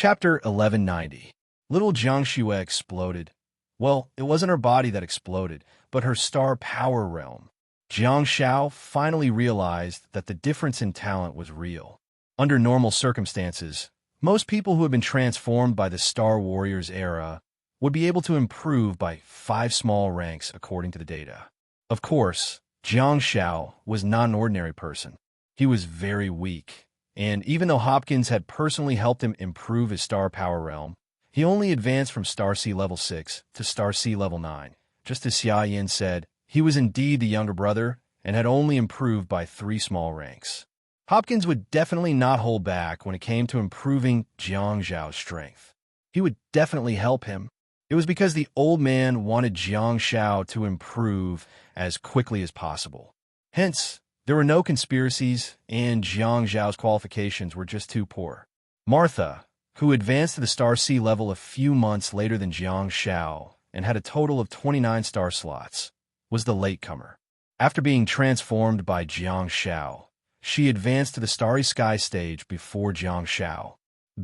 Chapter 1190. Little Jiang Shue exploded. Well, it wasn't her body that exploded, but her star power realm. Jiang Shao finally realized that the difference in talent was real. Under normal circumstances, most people who had been transformed by the Star Warriors era would be able to improve by 5 small ranks according to the data. Of course, Jiang Shao was not an ordinary person. He was very weak, and even though Hopkins had personally helped him improve his star power realm, he only advanced from Star C level 6 to Star C level 9. Just as Xia Yin said, he was indeed the younger brother and had only improved by 3 small ranks. Hopkins would definitely not hold back when it came to improving Jiang Zhao's strength. He would definitely help him. It was because the old man wanted Jiang Shao to improve as quickly as possible. Hence, there were no conspiracies, and Jiang Zhao's qualifications were just too poor. Martha, who advanced to the Star C level a few months later than Jiang Shao and had a total of 29 star slots, was the latecomer. After being transformed by Jiang Shao, she advanced to the Starry Sky stage before Jiang Shao.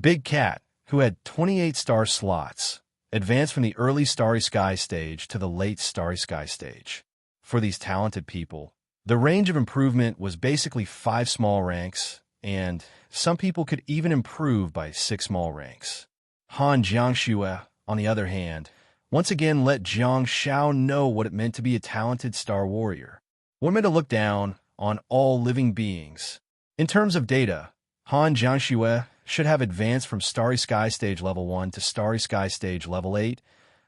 Big Cat, who had 28 star slots, advanced from the early Starry Sky stage to the late Starry Sky stage. For these talented people, the range of improvement was basically 5 small ranks, and some people could even improve by 6 small ranks. Han Jiangxue, on the other hand, once again let Jiang Shao know what it meant to be a talented Star Warrior. What it meant to look down on all living beings. In terms of data, Han Jiangxue should have advanced from Starry Sky Stage Level 1 to Starry Sky Stage Level 8,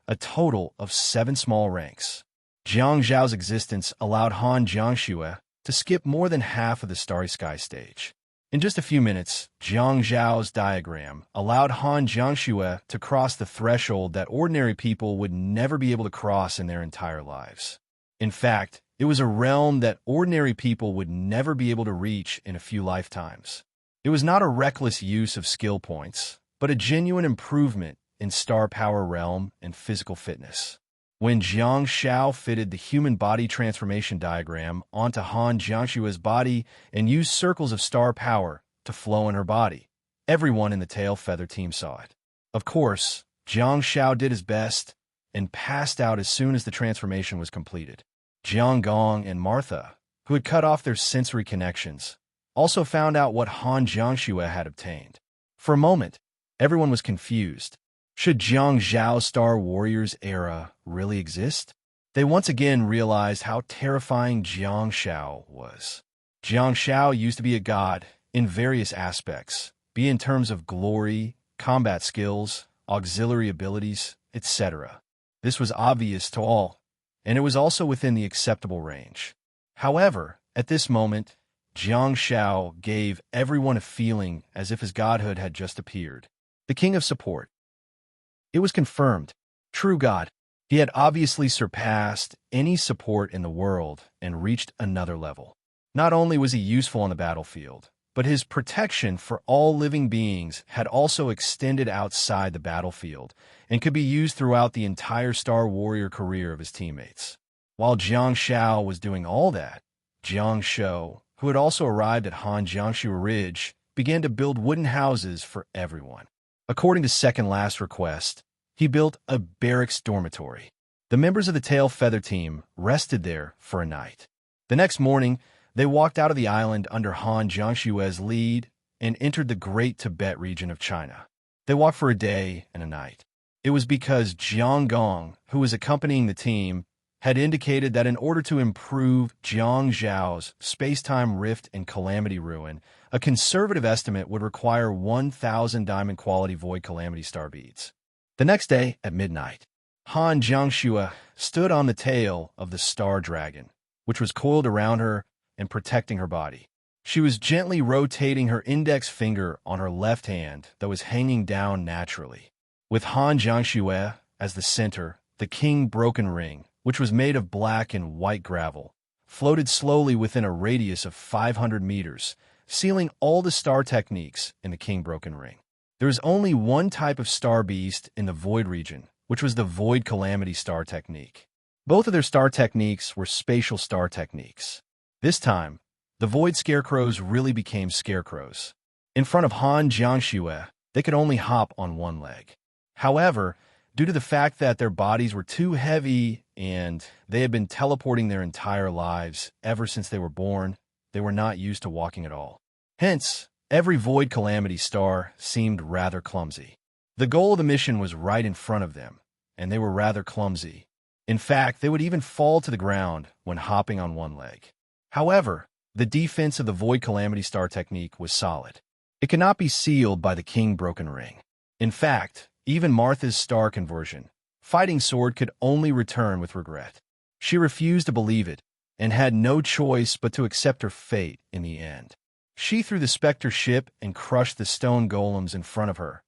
a total of 7 small ranks. Jiang Zhao's existence allowed Han Jiangxue to skip more than half of the Starry Sky stage. In just a few minutes, Jiang Zhao's diagram allowed Han Jiangxue to cross the threshold that ordinary people would never be able to cross in their entire lives. In fact, it was a realm that ordinary people would never be able to reach in a few lifetimes. It was not a reckless use of skill points, but a genuine improvement in star power realm and physical fitness. When Jiang Shao fitted the human body transformation diagram onto Han Jiangxue's body and used circles of star power to flow in her body, everyone in the tail feather team saw it. Of course, Jiang Shao did his best and passed out as soon as the transformation was completed. Jiang Gong and Martha, who had cut off their sensory connections, also found out what Han Jiangxue had obtained. For a moment, everyone was confused. Should Jiang Zhao's Star Warriors era really exist? They once again realized how terrifying Jiang Shao was. Jiang Shao used to be a god in various aspects, be in terms of glory, combat skills, auxiliary abilities, etc. This was obvious to all, and it was also within the acceptable range. However, at this moment, Jiang Shao gave everyone a feeling as if his godhood had just appeared. The king of support. It was confirmed. True God. He had obviously surpassed any support in the world and reached another level. Not only was he useful on the battlefield, but his protection for all living beings had also extended outside the battlefield and could be used throughout the entire Star Warrior career of his teammates. While Jiang Shao was doing all that, Jiang Shou, who had also arrived at Han Jiangxue Ridge, began to build wooden houses for everyone. According to second last request, he built a barracks dormitory. The members of the tail feather team rested there for a night. The next morning, they walked out of the island under Han Jiangxue's lead and entered the Great Tibet region of China. They walked for a day and a night. It was because Jiang Gong, who was accompanying the team, had indicated that in order to improve Jiang Zhao's space-time rift and calamity ruin, a conservative estimate would require 1,000 diamond-quality void calamity star beads. The next day, at midnight, Han Jiangxue stood on the tail of the star dragon, which was coiled around her and protecting her body. She was gently rotating her index finger on her left hand that was hanging down naturally. With Han Jiangxue as the center, the king broken ring, which was made of black and white gravel, floated slowly within a radius of 500 meters, sealing all the star techniques in the king broken ring. There is only one type of star beast in the void region, which was the void calamity star technique. Both of their star techniques were spatial star techniques. This time, the void scarecrows really became scarecrows. In front of Han Jiangxue, They could only hop on one leg. However, due to the fact that their bodies were too heavy and they had been teleporting their entire lives ever since they were born, they were not used to walking at all. Hence, every Void Calamity star seemed rather clumsy. The goal of the mission was right in front of them, and they were rather clumsy. In fact, they would even fall to the ground when hopping on one leg. However, the defense of the Void Calamity Star technique was solid. It could not be sealed by the King Broken Ring. In fact, even Martha's star conversion, fighting sword, could only return with regret. She refused to believe it, and had no choice but to accept her fate in the end. She threw the specter ship and crushed the stone golems in front of her.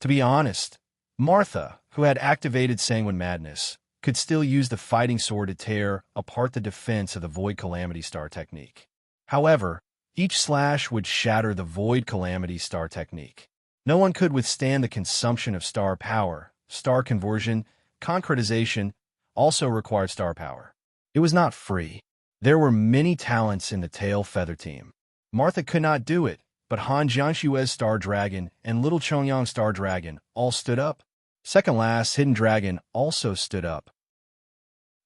To be honest, Martha, who had activated Sanguine Madness, could still use the fighting sword to tear apart the defense of the Void Calamity Star technique. However, each slash would shatter the Void Calamity Star technique. No one could withstand the consumption of star power. Star conversion, concretization, also required star power. It was not free. There were many talents in the Tail Feather team. Martha could not do it, but Han Jianshui's Star Dragon and Little Chongyang's Star Dragon all stood up. Second last Hidden Dragon also stood up.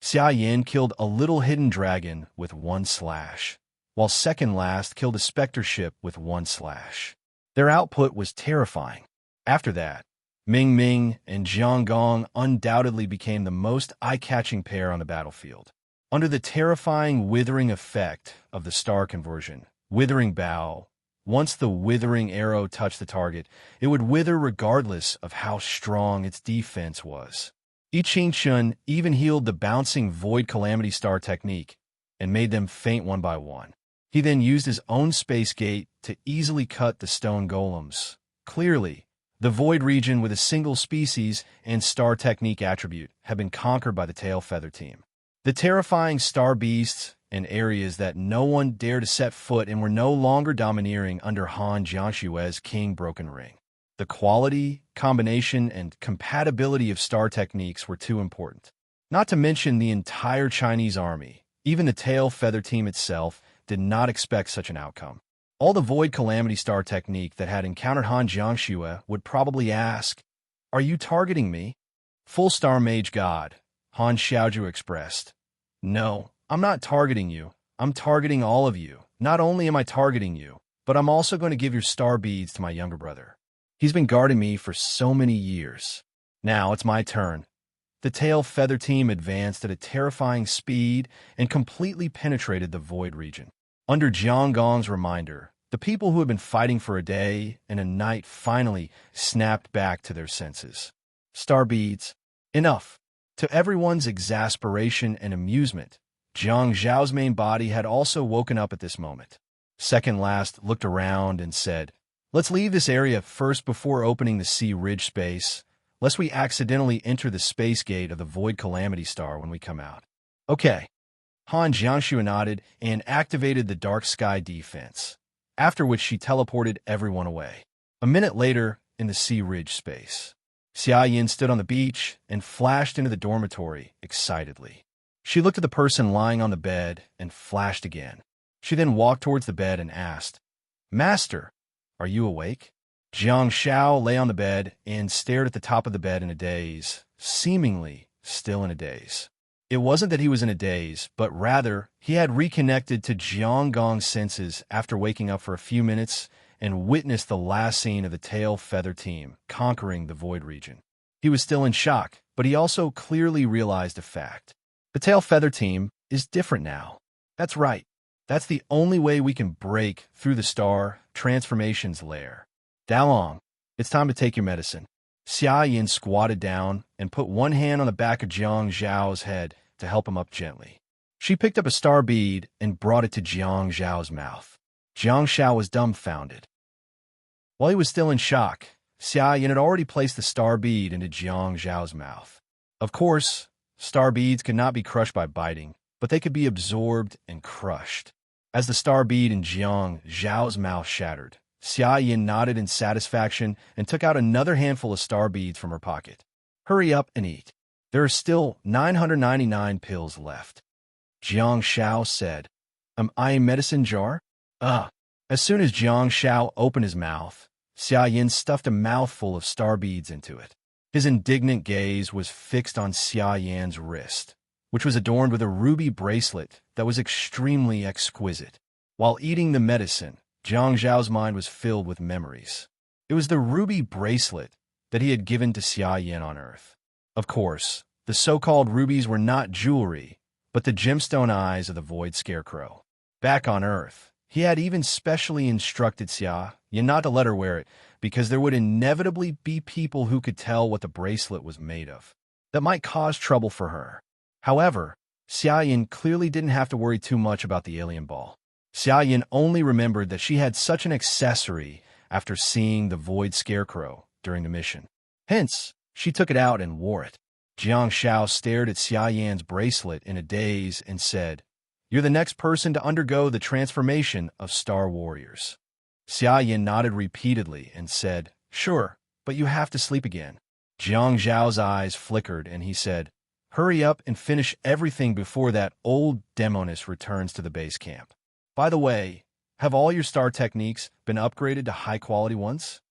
Xia Yin killed a little hidden dragon with one slash, while second last killed a specter ship with one slash. Their output was terrifying. After that, Ming Ming and Jiang Gong undoubtedly became the most eye-catching pair on the battlefield. Under the terrifying withering effect of the star conversion, Withering Bow, once the withering arrow touched the target, it would wither regardless of how strong its defense was. I Ching Chun even healed the bouncing Void Calamity Star technique and made them faint one by one. He then used his own space gate to easily cut the stone golems. Clearly, the Void region with a single species and star technique attribute had been conquered by the Tail Feather team. The terrifying star beasts and areas that no one dared to set foot in were no longer domineering under Han Jianshui's King Broken Ring. The quality, combination, and compatibility of star techniques were too important. Not to mention the entire Chinese army, even the Tail Feather team itself, did not expect such an outcome. All the Void Calamity Star technique that had encountered Han Jianshui would probably ask, "Are you targeting me?" Full Star Mage God, Han Xiaoju expressed, "No, I'm not targeting you. I'm targeting all of you. Not only am I targeting you, but I'm also going to give your star beads to my younger brother. He's been guarding me for so many years. Now it's my turn." The Tail Feather team advanced at a terrifying speed and completely penetrated the Void region. Under Jiang Gong's reminder, the people who had been fighting for a day and a night finally snapped back to their senses. Star beads. Enough. To everyone's exasperation and amusement, Jiang Zhao's main body had also woken up at this moment. Second last looked around and said, "Let's leave this area first before opening the Sea Ridge space, lest we accidentally enter the space gate of the Void Calamity Star when we come out." Okay. Han Jianshu nodded and activated the Dark Sky defense, after which she teleported everyone away. A minute later, in the Sea Ridge space, Xia Yin stood on the beach and flashed into the dormitory excitedly. She looked at the person lying on the bed and flashed again. She then walked towards the bed and asked, "Master, are you awake?" Jiang Xiao lay on the bed and stared at the top of the bed in a daze, seemingly still in a daze. It wasn't that he was in a daze, but rather he had reconnected to Jiang Gong's senses after waking up for a few minutes and witnessed the last scene of the Tail Feather team conquering the Void region. He was still in shock, but he also clearly realized a fact. The Tail Feather team is different now. That's right. That's the only way we can break through the star transformation's lair. Dalong, it's time to take your medicine. Xia Yin squatted down and put one hand on the back of Jiang Zhao's head to help him up gently. She picked up a star bead and brought it to Jiang Zhao's mouth. Jiang Zhao was dumbfounded. While he was still in shock, Xia Yin had already placed the star bead into Jiang Zhao's mouth. Of course, star beads could not be crushed by biting, but they could be absorbed and crushed. As the star bead in Jiang Zhao's mouth shattered, Xia Yin nodded in satisfaction and took out another handful of star beads from her pocket. "Hurry up and eat. There are still 999 pills left." Jiang Xiao said, "Am I a medicine jar?" As soon as Jiang Xiao opened his mouth, Xia Yin stuffed a mouthful of star beads into it. His indignant gaze was fixed on Xia Yan's wrist, which was adorned with a ruby bracelet that was extremely exquisite. While eating the medicine, Jiang Zhao's mind was filled with memories. It was the ruby bracelet that he had given to Xia Yin on Earth. Of course, the so-called rubies were not jewelry, but the gemstone eyes of the Void Scarecrow. Back on Earth, he had even specially instructed Xia Yin not to let her wear it, because there would inevitably be people who could tell what the bracelet was made of. That might cause trouble for her. However, Xia Yin clearly didn't have to worry too much about the alien ball. Xia Yin only remembered that she had such an accessory after seeing the Void Scarecrow during the mission. Hence, she took it out and wore it. Jiang Shao stared at Xia Yan's bracelet in a daze and said, "You're the next person to undergo the transformation of Star Warriors." Xia Yin nodded repeatedly and said, "Sure, but you have to sleep again." Jiang Zhao's eyes flickered and he said, "Hurry up and finish everything before that old demoness returns to the base camp. By the way, have all your star techniques been upgraded to high-quality ones?"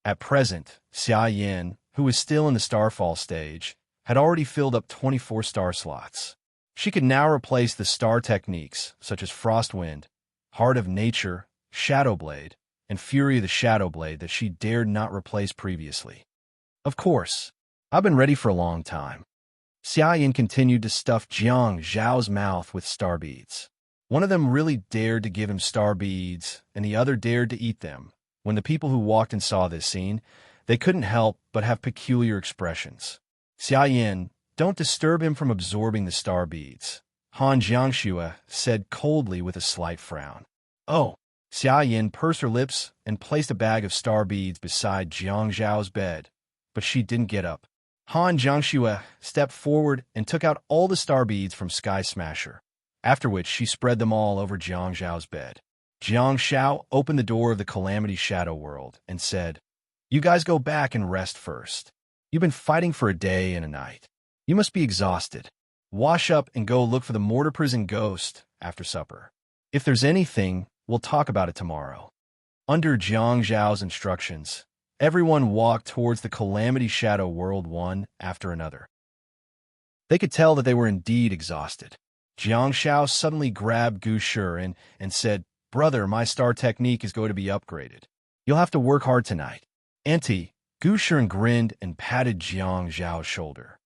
At present, Xia Yin, who was still in the starfall stage, had already filled up 24 star slots. She could now replace the star techniques such as Frostwind, Heart of Nature, Shadow Blade, and Fury of the Shadow Blade that she dared not replace previously. "Of course, I've been ready for a long time." Xia Yin continued to stuff Jiang Zhao's mouth with star beads. One of them really dared to give him star beads, and the other dared to eat them. When the people who walked and saw this scene, they couldn't help but have peculiar expressions. "Xia Yin, don't disturb him from absorbing the star beads," Han Jiangxue said coldly with a slight frown. "Oh." Xia Yin pursed her lips and placed a bag of star beads beside Jiang Zhao's bed, but she didn't get up. Han Jiangxue stepped forward and took out all the star beads from Sky Smasher, after which she spread them all over Jiang Zhao's bed. Jiang Zhao opened the door of the Calamity Shadow World and said, "You guys go back and rest first. You've been fighting for a day and a night. You must be exhausted. Wash up and go look for the mortar prison ghost after supper. If there's anything, we'll talk about it tomorrow." Under Jiang Zhao's instructions, everyone walked towards the Calamity Shadow World one after another. They could tell that they were indeed exhausted. Jiang Zhao suddenly grabbed Gu Shi and said, "Brother, my star technique is going to be upgraded. You'll have to work hard tonight." "Auntie," Gu Shi grinned and patted Jiang Zhao's shoulder.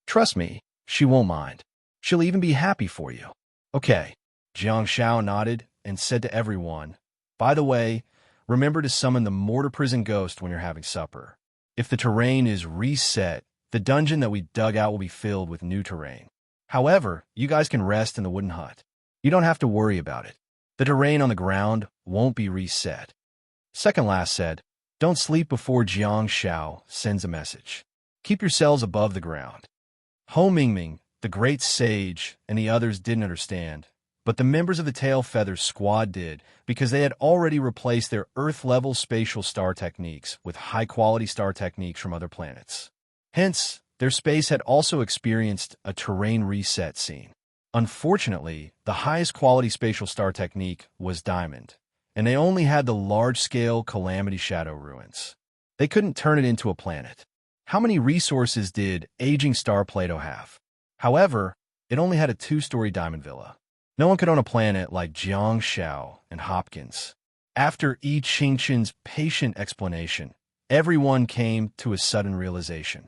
"Trust me, she won't mind. She'll even be happy for you." "Okay." Jiang Zhao nodded and said to everyone, "By the way, remember to summon the mortar prison ghost when you're having supper. If the terrain is reset, the dungeon that we dug out will be filled with new terrain. However, you guys can rest in the wooden hut. You don't have to worry about it. The terrain on the ground won't be reset." Second last said, "Don't sleep before Jiang Zhao sends a message. Keep yourselves above the ground." Ho Mingming, the great sage, and the others didn't understand, but the members of the Tail Feather Squad did, because they had already replaced their Earth-level spatial star techniques with high-quality star techniques from other planets. Hence, their space had also experienced a terrain reset scene. Unfortunately, the highest quality spatial star technique was Diamond, and they only had the large-scale Calamity Shadow ruins. They couldn't turn it into a planet. How many resources did Aging Star Plato have? However, it only had a 2-story diamond villa. No one could own a planet like Jiang Zhao and Hopkins. After Yi Qingqian's patient explanation, everyone came to a sudden realization.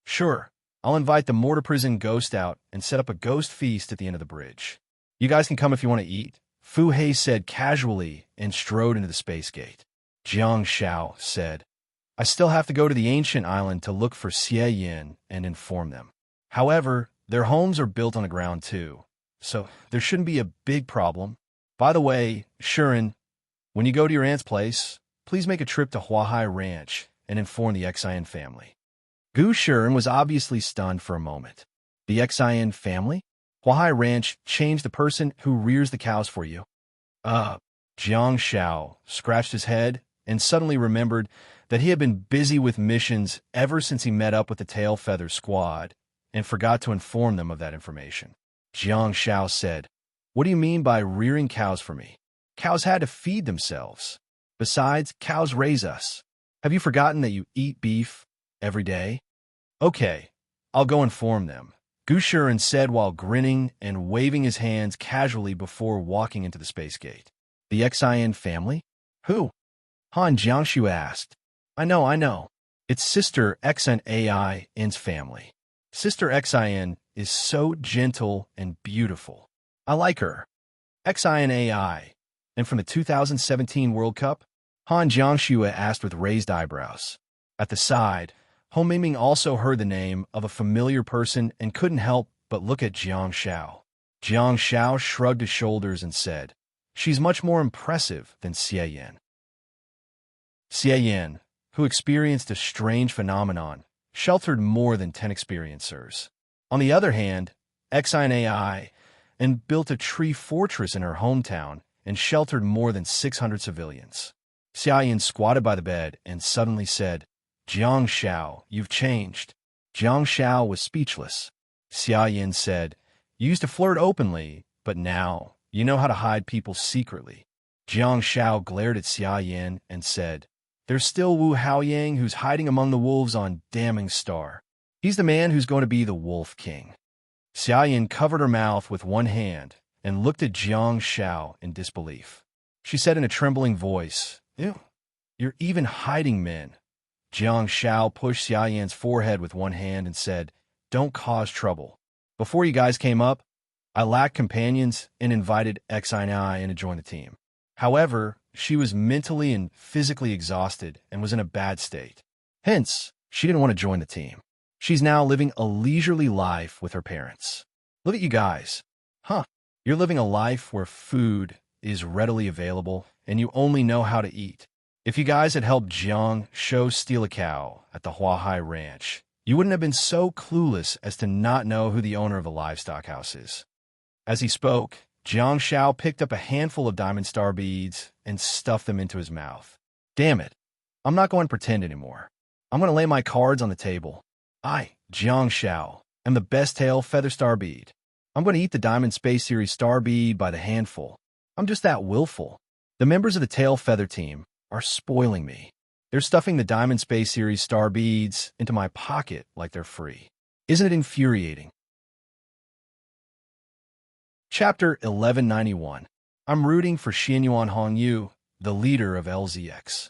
"Sure, I'll invite the mortar prison ghost out and set up a ghost feast at the end of the bridge. You guys can come if you want to eat," Fu Hei said casually and strode into the space gate. Jiang Zhao said, "I still have to go to the ancient island to look for Xie Yin and inform them. However, their homes are built on the ground too, so there shouldn't be a big problem. By the way, Shuren, when you go to your aunt's place, please make a trip to Huahai Ranch and inform the Xian family." Gu Shuren was obviously stunned for a moment. "The Xian family? Huahai Ranch changed the person who rears the cows for you." Jiang Zhao scratched his head and suddenly remembered that he had been busy with missions ever since he met up with the Tail Feather Squad and forgot to inform them of that information. Jiang Zhao said, "What do you mean by rearing cows for me? Cows had to feed themselves. Besides, cows raise us. Have you forgotten that you eat beef every day? Okay, I'll go inform them, Gushurin said while grinning and waving his hands casually before walking into the space gate. The Xin family? Who? Han Jiangshu asked. I know. It's Sister XNAI's family. Sister Xin is so gentle and beautiful. I like her. XINAI. And from the 2017 World Cup? Han Jiangshu asked with raised eyebrows. At the side, Ho Mingming also heard the name of a familiar person and couldn't help but look at Jiang Shao. Jiang Shao shrugged his shoulders and said, She's much more impressive than Xie Yan. Xie Yan, who experienced a strange phenomenon, sheltered more than 10 experiencers. On the other hand, XINAI and built a tree fortress in her hometown and sheltered more than 600 civilians. Xie Yan squatted by the bed and suddenly said, Jiang Shao, you've changed. Jiang Shao was speechless. Xie Yan said, You used to flirt openly, but now you know how to hide people secretly. Jiang Shao glared at Xie Yan and said, There's still Wu Haoyang who's hiding among the wolves on Damning Star. He's the man who's going to be the Wolf King. Xie Yan covered her mouth with one hand and looked at Jiang Shao in disbelief. She said in a trembling voice, Ew, you're even hiding men. Jiang Shao pushed Xie Yan's forehead with one hand and said, Don't cause trouble. Before you guys came up, I lacked companions and invited XINI in to join the team. However, she was mentally and physically exhausted and was in a bad state. Hence, she didn't want to join the team. She's now living a leisurely life with her parents. Look at you guys. You're living a life where food is readily available and you only know how to eat. If you guys had helped Jiang Shou steal a cow at the Huahai Ranch, you wouldn't have been so clueless as to not know who the owner of a livestock house is. As he spoke, Jiang Shao picked up a handful of diamond star beads and stuffed them into his mouth. Damn it. I'm not going to pretend anymore. I'm going to lay my cards on the table. I, Jiang Shao, am the best tail feather star bead. I'm going to eat the Diamond Space Series star bead by the handful. I'm just that willful. The members of the tail feather team are spoiling me. They're stuffing the Diamond Space Series star beads into my pocket like they're free. Isn't it infuriating? Chapter 1191. I'm rooting for Xianyuan Hongyu, the leader of LZX.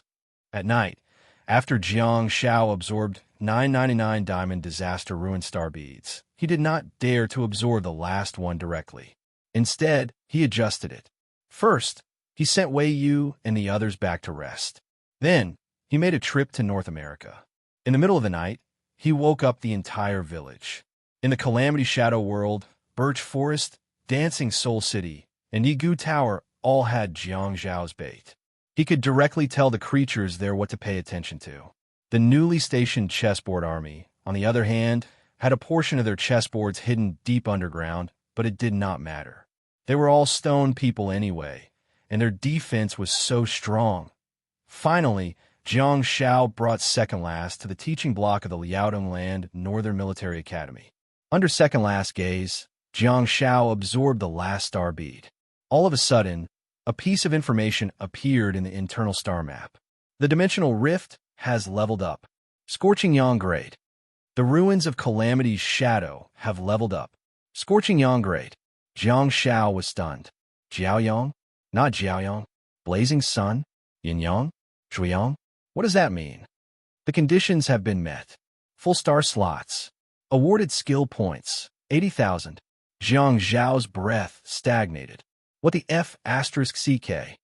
At night, after Jiang Shao absorbed 999 Diamond Disaster Ruin star beads, he did not dare to absorb the last one directly. Instead, he adjusted it. First, he sent Wei Yu and the others back to rest. Then, he made a trip to North America. In the middle of the night, he woke up the entire village. In the Calamity Shadow world, Birch Forest, Dancing Soul City, and Yigu Tower all had Jiang Zhao's bait. He could directly tell the creatures there what to pay attention to. The newly stationed chessboard army, on the other hand, had a portion of their chessboards hidden deep underground, but it did not matter. They were all stone people anyway, and their defense was so strong. Finally, Jiang Shao brought second last to the teaching block of the Liaodong Land Northern Military Academy. Under second last gaze, Jiang Shao absorbed the last star bead. All of a sudden, a piece of information appeared in the internal star map. The dimensional rift has leveled up. Scorching Yang Grade. The ruins of Calamity's shadow have leveled up. Scorching Yang Grade. Jiang Shao was stunned. Jiaoyang? Not Jiaoyang. Blazing Sun? Yin Yang? Zhuiyang? What does that mean? The conditions have been met. Full star slots. Awarded skill points. 80,000. Jiang Zhao's breath stagnated. What the F asterisk CK?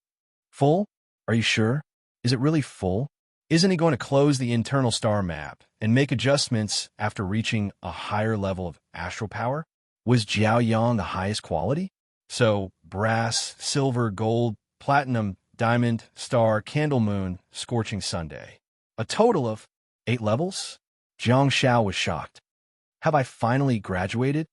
Full? Are you sure? Is it really full? Isn't he going to close the internal star map and make adjustments after reaching a higher level of astral power? Was Jiaoyang the highest quality? So, brass, silver, gold, platinum, diamond, star, candle moon, scorching Sunday. A total of 8 levels? Jiang Shao was shocked. Have I finally graduated?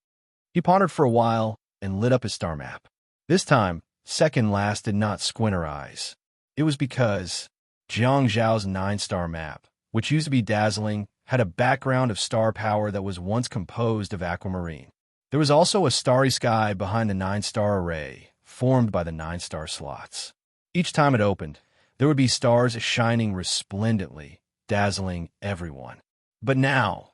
He pondered for a while and lit up his star map. This time, second last did not squint her eyes. It was because Jiang Zhao's 9-star map, which used to be dazzling, had a background of star power that was once composed of aquamarine. There was also a starry sky behind the 9-star array, formed by the 9-star slots. Each time it opened, there would be stars shining resplendently, dazzling everyone. But now,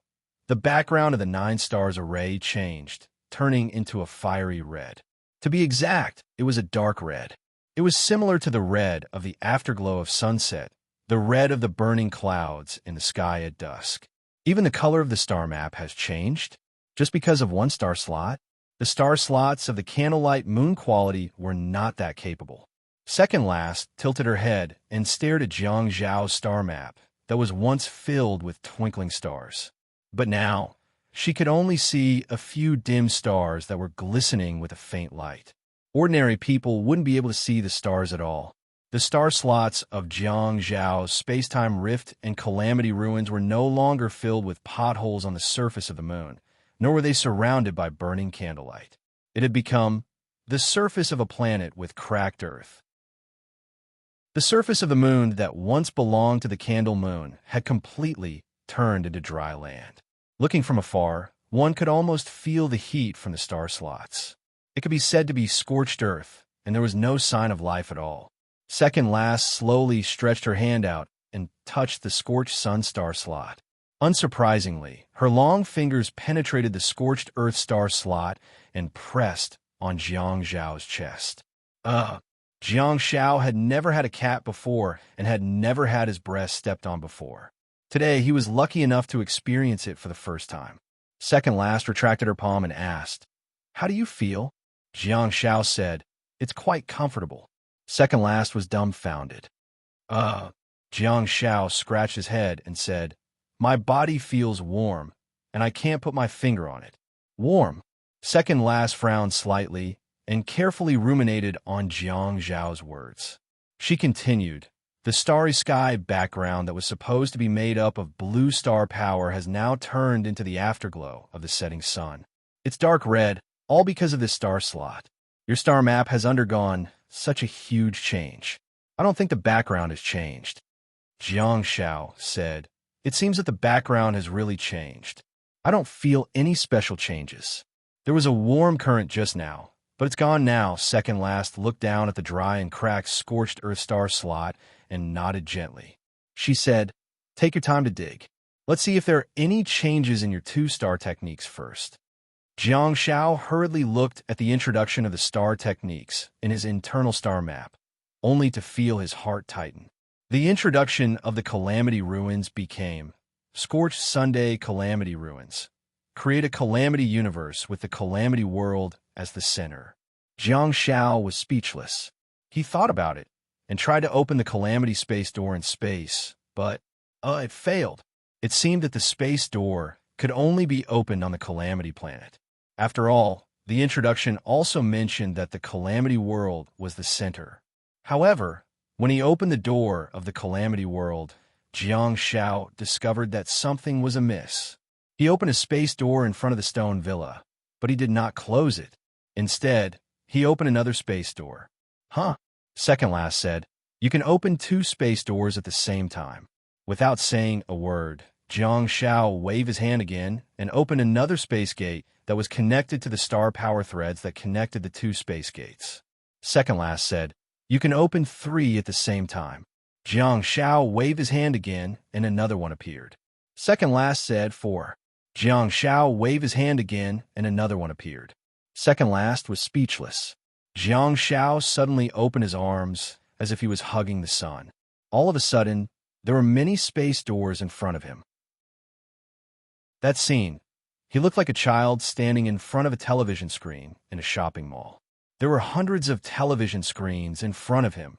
the background of the 9 stars array changed, turning into a fiery red. To be exact, it was a dark red. It was similar to the red of the afterglow of sunset, the red of the burning clouds in the sky at dusk. Even the color of the star map has changed. Just because of one star slot, the star slots of the candlelight moon quality were not that capable. Second last tilted her head and stared at Jiang Zhao's star map that was once filled with twinkling stars. But now, she could only see a few dim stars that were glistening with a faint light. Ordinary people wouldn't be able to see the stars at all. The star slots of Jiang Zhao's space-time rift and calamity ruins were no longer filled with potholes on the surface of the moon, nor were they surrounded by burning candlelight. It had become the surface of a planet with cracked earth. The surface of the moon that once belonged to the candle moon had completely turned into dry land. Looking from afar, one could almost feel the heat from the star slots. It could be said to be scorched earth, and there was no sign of life at all. Second last slowly stretched her hand out and touched the scorched sun star slot. Unsurprisingly, her long fingers penetrated the scorched earth star slot and pressed on Jiang Zhao's chest. Jiang Zhao had never had a cat before and had never had his breast stepped on before. Today, he was lucky enough to experience it for the first time. Second last retracted her palm and asked, "How do you feel?" Jiang Zhao said, "It's quite comfortable." Second last was dumbfounded. Jiang Zhao scratched his head and said, "My body feels warm, and I can't put my finger on it." Warm? Second last frowned slightly and carefully ruminated on Jiang Zhao's words. She continued, "The starry sky background that was supposed to be made up of blue star power has now turned into the afterglow of the setting sun. It's dark red, all because of this star slot. Your star map has undergone such a huge change. I don't think the background has changed." Jiang Zhao said, "It seems that the background has really changed. I don't feel any special changes. There was a warm current just now, but it's gone now." Second last looked down at the dry and cracked scorched earth star slot and nodded gently. She said, "Take your time to dig. Let's see if there are any changes in your 2-star techniques first." Jiang Zhao hurriedly looked at the introduction of the star techniques in his internal star map, only to feel his heart tighten. The introduction of the Calamity Ruins became Scorched Sunday Calamity Ruins. Create a Calamity universe with the Calamity world as the center. Jiang Zhao was speechless. He thought about it and tried to open the Calamity space door in space, but it failed. It seemed that the space door could only be opened on the Calamity planet. After all, the introduction also mentioned that the Calamity world was the center. However, when he opened the door of the Calamity world, Jiang Zhao discovered that something was amiss. He opened a space door in front of the stone villa, but he did not close it. Instead, he opened another space door. "Huh?" Second last said, "You can open 2 space doors at the same time." Without saying a word, Jiang Zhao waved his hand again and opened another space gate that was connected to the star power threads that connected the 2 space gates. Second last said, "You can open 3 at the same time." Jiang Zhao waved his hand again and another one appeared. Second last said 4. Jiang Zhao waved his hand again and another one appeared. Second last was speechless. Jiang Zhao suddenly opened his arms as if he was hugging the sun. All of a sudden, there were many space doors in front of him. That scene, he looked like a child standing in front of a television screen in a shopping mall. There were hundreds of television screens in front of him.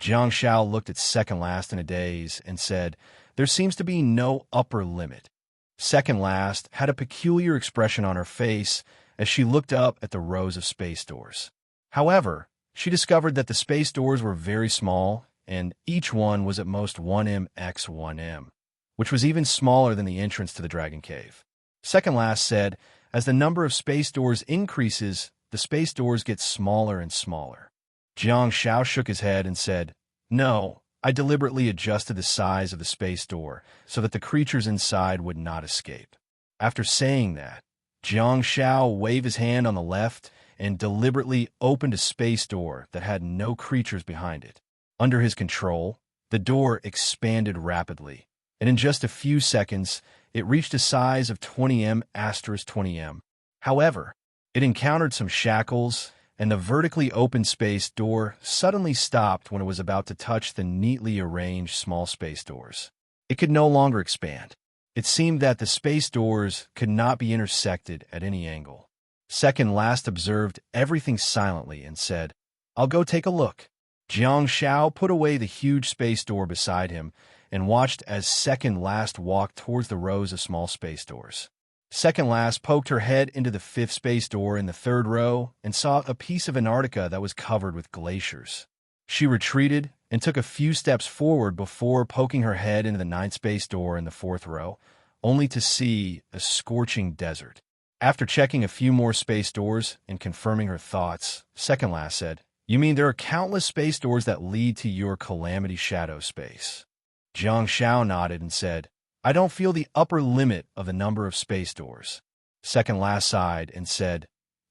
Jiang Zhao looked at second last in a daze and said, "There seems to be no upper limit." Second last had a peculiar expression on her face as she looked up at the rows of space doors. However, she discovered that the space doors were very small, and each one was at most 1m x 1m, which was even smaller than the entrance to the Dragon Cave. Second last said, "As the number of space doors increases, the space doors get smaller and smaller." Jiang Zhao shook his head and said, "No, I deliberately adjusted the size of the space door so that the creatures inside would not escape." After saying that, Jiang Zhao waved his hand on the left and deliberately opened a space door that had no creatures behind it. Under his control, the door expanded rapidly, and in just a few seconds, it reached a size of 20 asterisk 20 m. However, it encountered some shackles, and the vertically open space door suddenly stopped when it was about to touch the neatly arranged small space doors. It could no longer expand. It seemed that the space doors could not be intersected at any angle. Second Last observed everything silently and said, "I'll go take a look." Jiang Shao put away the huge space door beside him and watched as Second Last walked towards the rows of small space doors. Second Last poked her head into the fifth space door in the third row and saw a piece of Antarctica that was covered with glaciers. She retreated and took a few steps forward before poking her head into the ninth space door in the fourth row, only to see a scorching desert. After checking a few more space doors and confirming her thoughts, Second Last said, "You mean there are countless space doors that lead to your Calamity Shadow space?" Jiang Shao nodded and said, "I don't feel the upper limit of the number of space doors." Second Last sighed and said,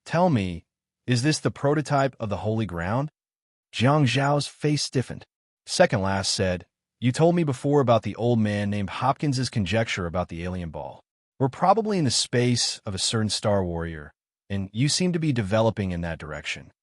"Tell me, is this the prototype of the Holy Ground?" Jiang Zhao's face stiffened. Second Last said, "You told me before about the old man named Hopkins's conjecture about the alien ball. We're probably in the space of a certain star warrior, and you seem to be developing in that direction."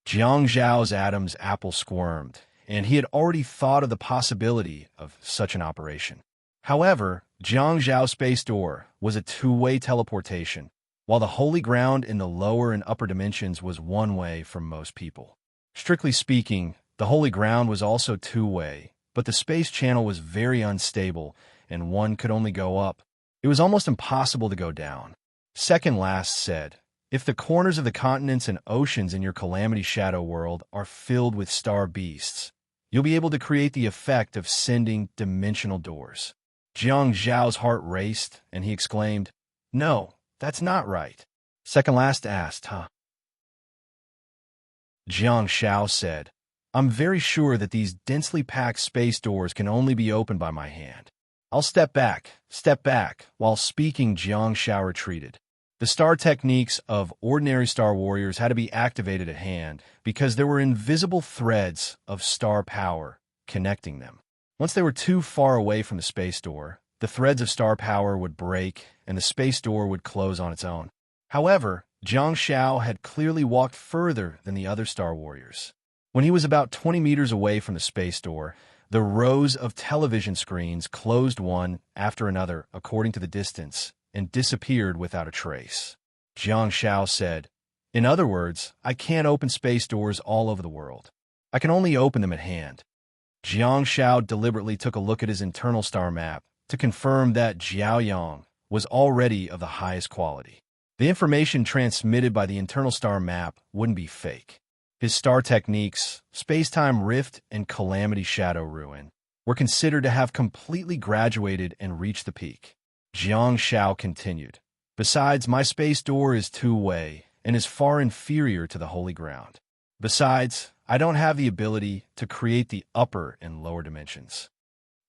Jiang Zhao's Adam's apple squirmed, and he had already thought of the possibility of such an operation. However, Jiang Zhao's space door was a two-way teleportation, while the Holy Ground in the lower and upper dimensions was one-way for most people. Strictly speaking, the Holy Ground was also two-way, but the space channel was very unstable, and one could only go up. It was almost impossible to go down. Second Last said, "If the corners of the continents and oceans in your Calamity Shadow world are filled with star beasts, you'll be able to create the effect of sending dimensional doors." Jiang Zhao's heart raced, and he exclaimed, "No, that's not right." Second Last asked, "Huh?" Jiang Shao said, "I'm very sure that these densely packed space doors can only be opened by my hand. I'll step back. While speaking, Jiang Shao retreated. The star techniques of ordinary Star Warriors had to be activated at hand because there were invisible threads of star power connecting them. Once they were too far away from the space door, the threads of star power would break and the space door would close on its own. However, Jiang Shao had clearly walked further than the other Star Warriors. When he was about 20 meters away from the space door, the rows of television screens closed one after another according to the distance and disappeared without a trace. Jiang Shao said, "In other words, I can't open space doors all over the world. I can only open them at hand." Jiang Shao deliberately took a look at his internal star map to confirm that Jiaoyang was already of the highest quality. The information transmitted by the internal star map wouldn't be fake. His star techniques, space-time rift and Calamity Shadow ruin, were considered to have completely graduated and reached the peak. Jiang Shao continued, "Besides, my space door is two-way and is far inferior to the Holy Ground. Besides, I don't have the ability to create the upper and lower dimensions."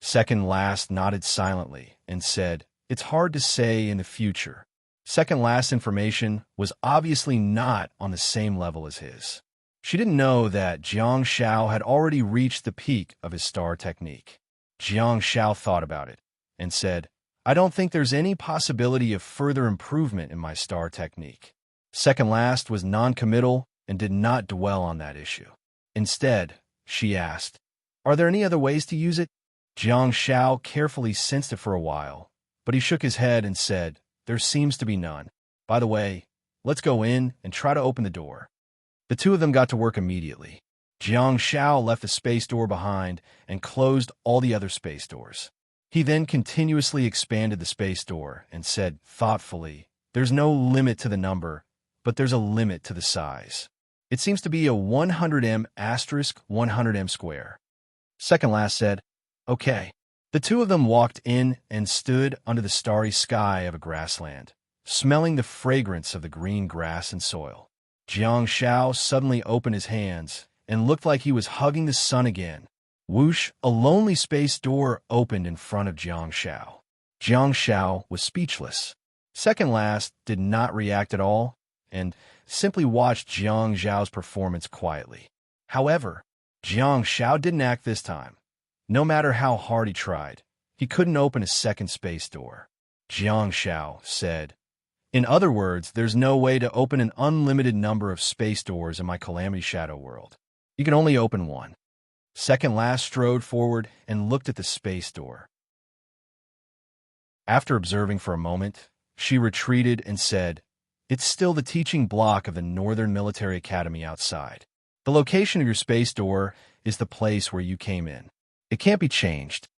Second Last nodded silently and said, "It's hard to say in the future." Second Last's information was obviously not on the same level as his. She didn't know that Jiang Shao had already reached the peak of his star technique. Jiang Shao thought about it and said, "I don't think there's any possibility of further improvement in my star technique." Second Last was non-committal and did not dwell on that issue. Instead, she asked, "Are there any other ways to use it?" Jiang Shao carefully sensed it for a while, but he shook his head and said, "There seems to be none. By the way, let's go in and try to open the door." The two of them got to work immediately. Jiang Shao left the space door behind and closed all the other space doors. He then continuously expanded the space door and said thoughtfully, "There's no limit to the number, but there's a limit to the size. It seems to be a 100 asterisk 100 square." Second Last said, "Okay." The two of them walked in and stood under the starry sky of a grassland, smelling the fragrance of the green grass and soil. Jiang Shao suddenly opened his hands and looked like he was hugging the sun again. Whoosh, a lonely space door opened in front of Jiang Shao. Jiang Shao was speechless. Second Last did not react at all and simply watched Jiang Zhao's performance quietly. However, Jiang Shao didn't act this time. No matter how hard he tried, he couldn't open a second space door. Jiang Shao said, "In other words, there's no way to open an unlimited number of space doors in my Calamity Shadow world. You can only open one." Second Last strode forward and looked at the space door. After observing for a moment, she retreated and said, "It's still the teaching block of the Northern Military Academy outside. The location of your space door is the place where you came in. It can't be changed."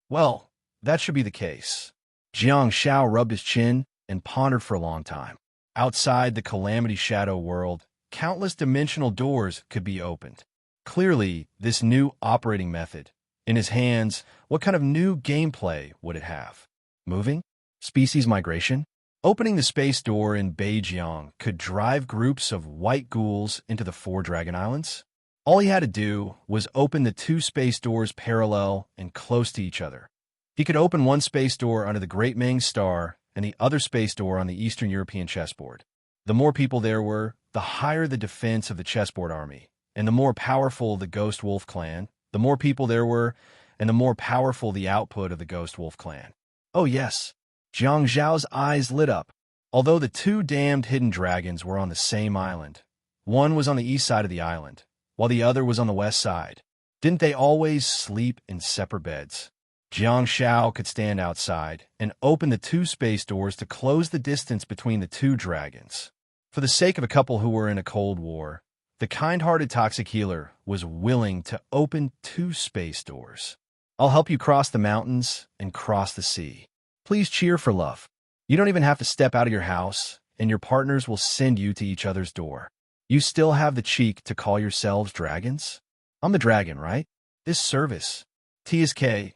"Well, that should be the case." Jiang Shao rubbed his chin and pondered for a long time. Outside the Calamity Shadow world, countless dimensional doors could be opened. Clearly, this new operating method, in his hands, what kind of new gameplay would it have? Moving? Species migration? Opening the space door in Beijiang could drive groups of white ghouls into the four Dragon Islands? All he had to do was open the two space doors parallel and close to each other. He could open one space door under the Great Ming Star and the other space door on the Eastern European chessboard. The more people there were, the higher the defense of the chessboard army, and the more powerful the Ghost Wolf clan. The more people there were, and the more powerful the output of the Ghost Wolf clan. Oh yes, Jiang Zhao's eyes lit up. Although the two damned hidden dragons were on the same island, one was on the east side of the island, while the other was on the west side. Didn't they always sleep in separate beds? Jiang Shao could stand outside and open the two space doors to close the distance between the two dragons. For the sake of a couple who were in a cold war, the kind-hearted toxic healer was willing to open two space doors. "I'll help you cross the mountains and cross the sea. Please cheer for love. You don't even have to step out of your house, and your partners will send you to each other's door. You still have the cheek to call yourselves dragons? I'm the dragon, right? This service. T is K."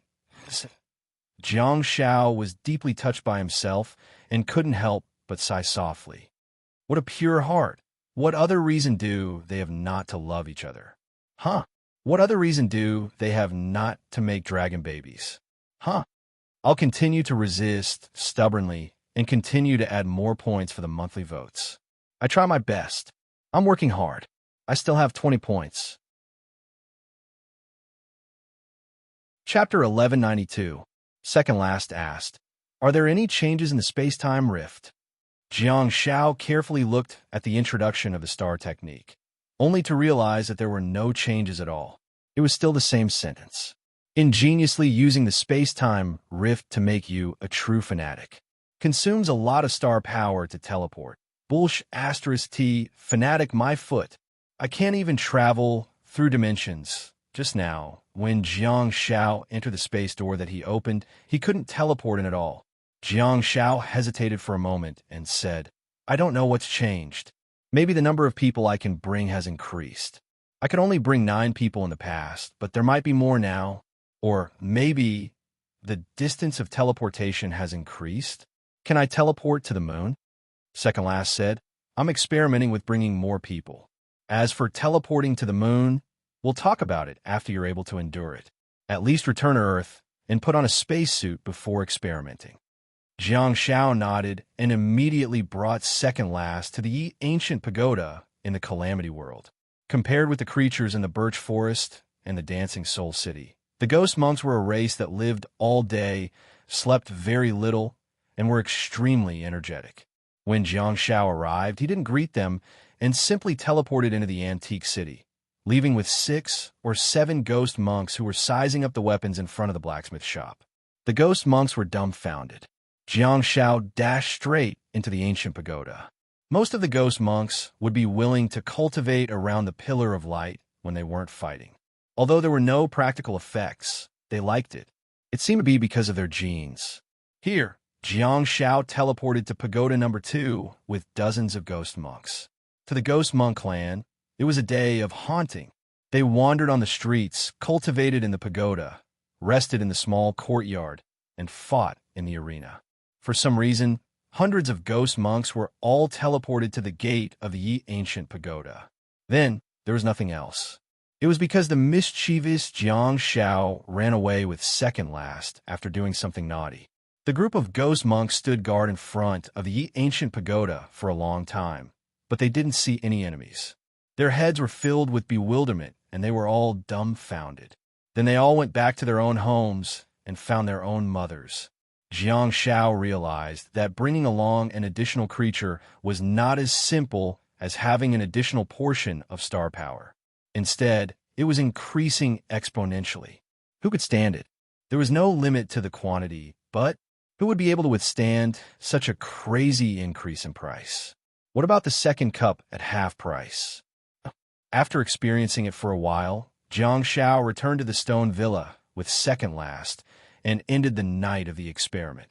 Jiang Shao was deeply touched by himself and couldn't help but sigh softly. What a pure heart. What other reason do they have not to love each other? Huh? What other reason do they have not to make dragon babies? Huh? I'll continue to resist stubbornly and continue to add more points for the monthly votes. I try my best. I'm working hard. I still have 20 points. Chapter 1192. Second Last asked, "Are there any changes in the space-time rift?" Jiang Shao carefully looked at the introduction of the star technique, only to realize that there were no changes at all. It was still the same sentence. Ingeniously using the space-time rift to make you a true fanatic. Consumes a lot of star power to teleport. Bullsh asterisk T, fanatic my foot. I can't even travel through dimensions. Just now, when Jiang Shao entered the space door that he opened, he couldn't teleport in at all. Jiang Shao hesitated for a moment and said, "I don't know what's changed. Maybe the number of people I can bring has increased. I could only bring 9 people in the past, but there might be more now. Or maybe the distance of teleportation has increased. Can I teleport to the moon?" Second Last said, "I'm experimenting with bringing more people. As for teleporting to the moon, we'll talk about it after you're able to endure it. At least return to Earth and put on a spacesuit before experimenting." Jiang Shao nodded and immediately brought Second Last to the ancient pagoda in the Calamity World. Compared with the creatures in the Birch Forest and the Dancing Soul City, the Ghost Monks were a race that lived all day, slept very little, and were extremely energetic. When Jiang Shao arrived, he didn't greet them and simply teleported into the antique city, leaving with 6 or 7 ghost monks who were sizing up the weapons in front of the blacksmith shop. The ghost monks were dumbfounded. Jiang Shao dashed straight into the ancient pagoda. Most of the ghost monks would be willing to cultivate around the Pillar of Light when they weren't fighting. Although there were no practical effects, they liked it. It seemed to be because of their genes. Here, Jiang Shao teleported to pagoda number 2 with dozens of ghost monks. To the ghost monk clan, it was a day of haunting. They wandered on the streets, cultivated in the pagoda, rested in the small courtyard, and fought in the arena. For some reason, hundreds of ghost monks were all teleported to the gate of the ancient pagoda. Then, there was nothing else. It was because the mischievous Jiang Shao ran away with Second Last after doing something naughty. The group of ghost monks stood guard in front of the ancient pagoda for a long time, but they didn't see any enemies. Their heads were filled with bewilderment, and they were all dumbfounded. Then they all went back to their own homes and found their own mothers. Jiang Shao realized that bringing along an additional creature was not as simple as having an additional portion of star power. Instead, it was increasing exponentially. Who could stand it? There was no limit to the quantity, but who would be able to withstand such a crazy increase in price? What about the second cup at half price? After experiencing it for a while, Jiang Shao returned to the stone villa with second last and ended the night of the experiment.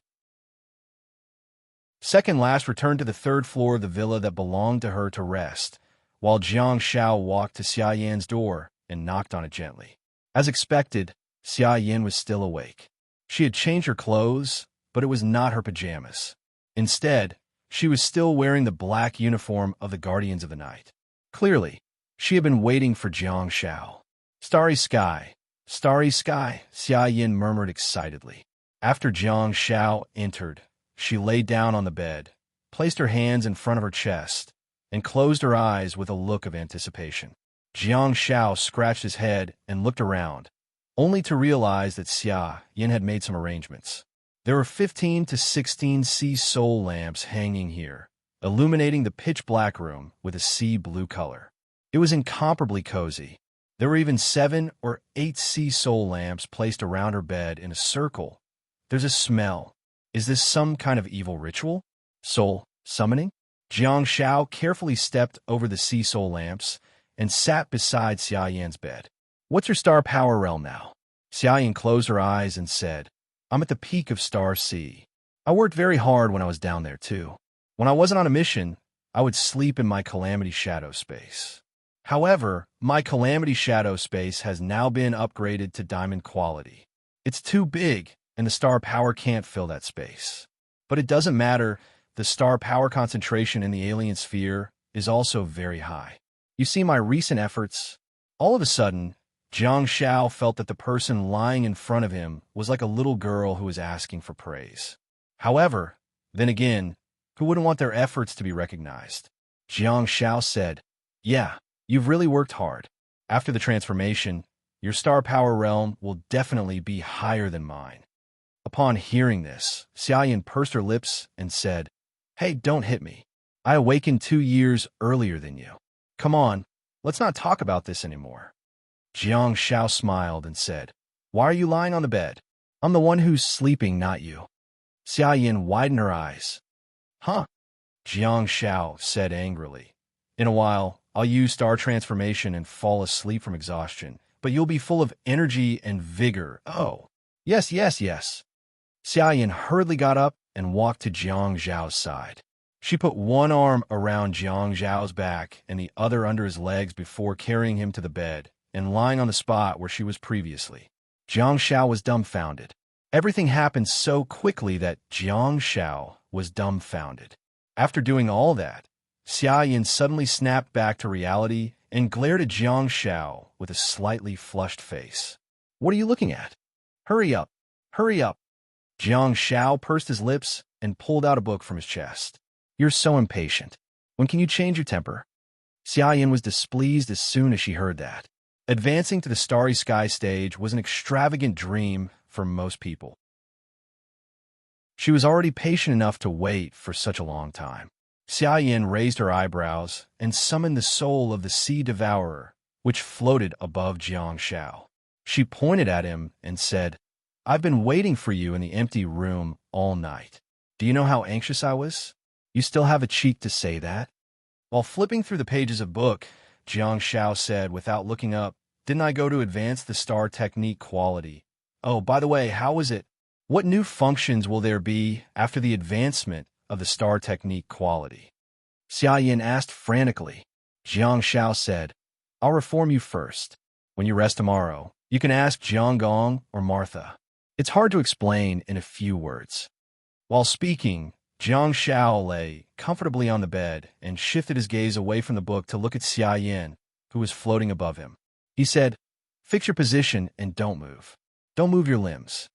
Second last returned to the third floor of the villa that belonged to her to rest, while Jiang Shao walked to Xia Yan's door and knocked on it gently. As expected, Xia Yan was still awake. She had changed her clothes, but it was not her pajamas. Instead, she was still wearing the black uniform of the Guardians of the Night. Clearly, she had been waiting for Jiang Shao. Starry sky, Xia Yan murmured excitedly. After Jiang Shao entered, she lay down on the bed, placed her hands in front of her chest, and closed her eyes with a look of anticipation. Jiang Shao scratched his head and looked around, only to realize that Xia Yan had made some arrangements. There were 15 to 16 sea soul lamps hanging here, illuminating the pitch-black room with a sea blue color. It was incomparably cozy. There were even 7 or 8 sea soul lamps placed around her bed in a circle. There's a smell. Is this some kind of evil ritual? Soul summoning? Jiang Shao carefully stepped over the sea soul lamps and sat beside Xia Yan's bed. What's your star power realm now? Xia Yan closed her eyes and said, I'm at the peak of Star C. I worked very hard when I was down there, too. When I wasn't on a mission, I would sleep in my Calamity Shadow space. However, my Calamity Shadow space has now been upgraded to Diamond quality. It's too big, and the star power can't fill that space. But it doesn't matter, the star power concentration in the alien sphere is also very high. You see my recent efforts? All of a sudden, Jiang Shao felt that the person lying in front of him was like a little girl who was asking for praise. However, then again, who wouldn't want their efforts to be recognized? Jiang Shao said, Yeah, you've really worked hard. After the transformation, your star power realm will definitely be higher than mine. Upon hearing this, Xia Yan pursed her lips and said, Hey, don't hit me. I awakened 2 years earlier than you. Come on, let's not talk about this anymore. Jiang Shao smiled and said, Why are you lying on the bed? I'm the one who's sleeping, not you. Xia Yan widened her eyes. Huh? Jiang Shao said angrily. In a while, I'll use star transformation and fall asleep from exhaustion, but you'll be full of energy and vigor. Oh, yes. Xia Yan hurriedly got up and walked to Jiang Zhao's side. She put one arm around Jiang Zhao's back and the other under his legs before carrying him to the bed and lying on the spot where she was previously. Jiang Shao was dumbfounded. Everything happened so quickly that Jiang Shao was dumbfounded. After doing all that, Xia Yan suddenly snapped back to reality and glared at Jiang Shao with a slightly flushed face. What are you looking at? Hurry up. Jiang Shao pursed his lips and pulled out a book from his chest. You're so impatient. When can you change your temper? Xia Yan was displeased as soon as she heard that. Advancing to the starry sky stage was an extravagant dream for most people. She was already patient enough to wait for such a long time. Xia Yan raised her eyebrows and summoned the soul of the sea devourer, which floated above Jiang Shao. She pointed at him and said, I've been waiting for you in the empty room all night. Do you know how anxious I was? You still have a cheek to say that? While flipping through the pages of book, Jiang Shao said without looking up, Didn't I go to advance the star technique quality? Oh, by the way, how was it? What new functions will there be after the advancement of the star technique quality? Xia Yan asked frantically. Jiang Shao said, I'll reform you first. When you rest tomorrow, you can ask Jiang Gong or Martha. It's hard to explain in a few words. While speaking, Jiang Shao lay comfortably on the bed and shifted his gaze away from the book to look at Xia Yan, who was floating above him. He said, Fix your position and don't move. Don't move your limbs.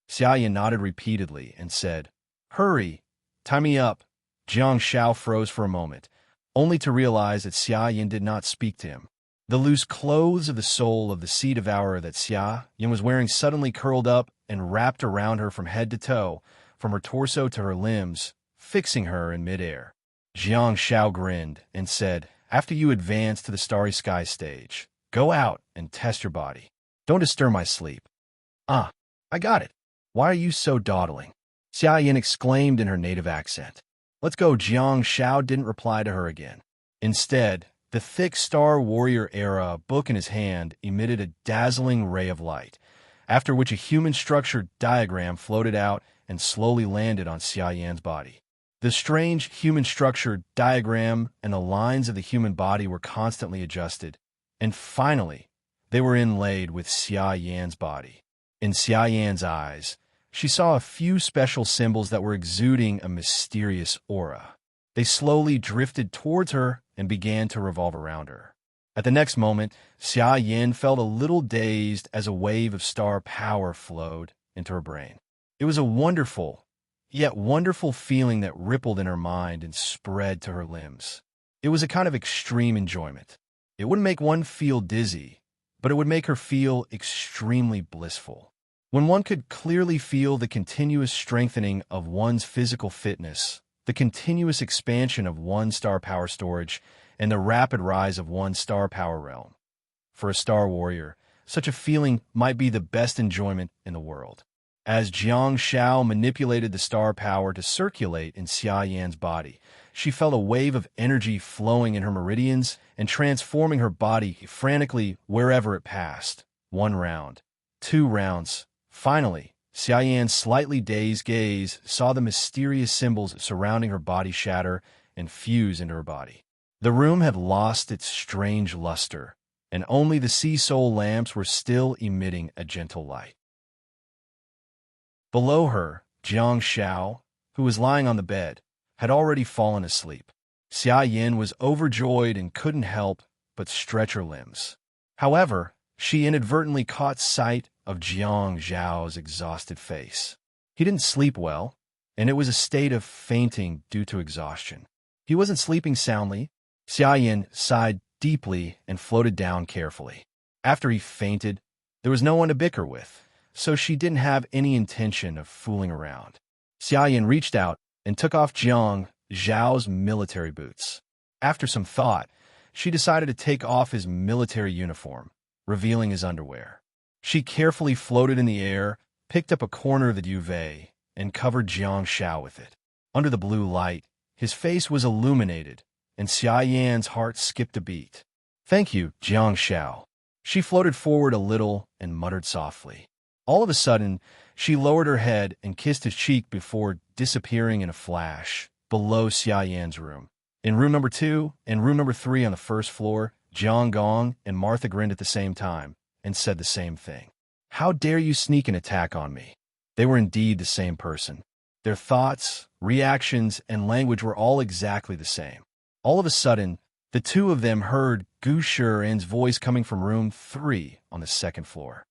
Xia Yan nodded repeatedly and said, Hurry, tie me up. Jiang Shao froze for a moment, only to realize that Xia Yan did not speak to him. The loose clothes of the soul of the sea devourer that Xia Yan was wearing suddenly curled up and wrapped around her from head to toe, from her torso to her limbs, fixing her in midair. Jiang Shao grinned and said, "After you advance to the starry sky stage, go out and test your body. Don't disturb my sleep." "Ah, I got it. Why are you so dawdling?" Xia Yin exclaimed in her native accent. "Let's go." Jiang Shao didn't reply to her again. Instead, the thick Star Warrior era book in his hand emitted a dazzling ray of light, after which a human structure diagram floated out and slowly landed on Xia Yan's body. The strange human structure diagram and the lines of the human body were constantly adjusted, and finally, they were inlaid with Xia Yan's body. In Xia Yan's eyes, she saw a few special symbols that were exuding a mysterious aura. They slowly drifted towards her and began to revolve around her. At the next moment, Xia Yin felt a little dazed as a wave of star power flowed into her brain. It was a wonderful, yet wonderful feeling that rippled in her mind and spread to her limbs. It was a kind of extreme enjoyment. It wouldn't make one feel dizzy, but it would make her feel extremely blissful. When one could clearly feel the continuous strengthening of one's physical fitness, the continuous expansion of one's star power storage, and the rapid rise of one's star power realm. For a Star Warrior, such a feeling might be the best enjoyment in the world. As Jiang Shao manipulated the star power to circulate in Xia Yan's body, she felt a wave of energy flowing in her meridians and transforming her body frantically wherever it passed. 1 round, 2 rounds. Finally, Xia Yan's slightly dazed gaze saw the mysterious symbols surrounding her body shatter and fuse into her body. The room had lost its strange luster, and only the sea soul lamps were still emitting a gentle light. Below her, Jiang Shao, who was lying on the bed, had already fallen asleep. Xia Yin was overjoyed and couldn't help but stretch her limbs. However, she inadvertently caught sight of Jiang Zhao's exhausted face. He didn't sleep well, and it was a state of fainting due to exhaustion. He wasn't sleeping soundly. Xia Yin sighed deeply and floated down carefully. After he fainted, there was no one to bicker with, so she didn't have any intention of fooling around. Xia Yin reached out and took off Jiang Zhao's military boots. After some thought, she decided to take off his military uniform, revealing his underwear. She carefully floated in the air, picked up a corner of the duvet, and covered Jiang Shao with it. Under the blue light, his face was illuminated, and Xia Yan's heart skipped a beat. "Thank you, Jiang Shao." She floated forward a little and muttered softly. All of a sudden, she lowered her head and kissed his cheek before disappearing in a flash below Xia Yan's room. In room number 2 and room number 3 on the first floor, Jiang Gong and Martha grinned at the same time and said the same thing. "How dare you sneak an attack on me?" They were indeed the same person. Their thoughts, reactions, and language were all exactly the same. All of a sudden, the two of them heard Gu Shiren's voice coming from room 3 on the second floor.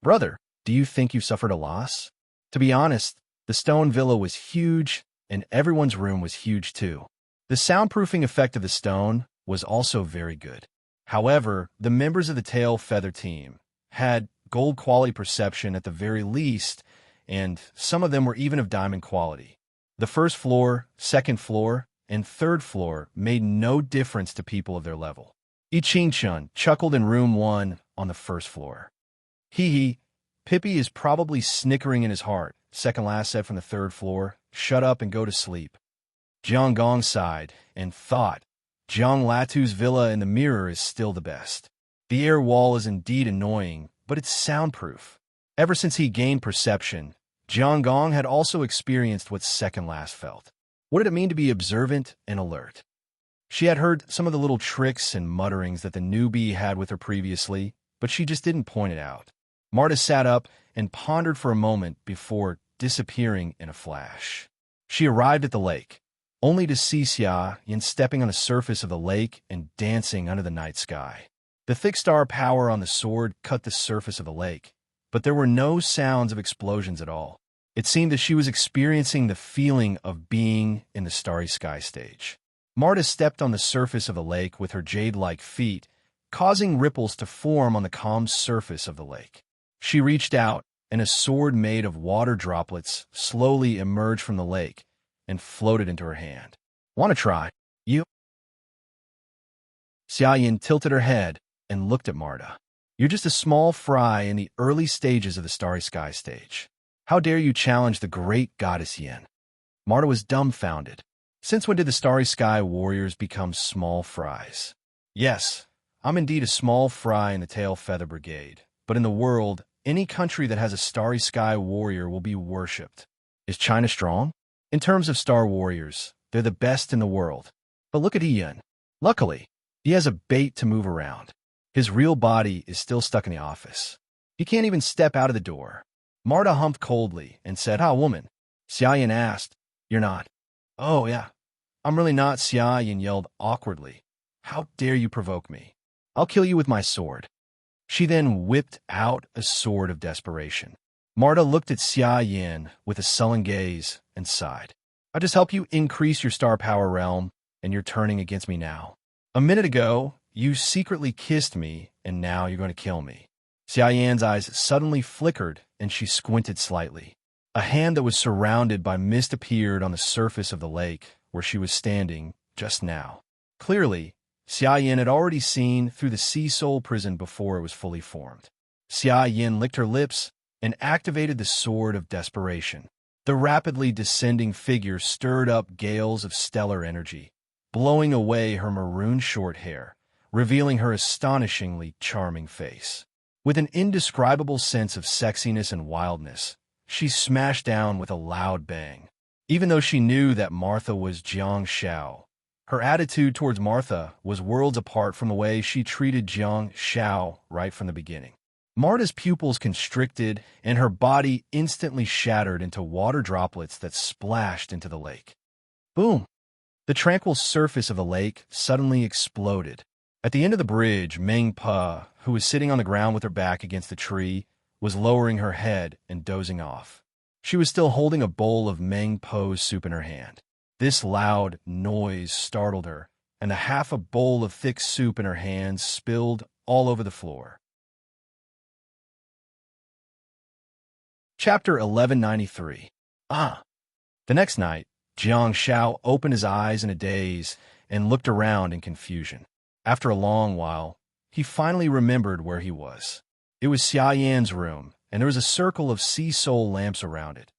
"Brother, do you think you suffered a loss?" To be honest, the stone villa was huge, and everyone's room was huge too. The soundproofing effect of the stone was also very good. However, the members of the tail feather team had gold quality perception at the very least, and some of them were even of diamond quality. The first floor, second floor, and third floor made no difference to people of their level. I Ching-chun chuckled in room 1 on the first floor. "Hee, Pippi is probably snickering in his heart," second last said from the third floor. "Shut up and go to sleep." Jiang Gong sighed and thought, Jiang Latu's villa in the mirror is still the best. The air wall is indeed annoying, but it's soundproof. Ever since he gained perception, Jiang Gong had also experienced what second last felt. What did it mean to be observant and alert? She had heard some of the little tricks and mutterings that the newbie had with her previously, but she just didn't point it out. Marta sat up and pondered for a moment before disappearing in a flash. She arrived at the lake, only to see Xia Yin stepping on the surface of the lake and dancing under the night sky. The thick star power on the sword cut the surface of the lake, but there were no sounds of explosions at all. It seemed that she was experiencing the feeling of being in the starry sky stage. Marta stepped on the surface of the lake with her jade-like feet, causing ripples to form on the calm surface of the lake. She reached out and a sword made of water droplets slowly emerged from the lake and floated into her hand. "Want to try? You?" Xiaoyan tilted her head and looked at Marta. "You're just a small fry in the early stages of the Starry Sky stage. How dare you challenge the great goddess Yin?" Marta was dumbfounded. Since when did the Starry Sky warriors become small fries? "Yes, I'm indeed a small fry in the Tail Feather Brigade, but in the world, any country that has a Starry Sky warrior will be worshipped. Is China strong? In terms of star warriors, they're the best in the world. But look at Ian. Luckily, he has a bait to move around. His real body is still stuck in the office. He can't even step out of the door." Marta humped coldly and said, "Ah, woman." Xiaoyan asked, "You're not?" "Oh, yeah. I'm really not," Xiaoyan yelled awkwardly. "How dare you provoke me? I'll kill you with my sword." She then whipped out a sword of desperation. Marta looked at Xiaoyan with a sullen gaze and sighed. "I just helped you increase your star power realm, and you're turning against me now. A minute ago, you secretly kissed me, and now you're going to kill me." Xiaoyan's eyes suddenly flickered, and she squinted slightly. A hand that was surrounded by mist appeared on the surface of the lake where she was standing just now. Clearly, Xiaoyan had already seen through the Sea Soul prison before it was fully formed. Xiaoyan licked her lips and activated the Sword of Desperation. The rapidly descending figure stirred up gales of stellar energy, blowing away her maroon short hair, revealing her astonishingly charming face. With an indescribable sense of sexiness and wildness, she smashed down with a loud bang. Even though she knew that Martha was Jiang Xiao, her attitude towards Martha was worlds apart from the way she treated Jiang Xiao right from the beginning. Marta's pupils constricted, and her body instantly shattered into water droplets that splashed into the lake. Boom! The tranquil surface of the lake suddenly exploded. At the end of the bridge, Meng Pa, who was sitting on the ground with her back against the tree, was lowering her head and dozing off. She was still holding a bowl of Meng Po's soup in her hand. This loud noise startled her, and the half a bowl of thick soup in her hands spilled all over the floor. Chapter 1193. Ah! The next night, Jiang Xiao opened his eyes in a daze and looked around in confusion. After a long while, he finally remembered where he was. It was Xiaoyan's room, and there was a circle of sea soul lamps around it.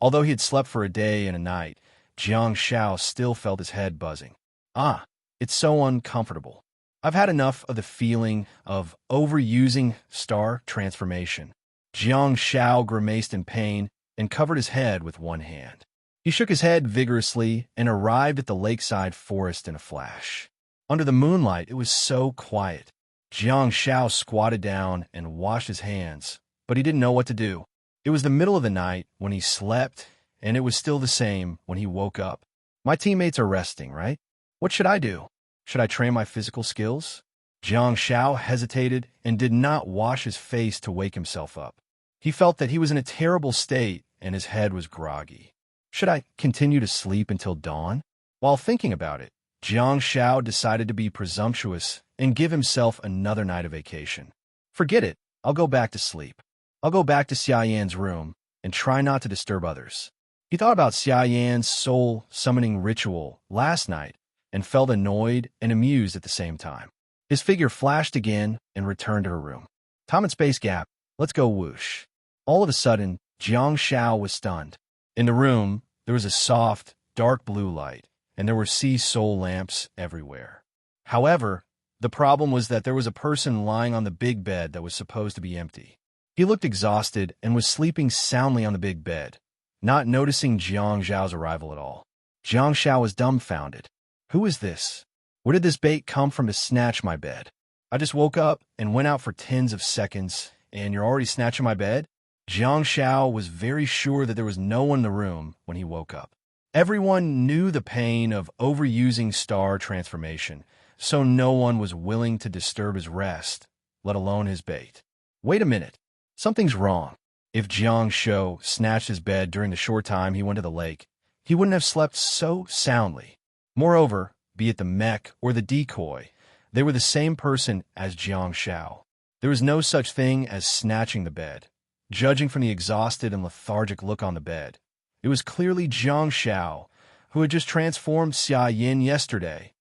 Although he had slept for a day and a night, Jiang Xiao still felt his head buzzing. Ah, it's so uncomfortable. I've had enough of the feeling of overusing star transformation. Jiang Xiao grimaced in pain and covered his head with one hand. He shook his head vigorously and arrived at the lakeside forest in a flash. Under the moonlight, it was so quiet. Jiang Xiao squatted down and washed his hands, but he didn't know what to do. It was the middle of the night when he slept, and it was still the same when he woke up. My teammates are resting, right? What should I do? Should I train my physical skills? Jiang Xiao hesitated and did not wash his face to wake himself up. He felt that he was in a terrible state and his head was groggy. Should I continue to sleep until dawn? While thinking about it, Jiang Xiao decided to be presumptuous and give himself another night of vacation. Forget it. I'll go back to sleep. I'll go back to Xiaoyan's room and try not to disturb others. He thought about Xiaoyan's soul summoning ritual last night and felt annoyed and amused at the same time. His figure flashed again and returned to her room. Time and space gap. Let's go whoosh. All of a sudden, Jiang Xiao was stunned. In the room, there was a soft, dark blue light, and there were sea soul lamps everywhere. However, the problem was that there was a person lying on the big bed that was supposed to be empty. He looked exhausted and was sleeping soundly on the big bed, not noticing Jiang Xiao's arrival at all. Jiang Xiao was dumbfounded. Who is this? Where did this bait come from to snatch my bed? I just woke up and went out for tens of seconds, and you're already snatching my bed? Jiang Xiao was very sure that there was no one in the room when he woke up. Everyone knew the pain of overusing star transformation, so no one was willing to disturb his rest, let alone his bait. Wait a minute. Something's wrong. If Jiang Xiao snatched his bed during the short time he went to the lake, he wouldn't have slept so soundly. Moreover, be it the mech or the decoy, they were the same person as Jiang Xiao. There was no such thing as snatching the bed. judging from the exhausted and lethargic look on the bed. It was clearly Jiang Shao, who had just transformed Xia Yin yesterday.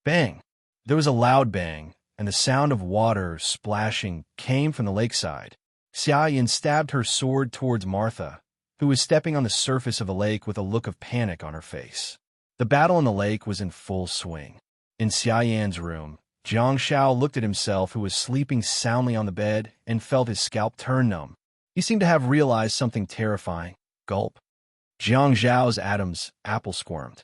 Bang! There was a loud bang, and the sound of water splashing came from the lakeside. Xia Yin stabbed her sword towards Martha, who was stepping on the surface of the lake with a look of panic on her face. The battle in the lake was in full swing. In Xia Yan's room, Jiang Shao looked at himself, who was sleeping soundly on the bed, and felt his scalp turn numb. He seemed to have realized something terrifying. Gulp. Jiang Zhao's atoms apple squirmed.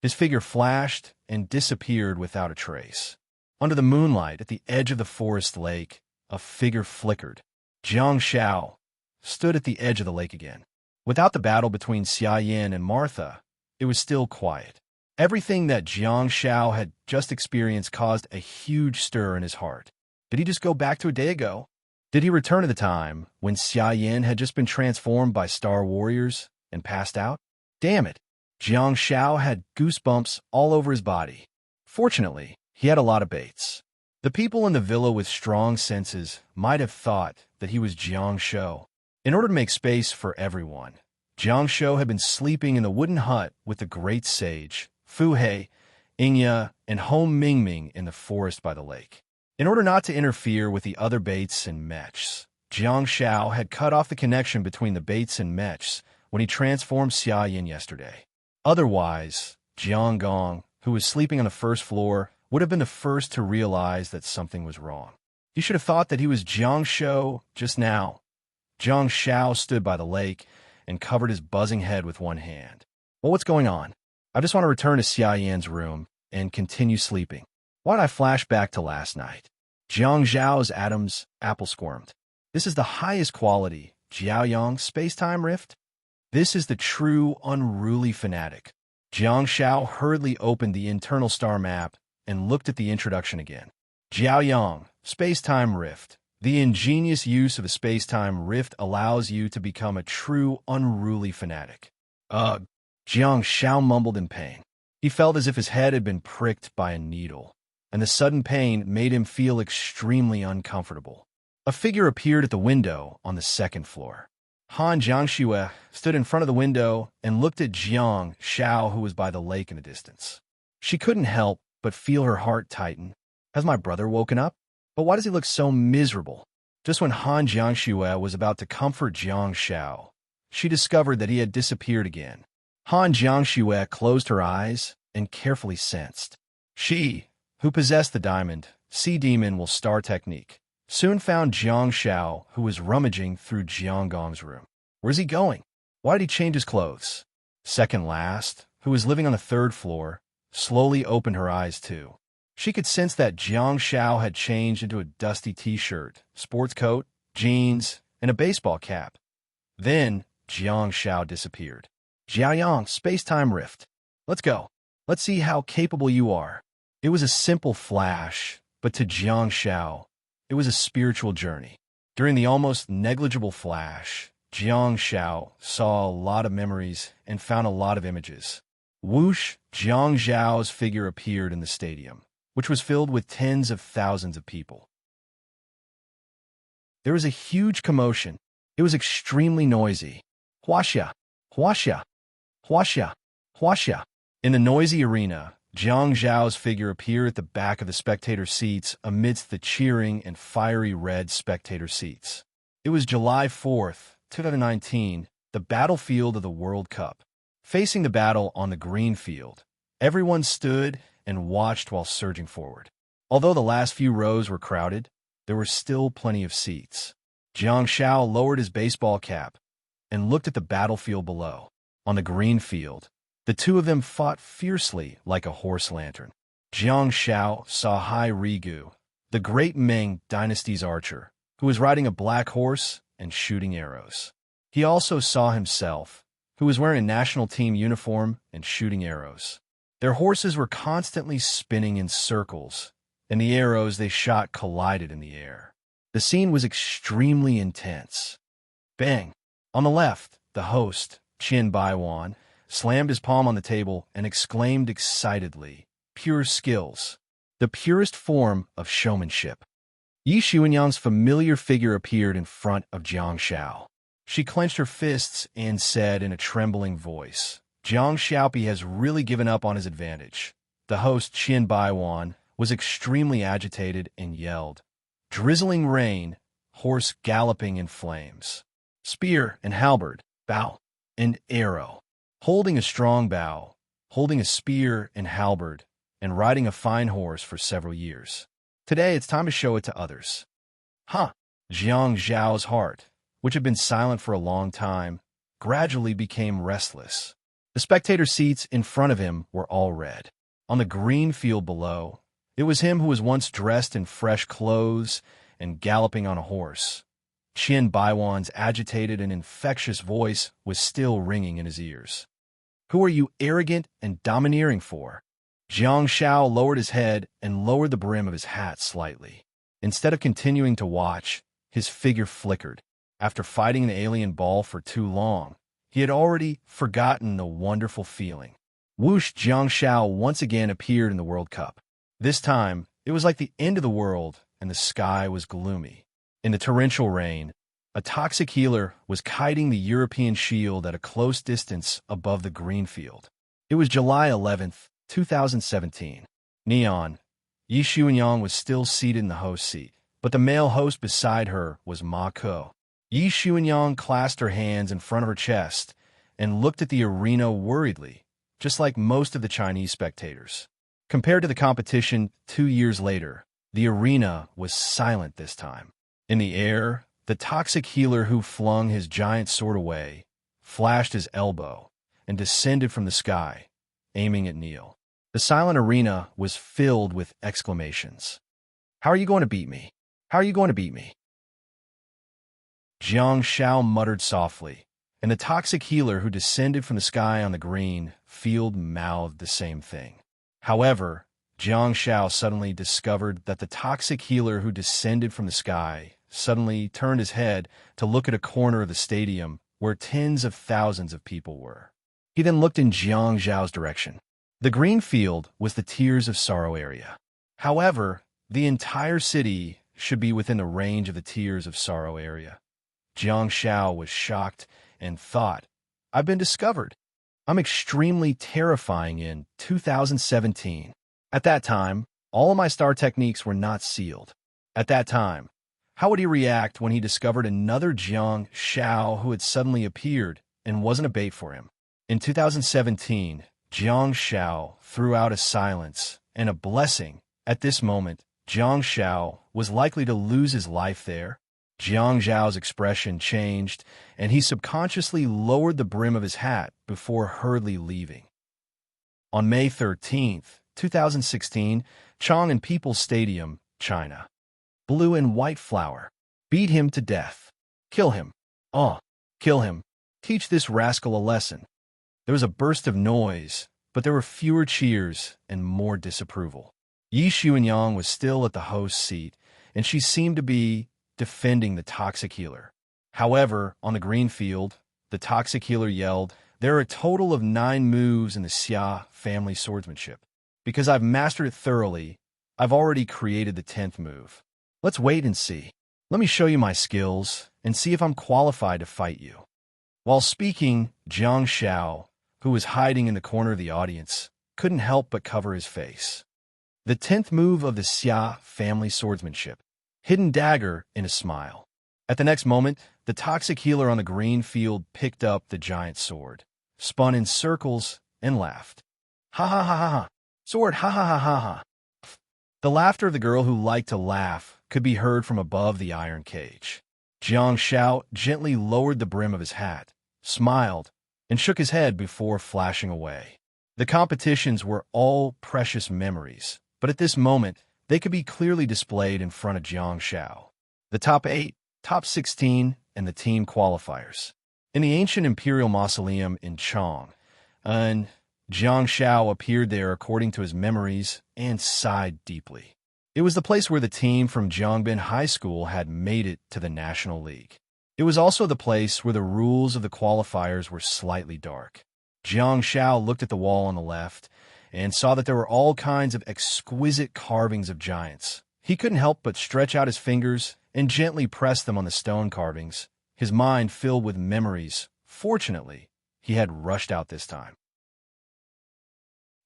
His figure flashed and disappeared without a trace. Under the moonlight at the edge of the forest lake, a figure flickered. Jiang Shao stood at the edge of the lake again. Without the battle between Xia Yin and Martha, it was still quiet. Everything that Jiang Shao had just experienced caused a huge stir in his heart. Did he just go back to a day ago? Did he return to the time when Xia Yin had just been transformed by Star Warriors and passed out? Damn it! Jiang Shao had goosebumps all over his body. Fortunately, he had a lot of baits. The people in the villa with strong senses might have thought that he was Jiang Shao. In order to make space for everyone, Jiang Shao had been sleeping in the wooden hut with the great sage, Fu Hei, Ingya, and Home Mingming in the forest by the lake. In order not to interfere with the other baits and mechs, Jiang Shao had cut off the connection between the baits and mechs when he transformed Xia Yin yesterday. Otherwise, Jiang Gong, who was sleeping on the first floor, would have been the first to realize that something was wrong. He should have thought that he was Jiang Shao just now. Jiang Shao stood by the lake and covered his buzzing head with one hand. Well, what's going on? I just want to return to Xia Yan's room and continue sleeping. Why did I flash back to last night? Jiang Zhao's atoms apple squirmed. This is the highest quality Jiaoyang space-time rift? This is the true unruly fanatic. Jiang Shao hurriedly opened the internal star map and looked at the introduction again. Jiaoyang, space-time rift. The ingenious use of a space-time rift allows you to become a true unruly fanatic. Jiang Shao mumbled in pain. He felt as if his head had been pricked by a needle, and the sudden pain made him feel extremely uncomfortable. A figure appeared at the window on the second floor. Han Jiangxue stood in front of the window and looked at Jiang Shao, who was by the lake in the distance. She couldn't help but feel her heart tighten. Has my brother woken up? But why does he look so miserable? Just when Han Jiangxue was about to comfort Jiang Shao, she discovered that he had disappeared again. Han Jiangxue closed her eyes and carefully sensed. She, who possessed the diamond, Sea Demon will star technique, soon found Jiang Shao, who was rummaging through Jiang Gong's room. Where's he going? Why did he change his clothes? Second last, who was living on the third floor, slowly opened her eyes too. She could sense that Jiang Shao had changed into a dusty t-shirt, sports coat, jeans, and a baseball cap. Then, Jiang Shao disappeared. Jiaoyang, space-time rift. Let's go. Let's see how capable you are. It was a simple flash, but to Jiang Shao, it was a spiritual journey. During the almost negligible flash, Jiang Shao saw a lot of memories and found a lot of images. Whoosh, Jiang Zhao's figure appeared in the stadium, which was filled with tens of thousands of people. There was a huge commotion. It was extremely noisy. Huaxia, huaxia, huaxia, huaxia. In the noisy arena, Jiang Zhao's figure appeared at the back of the spectator seats amidst the cheering and fiery red spectator seats. It was July 4th, 2019, the battlefield of the World Cup. Facing the battle on the green field, everyone stood and watched while surging forward. Although the last few rows were crowded, there were still plenty of seats. Jiang Shao lowered his baseball cap and looked at the battlefield below. On the green field, the two of them fought fiercely like a horse lantern. Jiang Shao saw Hai Rigu, the great Ming dynasty's archer, who was riding a black horse and shooting arrows. He also saw himself, who was wearing a national team uniform and shooting arrows. Their horses were constantly spinning in circles, and the arrows they shot collided in the air. The scene was extremely intense. Bang! On the left, the host, Qin Baiwan, slammed his palm on the table and exclaimed excitedly, "Pure skills! The purest form of showmanship!" Yi Xuanyang's familiar figure appeared in front of Jiang Shao. She clenched her fists and said in a trembling voice, Jiang Shaopi has really given up on his advantage. The host, Qin Baiwan, was extremely agitated and yelled, drizzling rain, horse galloping in flames. Spear and halberd, bow, and arrow. Holding a strong bow, holding a spear and halberd, and riding a fine horse for several years. Today it's time to show it to others. Huh. Jiang Zhao's heart, which had been silent for a long time, gradually became restless. The spectator seats in front of him were all red. On the green field below, it was him who was once dressed in fresh clothes and galloping on a horse. Qin Baiwan's agitated and infectious voice was still ringing in his ears. Who are you arrogant and domineering for? Jiang Shao lowered his head and lowered the brim of his hat slightly. Instead of continuing to watch, his figure flickered. After fighting the alien ball for too long, he had already forgotten the wonderful feeling. Whoosh! Jiang Shao once again appeared in the World Cup. This time, it was like the end of the world, and the sky was gloomy. In the torrential rain, a toxic healer was kiting the European shield at a close distance above the green field. It was July 11th, 2017. Neon. Yi Xuanyang was still seated in the host seat, but the male host beside her was Ma Ko. Yi Xuanyang clasped her hands in front of her chest and looked at the arena worriedly, just like most of the Chinese spectators. Compared to the competition 2 years later, the arena was silent this time. In the air, the toxic healer who flung his giant sword away flashed his elbow and descended from the sky, aiming at Neil. The silent arena was filled with exclamations. How are you going to beat me? How are you going to beat me? Jiang Shao muttered softly, and the toxic healer who descended from the sky on the green field mouthed the same thing. However, Jiang Shao suddenly discovered that the toxic healer who descended from the sky suddenly turned his head to look at a corner of the stadium where tens of thousands of people were. He then looked in Jiang Zhao's direction. The green field was the Tears of Sorrow area. However, the entire city should be within the range of the Tears of Sorrow area. Jiang Shao was shocked and thought, I've been discovered. I'm extremely terrifying in 2017. At that time, all of my star techniques were not sealed. At that time, how would he react when he discovered another Jiang Shao who had suddenly appeared and wasn't a bait for him? In 2017, Jiang Shao threw out a silence and a blessing. At this moment, Jiang Shao was likely to lose his life there. Jiang Zhao's expression changed, and he subconsciously lowered the brim of his hat before hurriedly leaving. On May 13th, 2016, Chang'an People's Stadium, China. Blue and white flower. Beat him to death. Kill him. Kill him. Teach this rascal a lesson. There was a burst of noise, but there were fewer cheers and more disapproval. Yi Xuanyang was still at the host's seat, and she seemed to be defending the toxic healer. However, on the green field, the toxic healer yelled, there are a total of 9 moves in the Xia family swordsmanship. Because I've mastered it thoroughly, I've already created the 10th move. Let's wait and see. Let me show you my skills and see if I'm qualified to fight you. While speaking, Jiang Shao, who was hiding in the corner of the audience, couldn't help but cover his face. The 10th move of the Xia family swordsmanship. Hidden dagger in a smile. At the next moment, the toxic healer on the green field picked up the giant sword, spun in circles, and laughed. Ha ha ha ha ha. Sword, ha ha ha ha ha. The laughter of the girl who liked to laugh could be heard from above the iron cage. Jiang Shao gently lowered the brim of his hat, smiled, and shook his head before flashing away. The competitions were all precious memories, but at this moment, they could be clearly displayed in front of Jiang Shao. The top 8, top 16, and the team qualifiers. In the ancient imperial mausoleum in Chang'an, Jiang Shao appeared there according to his memories and sighed deeply. It was the place where the team from Jiangbin High School had made it to the National League. It was also the place where the rules of the qualifiers were slightly dark. Jiang Shao looked at the wall on the left and saw that there were all kinds of exquisite carvings of giants, He couldn't help but stretch out his fingers and gently press them on the stone carvings, his mind filled with memories. Fortunately, he had rushed out this time.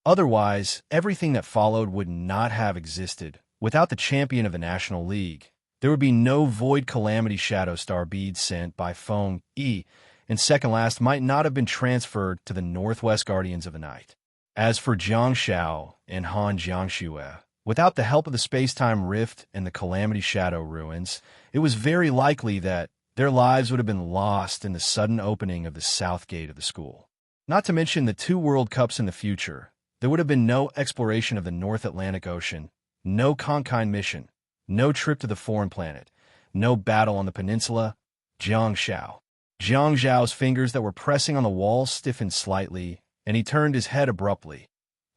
Otherwise, everything that followed would not have existed. Without the champion of the National League, there would be no Void Calamity Shadow Star beads sent by phone and second last might not have been transferred to the Northwest Guardians of the Night. As for Jiang Shao and Han Jiangxue, without the help of the space-time rift and the Calamity Shadow ruins, it was very likely that their lives would have been lost in the sudden opening of the south gate of the school. Not to mention the 2 World Cups in the future, there would have been no exploration of the North Atlantic Ocean, no Conquine mission, no trip to the foreign planet, no battle on the peninsula. Jiang Zhao's fingers that were pressing on the wall stiffened slightly, and he turned his head abruptly,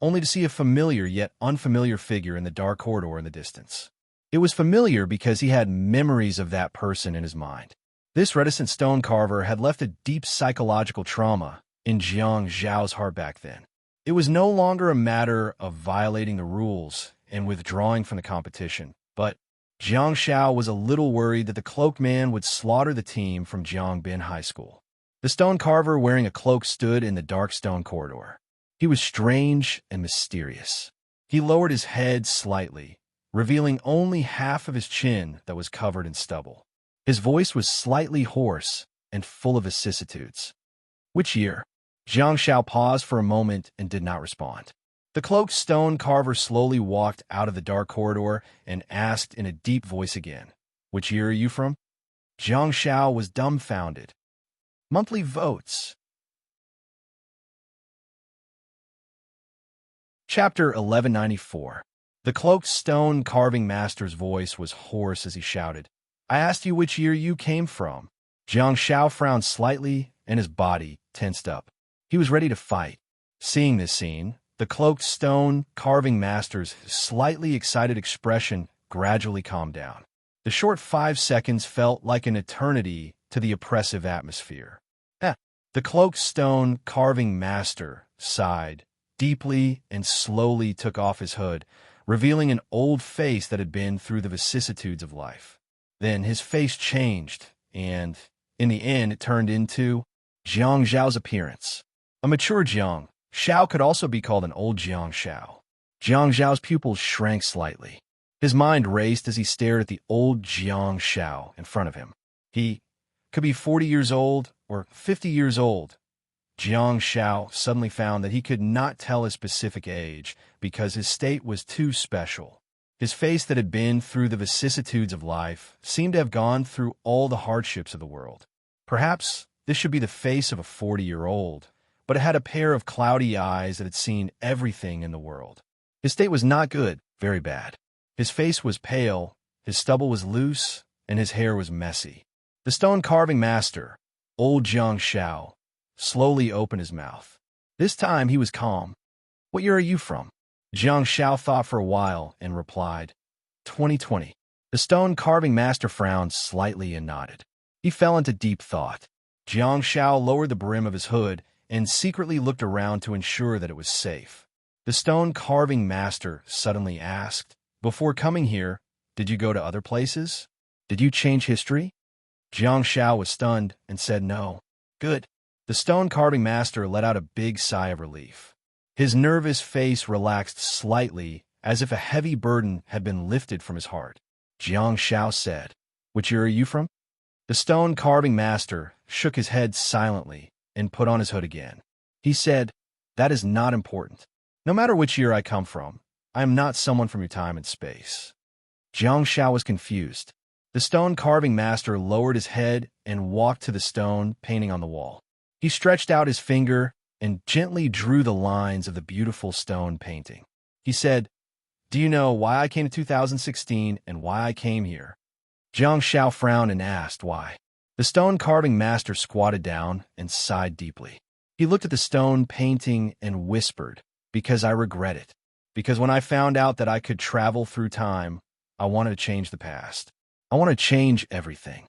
only to see a familiar yet unfamiliar figure in the dark corridor in the distance. It was familiar because he had memories of that person in his mind. This reticent stone carver had left a deep psychological trauma in Jiang Zhao's heart back then. It was no longer a matter of violating the rules and withdrawing from the competition, but Jiang Shao was a little worried that the cloaked man would slaughter the team from Jiangbin High School. The stone carver wearing a cloak stood in the dark stone corridor. He was strange and mysterious. He lowered his head slightly, revealing only half of his chin that was covered in stubble. His voice was slightly hoarse and full of vicissitudes. Which year? Jiang Shao paused for a moment and did not respond. The cloaked stone carver slowly walked out of the dark corridor and asked in a deep voice again, "Which year are you from?" Jiang Shao was dumbfounded. Monthly votes. Chapter 1194. The cloaked stone carving master's voice was hoarse as he shouted, "I asked you which year you came from." Jiang Shao frowned slightly and his body tensed up. He was ready to fight. Seeing this scene, the cloaked stone carving master's slightly excited expression gradually calmed down. The short 5 seconds felt like an eternity to the oppressive atmosphere. The cloaked stone carving master sighed deeply and slowly took off his hood, revealing an old face that had been through the vicissitudes of life. Then his face changed, and in the end it turned into Jiang Zhao's appearance. A mature Jiang Shao could also be called an old Jiang Shao. Jiang Zhao's pupils shrank slightly. His mind raced as he stared at the old Jiang Shao in front of him. He could be 40 years old or 50 years old. Jiang Shao suddenly found that he could not tell his specific age because his state was too special. His face that had been through the vicissitudes of life seemed to have gone through all the hardships of the world. Perhaps this should be the face of a 40-year-old, but it had a pair of cloudy eyes that had seen everything in the world. His state was not good, very bad. His face was pale, his stubble was loose, and his hair was messy. The stone carving master, old Jiang Shao, slowly opened his mouth. This time he was calm. "What year are you from?" Jiang Shao thought for a while and replied, 2020. The stone carving master frowned slightly and nodded. He fell into deep thought. Jiang Shao lowered the brim of his hood and secretly looked around to ensure that it was safe. The stone carving master suddenly asked, "Before coming here, did you go to other places? Did you change history?" Jiang Shao was stunned and said no. "Good." The stone carving master let out a big sigh of relief. His nervous face relaxed slightly as if a heavy burden had been lifted from his heart. Jiang Shao said, "Which year are you from?" The stone carving master shook his head silently and put on his hood again. He said, "That is not important. No matter which year I come from, I am not someone from your time and space." Jiang Shao was confused. The stone carving master lowered his head and walked to the stone painting on the wall. He stretched out his finger and gently drew the lines of the beautiful stone painting. He said, "Do you know why I came to 2016 and why I came here?" Jiang Shao frowned and asked why. The stone carving master squatted down and sighed deeply. He looked at the stone painting and whispered, "Because I regret it. Because when I found out that I could travel through time, I wanted to change the past. I want to change everything."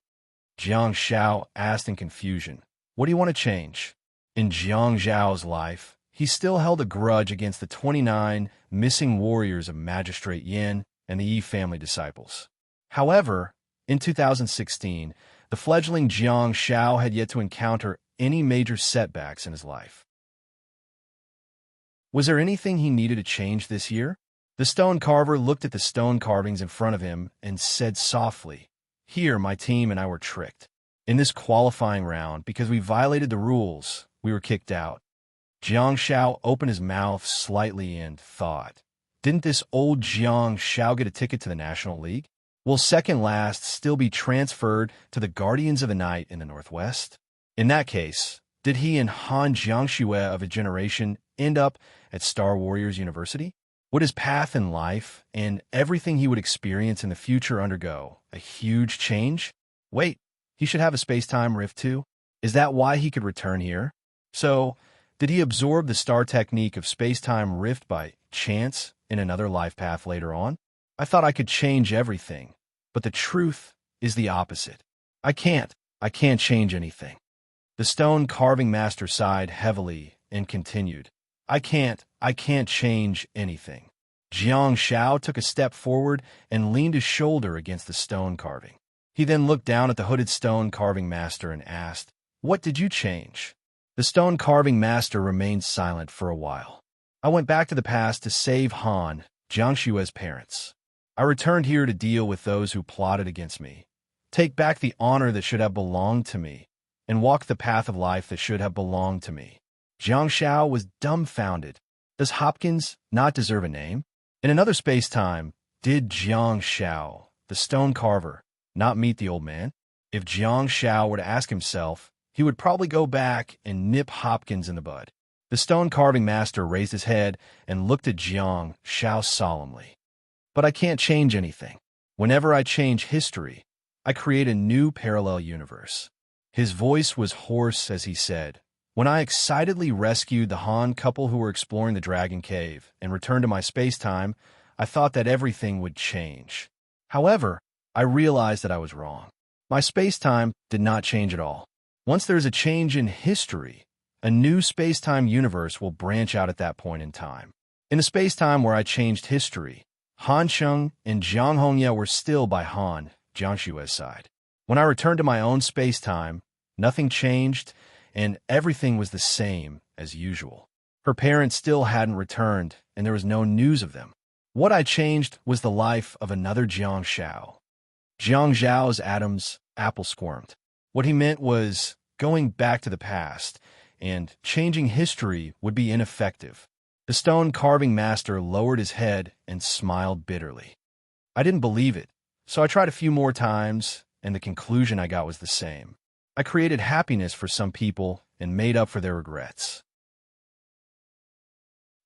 Jiang Shao asked in confusion, "What do you want to change?" In Jiang Zhao's life, he still held a grudge against the 29 missing warriors of Magistrate Yin and the Yi family disciples. However, in 2016, the fledgling Jiang Shao had yet to encounter any major setbacks in his life. Was there anything he needed to change this year? The stone carver looked at the stone carvings in front of him and said softly, "Here, my team and I were tricked. In this qualifying round, because we violated the rules, we were kicked out." Jiang Shao opened his mouth slightly and thought, didn't this old Jiang Shao get a ticket to the National League? Will second last still be transferred to the Guardians of the Night in the Northwest? In that case, did he and Han Jiangxue of a generation end up at Star Warriors University? Would his path in life and everything he would experience in the future undergo a huge change? Wait, he should have a space-time rift too? Is that why he could return here? So, did he absorb the star technique of space-time rift by chance in another life path later on? I thought I could change everything, but the truth is the opposite. I can't change anything. The stone carving master sighed heavily and continued, I can't change anything. Jiang Shao took a step forward and leaned his shoulder against the stone carving. He then looked down at the hooded stone carving master and asked, "What did you change?" The stone carving master remained silent for a while. "I went back to the past to save Han, Jiangshue's parents. I returned here to deal with those who plotted against me, take back the honor that should have belonged to me, and walk the path of life that should have belonged to me." Jiang Shao was dumbfounded. Does Hopkins not deserve a name? In another space-time, did Jiang Shao, the stone carver, not meet the old man? If Jiang Shao were to ask himself, he would probably go back and nip Hopkins in the bud. The stone carving master raised his head and looked at Jiang Shao solemnly. "But I can't change anything. Whenever I change history, I create a new parallel universe." His voice was hoarse as he said, "When I excitedly rescued the Han couple who were exploring the Dragon Cave and returned to my space-time, I thought that everything would change. However, I realized that I was wrong. My space-time did not change at all. Once there is a change in history, a new space-time universe will branch out at that point in time. In the space-time where I changed history, Han Sheng and Jiang Hongye were still by Han Jiangshue's side. When I returned to my own space-time, nothing changed, and everything was the same as usual. Her parents still hadn't returned, and there was no news of them. What I changed was the life of another Jiang Shao." Jiang Zhao's Adam's apple squirmed. What he meant was going back to the past, and changing history would be ineffective. The stone carving master lowered his head and smiled bitterly. "I didn't believe it, so I tried a few more times, and the conclusion I got was the same. I created happiness for some people and made up for their regrets.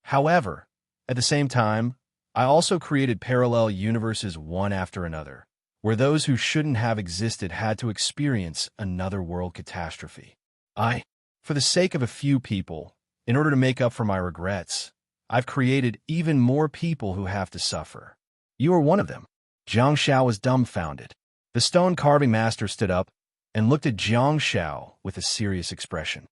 However, at the same time, I also created parallel universes one after another, where those who shouldn't have existed had to experience another world catastrophe. For the sake of a few people, in order to make up for my regrets, I've created even more people who have to suffer. You are one of them." Jiang Shao was dumbfounded. The stone carving master stood up and looked at Jiang Shao with a serious expression.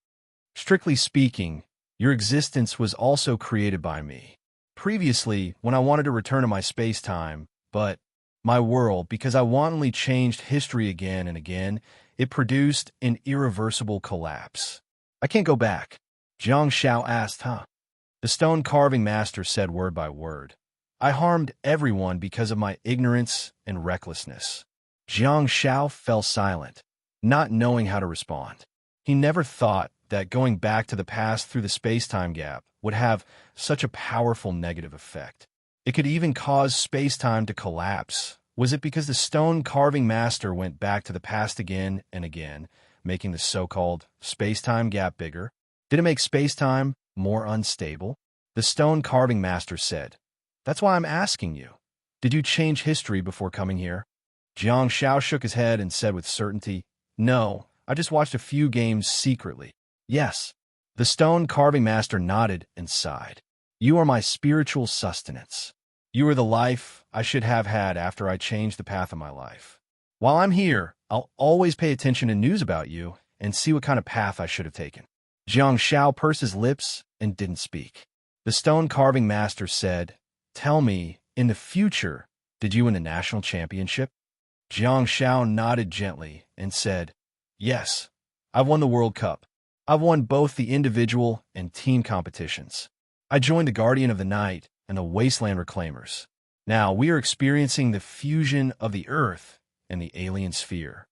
"Strictly speaking, your existence was also created by me. Previously, when I wanted to return to my space-time, but my world, because I wantonly changed history again and again, it produced an irreversible collapse. I can't go back." Jiang Shao asked, "Huh?" The stone carving master said word by word, "I harmed everyone because of my ignorance and recklessness." Jiang Shao fell silent, not knowing how to respond. He never thought that going back to the past through the space-time gap would have such a powerful negative effect. It could even cause space-time to collapse. Was it because the stone carving master went back to the past again and again, making the so-called space-time gap bigger? Did it make space-time more unstable? The stone carving master said, "That's why I'm asking you. Did you change history before coming here?" Jiang Shao shook his head and said with certainty, "No, I just watched a few games secretly." "Yes." The stone carving master nodded and sighed. "You are my spiritual sustenance. You are the life I should have had after I changed the path of my life. While I'm here, I'll always pay attention to news about you and see what kind of path I should have taken." Jiang Shao pursed his lips and didn't speak. The stone carving master said, "Tell me, in the future, Did you win the national championship? Jiang Shao nodded gently and said, Yes, I've won the World Cup. I've won both the individual and team competitions. I joined the Guardian of the Night and the Wasteland Reclaimers. Now we are experiencing the fusion of the Earth and the alien sphere.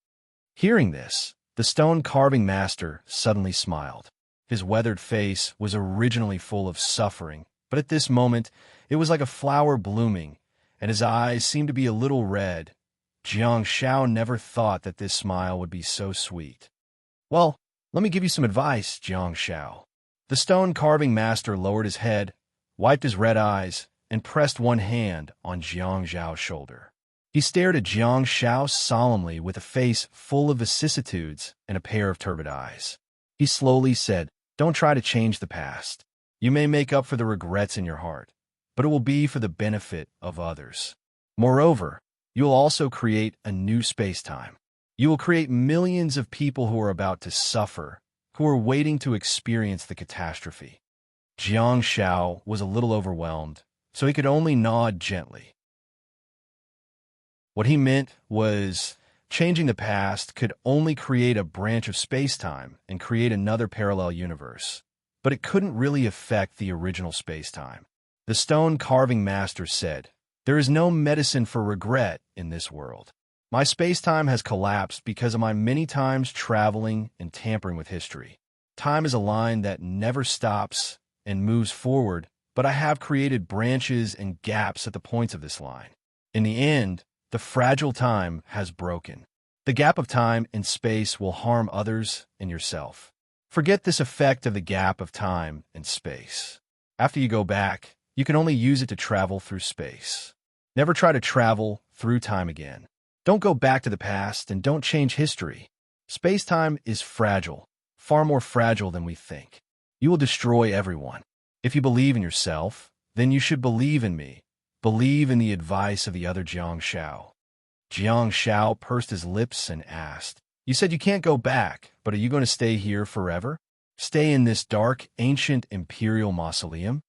Hearing this, the stone carving master suddenly smiled. His weathered face was originally full of suffering, but at this moment it was like a flower blooming, and his eyes seemed to be a little red. Jiang Shao never thought that this smile would be so sweet. Well, let me give you some advice, Jiang Shao. The stone carving master lowered his head, wiped his red eyes, and pressed one hand on Jiang Zhao's shoulder. He stared at Jiang Shao solemnly with a face full of vicissitudes and a pair of turbid eyes. He slowly said, Don't try to change the past. You may make up for the regrets in your heart, but it will be for the benefit of others. Moreover, you will also create a new space-time. You will create millions of people who are about to suffer, who are waiting to experience the catastrophe. Jiang Shao was a little overwhelmed, so he could only nod gently. What he meant was, changing the past could only create a branch of space-time and create another parallel universe, but it couldn't really affect the original space-time. The stone carving master said, There is no medicine for regret in this world. My space-time has collapsed because of my many times traveling and tampering with history. Time is a line that never stops and moves forward, but I have created branches and gaps at the points of this line. In the end, the fragile time has broken. The gap of time and space will harm others and yourself. Forget this effect of the gap of time and space. After you go back, you can only use it to travel through space. Never try to travel through time again. Don't go back to the past and don't change history. Space-time is fragile, far more fragile than we think. You will destroy everyone. If you believe in yourself, then you should believe in me. Believe in the advice of the other Jiang Shao. Jiang Shao pursed his lips and asked, You said you can't go back, but are you going to stay here forever? Stay in this dark, ancient imperial mausoleum?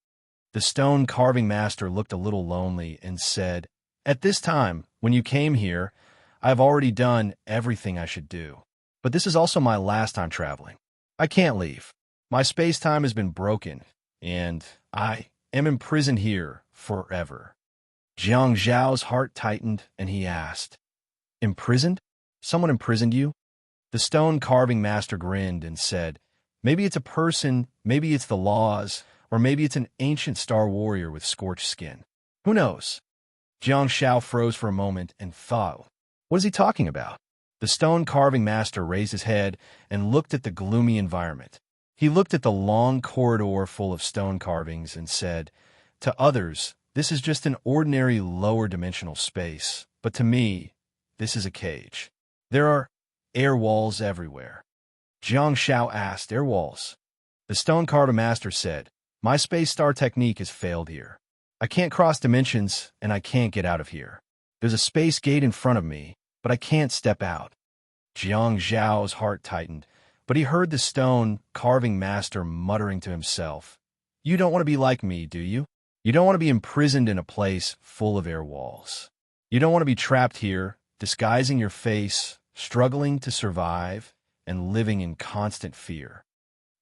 The stone carving master looked a little lonely and said, At this time, when you came here, I have already done everything I should do. But this is also my last time traveling. I can't leave. My space-time has been broken, and I am imprisoned here forever. Jiang Zhao's heart tightened, and he asked, Imprisoned? Someone imprisoned you? The stone carving master grinned and said, Maybe it's a person, maybe it's the laws, or maybe it's an ancient star warrior with scorched skin. Who knows? Jiang Shao froze for a moment and thought, What is he talking about? The stone carving master raised his head and looked at the gloomy environment. He looked at the long corridor full of stone carvings and said, To others, this is just an ordinary lower-dimensional space, but to me, this is a cage. There are air walls everywhere. Jiang Shao asked, Air walls? The stone carving master said, My space star technique has failed here. I can't cross dimensions, and I can't get out of here. There's a space gate in front of me, but I can't step out. Jiang Zhao's heart tightened, but he heard the stone carving master muttering to himself, You don't want to be like me, do you? You don't want to be imprisoned in a place full of air walls. You don't want to be trapped here, disguising your face, struggling to survive, and living in constant fear.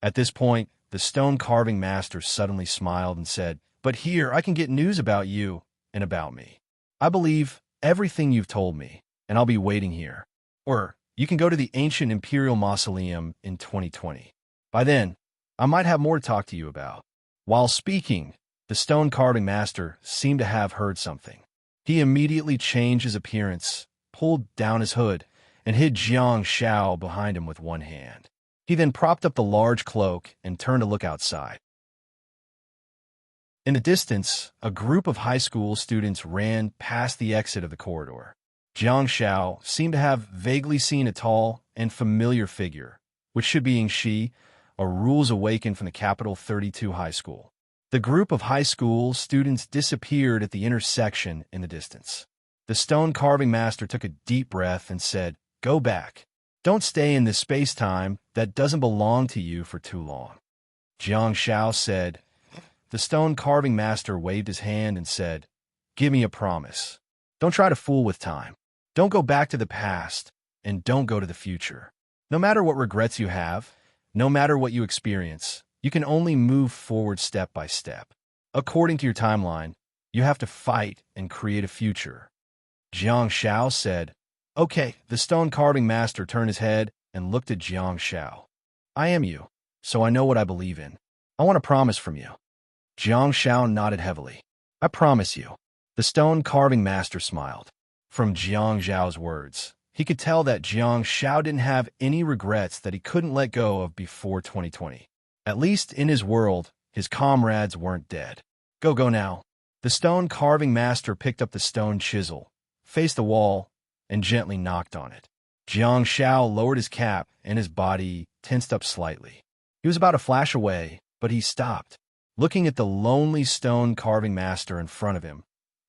At this point, the stone carving master suddenly smiled and said, But here I can get news about you and about me. I believe everything you've told me, and I'll be waiting here. Or you can go to the ancient imperial mausoleum in 2020. By then, I might have more to talk to you about. While speaking, the stone carving master seemed to have heard something. He immediately changed his appearance, pulled down his hood, and hid Jiang Shao behind him with one hand. He then propped up the large cloak and turned to look outside. In the distance, a group of high school students ran past the exit of the corridor. Jiang Shao seemed to have vaguely seen a tall and familiar figure, which should be Yingxi, a rules awakened from the Capital 32 High School. The group of high school students disappeared at the intersection in the distance. The stone carving master took a deep breath and said, Go back. Don't stay in this space-time that doesn't belong to you for too long. Jiang Shao said. The stone carving master waved his hand and said, Give me a promise. Don't try to fool with time. Don't go back to the past, and don't go to the future. No matter what regrets you have, no matter what you experience, you can only move forward step by step. According to your timeline, you have to fight and create a future. Jiang Shao said. Okay, the stone carving master turned his head and looked at Jiang Shao. I am you, so I know what I believe in. I want a promise from you. Jiang Shao nodded heavily. I promise you. The stone carving master smiled. From Jiang Zhao's words, he could tell that Jiang Shao didn't have any regrets that he couldn't let go of before 2020. At least in his world, his comrades weren't dead. Go now. The stone carving master picked up the stone chisel, faced the wall, and gently knocked on it. Jiang Shao lowered his cap, and his body tensed up slightly. He was about to flash away, but he stopped, looking at the lonely stone carving master in front of him,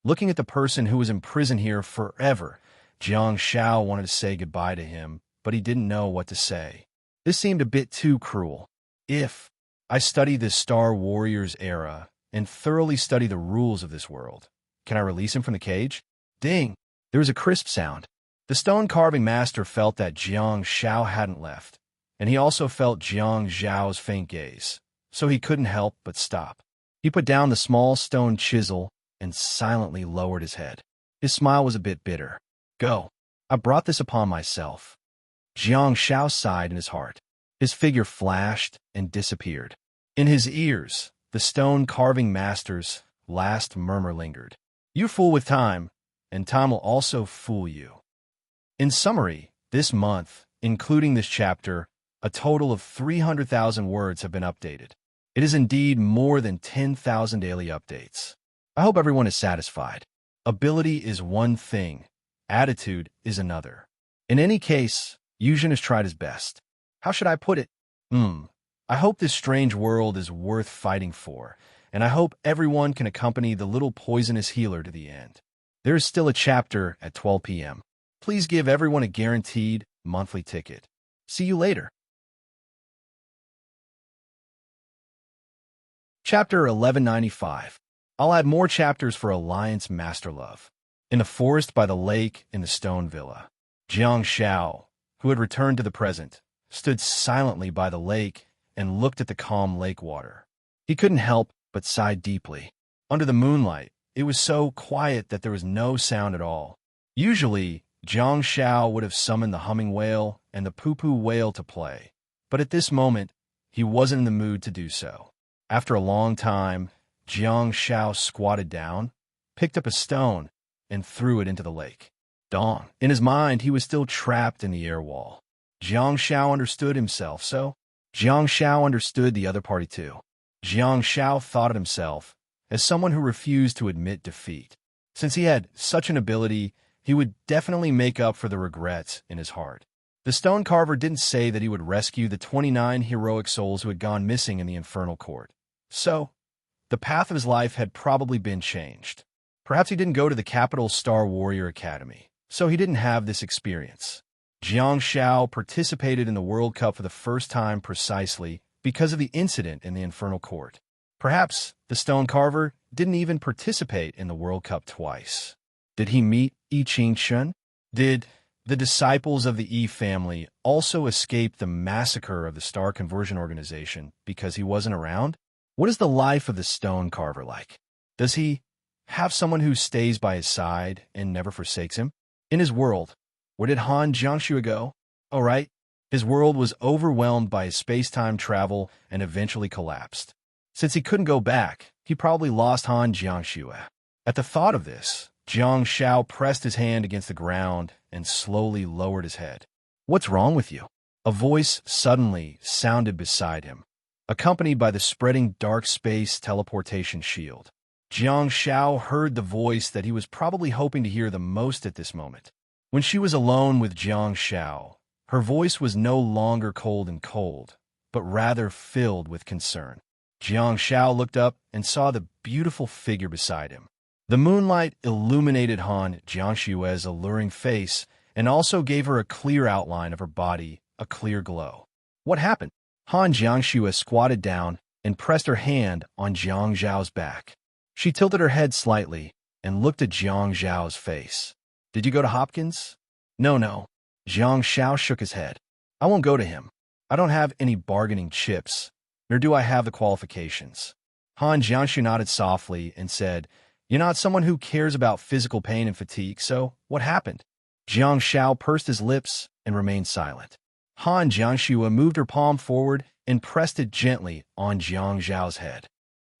looking at the person who was imprisoned here forever. Jiang Shao wanted to say goodbye to him, but he didn't know what to say. This seemed a bit too cruel. If I study this Star Warriors era and thoroughly study the rules of this world, can I release him from the cage? Ding! There was a crisp sound. The stone carving master felt that Jiang Shao hadn't left, and he also felt Jiang Zhao's faint gaze, so he couldn't help but stop. He put down the small stone chisel and silently lowered his head. His smile was a bit bitter. Go. I brought this upon myself. Jiang Shao sighed in his heart. His figure flashed and disappeared. In his ears, the stone carving master's last murmur lingered. You fool with time, and time will also fool you. In summary, this month, including this chapter, a total of 300,000 words have been updated. It is indeed more than 10,000 daily updates. I hope everyone is satisfied. Ability is one thing, attitude is another. In any case, Yuzhen has tried his best. How should I put it? I hope this strange world is worth fighting for, and I hope everyone can accompany the little poisonous healer to the end. There is still a chapter at 12 p.m. Please give everyone a guaranteed monthly ticket. See you later. Chapter 1195. I'll add more chapters for Alliance Masterlove. In the forest by the lake in the stone villa, Jiang Shao, who had returned to the present, stood silently by the lake and looked at the calm lake water. He couldn't help but sigh deeply. Under the moonlight, it was so quiet that there was no sound at all. Usually, Jiang Shao would have summoned the humming whale and the poo-poo whale to play, but at this moment, he wasn't in the mood to do so. After a long time, Jiang Shao squatted down, picked up a stone, and threw it into the lake. Dawn. In his mind, he was still trapped in the air wall. Jiang Shao understood himself, so Jiang Shao understood the other party too. Jiang Shao thought of himself as someone who refused to admit defeat. Since he had such an ability, he would definitely make up for the regrets in his heart. The stone carver didn't say that he would rescue the 29 heroic souls who had gone missing in the infernal court. So, the path of his life had probably been changed. Perhaps he didn't go to the capital Star Warrior Academy, so he didn't have this experience. Jiang Shao participated in the World Cup for the first time precisely because of the incident in the infernal court. Perhaps the stone carver didn't even participate in the World Cup twice. Did he meet Yi Qingshun? Did the disciples of the Yi family also escape the massacre of the Star Conversion Organization because he wasn't around? What is the life of the stone carver like? Does he have someone who stays by his side and never forsakes him? In his world, where did Han Jiangxue go? Oh, right. His world was overwhelmed by his space-time travel and eventually collapsed. Since he couldn't go back, he probably lost Han Jiangxue. At the thought of this, Jiang Shao pressed his hand against the ground and slowly lowered his head. What's wrong with you? A voice suddenly sounded beside him, accompanied by the spreading dark space teleportation shield. Jiang Shao heard the voice that he was probably hoping to hear the most at this moment. When she was alone with Jiang Shao, her voice was no longer cold, but rather filled with concern. Jiang Shao looked up and saw the beautiful figure beside him. The moonlight illuminated Han Jiangxue's alluring face and also gave her a clear outline of her body, a clear glow. What happened? Han Jiangxue squatted down and pressed her hand on Jiang Zhao's back. She tilted her head slightly, and looked at Jiang Zhao's face. Did you go to Hopkins? No. Jiang Zhao shook his head. I won't go to him. I don't have any bargaining chips, nor do I have the qualifications. Han Jiangshu nodded softly and said, You're not someone who cares about physical pain and fatigue, so what happened? Jiang Zhao pursed his lips and remained silent. Han Jiangshu moved her palm forward and pressed it gently on Jiang Zhao's head.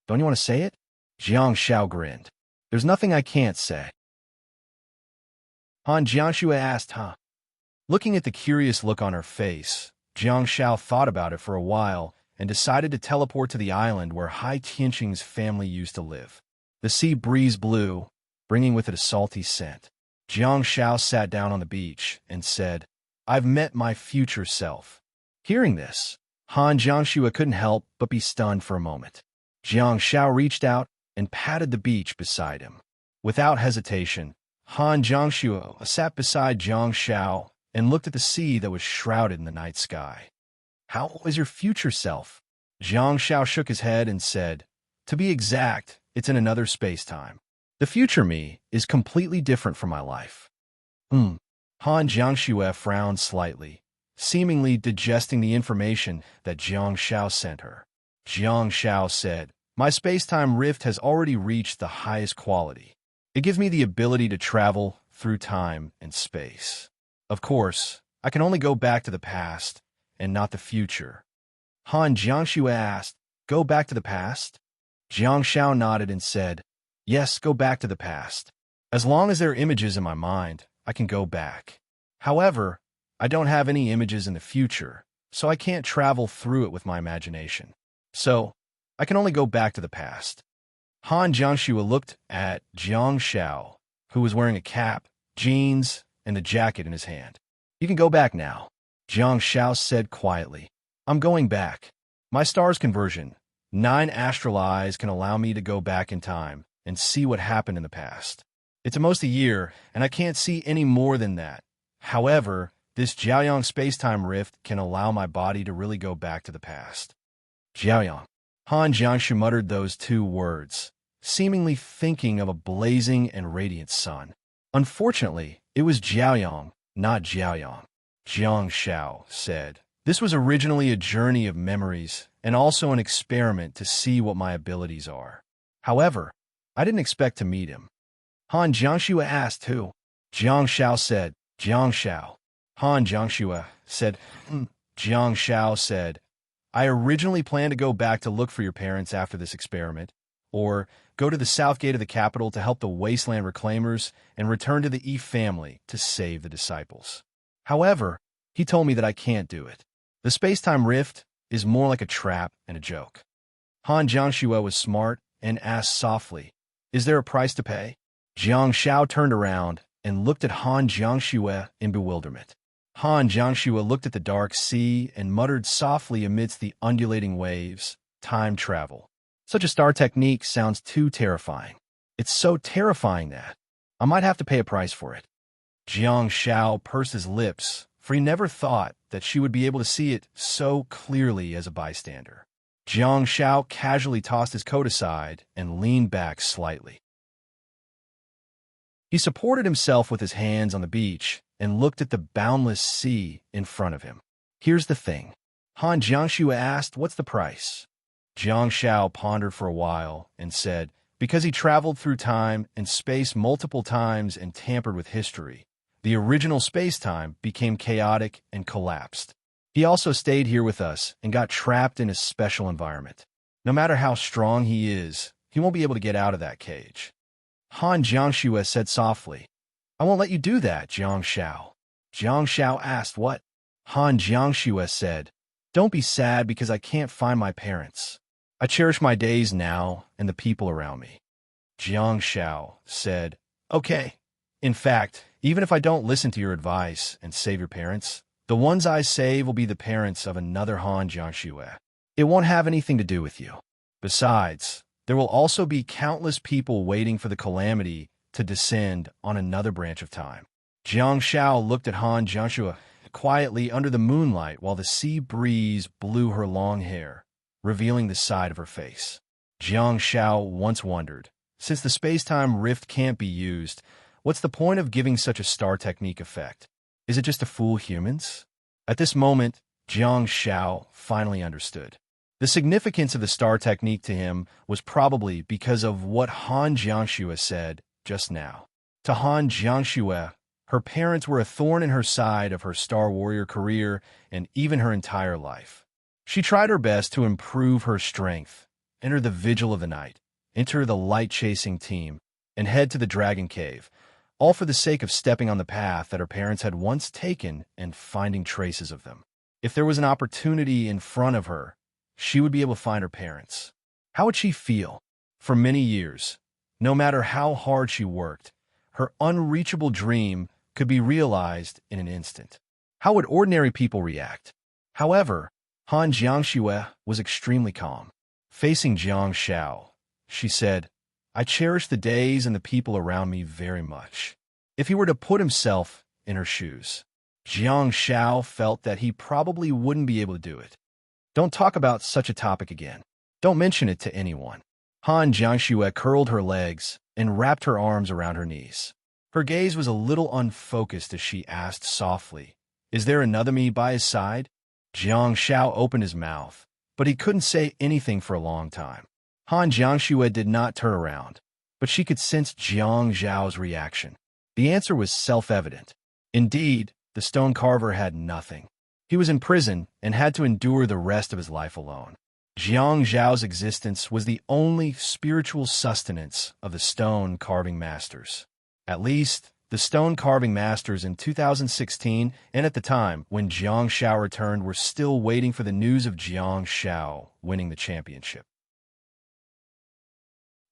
Don't you want to say it? Jiang Zhao grinned. There's nothing I can't say. Han Jiangshu asked, huh? Looking at the curious look on her face, Jiang Zhao thought about it for a while and decided to teleport to the island where Hai Tianqing's family used to live. The sea breeze blew, bringing with it a salty scent. Jiang Zhao sat down on the beach and said, I've met my future self. Hearing this, Han Jiangshu couldn't help but be stunned for a moment. Jiang Zhao reached out and patted the beach beside him. Without hesitation, Han Jiangshu sat beside Jiang Zhao and looked at the sea that was shrouded in the night sky. How is your future self? Jiang Zhao shook his head and said, To be exact, it's in another space-time. The future me is completely different from my life. Han Jiangshu frowned slightly, seemingly digesting the information that Jiang Zhao sent her. Jiang Zhao said, My space-time rift has already reached the highest quality. It gives me the ability to travel through time and space. Of course, I can only go back to the past and not the future. Han Jiangshu asked, Go back to the past? Jiang Zhao nodded and said, Yes, go back to the past. As long as there are images in my mind, I can go back. However, I don't have any images in the future, so I can't travel through it with my imagination. So, I can only go back to the past. Han Jiangshu looked at Jiang Zhao, who was wearing a cap, jeans, and a jacket in his hand. You can go back now. Jiang Zhao said quietly. I'm going back. My star's conversion, 9 astral eyes, can allow me to go back in time and see what happened in the past. It's almost a year, and I can't see any more than that. However, this Jiaoyang space-time rift can allow my body to really go back to the past. Jiaoyang. Han Jiangshu muttered those 2 words, seemingly thinking of a blazing and radiant sun. Unfortunately, it was Jiaoyang, not Jiaoyang. Jiang Zhao said, This was originally a journey of memories and also an experiment to see what my abilities are. However, I didn't expect to meet him. Han Jiangshu asked who. Jiang Zhao said, Jiang Zhao. Han Jiangshu said, Jiang Zhao said, I originally planned to go back to look for your parents after this experiment, or go to the south gate of the capital to help the wasteland reclaimers and return to the Yi family to save the disciples. However, he told me that I can't do it. The space-time rift is more like a trap and a joke. Han Jiangshu was smart and asked softly, Is there a price to pay? Jiang Zhao turned around and looked at Han Jiangshu in bewilderment. Han Jiangshu looked at the dark sea and muttered softly amidst the undulating waves, Time travel. Such a star technique sounds too terrifying. It's so terrifying that I might have to pay a price for it. Jiang Zhao pursed his lips, for he never thought that she would be able to see it so clearly as a bystander. Jiang Zhao casually tossed his coat aside and leaned back slightly. He supported himself with his hands on the beach and looked at the boundless sea in front of him. Here's the thing. Han Jiangshu asked, What's the price? Jiang Zhao pondered for a while and said, Because he traveled through time and space multiple times and tampered with history, the original space-time became chaotic and collapsed. He also stayed here with us and got trapped in a special environment. No matter how strong he is, he won't be able to get out of that cage. Han Jiangshu said softly, I won't let you do that, Jiang Zhao. Jiang Zhao asked what? Han Jiangshu said, Don't be sad because I can't find my parents. I cherish my days now and the people around me. Jiang Zhao said, Okay. In fact, even if I don't listen to your advice and save your parents, the ones I save will be the parents of another Han Jiangshu. It won't have anything to do with you. Besides, there will also be countless people waiting for the calamity to descend on another branch of time. Jiang Zhao looked at Han Jiangshu quietly under the moonlight while the sea breeze blew her long hair, revealing the side of her face. Jiang Zhao once wondered, Since the space-time rift can't be used, what's the point of giving such a star technique effect? Is it just to fool humans? At this moment, Jiang Shao finally understood. The significance of the star technique to him was probably because of what Han Jiangxue said just now. To Han Jiangxue, her parents were a thorn in her side of her Star Warrior career and even her entire life. She tried her best to improve her strength, enter the Vigil of the Night, enter the light-chasing team, and head to the Dragon Cave, all for the sake of stepping on the path that her parents had once taken and finding traces of them. If there was an opportunity in front of her, she would be able to find her parents. How would she feel? For many years, no matter how hard she worked, her unreachable dream could be realized in an instant. How would ordinary people react? However, Han Jiangxue was extremely calm. Facing Jiang Shao, she said, "I cherish the days and the people around me very much." If he were to put himself in her shoes, Jiang Shao felt that he probably wouldn't be able to do it. Don't talk about such a topic again. Don't mention it to anyone. Han Jiangxue curled her legs and wrapped her arms around her knees. Her gaze was a little unfocused as she asked softly, "Is there another me by his side?" Jiang Shao opened his mouth, but he couldn't say anything for a long time. Han Jiangxue did not turn around, but she could sense Jiang Zhao's reaction. The answer was self-evident. Indeed, the stone carver had nothing. He was in prison and had to endure the rest of his life alone. Jiang Zhao's existence was the only spiritual sustenance of the stone carving masters. At least, the stone carving masters in 2016 and at the time when Jiang Shao returned were still waiting for the news of Jiang Shao winning the championship.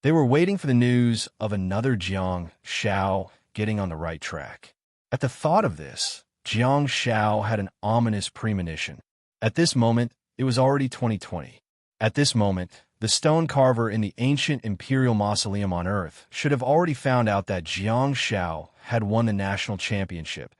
They were waiting for the news of another Jiang Shao getting on the right track. At the thought of this, Jiang Shao had an ominous premonition. At this moment, it was already 2020. At this moment, the stone carver in the ancient imperial mausoleum on Earth should have already found out that Jiang Shao had won the national championship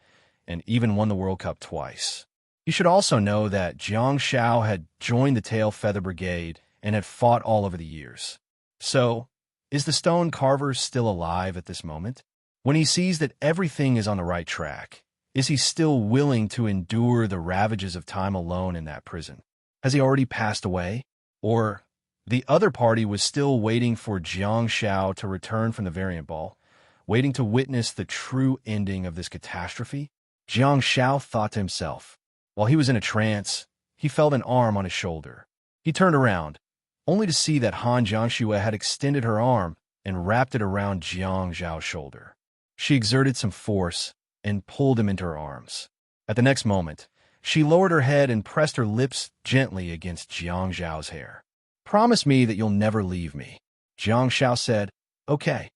and even won the World Cup twice. You should also know that Jiang Shao had joined the Tail Feather Brigade and had fought all over the years. So, is the stone carver still alive at this moment? When he sees that everything is on the right track, is he still willing to endure the ravages of time alone in that prison? Has he already passed away? Or the other party was still waiting for Jiang Shao to return from the variant ball, waiting to witness the true ending of this catastrophe? Jiang Shao thought to himself. While he was in a trance, he felt an arm on his shoulder. He turned around, only to see that Han Jiangxue had extended her arm and wrapped it around Jiang Zhao's shoulder. She exerted some force and pulled him into her arms. At the next moment, she lowered her head and pressed her lips gently against Jiang Zhao's hair. "Promise me that you'll never leave me." Jiang Shao said, "Okay."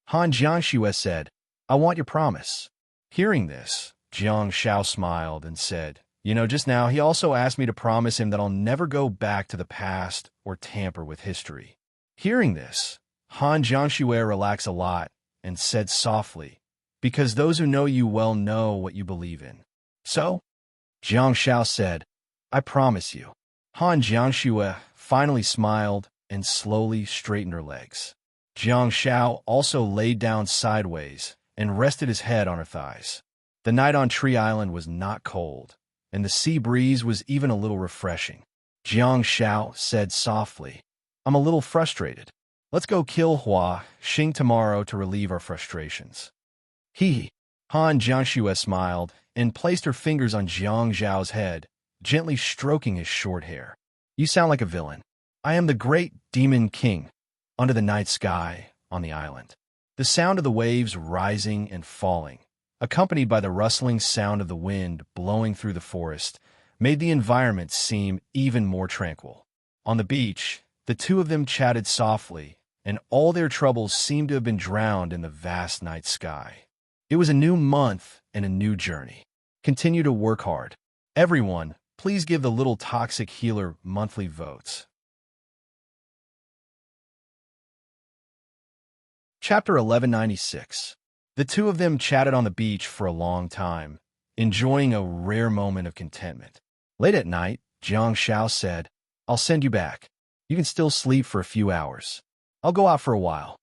Han Jiangxue said, "I want your promise." Hearing this, Jiang Shao smiled and said, Just now he also asked me to promise him that I'll never go back to the past or tamper with history." Hearing this, Han Jiangxue relaxed a lot and said softly, "Because those who know you well know what you believe in." "So?" Jiang Shao said, "I promise you." Han Jiangxue finally smiled and slowly straightened her legs. Jiang Shao also laid down sideways and rested his head on her thighs. The night on Tree Island was not cold, and the sea breeze was even a little refreshing. Jiang Shao said softly, "I'm a little frustrated. Let's go kill Hua Xing tomorrow to relieve our frustrations." He. Han Jiangxue smiled and placed her fingers on Jiang Zhao's head, gently stroking his short hair. "You sound like a villain. I am the great demon king, under the night sky on the island." The sound of the waves rising and falling, accompanied by the rustling sound of the wind blowing through the forest, made the environment seem even more tranquil. On the beach, the two of them chatted softly, and all their troubles seemed to have been drowned in the vast night sky. It was a new month and a new journey. Continue to work hard. Everyone, please give the Little Toxic Healer monthly votes. Chapter 1196. The two of them chatted on the beach for a long time, enjoying a rare moment of contentment. Late at night, Jiang Shao said, "I'll send you back. You can still sleep for a few hours. I'll go out for a while."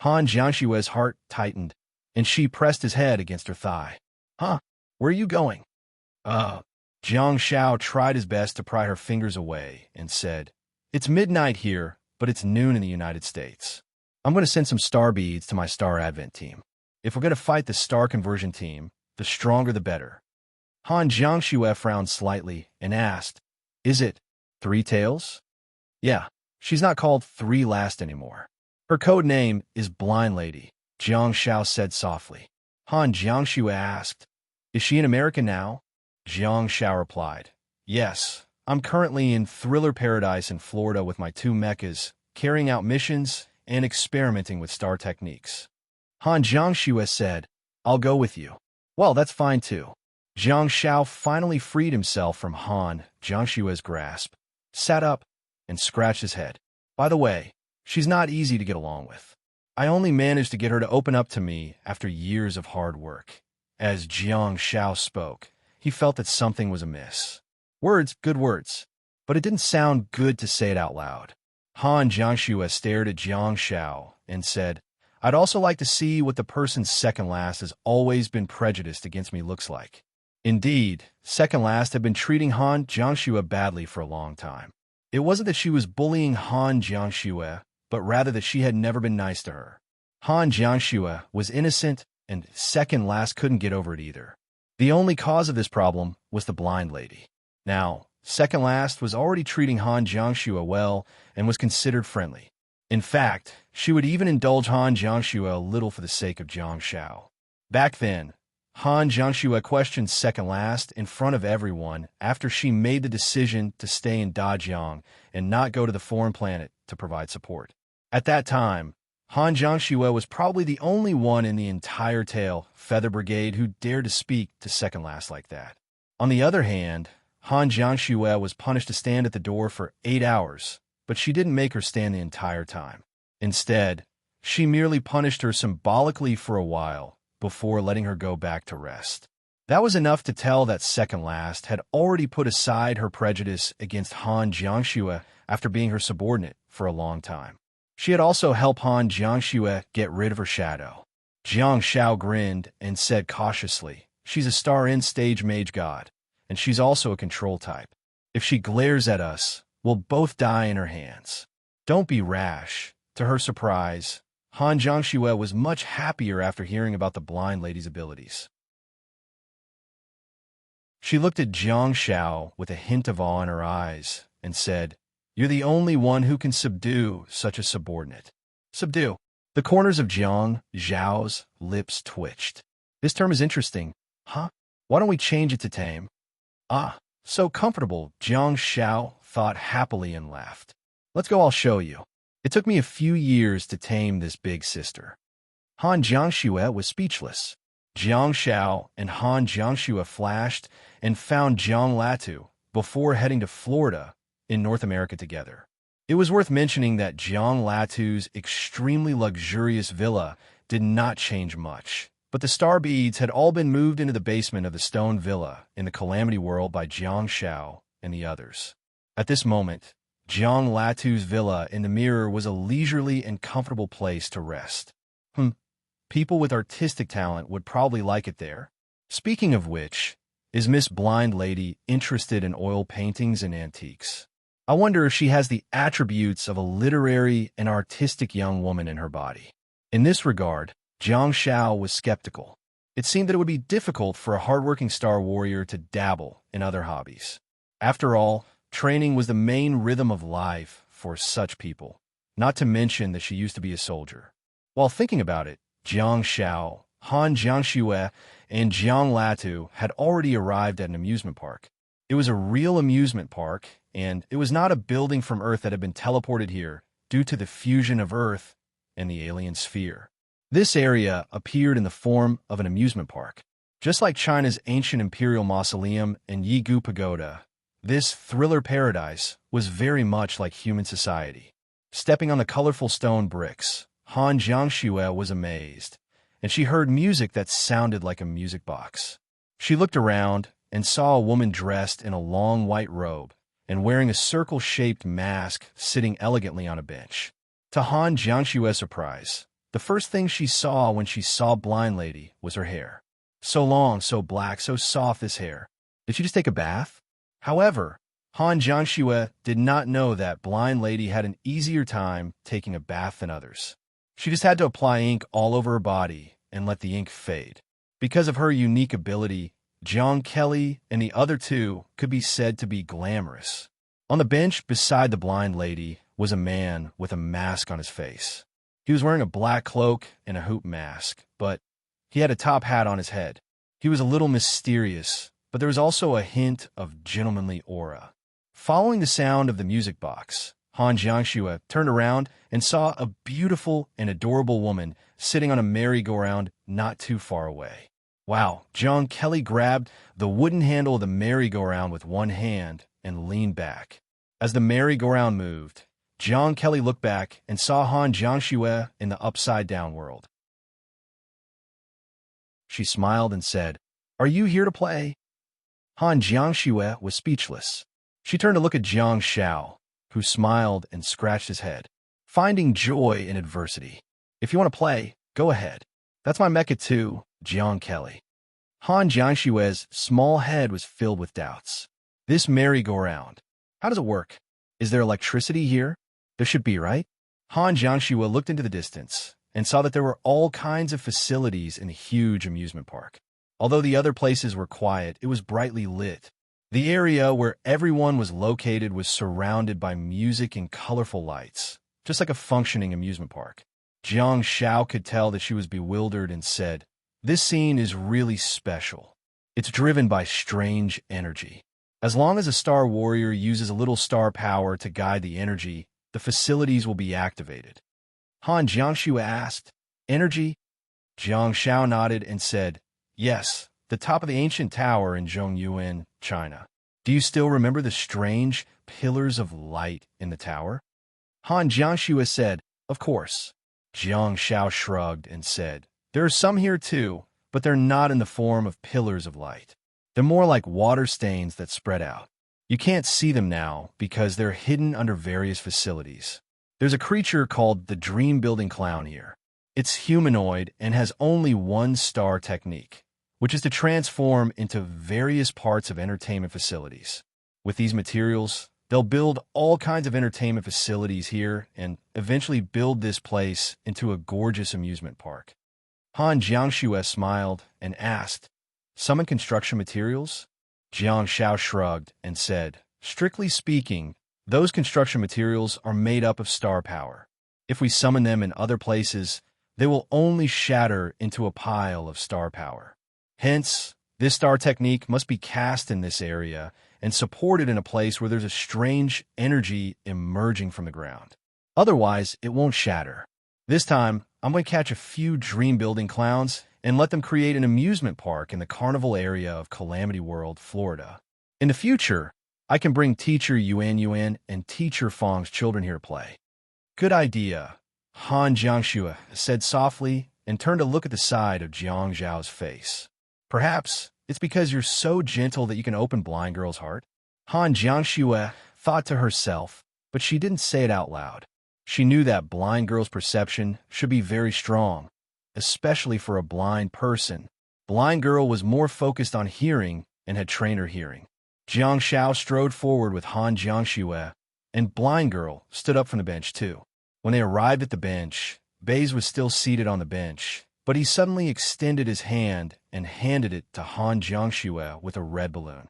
Han Jiangshue's heart tightened, and she pressed his head against her thigh. Huh? Where are you going? Jiang Shao tried his best to pry her fingers away and said, It's midnight here, but it's noon in the United States. I'm going to send some star beads to my star advent team. If we're going to fight the star conversion team, the stronger the better. Han Jiangshue frowned slightly and asked, Is it Three Tails? Yeah, she's not called Three Last anymore. Her code name is Blind Lady, Jiang Shao said softly. Han Jiangshue asked, Is she in America now? Jiang Shao replied, Yes, I'm currently in Thriller Paradise in Florida with my 2 mechas, carrying out missions and experimenting with star techniques. Han Jiangshue said, I'll go with you. Well, that's fine too. Jiang Shao finally freed himself from Han Jiangshue's grasp, sat up, and scratched his head. By the way, she's not easy to get along with. I only managed to get her to open up to me after years of hard work. As Jiang Shao spoke, he felt that something was amiss. Words, good words, but it didn't sound good to say it out loud. Han Jiangshue stared at Jiang Shao and said, I'd also like to see what the person's second last has always been prejudiced against me looks like. Indeed, second last had been treating Han Jiangshue badly for a long time. It wasn't that she was bullying Han Jiangshue, but rather that she had never been nice to her. Han Jiangshue was innocent, and second last couldn't get over it either. The only cause of this problem was the blind lady. Now, second last was already treating Han Jiangshue well and was considered friendly. In fact, she would even indulge Han Jiangshue a little for the sake of Jiang Shao. Back then, Han Jiangshue questioned second last in front of everyone after she made the decision to stay in Dajiang and not go to the foreign planet to provide support. At that time, Han Jiangshue was probably the only one in the entire Tail Feather Brigade who dared to speak to second last like that. On the other hand, Han Jiangshue was punished to stand at the door for 8 hours, but she didn't make her stand the entire time. Instead, she merely punished her symbolically for a while before letting her go back to rest. That was enough to tell that second last had already put aside her prejudice against Han Jiangshue after being her subordinate for a long time. She had also helped Han Jiangshue get rid of her shadow. Jiang Shao grinned and said cautiously, She's a star end stage mage god, and she's also a control type. If she glares at us, we'll both die in her hands. Don't be rash. To her surprise, Han Jiangshue was much happier after hearing about the blind lady's abilities. She looked at Jiang Shao with a hint of awe in her eyes and said, You're the only one who can subdue such a subordinate. Subdue. The corners of Jiang Zhao's lips twitched. This term is interesting. Huh? Why don't we change it to tame? Ah, so comfortable, Jiang Shao thought happily and laughed. Let's go, I'll show you. It took me a few years to tame this big sister. Han Jiangshue was speechless. Jiang Shao and Han Jiangshue flashed and found Jiang Latu before heading to Florida in North America together. It was worth mentioning that Jiang Latu's extremely luxurious villa did not change much, but the star beads had all been moved into the basement of the stone villa in the Calamity World by Jiang Shao and the others. At this moment, Jiang Latu's villa in the mirror was a leisurely and comfortable place to rest. People with artistic talent would probably like it there. Speaking of which, is Miss Blind Lady interested in oil paintings and antiques? I wonder if she has the attributes of a literary and artistic young woman in her body. In this regard, Jiang Shao was skeptical. It seemed that it would be difficult for a hardworking star warrior to dabble in other hobbies. After all, training was the main rhythm of life for such people, not to mention that she used to be a soldier. While thinking about it, Jiang Shao, Han Jiangshue, and Jiang Latu had already arrived at an amusement park. It was a real amusement park, and it was not a building from Earth that had been teleported here due to the fusion of Earth and the alien sphere. This area appeared in the form of an amusement park. Just like China's ancient imperial mausoleum and Yigu Pagoda, this thriller paradise was very much like human society. Stepping on the colorful stone bricks, Han Jiangshue was amazed, and she heard music that sounded like a music box. She looked around and saw a woman dressed in a long white robe and wearing a circle-shaped mask sitting elegantly on a bench. To Han Jiangshue's surprise, The first thing she saw when she saw Blind Lady was her hair. So long, so black, so soft this hair. Did she just take a bath? However, Han Jiangxue did not know that Blind Lady had an easier time taking a bath than others. She just had to apply ink all over her body and let the ink fade. Because of her unique ability, Jiang Kelly and the other two could be said to be glamorous. On the bench beside the Blind Lady was a man with a mask on his face. He was wearing a black cloak and a hoop mask, but he had a top hat on his head. He was a little mysterious, but there was also a hint of gentlemanly aura. Following the sound of the music box, Han Jiangxue turned around and saw a beautiful and adorable woman sitting on a merry-go-round not too far away. Wow, Jiang Kelly grabbed the wooden handle of the merry-go-round with one hand and leaned back. As the merry-go-round moved, Jiang Kelly looked back and saw Han Jiangxue in the upside-down world. She smiled and said, "Are you here to play?" Han Jiangxue was speechless. She turned to look at Jiang Xiao, who smiled and scratched his head. Finding joy in adversity. "If you want to play, go ahead. That's my mecha too, Jiang Kelly." Han Jiangxue's small head was filled with doubts. This merry-go-round, how does it work? Is there electricity here? There should be, right? Han Jiangxue looked into the distance and saw that there were all kinds of facilities in the huge amusement park. Although the other places were quiet, it was brightly lit. The area where everyone was located was surrounded by music and colorful lights, just like a functioning amusement park. Jiang Xiao could tell that she was bewildered and said, "This scene is really special. It's driven by strange energy. As long as a star warrior uses a little star power to guide the energy, the facilities will be activated." Han Jiangxue asked, "Energy?" Jiang Xiao nodded and said, "Yes, the top of the ancient tower in Zhongyuan, China. Do you still remember the strange pillars of light in the tower?" Han Jiangxue said, "Of course." Jiang Xiao shrugged and said, "There are some here too, but they're not in the form of pillars of light. They're more like water stains that spread out. You can't see them now because they're hidden under various facilities. There's a creature called the dream-building clown here. It's humanoid and has only one star technique, which is to transform into various parts of entertainment facilities. With these materials, they'll build all kinds of entertainment facilities here and eventually build this place into a gorgeous amusement park." Han Jiangxue smiled and asked, "Summon construction materials?" Jiang Xiao shrugged and said, "Strictly speaking, those construction materials are made up of star power. If we summon them in other places, they will only shatter into a pile of star power. Hence, this star technique must be cast in this area and supported in a place where there's a strange energy emerging from the ground. Otherwise, it won't shatter. This time, I'm going to catch a few dream-building clowns and let them create an amusement park in the carnival area of Calamity World, Florida. In the future, I can bring Teacher Yuan Yuan and Teacher Fong's children here to play." "Good idea," Han Jiangxue said softly and turned to look at the side of Jiang Zhao's face. "Perhaps it's because you're so gentle that you can open Blind Girl's heart." Han Jiangxue thought to herself, but she didn't say it out loud. She knew that Blind Girl's perception should be very strong, especially for a blind person. Blind Girl was more focused on hearing and had trained her hearing. Jiang Xiao strode forward with Han Jiangxue, and Blind Girl stood up from the bench too. When they arrived at the bench, Baze was still seated on the bench, but he suddenly extended his hand and handed it to Han Jiangxue with a red balloon.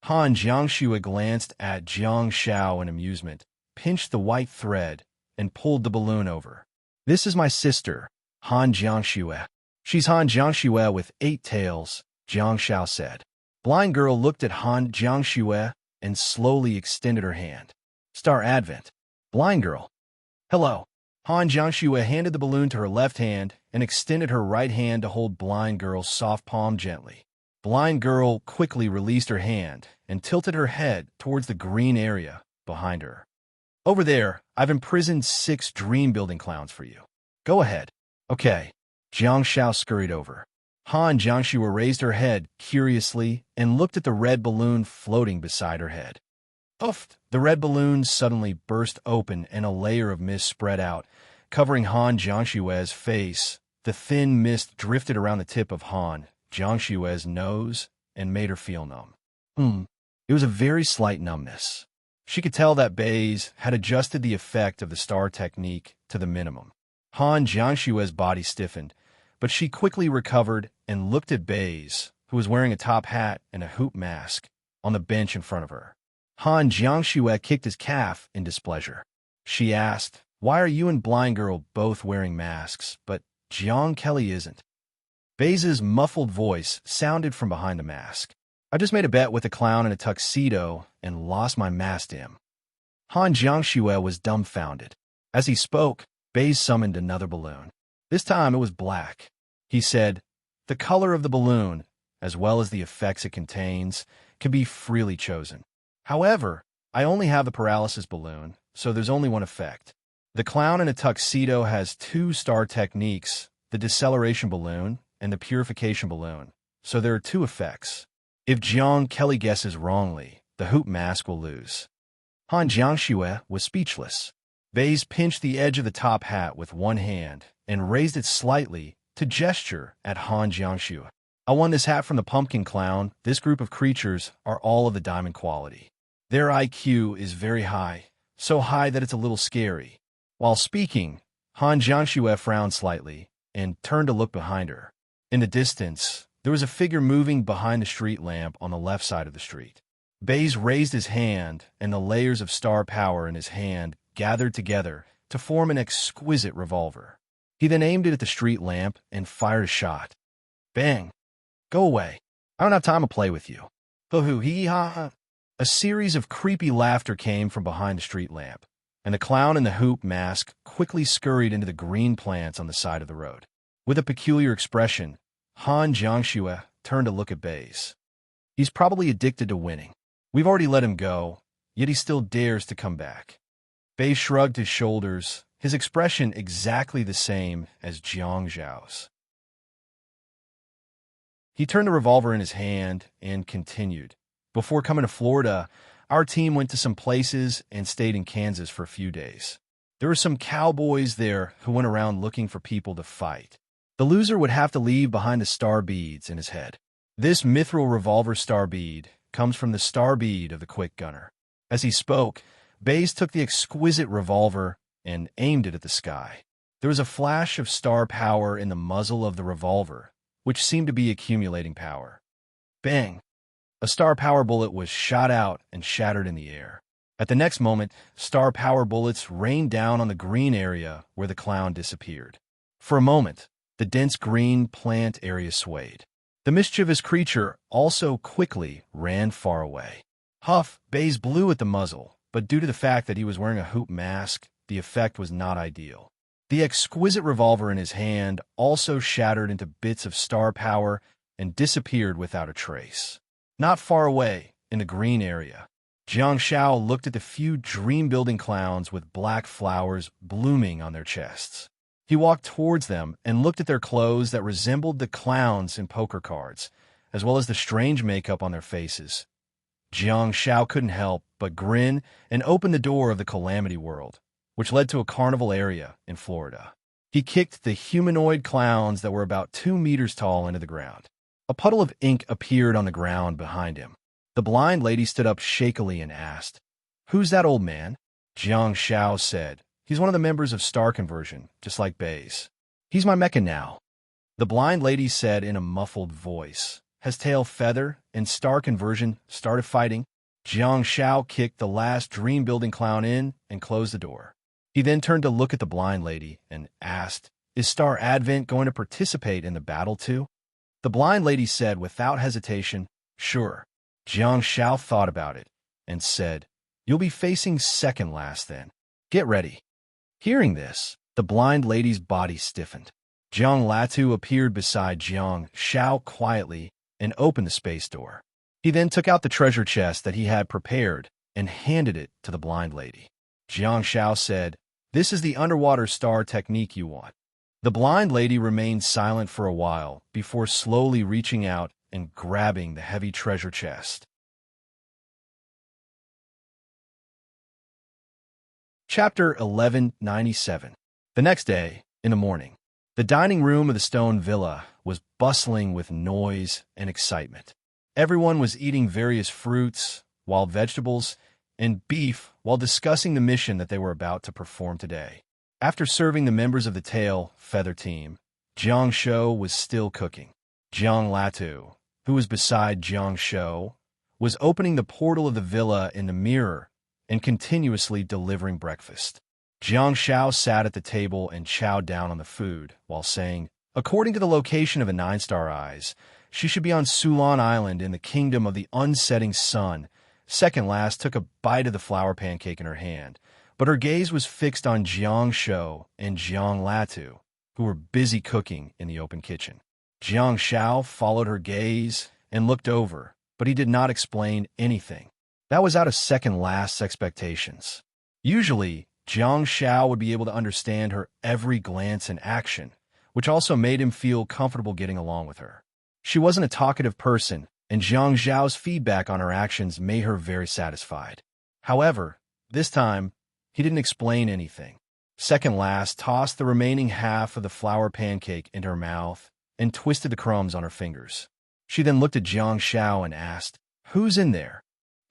Han Jiangxue glanced at Jiang Xiao in amusement, pinched the white thread, and pulled the balloon over. "This is my sister, Han Jiangxue. She's Han Jiangxue with 8 tails," Jiang Xiao said. Blind Girl looked at Han Jiangxue and slowly extended her hand. "Star Advent." "Blind Girl." "Hello." Han Jiangxue handed the balloon to her left hand and extended her right hand to hold Blind Girl's soft palm gently. Blind Girl quickly released her hand and tilted her head towards the green area behind her. "Over there, I've imprisoned 6 dream-building clowns for you. Go ahead." "Okay." Jiang Xiao scurried over. Han Jiangxue raised her head curiously and looked at the red balloon floating beside her head. Puffed! The red balloon suddenly burst open and a layer of mist spread out, covering Han Jiangshue's face. The thin mist drifted around the tip of Han Jiangshue's nose and made her feel numb. It was a very slight numbness. She could tell that Baze had adjusted the effect of the star technique to the minimum. Han Jiangshue's body stiffened, but she quickly recovered and looked at Baze, who was wearing a top hat and a hoop mask, on the bench in front of her. Han Jiangshue kicked his calf in displeasure. She asked, "Why are you and Blind Girl both wearing masks, but Jiang Kelly isn't?" Baze's muffled voice sounded from behind the mask. "I just made a bet with a clown in a tuxedo and lost my mask to him." Han Jiangshue was dumbfounded. As he spoke, Baze summoned another balloon. This time it was black. He said, "The color of the balloon, as well as the effects it contains, can be freely chosen. However, I only have the paralysis balloon, so there's only one effect. The clown in a tuxedo has two star techniques, the deceleration balloon and the purification balloon, so there are two effects. If Jiang Kelly guesses wrongly, the hoop mask will lose." Han Jiangshue was speechless. Baze pinched the edge of the top hat with one hand and raised it slightly to gesture at Han Jiangshue. "I won this hat from the pumpkin clown. This group of creatures are all of the diamond quality. Their IQ is very high, so high that it's a little scary." While speaking, Han Jiangshue frowned slightly and turned to look behind her. In the distance, there was a figure moving behind the street lamp on the left side of the street. Baze raised his hand, and the layers of star power in his hand gathered together to form an exquisite revolver. He then aimed it at the street lamp and fired a shot. Bang! "Go away. I don't have time to play with you." Hoo-hoo-hee-ha-ha. A series of creepy laughter came from behind the street lamp, and the clown in the hoop mask quickly scurried into the green plants on the side of the road. With a peculiar expression, Han Jiangshue turned to look at Baze. "He's probably addicted to winning. We've already let him go, yet he still dares to come back." Baze shrugged his shoulders, his expression exactly the same as Jiang Zhao's. He turned the revolver in his hand and continued. "Before coming to Florida, our team went to some places and stayed in Kansas for a few days. There were some cowboys there who went around looking for people to fight. The loser would have to leave behind the star beads in his head. This mithril revolver star bead comes from the star bead of the quick gunner." As he spoke, Baze took the exquisite revolver and aimed it at the sky. There was a flash of star power in the muzzle of the revolver, which seemed to be accumulating power. Bang! A star power bullet was shot out and shattered in the air. At the next moment, star power bullets rained down on the green area where the clown disappeared. For a moment, the dense green plant area swayed. The mischievous creature also quickly ran far away. Huff! Baze blew at the muzzle, but due to the fact that he was wearing a hoop mask, the effect was not ideal. The exquisite revolver in his hand also shattered into bits of star power and disappeared without a trace. Not far away, in the green area, Jiang Shao looked at the few dream-building clowns with black flowers blooming on their chests. He walked towards them and looked at their clothes that resembled the clowns in poker cards, as well as the strange makeup on their faces. Jiang Shao couldn't help but grin and open the door of the Calamity World, which led to a carnival area in Florida. He kicked the humanoid clowns that were about 2 meters tall into the ground. A puddle of ink appeared on the ground behind him. The blind lady stood up shakily and asked, "Who's that old man?" Jiang Shao said, "He's one of the members of Star Conversion, just like Baze. He's my mecha now." The blind lady said in a muffled voice, "Has Tail Feather and Star Conversion started fighting?" Jiang Shao kicked the last dream-building clown in and closed the door. He then turned to look at the blind lady and asked, "Is Star Advent going to participate in the battle too?" The blind lady said without hesitation, "Sure." Jiang Shao thought about it and said, "You'll be facing second last then. Get ready." Hearing this, the blind lady's body stiffened. Jiang Latu appeared beside Jiang Shao quietly and opened the space door. He then took out the treasure chest that he had prepared and handed it to the blind lady. Jiang Shao said, "This is the underwater star technique you want." The blind lady remained silent for a while before slowly reaching out and grabbing the heavy treasure chest. Chapter 1197. The next day, in the morning, the dining room of the stone villa was bustling with noise and excitement. Everyone was eating various fruits, wild vegetables, and beef while discussing the mission that they were about to perform today. After serving the members of the tail feather team, Jiang Shou was still cooking. Jiang Latu, who was beside Jiang Shou, was opening the portal of the villa in the mirror and continuously delivering breakfast. Jiang Shao sat at the table and chowed down on the food, while saying, according to the location of the nine-star eyes, she should be on Sulan Island in the kingdom of the unsetting sun. Second last took a bite of the flour pancake in her hand, but her gaze was fixed on Jiang Shou and Jiang Latu, who were busy cooking in the open kitchen. Jiang Shao followed her gaze and looked over, but he did not explain anything. That was out of second last's expectations. Usually, Jiang Shao would be able to understand her every glance and action, which also made him feel comfortable getting along with her. She wasn't a talkative person, and Jiang Zhao's feedback on her actions made her very satisfied. However, this time, he didn't explain anything. Second last tossed the remaining half of the flour pancake into her mouth and twisted the crumbs on her fingers. She then looked at Jiang Shao and asked, "Who's in there?"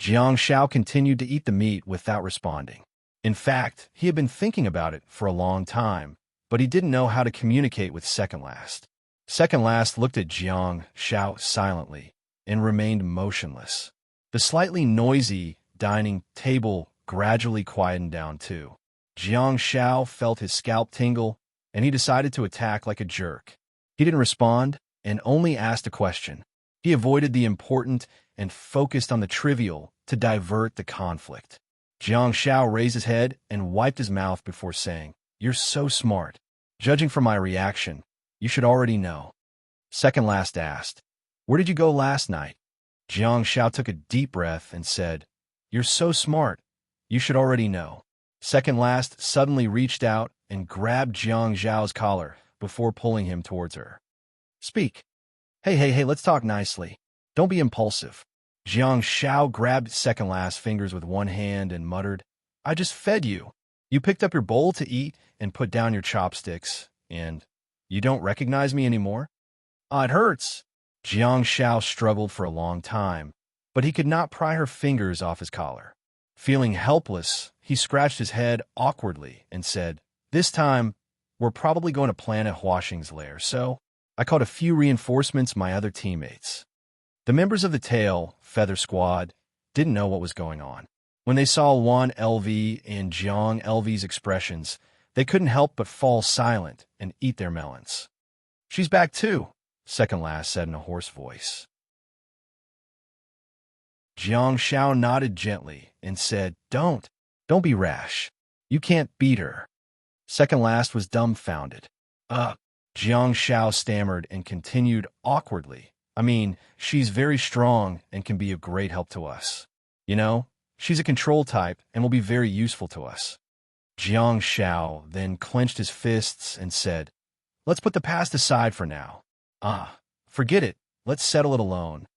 Jiang Shao continued to eat the meat without responding. In fact, he had been thinking about it for a long time, but he didn't know how to communicate with Second Last. Second Last looked at Jiang Shao silently and remained motionless. The slightly noisy dining table gradually quietened down too. Jiang Shao felt his scalp tingle, and he decided to attack like a jerk. He didn't respond and only asked a question. He avoided the important and focused on the trivial to divert the conflict. Jiang Shao raised his head and wiped his mouth before saying, "You're so smart. Judging from my reaction, you should already know." Second Last asked, "Where did you go last night?" Jiang Shao took a deep breath and said, "You're so smart. You should already know." Second Last suddenly reached out and grabbed Jiang Zhao's collar before pulling him towards her. "Speak. Hey, let's talk nicely. Don't be impulsive." Jiang Shao grabbed Second Last's fingers with one hand and muttered, "I just fed you. You picked up your bowl to eat and put down your chopsticks, and you don't recognize me anymore?" It hurts." Jiang Shao struggled for a long time, but he could not pry her fingers off his collar. Feeling helpless, he scratched his head awkwardly and said, "This time, we're probably going to Planet Huaxing's lair, so I called a few reinforcements my other teammates." The members of the tail feather squad didn't know what was going on. When they saw Wan LV and Jiang LV's expressions, they couldn't help but fall silent and eat their melons. "She's back too," Second Last said in a hoarse voice. Jiang Shao nodded gently and said, Don't be rash. You can't beat her." Second Last was dumbfounded. Jiang Shao stammered and continued awkwardly, "I mean, she's very strong and can be a great help to us. You know, she's a control type and will be very useful to us." Jiang Shao then clenched his fists and said, "Let's put the past aside for now. Forget it. Let's settle it alone."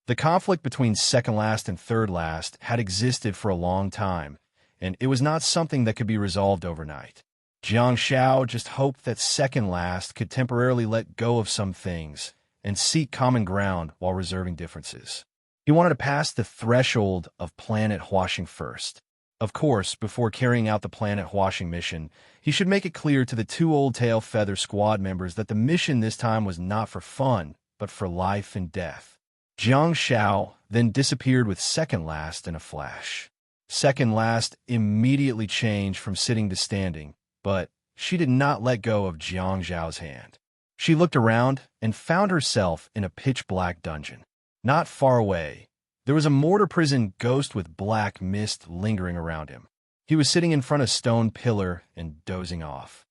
The conflict between Second Last and Third Last had existed for a long time, and it was not something that could be resolved overnight. Jiang Shao just hoped that Second Last could temporarily let go of some things and seek common ground while reserving differences. He wanted to pass the threshold of Planet Huaxing first. Of course, before carrying out the Planet Huaxing mission, he should make it clear to the two Old Tail Feather squad members that the mission this time was not for fun, but for life and death. Jiang Shao then disappeared with Second Last in a flash. Second Last immediately changed from sitting to standing, but she did not let go of Jiang Zhao's hand. She looked around and found herself in a pitch-black dungeon. Not far away, there was a mortar prison ghost with black mist lingering around him. He was sitting in front of a stone pillar and dozing off.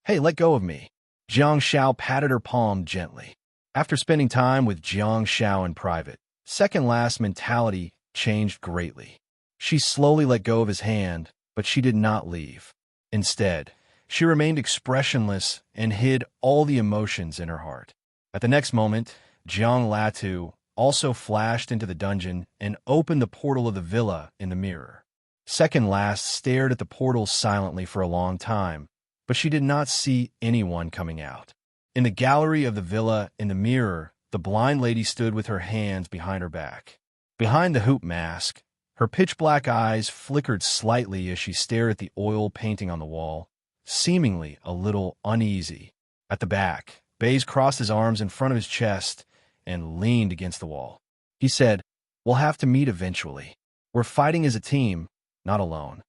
"Hey, let go of me." Jiang Shao patted her palm gently. After spending time with Jiang Shao in private, Second Last's mentality changed greatly. She slowly let go of his hand, but she did not leave. Instead, she remained expressionless and hid all the emotions in her heart. At the next moment, Jiang Latu also flashed into the dungeon and opened the portal of the villa in the mirror. Second Last stared at the portal silently for a long time, but she did not see anyone coming out. In the gallery of the villa, in the mirror, the blind lady stood with her hands behind her back. Behind the hoop mask, her pitch-black eyes flickered slightly as she stared at the oil painting on the wall, seemingly a little uneasy. At the back, Baze crossed his arms in front of his chest and leaned against the wall. He said, "We'll have to meet eventually. We're fighting as a team, not alone."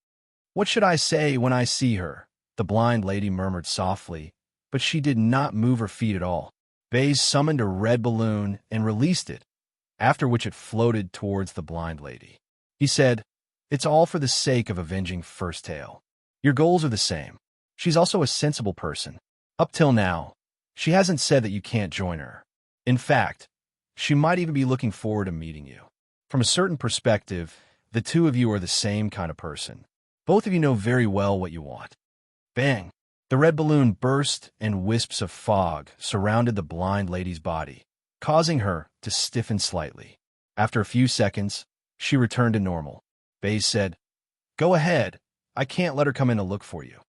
"What should I say when I see her?" the blind lady murmured softly, but she did not move her feet at all. Baze summoned a red balloon and released it, after which it floated towards the blind lady. He said, "It's all for the sake of avenging First Tail. Your goals are the same. She's also a sensible person. Up till now, she hasn't said that you can't join her. In fact, she might even be looking forward to meeting you. From a certain perspective, the two of you are the same kind of person. Both of you know very well what you want." Bang! The red balloon burst and wisps of fog surrounded the blind lady's body, causing her to stiffen slightly. After a few seconds, she returned to normal. Baze said, "Go ahead. I can't let her come in to look for you.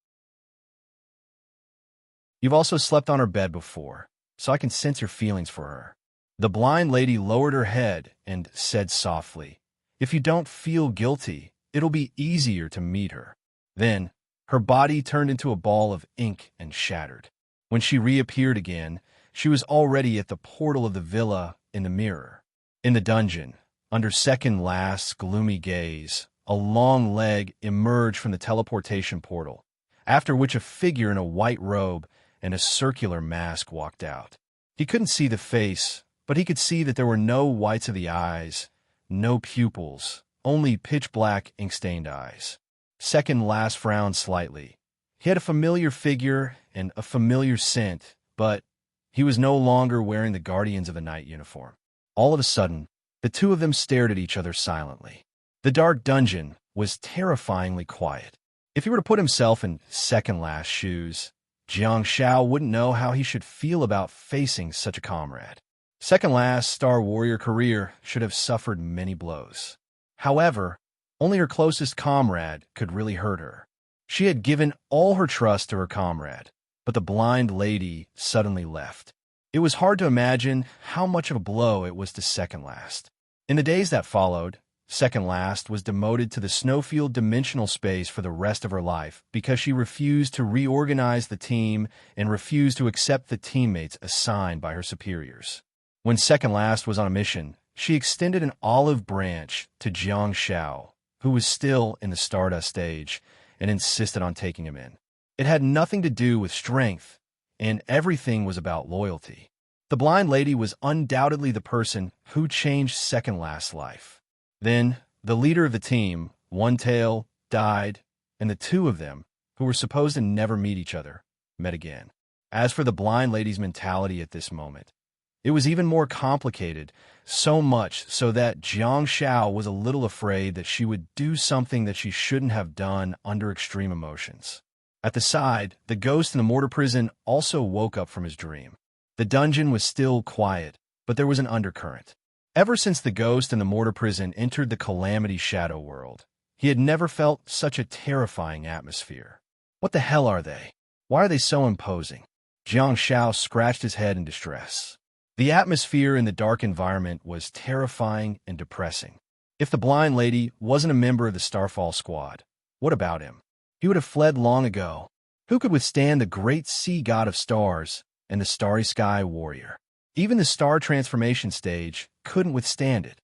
You've also slept on her bed before, so I can sense your feelings for her." The blind lady lowered her head and said softly, "If you don't feel guilty, it'll be easier to meet her." Then, her body turned into a ball of ink and shattered. When she reappeared again, she was already at the portal of the villa in the mirror. In the dungeon, under Second Last's gloomy gaze, a long leg emerged from the teleportation portal, after which a figure in a white robe and a circular mask walked out. He couldn't see the face, but he could see that there were no whites of the eyes, no pupils, only pitch-black ink-stained eyes. Second Last frowned slightly. He had a familiar figure and a familiar scent, but he was no longer wearing the Guardians of the Night uniform. All of a sudden, the two of them stared at each other silently. The dark dungeon was terrifyingly quiet. If he were to put himself in Second Last's shoes, Jiang Shao wouldn't know how he should feel about facing such a comrade. Second Last's Star Warrior career should have suffered many blows. However, only her closest comrade could really hurt her. She had given all her trust to her comrade, but the blind lady suddenly left. It was hard to imagine how much of a blow it was to Second Last. In the days that followed, Second Last was demoted to the snowfield dimensional space for the rest of her life because she refused to reorganize the team and refused to accept the teammates assigned by her superiors. When Second Last was on a mission, she extended an olive branch to Jiang Shao, who was still in the Stardust stage, and insisted on taking him in. It had nothing to do with strength, and everything was about loyalty. The blind lady was undoubtedly the person who changed Second Last's life. Then, the leader of the team, One Tail, died, and the two of them, who were supposed to never meet each other, met again. As for the blind lady's mentality at this moment, it was even more complicated, so much so that Jiang Shao was a little afraid that she would do something that she shouldn't have done under extreme emotions. At the side, the ghost in the mortar prison also woke up from his dream. The dungeon was still quiet, but there was an undercurrent. Ever since the ghost in the mortar prison entered the Calamity Shadow world, he had never felt such a terrifying atmosphere. What the hell are they? Why are they so imposing? Jiang Shao scratched his head in distress. The atmosphere in the dark environment was terrifying and depressing. If the blind lady wasn't a member of the Starfall squad, what about him? He would have fled long ago. Who could withstand the great sea god of stars and the starry sky warrior? Even the star transformation stage couldn't withstand it.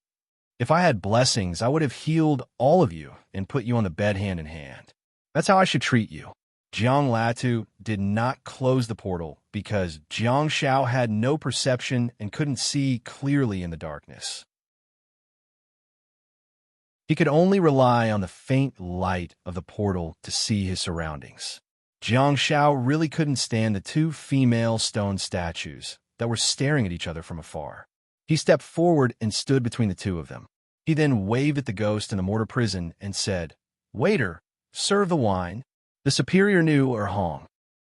If I had blessings, I would have healed all of you and put you on the bed hand in hand. That's how I should treat you. Jiang Latu did not close the portal because Jiang Shao had no perception and couldn't see clearly in the darkness. He could only rely on the faint light of the portal to see his surroundings. Jiang Shao really couldn't stand the two female stone statues that were staring at each other from afar. He stepped forward and stood between the two of them. He then waved at the ghost in the mortar prison and said, "Waiter, serve the wine." The superior knew or Hong.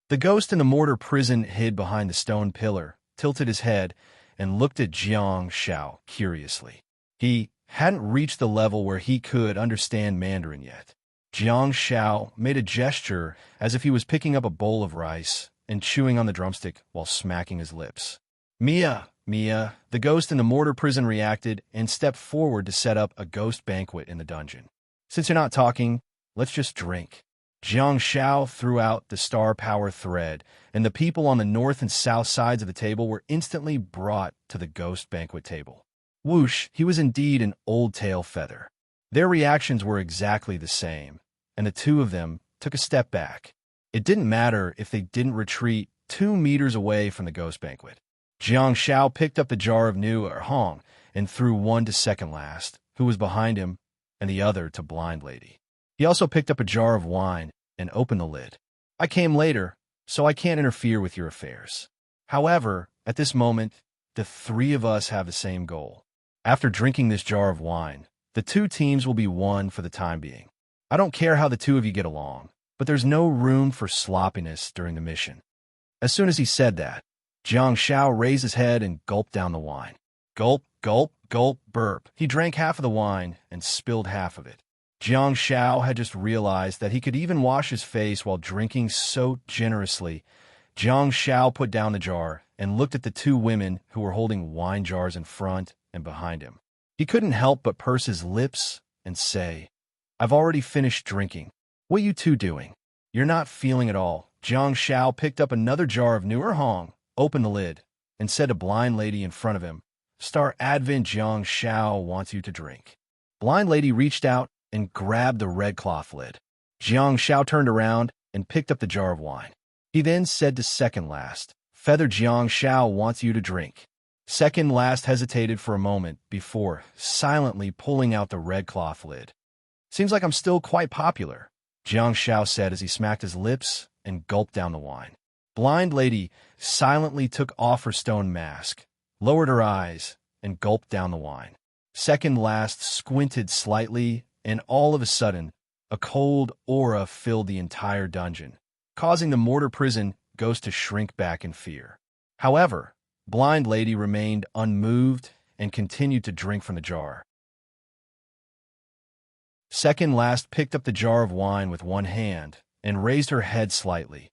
The ghost in the mortar prison hid behind the stone pillar, tilted his head, and looked at Jiang Shao curiously. He hadn't reached the level where he could understand Mandarin yet. Jiang Shao made a gesture as if he was picking up a bowl of rice and chewing on the drumstick while smacking his lips. Mia, Mia, the ghost in the mortar prison reacted and stepped forward to set up a ghost banquet in the dungeon. Since you're not talking, let's just drink. Jiang Shao threw out the star power thread, and the people on the north and south sides of the table were instantly brought to the ghost banquet table. Whoosh, he was indeed an old tail feather. Their reactions were exactly the same, and the two of them took a step back. It didn't matter if they didn't retreat 2 meters away from the ghost banquet. Jiang Shao picked up the jar of new Hong and threw one to second last, who was behind him, and the other to blind lady. He also picked up a jar of wine and opened the lid. I came later, so I can't interfere with your affairs. However, at this moment, the three of us have the same goal. After drinking this jar of wine, the two teams will be one for the time being. I don't care how the two of you get along, but there's no room for sloppiness during the mission. As soon as he said that, Jiang Shao raised his head and gulped down the wine. Gulp, gulp, gulp, burp. He drank half of the wine and spilled half of it. Jiang Shao had just realized that he could even wash his face while drinking so generously. Jiang Shao put down the jar and looked at the two women who were holding wine jars in front and behind him. He couldn't help but purse his lips and say, I've already finished drinking. What you two doing? You're not feeling it all. Jiang Shao picked up another jar of newer Hong, opened the lid, and said to blind lady in front of him, Star Advent Jiang Shao wants you to drink. Blind lady reached out and grabbed the red cloth lid. Jiang Shao turned around and picked up the jar of wine. He then said to second last, Feather Jiang Shao wants you to drink. Second last hesitated for a moment before silently pulling out the red cloth lid. Seems like I'm still quite popular, Jiang Shao said as he smacked his lips and gulped down the wine. Blind lady silently took off her stone mask, lowered her eyes, and gulped down the wine. Second last squinted slightly, and all of a sudden, a cold aura filled the entire dungeon, causing the mortar prison ghost to shrink back in fear. However, blind lady remained unmoved and continued to drink from the jar. Second last picked up the jar of wine with one hand and raised her head slightly,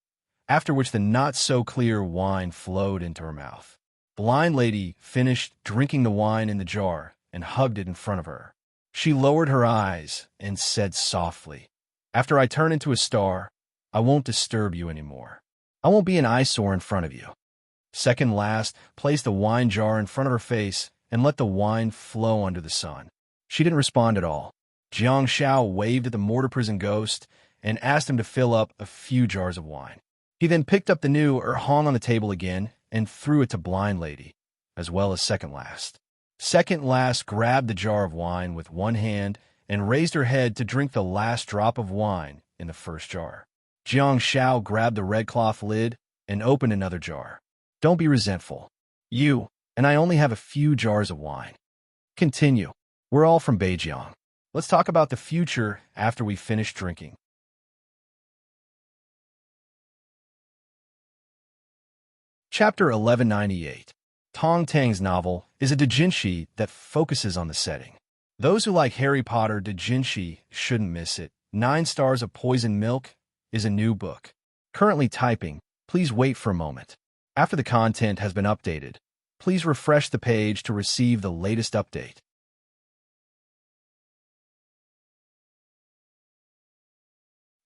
after which the not-so-clear wine flowed into her mouth. Blind lady finished drinking the wine in the jar and hugged it in front of her. She lowered her eyes and said softly, After I turn into a star, I won't disturb you anymore. I won't be an eyesore in front of you. Second last placed the wine jar in front of her face and let the wine flow under the sun. She didn't respond at all. Jiang Shao waved at the mortar prison ghost and asked him to fill up a few jars of wine. He then picked up the new Hong on the table again and threw it to blind lady, as well as second last. Second last grabbed the jar of wine with one hand and raised her head to drink the last drop of wine in the first jar. Jiang Shao grabbed the red cloth lid and opened another jar. Don't be resentful. You and I only have a few jars of wine. Continue. We're all from Beijing. Let's talk about the future after we finish drinking. Chapter 1198. Tong Tang's novel is a doujinshi that focuses on the setting. Those who like Harry Potter doujinshi shouldn't miss it. 9 Stars of Poison Milk is a new book. Currently typing, please wait for a moment. After the content has been updated, please refresh the page to receive the latest update.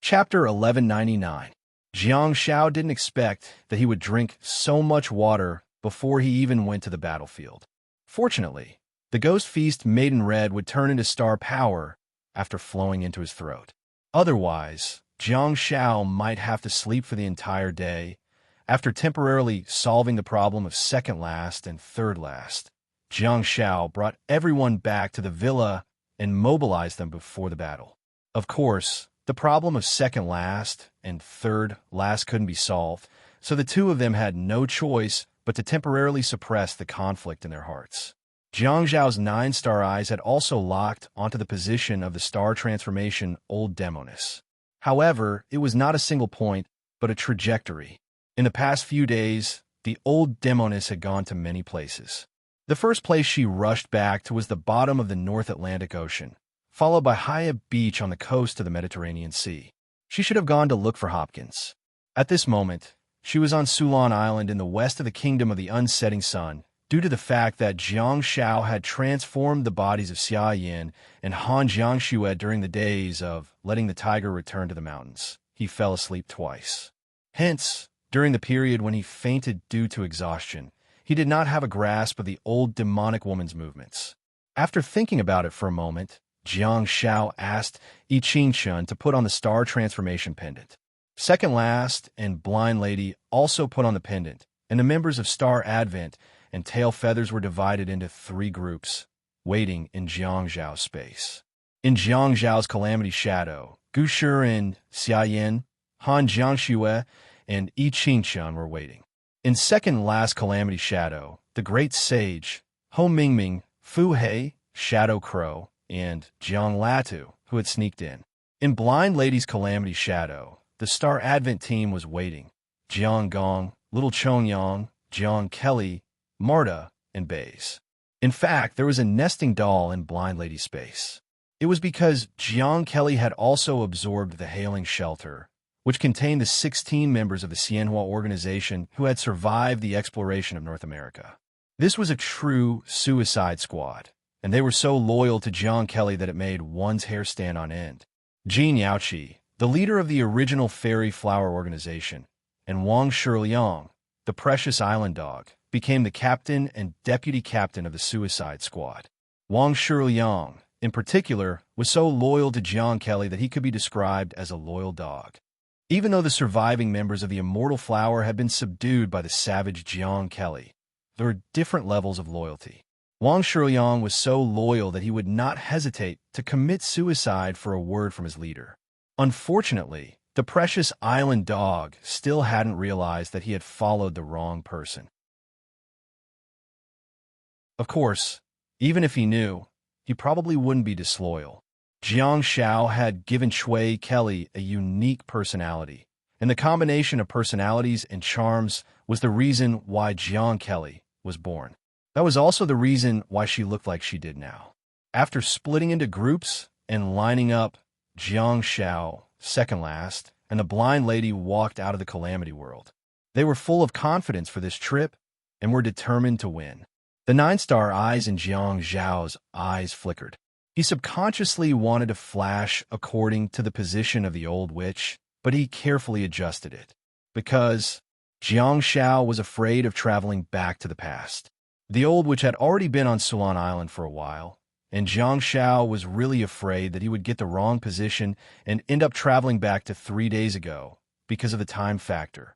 Chapter 1199. Jiang Shao didn't expect that he would drink so much water before he even went to the battlefield. Fortunately, the ghost feast made in red would turn into star power after flowing into his throat. Otherwise, Jiang Shao might have to sleep for the entire day. After temporarily solving the problem of second last and third last, Jiang Shao brought everyone back to the villa and mobilized them before the battle. Of course, the problem of second last and third last couldn't be solved, so the two of them had no choice but to temporarily suppress the conflict in their hearts. Jiang Zhao's 9-star eyes had also locked onto the position of the star transformation Old Demoness. However, it was not a single point, but a trajectory. In the past few days, the Old Demoness had gone to many places. The first place she rushed back to was the bottom of the North Atlantic Ocean, followed by Haya Beach on the coast of the Mediterranean Sea. She should have gone to look for Hopkins. At this moment, she was on Sulan Island in the west of the Kingdom of the Unsetting Sun, due to the fact that Jiang Shao had transformed the bodies of Xia Yin and Han Jiangxue during the days of letting the tiger return to the mountains. He fell asleep twice. Hence, during the period when he fainted due to exhaustion, he did not have a grasp of the old demonic woman's movements. After thinking about it for a moment, Jiang Shao asked Yi Qingshun to put on the star transformation pendant. Second Last and Blind Lady also put on the pendant, and the members of Star Advent and Tail Feathers were divided into 3 groups, waiting in Jiang Zhao's space. In Jiang Zhao's Calamity Shadow, Gu Shi and Xia Yin, Han Jiangxue, and Yi Qingshun were waiting. In Second Last Calamity Shadow, the Great Sage, Ho Mingming, Fu He, Shadow Crow, and Jiang Latu, who had sneaked in. In Blind Lady's Calamity Shadow, the Star Advent team was waiting. Jiang Gong, Little Chongyang, Jiang Kelly, Marta, and Bays. In fact, there was a nesting doll in Blind Lady's space. It was because Jiang Kelly had also absorbed the Hailing Shelter, which contained the 16 members of the Xianhua organization who had survived the exploration of North America. This was a true suicide squad, and they were so loyal to Jiang Kelly that it made one's hair stand on end. Jin Yaoqi, the leader of the original Fairy Flower organization, and Wang Shiliang, the precious island dog, became the captain and deputy captain of the suicide squad. Wang Shiliang, in particular, was so loyal to Jiang Kelly that he could be described as a loyal dog. Even though the surviving members of the Immortal Flower had been subdued by the savage Jiang Kelly, there were different levels of loyalty. Wang Shiliang was so loyal that he would not hesitate to commit suicide for a word from his leader. Unfortunately, the precious island dog still hadn't realized that he had followed the wrong person. Of course, even if he knew, he probably wouldn't be disloyal. Jiang Shao had given Shui Kelly a unique personality, and the combination of personalities and charms was the reason why Jiang Kelly was born. That was also the reason why she looked like she did now. After splitting into groups and lining up, Jiang Shao, Second Last, and the Blind Lady walked out of the Calamity World. They were full of confidence for this trip and were determined to win. The 9-star eyes in Jiang Zhao's eyes flickered. He subconsciously wanted to flash according to the position of the old witch, but he carefully adjusted it, because Jiang Shao was afraid of traveling back to the past. The old witch had already been on Sulan Island for a while, and Jiang Shao was really afraid that he would get the wrong position and end up traveling back to 3 days ago because of the time factor.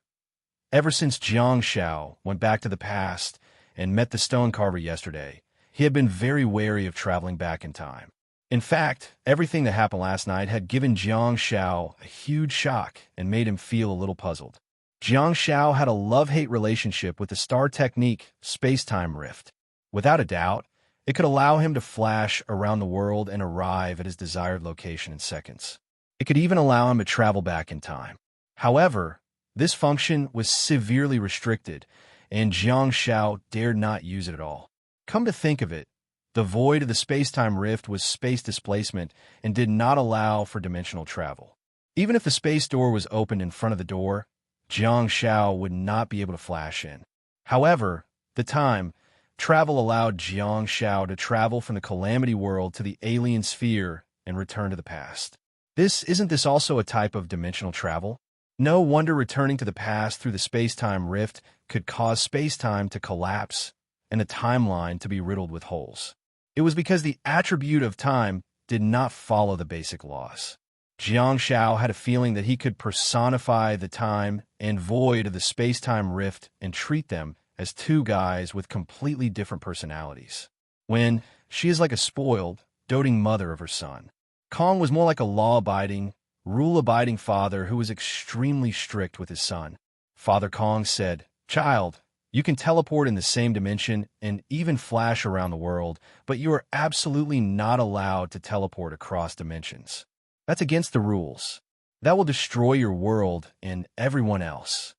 Ever since Jiang Shao went back to the past and met the stone carver yesterday, he had been very wary of traveling back in time. In fact, everything that happened last night had given Jiang Shao a huge shock and made him feel a little puzzled. Jiang Shao had a love-hate relationship with the star technique space-time rift. Without a doubt, it could allow him to flash around the world and arrive at his desired location in seconds. It could even allow him to travel back in time. However, this function was severely restricted, and Jiang Shao dared not use it at all. Come to think of it, the void of the space-time rift was space displacement and did not allow for dimensional travel. Even if the space door was opened in front of the door, Jiang Shao would not be able to flash in. However, the time travel allowed Jiang Shao to travel from the Calamity World to the alien sphere and return to the past. Isn't this also a type of dimensional travel? No wonder returning to the past through the space-time rift could cause space-time to collapse and the timeline to be riddled with holes. It was because the attribute of time did not follow the basic laws. Jiang Shao had a feeling that he could personify the time and void of the space-time rift and treat them as 2 guys with completely different personalities. When she is like a spoiled, doting mother of her son, Kong was more like a law-abiding, rule-abiding father who was extremely strict with his son. Father Kong said, "Child, you can teleport in the same dimension and even flash around the world, but you are absolutely not allowed to teleport across dimensions. That's against the rules. That will destroy your world and everyone else."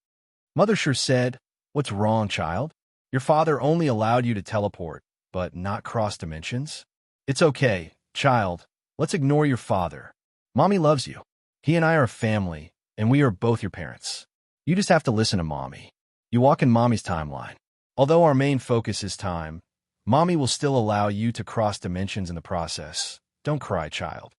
Mother sure said, "What's wrong, child? Your father only allowed you to teleport, but not cross dimensions? It's okay, child. Let's ignore your father. Mommy loves you. He and I are a family, and we are both your parents. You just have to listen to Mommy. You walk in Mommy's timeline. Although our main focus is time, Mommy will still allow you to cross dimensions in the process. Don't cry, child.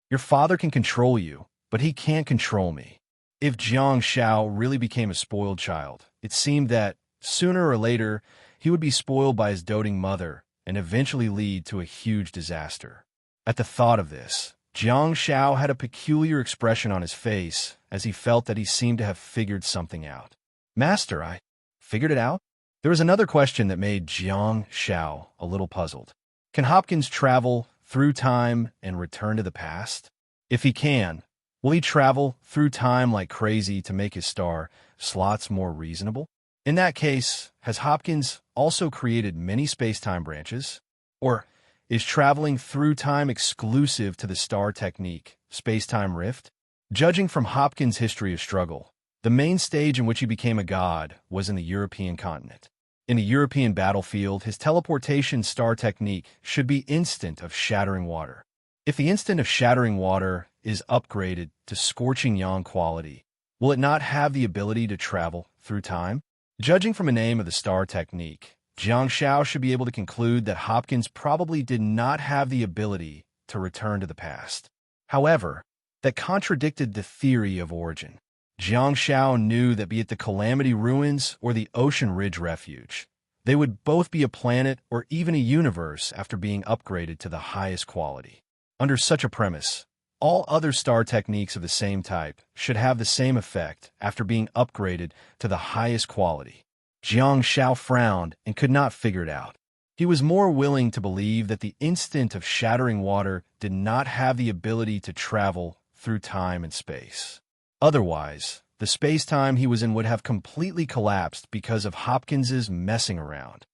Your father can control you, but he can't control me. If Jiang Shao really became a spoiled child, it seemed that, sooner or later, he would be spoiled by his doting mother and eventually lead to a huge disaster. At the thought of this, Jiang Shao had a peculiar expression on his face as he felt that he seemed to have figured something out. Master, I figured it out? There was another question that made Jiang Shao a little puzzled. Can Hopkins travel through time and return to the past? If he can, will he travel through time like crazy to make his star slots more reasonable? In that case, has Hopkins also created many space-time branches? Or is traveling through time exclusive to the star technique, space-time rift? Judging from Hopkins' history of struggle, the main stage in which he became a god was in the European continent. In the European battlefield, his teleportation star technique should be instant of shattering water. If the instant of shattering water is upgraded to scorching yang quality, will it not have the ability to travel through time? Judging from the name of the star technique, Jiang Shao should be able to conclude that Hopkins probably did not have the ability to return to the past. However, that contradicted the theory of origin. Jiang Shao knew that be it the Calamity Ruins or the Ocean Ridge Refuge, they would both be a planet or even a universe after being upgraded to the highest quality. Under such a premise, all other star techniques of the same type should have the same effect after being upgraded to the highest quality. Jiang Shao frowned and could not figure it out. He was more willing to believe that the instant of shattering water did not have the ability to travel through time and space. Otherwise, the space-time he was in would have completely collapsed because of Hopkins's messing around.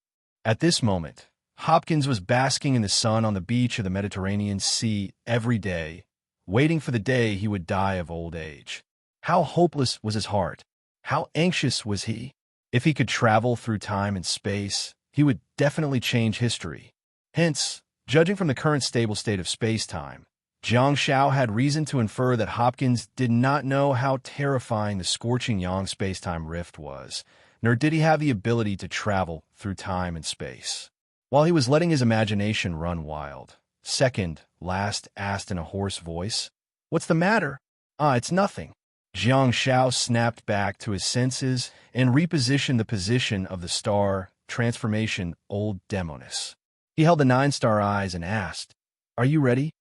At this moment, Hopkins was basking in the sun on the beach of the Mediterranean Sea every day, waiting for the day he would die of old age. How hopeless was his heart? How anxious was he? If he could travel through time and space, he would definitely change history. Hence, judging from the current stable state of space-time, Jiang Shao had reason to infer that Hopkins did not know how terrifying the scorching yang space-time rift was, nor did he have the ability to travel through time and space. While he was letting his imagination run wild, Second Last asked in a hoarse voice, "What's the matter?" "Ah, it's nothing." Jiang Shao snapped back to his senses and repositioned the position of the star transformation Old Demonis. He held the 9-star eyes and asked, "Are you ready?"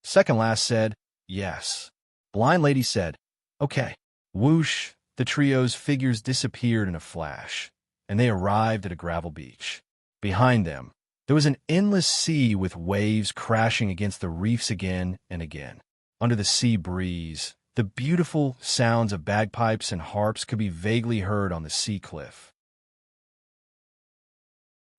Second Last said, "Yes." Blind Lady said, "Okay." Whoosh, the trio's figures disappeared in a flash, and they arrived at a gravel beach. Behind them, there was an endless sea with waves crashing against the reefs again and again. Under the sea breeze, the beautiful sounds of bagpipes and harps could be vaguely heard on the sea cliff.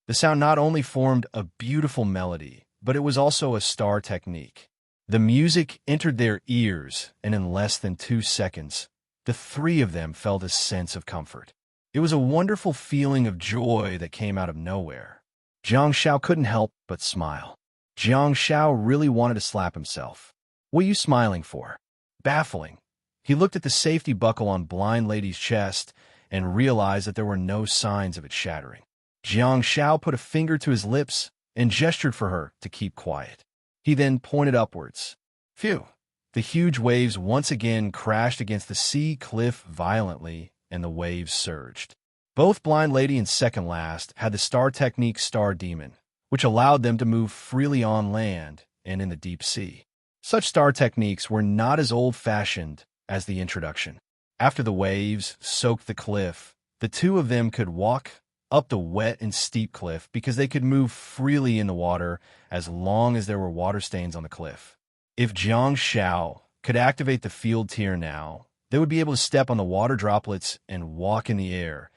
The sound not only formed a beautiful melody, but it was also a star technique. The music entered their ears, and in less than 2 seconds, the three of them felt a sense of comfort. It was a wonderful feeling of joy that came out of nowhere. Jiang Shao couldn't help but smile. Jiang Shao really wanted to slap himself. "What are you smiling for?" Baffling. He looked at the safety buckle on Blind Lady's chest and realized that there were no signs of it shattering. Jiang Shao put a finger to his lips and gestured for her to keep quiet. He then pointed upwards. Phew! The huge waves once again crashed against the sea cliff violently, and the waves surged. Both Blind Lady and Second Last had the star technique Star Demon, which allowed them to move freely on land and in the deep sea. Such star techniques were not as old-fashioned as the introduction. After the waves soaked the cliff, the two of them could walk up the wet and steep cliff because they could move freely in the water as long as there were water stains on the cliff. If Jiang Shao could activate the field tier now, they would be able to step on the water droplets and walk in the air.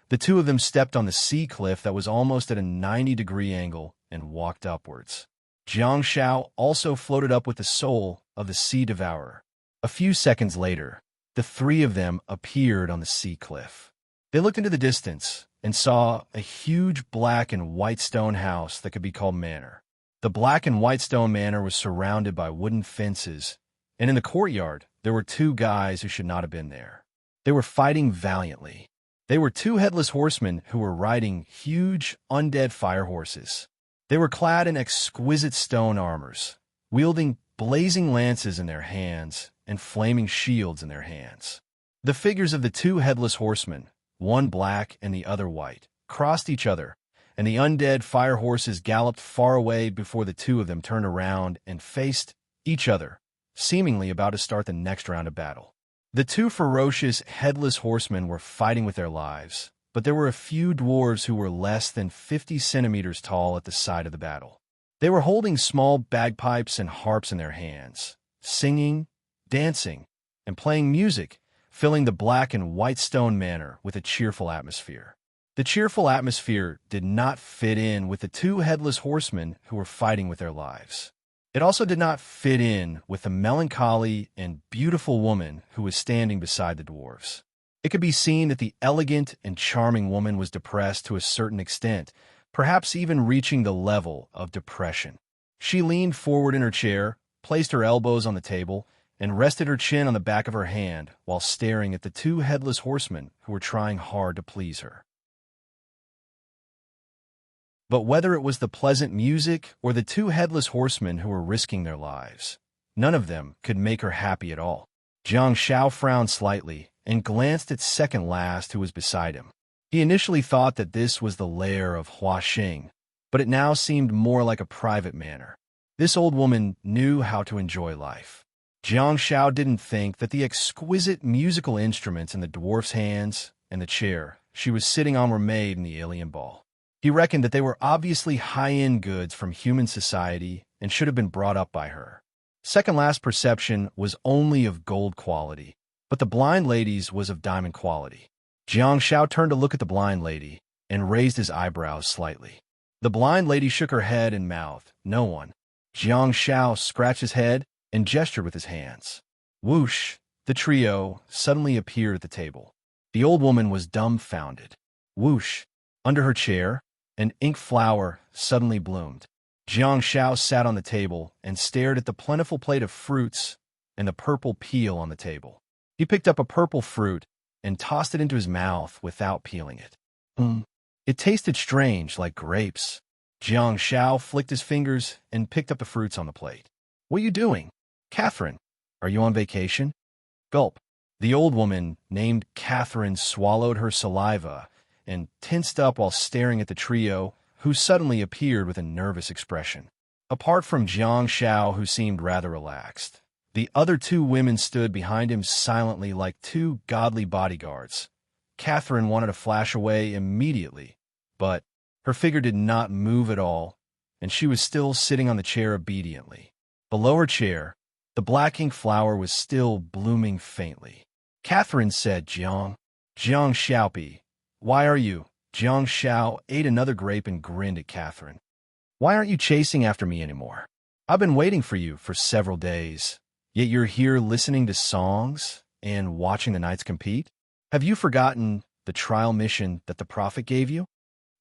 The two of them stepped on the sea cliff that was almost at a 90-degree angle and walked upwards. Jiang Shao also floated up with the soul of the Sea Devourer. A few seconds later, the three of them appeared on the sea cliff. They looked into the distance and saw a huge black and white stone house that could be called manor. The black and white stone manor was surrounded by wooden fences, and in the courtyard there were two guys who should not have been there. They were fighting valiantly. They were two headless horsemen who were riding huge, undead fire horses. They were clad in exquisite stone armors, wielding blazing lances in their hands and flaming shields in their hands. The figures of the two headless horsemen, one black and the other white, crossed each other, and the undead fire horses galloped far away before the two of them turned around and faced each other, seemingly about to start the next round of battle. The two ferocious headless horsemen were fighting with their lives, but there were a few dwarves who were less than 50 centimeters tall at the side of the battle. They were holding small bagpipes and harps in their hands, singing, dancing, and playing music, filling the black and white stone manor with a cheerful atmosphere. The cheerful atmosphere did not fit in with the two headless horsemen who were fighting with their lives. It also did not fit in with the melancholy and beautiful woman who was standing beside the dwarves. It could be seen that the elegant and charming woman was depressed to a certain extent, perhaps even reaching the level of depression. She leaned forward in her chair, placed her elbows on the table, and rested her chin on the back of her hand while staring at the two headless horsemen who were trying hard to please her. But whether it was the pleasant music or the two headless horsemen who were risking their lives, none of them could make her happy at all. Jiang Shao frowned slightly and glanced at second last who was beside him. He initially thought that this was the lair of Hua Xing, but it now seemed more like a private manor. This old woman knew how to enjoy life. Jiang Shao didn't think that the exquisite musical instruments in the dwarf's hands and the chair she was sitting on were made in the alien ball. He reckoned that they were obviously high-end goods from human society and should have been brought up by her. Second last perception was only of gold quality, but the blind lady's was of diamond quality. Jiang Shao turned to look at the blind lady and raised his eyebrows slightly. The blind lady shook her head and mouthed, "No one." Jiang Shao scratched his head and gestured with his hands. Whoosh! The trio suddenly appeared at the table. The old woman was dumbfounded. Whoosh! Under her chair, an ink flower suddenly bloomed. Jiang Shao sat on the table and stared at the plentiful plate of fruits and the purple peel on the table. He picked up a purple fruit and tossed it into his mouth without peeling it. It tasted strange, like grapes. Jiang Shao flicked his fingers and picked up the fruits on the plate. "What are you doing? Catherine, are you on vacation?" Gulp. The old woman, named Catherine, swallowed her saliva and tensed up while staring at the trio, who suddenly appeared with a nervous expression. Apart from Jiang Shao, who seemed rather relaxed, the other two women stood behind him silently like two godly bodyguards. Catherine wanted to flash away immediately, but her figure did not move at all, and she was still sitting on the chair obediently. Below her chair, the black ink flower was still blooming faintly. Catherine said, Jiang Xiaopi, why are you?" Jiang Shao ate another grape and grinned at Catherine. "Why aren't you chasing after me anymore? I've been waiting for you for several days, yet you're here listening to songs and watching the knights compete? Have you forgotten the trial mission that the prophet gave you?"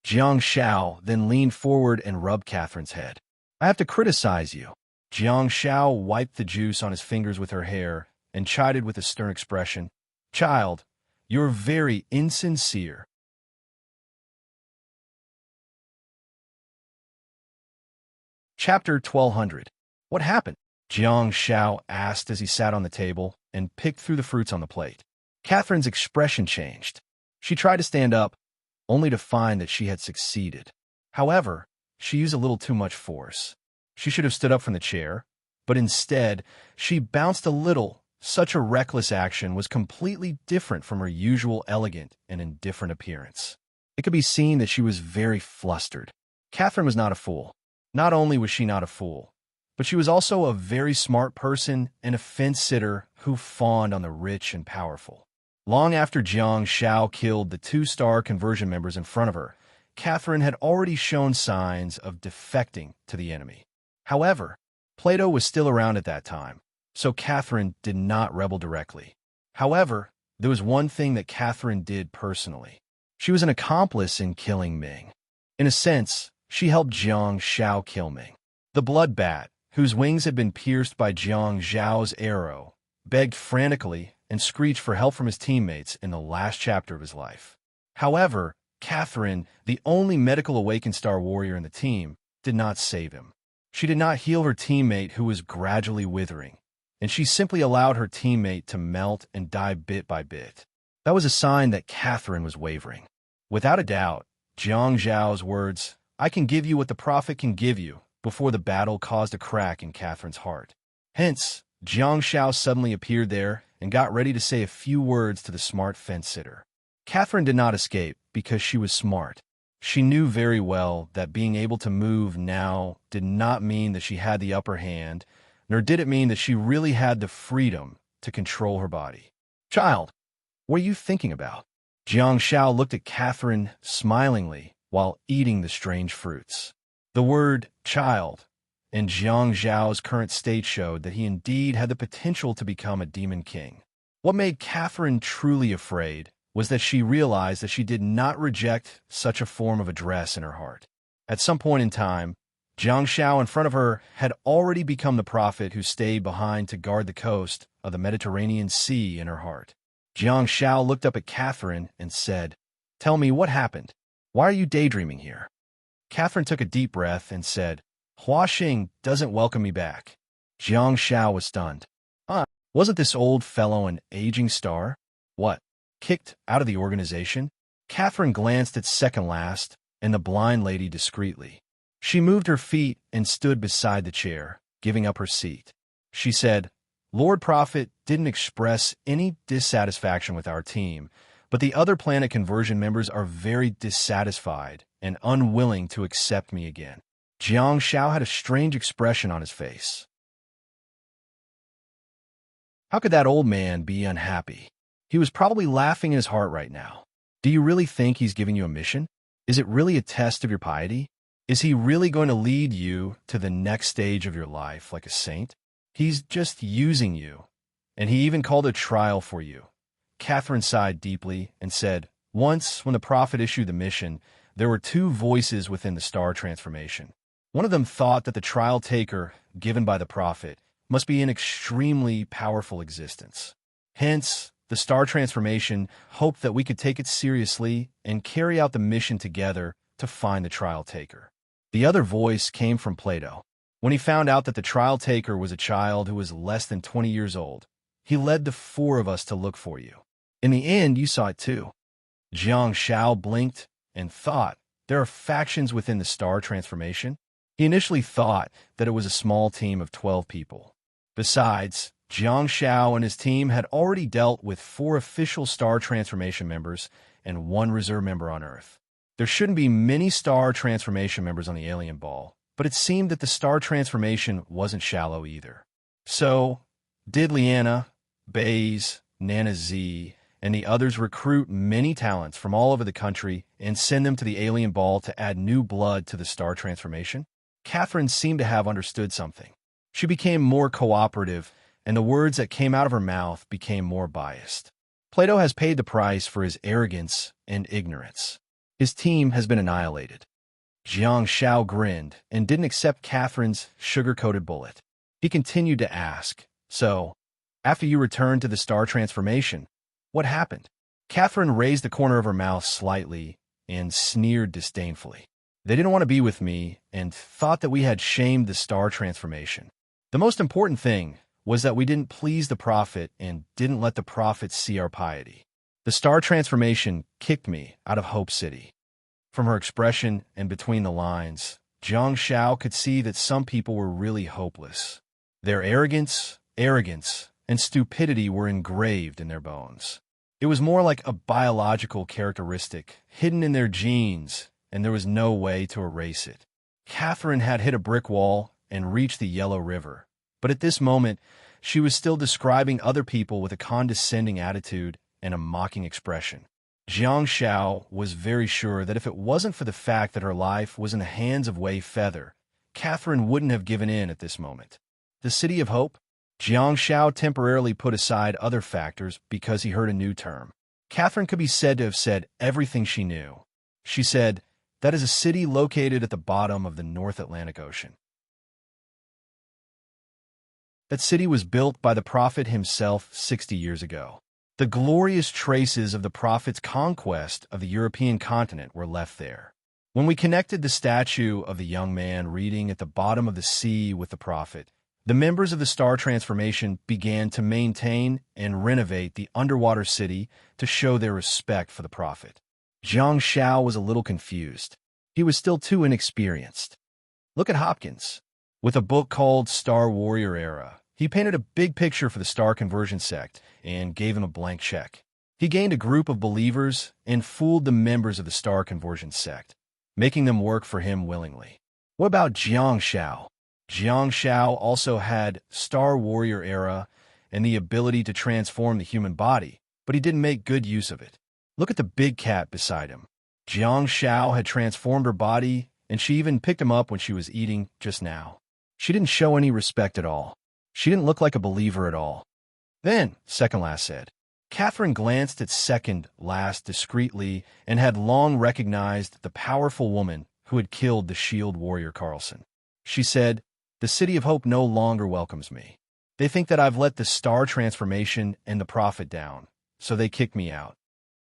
Jiang Shao then leaned forward and rubbed Catherine's head. "I have to criticize you." Jiang Shao wiped the juice on his fingers with her hair and chided with a stern expression, "Child, you're very insincere." Chapter 1200. What happened? Jiang Shao asked as he sat on the table and picked through the fruits on the plate. Catherine's expression changed. She tried to stand up, only to find that she had succeeded. However, she used a little too much force. She should have stood up from the chair, but instead, she bounced a little. Such a reckless action was completely different from her usual elegant and indifferent appearance. It could be seen that she was very flustered. Catherine was not a fool. Not only was she not a fool, but she was also a very smart person and a fence-sitter who fawned on the rich and powerful. Long after Jiang Shao killed the two-star conversion members in front of her, Catherine had already shown signs of defecting to the enemy. However, Plato was still around at that time, so Catherine did not rebel directly. However, there was one thing that Catherine did personally. She was an accomplice in killing Ming. In a sense, she helped Jiang Shao kill Ming. The blood bat, whose wings had been pierced by Jiang Zhao's arrow, begged frantically and screeched for help from his teammates in the last chapter of his life. However, Catherine, the only medical awakened star warrior in the team, did not save him. She did not heal her teammate who was gradually withering, and she simply allowed her teammate to melt and die bit by bit. That was a sign that Catherine was wavering. Without a doubt, Jiang Zhao's words, "I can give you what the prophet can give you," before the battle caused a crack in Catherine's heart. Hence, Jiang Zhao suddenly appeared there and got ready to say a few words to the smart fence-sitter. Catherine did not escape because she was smart. She knew very well that being able to move now did not mean that she had the upper hand, nor did it mean that she really had the freedom to control her body. "Child, what are you thinking about?" Jiang Zhao looked at Catherine smilingly while eating the strange fruits. The word child in Jiang Zhao's current state showed that he indeed had the potential to become a demon king. What made Catherine truly afraid was that she realized that she did not reject such a form of address in her heart. At some point in time, Jiang Zhao in front of her had already become the prophet who stayed behind to guard the coast of the Mediterranean Sea in her heart. Jiang Zhao looked up at Catherine and said, "Tell me what happened. Why are you daydreaming here?" Catherine took a deep breath and said, "Hua Xing doesn't welcome me back." Jiang Zhao was stunned. Wasn't this old fellow an aging star? What, kicked out of the organization? Catherine glanced at second last and the blind lady discreetly. She moved her feet and stood beside the chair, giving up her seat. She said, "Lord Prophet didn't express any dissatisfaction with our team, but the other planet conversion members are very dissatisfied and unwilling to accept me again." Jiang Zhao had a strange expression on his face. How could that old man be unhappy? He was probably laughing in his heart right now. Do you really think he's giving you a mission? Is it really a test of your piety? Is he really going to lead you to the next stage of your life like a saint? He's just using you, and he even called a trial for you. Catherine sighed deeply and said, "Once, when the prophet issued the mission, there were two voices within the star transformation. One of them thought that the trial taker given by the prophet must be an extremely powerful existence. Hence, the star transformation hoped that we could take it seriously and carry out the mission together to find the trial taker. The other voice came from Plato. When he found out that the trial taker was a child who was less than 20 years old, he led the four of us to look for you. In the end, you saw it too." Jiang Zhao blinked and thought, there are factions within the star transformation? He initially thought that it was a small team of 12 people. Besides, Jiang Zhao and his team had already dealt with 4 official star transformation members and 1 reserve member on Earth. There shouldn't be many star transformation members on the alien ball, but it seemed that the star transformation wasn't shallow either. So, did Liana, Baze, Nana Z, and the others recruit many talents from all over the country and send them to the alien ball to add new blood to the star transformation? Catherine seemed to have understood something. She became more cooperative, and the words that came out of her mouth became more biased. Plato has paid the price for his arrogance and ignorance. His team has been annihilated. Jiang Zhao grinned and didn't accept Catherine's sugar-coated bullet. He continued to ask, "So, after you returned to the star transformation, what happened?" Catherine raised the corner of her mouth slightly and sneered disdainfully. "They didn't want to be with me and thought that we had shamed the star transformation. The most important thing was that we didn't please the prophet and didn't let the prophet see our piety. The star transformation kicked me out of Hope City." From her expression and between the lines, Jiang Zhao could see that some people were really hopeless. Their arrogance, and stupidity were engraved in their bones. It was more like a biological characteristic hidden in their genes, and there was no way to erase it. Catherine had hit a brick wall and reached the Yellow River, but at this moment, she was still describing other people with a condescending attitude and a mocking expression. Jiang Zhao was very sure that if it wasn't for the fact that her life was in the hands of Wei Feather, Catherine wouldn't have given in at this moment. The City of Hope? Jiang Zhao temporarily put aside other factors because he heard a new term. Catherine could be said to have said everything she knew. She said, "That is a city located at the bottom of the North Atlantic Ocean." That city was built by the prophet himself 60 years ago. The glorious traces of the prophet's conquest of the European continent were left there. When we connected the statue of the young man reading at the bottom of the sea with the prophet, the members of the Star Transformation began to maintain and renovate the underwater city to show their respect for the prophet. Jiang Shao was a little confused. He was still too inexperienced. Look at Hopkins. With a book called Star Warrior Era, he painted a big picture for the Star Conversion sect and gave him a blank check. He gained a group of believers and fooled the members of the Star Conversion sect, making them work for him willingly. What about Jiang Shao? Jiang Shao also had Star Warrior Era and the ability to transform the human body, but he didn't make good use of it. Look at the big cat beside him. Jiang Shao had transformed her body, and she even picked him up when she was eating just now. She didn't show any respect at all. She didn't look like a believer at all. Then, Second Last said. Catherine glanced at Second Last discreetly and had long recognized the powerful woman who had killed the shield warrior Carlson. She said, "The City of Hope no longer welcomes me. They think that I've let the Star Transformation and the Prophet down, so they kicked me out."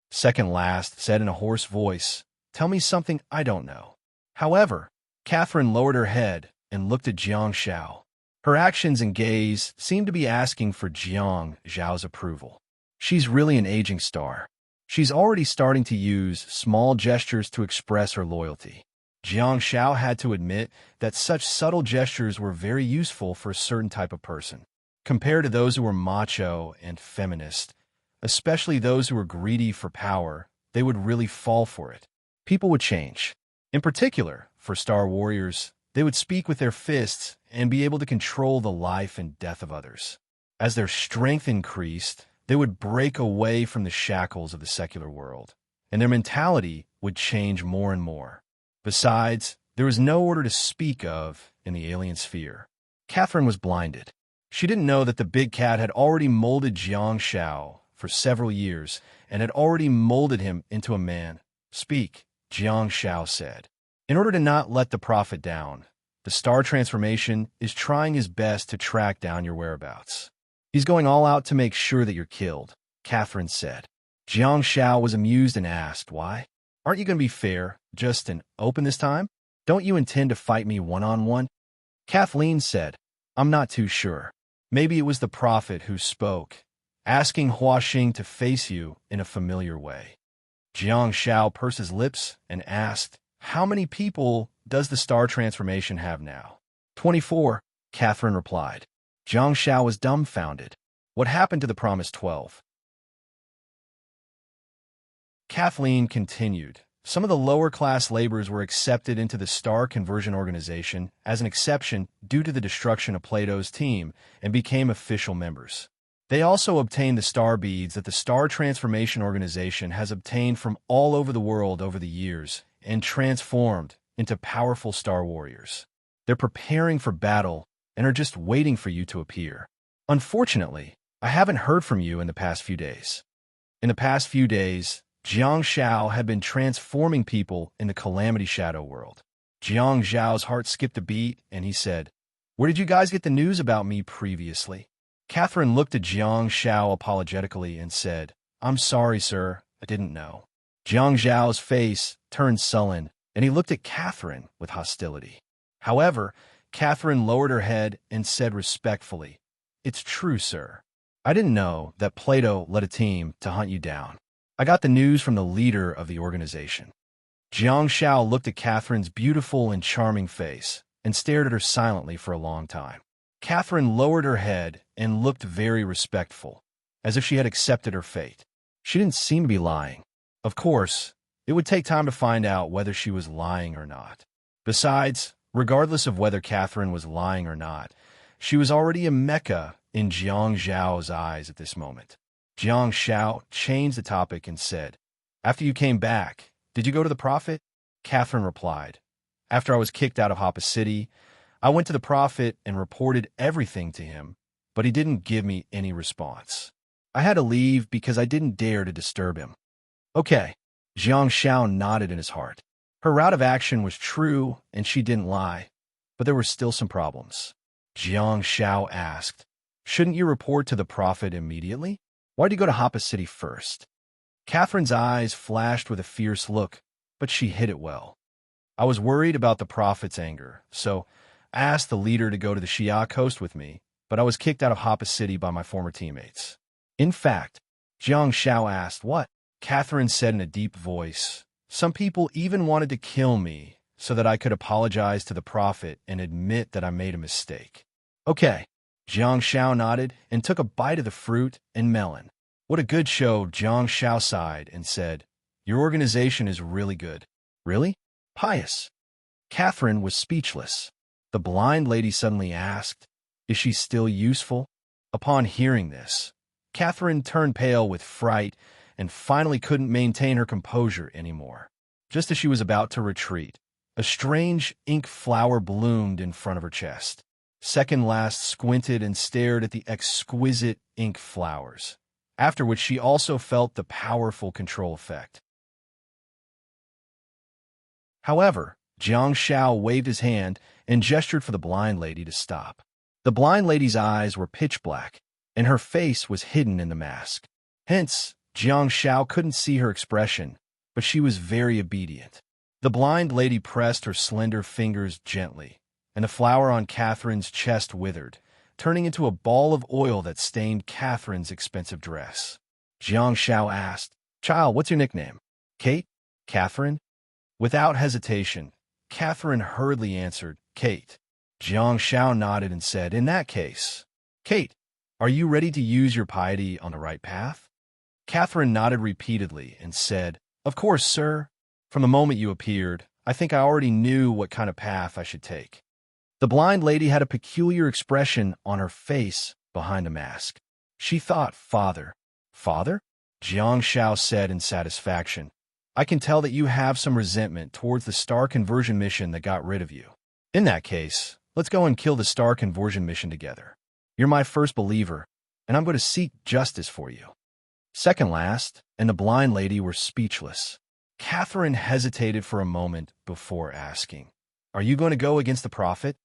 Second Last said in a hoarse voice, "Tell me something I don't know." However, Catherine lowered her head and looked at Jiang Shao. Her actions and gaze seemed to be asking for Jiang Zhao's approval. She's really an aging star. She's already starting to use small gestures to express her loyalty. Jiang Shao had to admit that such subtle gestures were very useful for a certain type of person. Compared to those who were macho and feminist, especially those who were greedy for power, they would really fall for it. People would change. In particular, for Star Warriors, they would speak with their fists and be able to control the life and death of others. As their strength increased, they would break away from the shackles of the secular world, and their mentality would change more and more. Besides, there was no order to speak of in the alien sphere. Catherine was blinded. She didn't know that the big cat had already molded Jiang Shao for several years and had already molded him into a man. "Speak," Jiang Shao said. "In order to not let the prophet down, the Star Transformation is trying his best to track down your whereabouts. He's going all out to make sure that you're killed," Catherine said. Jiang Shao was amused and asked, "Why? Aren't you going to be fair, just and open this time? Don't you intend to fight me one-on-one?" Kathleen said, "I'm not too sure. Maybe it was the prophet who spoke, asking Hua Xing to face you in a familiar way." Jiang Shao pursed his lips and asked, "How many people does the Star Transformation have now?" 24, Catherine replied. Jiang Shao was dumbfounded. What happened to the promised 12? Kathleen continued. Some of the lower-class laborers were accepted into the Star Conversion Organization as an exception due to the destruction of Plato's team and became official members. They also obtained the star beads that the Star Transformation Organization has obtained from all over the world over the years and transformed into powerful Star Warriors. They're preparing for battle and are just waiting for you to appear. Unfortunately, I haven't heard from you in the past few days. In the past few days, Jiang Shao had been transforming people in the Calamity Shadow world. Jiang Zhao's heart skipped a beat, and he said, "Where did you guys get the news about me previously?" Catherine looked at Jiang Shao apologetically and said, "I'm sorry, sir, I didn't know." Jiang Zhao's face turned sullen, and he looked at Catherine with hostility. However, Catherine lowered her head and said respectfully, "It's true, sir. I didn't know that Plato led a team to hunt you down. I got the news from the leader of the organization." Jiang Shao looked at Catherine's beautiful and charming face and stared at her silently for a long time. Catherine lowered her head and looked very respectful, as if she had accepted her fate. She didn't seem to be lying. Of course, it would take time to find out whether she was lying or not. Besides, regardless of whether Catherine was lying or not, she was already a Mecca in Jiang Zhao's eyes at this moment. Jiang Shao changed the topic and said, "After you came back, did you go to the prophet?" Catherine replied, "After I was kicked out of Hoppa City, I went to the prophet and reported everything to him, but he didn't give me any response. I had to leave because I didn't dare to disturb him." "Okay." Jiang Shao nodded in his heart. Her route of action was true, and she didn't lie, but there were still some problems. Jiang Shao asked, Shouldn't you report to the prophet immediately? Why'd you go to Hoppa City first? Catherine's eyes flashed with a fierce look, but she hid it well. I was worried about the prophet's anger, so I asked the leader to go to the Shia coast with me, but I was kicked out of Hoppa City by my former teammates. In fact, Jiang Xiao asked, "What?" Catherine said in a deep voice, "Some people even wanted to kill me so that I could apologize to the prophet and admit that I made a mistake." Okay. Jiang Xiao nodded and took a bite of the fruit and melon. What a good show, Jiang Xiao sighed and said, "Your organization is really good." Really? Pious. Catherine was speechless. The blind lady suddenly asked, "Is she still useful?" Upon hearing this, Catherine turned pale with fright and finally couldn't maintain her composure anymore. Just as she was about to retreat, a strange ink flower bloomed in front of her chest. Second Last squinted and stared at the exquisite ink flowers, after which she also felt the powerful control effect. However, Jiang Xiao waved his hand and gestured for the blind lady to stop. The blind lady's eyes were pitch black, and her face was hidden in the mask. Hence, Jiang Xiao couldn't see her expression, but she was very obedient. The blind lady pressed her slender fingers gently, and the flower on Catherine's chest withered, turning into a ball of oil that stained Catherine's expensive dress. Jiang Xiao asked, "Child, what's your nickname?" "Kate?" "Catherine?" Without hesitation, Catherine hurriedly answered, "Kate." Jiang Xiao nodded and said, "In that case, Kate, are you ready to use your piety on the right path?" Catherine nodded repeatedly and said, "Of course, sir. From the moment you appeared, I think I already knew what kind of path I should take." The blind lady had a peculiar expression on her face behind the mask. She thought, "Father." "Father?" Jiang Xiao said in satisfaction. "I can tell that you have some resentment towards the star conversion mission that got rid of you. In that case, let's go and kill the star conversion mission together. You're my first believer, and I'm going to seek justice for you." Second Last and the blind lady were speechless. Catherine hesitated for a moment before asking, "Are you going to go against the prophet?"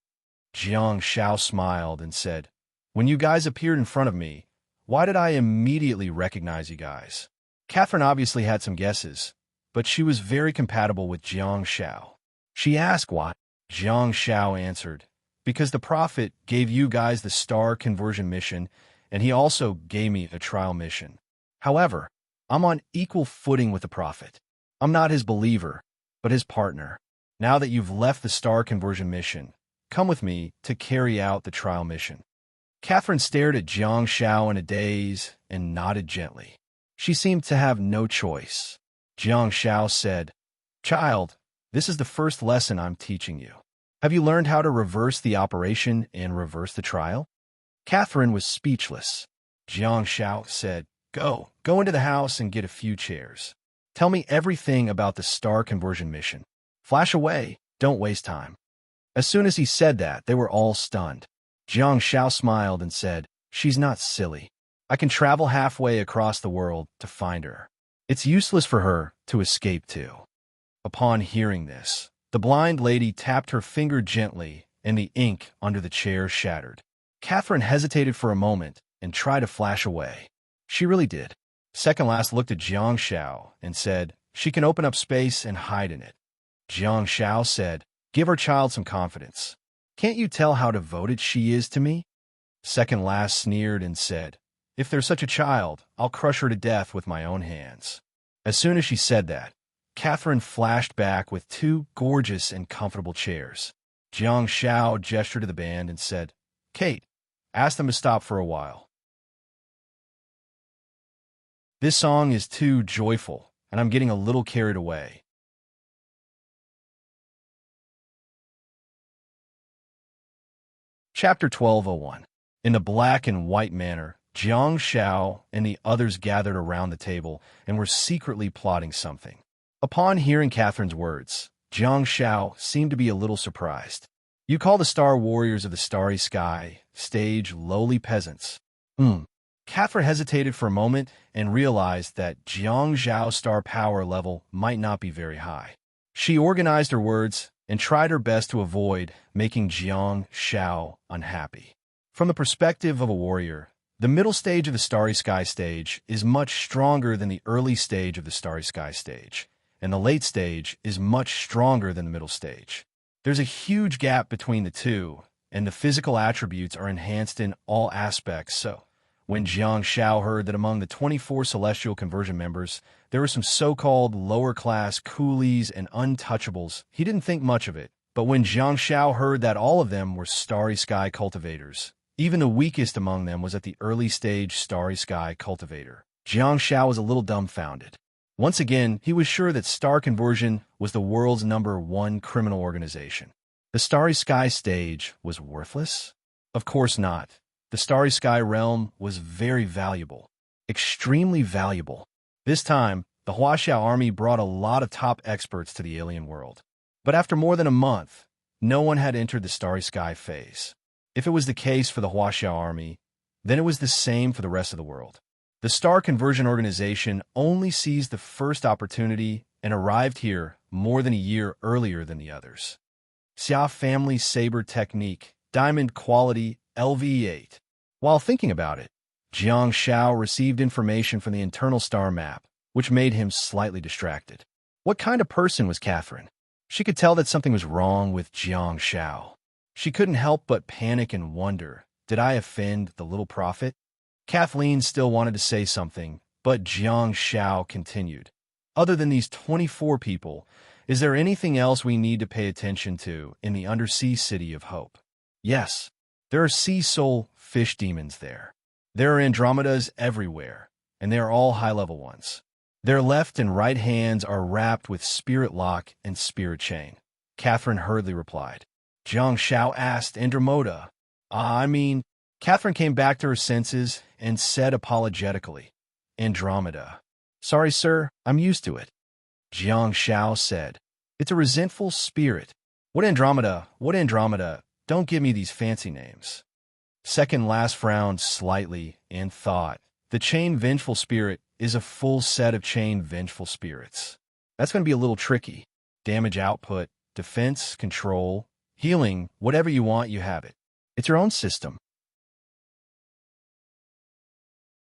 Jiang Xiao smiled and said, "When you guys appeared in front of me, why did I immediately recognize you guys?" Catherine obviously had some guesses, but she was very compatible with Jiang Xiao. She asked why. Jiang Xiao answered, "Because the prophet gave you guys the star conversion mission, and he also gave me a trial mission. However, I'm on equal footing with the prophet. I'm not his believer, but his partner. Now that you've left the star conversion mission, come with me to carry out the trial mission." Catherine stared at Jiang Xiao in a daze and nodded gently. She seemed to have no choice. Jiang Xiao said, "Child, this is the first lesson I'm teaching you. Have you learned how to reverse the operation and reverse the trial?" Catherine was speechless. Jiang Xiao said, Go into the house and get a few chairs. Tell me everything about the star conversion mission. Flash away, don't waste time." As soon as he said that, they were all stunned. Jiang Xiao smiled and said, "She's not silly. I can travel halfway across the world to find her. It's useless for her to escape too." Upon hearing this, the blind lady tapped her finger gently and the ink under the chair shattered. Catherine hesitated for a moment and tried to flash away. She really did. Second Last looked at Jiang Xiao and said, "She can open up space and hide in it." Jiang Xiao said, "Give our child some confidence. Can't you tell how devoted she is to me?" Second Last sneered and said, "If there's such a child, I'll crush her to death with my own hands." As soon as she said that, Catherine flashed back with two gorgeous and comfortable chairs. Jiang Xiao gestured to the band and said, "Kate, ask them to stop for a while. This song is too joyful, and I'm getting a little carried away." Chapter 12:01. In the black and white manner, Jiang Xiao and the others gathered around the table and were secretly plotting something. Upon hearing Catherine's words, Jiang Xiao seemed to be a little surprised. "You call the Star Warriors of the Starry Sky stage lowly peasants?" Catherine hesitated for a moment and realized that Jiang Xiao's star power level might not be very high. She organized her words and tried her best to avoid making Jiang Xiao unhappy. From the perspective of a warrior, the middle stage of the Starry Sky stage is much stronger than the early stage of the Starry Sky stage, and the late stage is much stronger than the middle stage. There's a huge gap between the two, and the physical attributes are enhanced in all aspects. So, when Jiang Shao heard that among the 24 celestial conversion members, there were some so-called lower-class coolies and untouchables, he didn't think much of it. But when Jiang Shao heard that all of them were Starry Sky cultivators, even the weakest among them was at the early stage Starry Sky cultivator, Jiang Shao was a little dumbfounded. Once again, he was sure that Star Conversion was the world's #1 criminal organization. The Starry Sky stage was worthless? Of course not. The Starry Sky realm was very valuable. Extremely valuable. This time, the Huaxiao army brought a lot of top experts to the alien world. But after more than a month, no one had entered the Starry Sky phase. If it was the case for the Huaxiao army, then it was the same for the rest of the world. The Star Conversion Organization only seized the first opportunity and arrived here more than a year earlier than the others. Xia Family Saber Technique, Diamond Quality, LV8. While thinking about it, Jiang Shao received information from the internal star map, which made him slightly distracted. What kind of person was Catherine? She could tell that something was wrong with Jiang Shao. She couldn't help but panic and wonder, did I offend the little prophet? Kathleen still wanted to say something, but Jiang Shao continued. Other than these 24 people, is there anything else we need to pay attention to in the undersea city of Hope? Yes, there are sea soul fish demons there. There are Andromedas everywhere, and they are all high-level ones. Their left and right hands are wrapped with spirit lock and spirit chain. Catherine hurriedly replied. Jiang Shao asked Andromeda. Catherine came back to her senses and said apologetically, Andromeda. Sorry, sir, I'm used to it. Jiang Shao said, it's a resentful spirit. What Andromeda? What Andromeda? Don't give me these fancy names. Second last frowned slightly and thought, the chain vengeful spirit is a full set of chain vengeful spirits. That's going to be a little tricky. Damage output, defense, control, healing, whatever you want, you have it. It's your own system.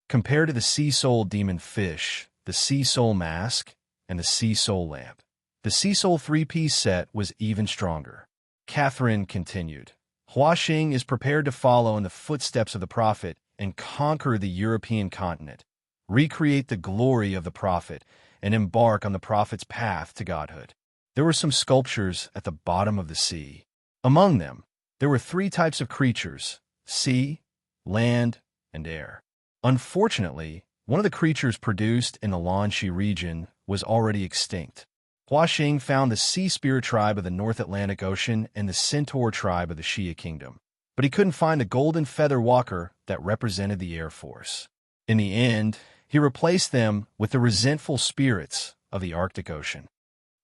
Compared to the Sea Soul Demon Fish, the Sea Soul Mask, and the Sea Soul Lamp, the Sea Soul 3-piece set was even stronger. Catherine continued. Huaxing is prepared to follow in the footsteps of the Prophet and conquer the European continent, recreate the glory of the Prophet, and embark on the Prophet's path to godhood. There were some sculptures at the bottom of the sea. Among them, there were 3 types of creatures, sea, land, and air. Unfortunately, one of the creatures produced in the Lanxi region was already extinct. Huaxing found the Sea Spirit tribe of the North Atlantic Ocean and the Centaur tribe of the Xia Kingdom, but he couldn't find the golden feather walker that represented the Air Force. In the end, he replaced them with the resentful spirits of the Arctic Ocean.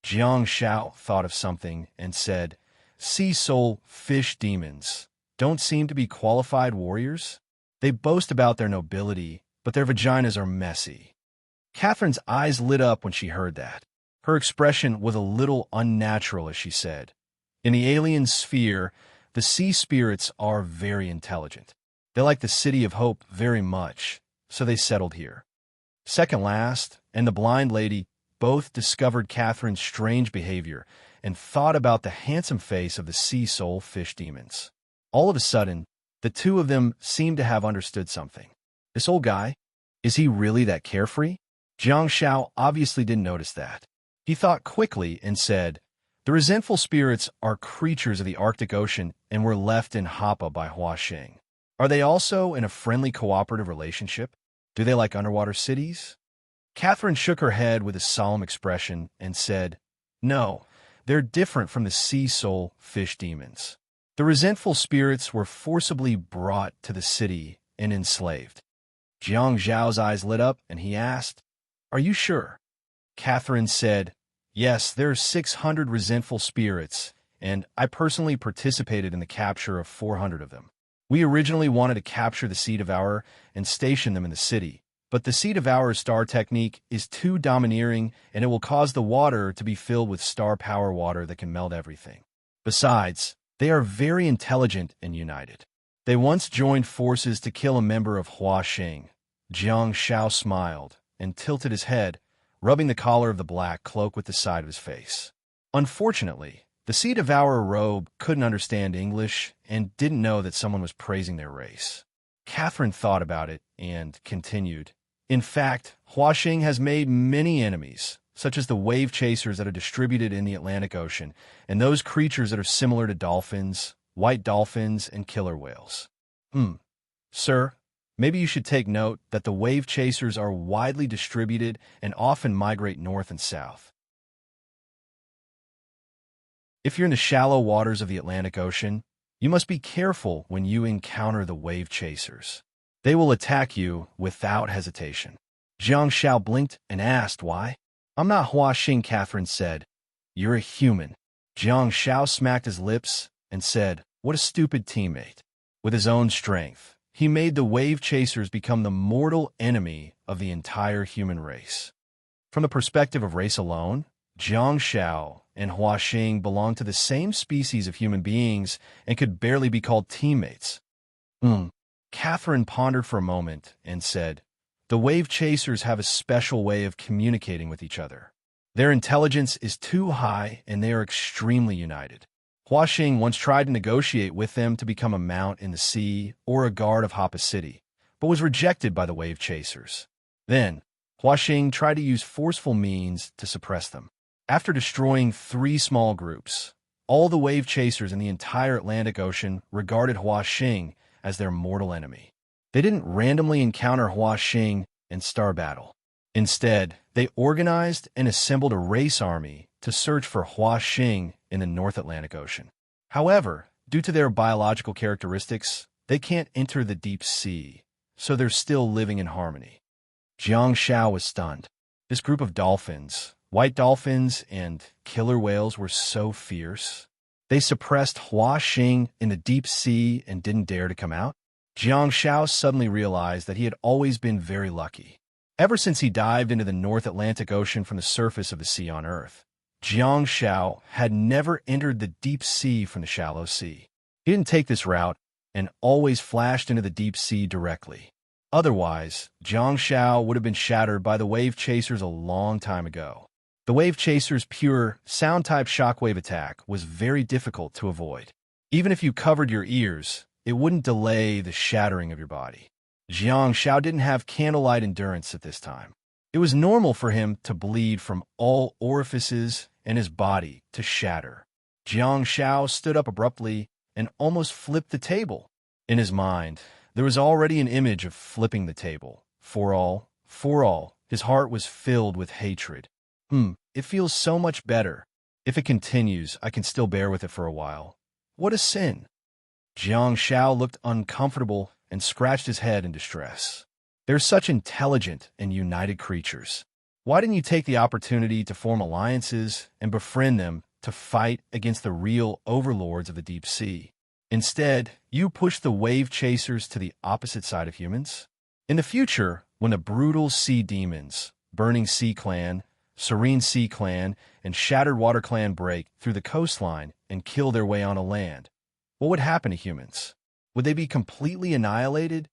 Jiang Shao thought of something and said, Sea Soul Fish Demons don't seem to be qualified warriors. They boast about their nobility, but their vaginas are messy. Catherine's eyes lit up when she heard that. Her expression was a little unnatural as she said, in the alien sphere, the sea spirits are very intelligent. They like the City of Hope very much, so they settled here. Second last, and the blind lady both discovered Catherine's strange behavior and thought about the handsome face of the Sea Soul Fish Demons. All of a sudden, the two of them seemed to have understood something. This old guy, is he really that carefree? Jiang Shao obviously didn't notice that. He thought quickly and said, the resentful spirits are creatures of the Arctic Ocean and were left in Hapa by Huaxing. Are they also in a friendly cooperative relationship? Do they like underwater cities? Catherine shook her head with a solemn expression and said, no, they're different from the Sea Soul Fish Demons. The resentful spirits were forcibly brought to the city and enslaved. Jiang Zhao's eyes lit up and he asked, are you sure? Catherine said, yes, there are 600 resentful spirits, and I personally participated in the capture of 400 of them. We originally wanted to capture the Sea Devourer and station them in the city, but the Sea Devourer's star technique is too domineering and it will cause the water to be filled with star power water that can melt everything. Besides, they are very intelligent and united. They once joined forces to kill a member of Huaxing. Jiang Shao smiled and tilted his head, rubbing the collar of the black cloak with the side of his face. Unfortunately, the Sea Devourer robe couldn't understand English and didn't know that someone was praising their race. Catherine thought about it and continued. In fact, Huaxing has made many enemies, such as the wave chasers that are distributed in the Atlantic Ocean, and those creatures that are similar to dolphins, white dolphins, and killer whales. Sir, maybe you should take note that the wave chasers are widely distributed and often migrate north and south. If you're in the shallow waters of the Atlantic Ocean, you must be careful when you encounter the wave chasers. They will attack you without hesitation. Jiang Shao blinked and asked why. I'm not Huaxing, Catherine said. You're a human. Jiang Shao smacked his lips and said, what a stupid teammate. With his own strength, he made the wave chasers become the mortal enemy of the entire human race. From the perspective of race alone, Jiang Shao and Huaxing belonged to the same species of human beings and could barely be called teammates. Catherine pondered for a moment and said, the wave chasers have a special way of communicating with each other. Their intelligence is too high and they are extremely united. Huaxing once tried to negotiate with them to become a mount in the sea or a guard of Hapa City, but was rejected by the wave chasers. Then, Huaxing tried to use forceful means to suppress them. After destroying 3 small groups, all the wave chasers in the entire Atlantic Ocean regarded Huaxing as their mortal enemy. They didn't randomly encounter Huaxing and star battle. Instead, they organized and assembled a race army to search for Huaxing in the North Atlantic Ocean. However, due to their biological characteristics, they can't enter the deep sea, so they're still living in harmony. Jiang Shao was stunned. This group of dolphins, white dolphins and killer whales, were so fierce. They suppressed Huaxing in the deep sea and didn't dare to come out. Jiang Shao suddenly realized that he had always been very lucky. Ever since he dived into the North Atlantic Ocean from the surface of the sea on Earth, Jiang Shao had never entered the deep sea from the shallow sea. He didn't take this route and always flashed into the deep sea directly. Otherwise, Jiang Shao would have been shattered by the wave chasers a long time ago. The wave chaser's pure sound-type shockwave attack was very difficult to avoid. Even if you covered your ears, it wouldn't delay the shattering of your body. Jiang Shao didn't have candlelight endurance at this time. It was normal for him to bleed from all orifices and his body to shatter. Jiang Shao stood up abruptly and almost flipped the table. In his mind, there was already an image of flipping the table. For all, his heart was filled with hatred. It feels so much better. If it continues, I can still bear with it for a while. What a sin. Jiang Shao looked uncomfortable and scratched his head in distress. They're such intelligent and united creatures. Why didn't you take the opportunity to form alliances and befriend them to fight against the real overlords of the deep sea? Instead, you pushed the wave chasers to the opposite side of humans. In the future, when the brutal sea demons, Burning Sea Clan, Serene Sea Clan, and Shattered Water Clan break through the coastline and kill their way onto land, what would happen to humans? Would they be completely annihilated?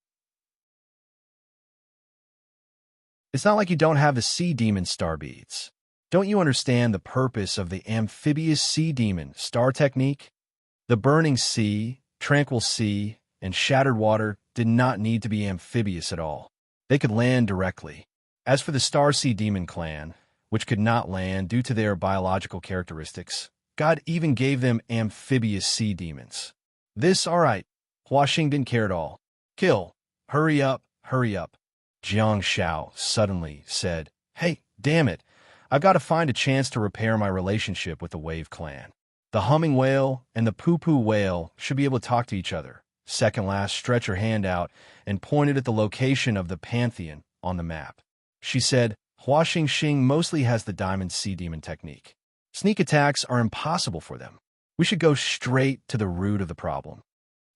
It's not like you don't have the sea demon star beads. Don't you understand the purpose of the amphibious sea demon star technique? The Burning Sea, Tranquil Sea, and Shattered Water did not need to be amphibious at all. They could land directly. As for the Star Sea Demon Clan, which could not land due to their biological characteristics, God even gave them amphibious sea demons. This, all right. Huaxing didn't care at all. Kill. Hurry up, hurry up. Jiang Shao suddenly said, Hey, damn it. I've got to find a chance to repair my relationship with the Wave Clan. The humming whale and the poo-poo whale should be able to talk to each other. Second last stretched her hand out and pointed at the location of the Pantheon on the map. She said, Huaxing mostly has the Diamond Sea Demon technique. Sneak attacks are impossible for them. We should go straight to the root of the problem.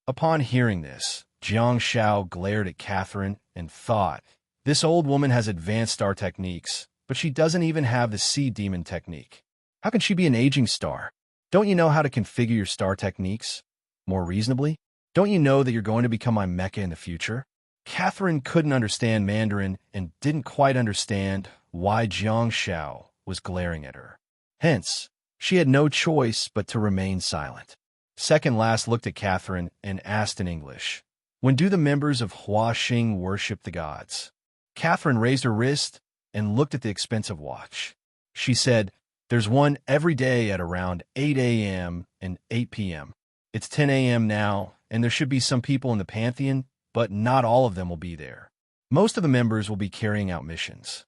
Upon hearing this, Jiang Shao glared at Catherine and thought, this old woman has advanced star techniques, but she doesn't even have the sea demon technique. How can she be an aging star? Don't you know how to configure your star techniques more reasonably? Don't you know that you're going to become my Mecca in the future? Catherine couldn't understand Mandarin and didn't quite understand why Jiang Shao was glaring at her. Hence, she had no choice but to remain silent. Second last looked at Catherine and asked in English, "When do the members of Hua Xing worship the gods?" Catherine raised her wrist and looked at the expensive watch. She said, "There's one every day at around 8 a.m. and 8 p.m. It's 10 a.m. now, and there should be some people in the Pantheon, but not all of them will be there. Most of the members will be carrying out missions."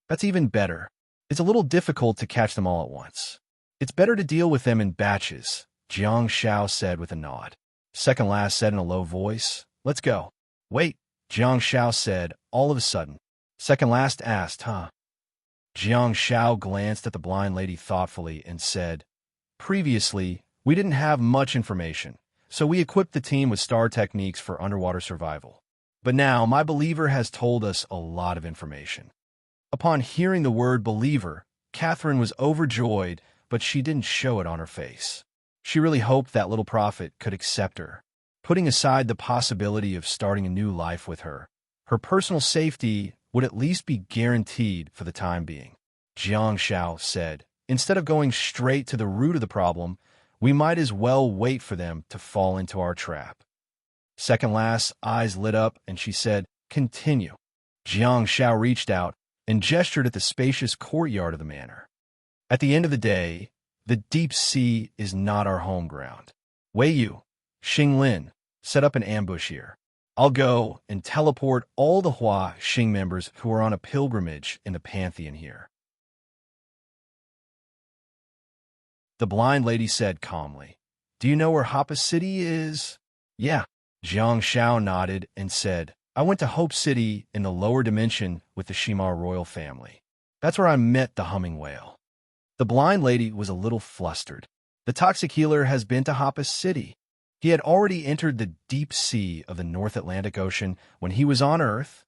"That's even better. It's a little difficult to catch them all at once. It's better to deal with them in batches," Jiang Shao said with a nod. Second last said in a low voice, "Let's go." "Wait," Jiang Shao said all of a sudden. Second last asked, "Huh?" Jiang Shao glanced at the blind lady thoughtfully and said, "Previously, we didn't have much information, so we equipped the team with star techniques for underwater survival. But now, my believer has told us a lot of information." Upon hearing the word believer, Catherine was overjoyed, but she didn't show it on her face. She really hoped that little prophet could accept her, putting aside the possibility of starting a new life with her. Her personal safety would at least be guaranteed for the time being. Jiang Shao said, "Instead of going straight to the root of the problem, we might as well wait for them to fall into our trap." Second last's eyes lit up and she said, "Continue." Jiang Shao reached out and gestured at the spacious courtyard of the manor. "At the end of the day, the deep sea is not our home ground. Wei Yu, Xing Lin, set up an ambush here. I'll go and teleport all the Hua Xing members who are on a pilgrimage in the Pantheon here." The blind lady said calmly, "Do you know where Hapa City is?" "Yeah." Jiang Shao nodded and said, "I went to Hope City in the lower dimension with the Shimar royal family. That's where I met the humming whale." The blind lady was a little flustered. The toxic healer has been to Hapa City. He had already entered the deep sea of the North Atlantic Ocean when he was on Earth.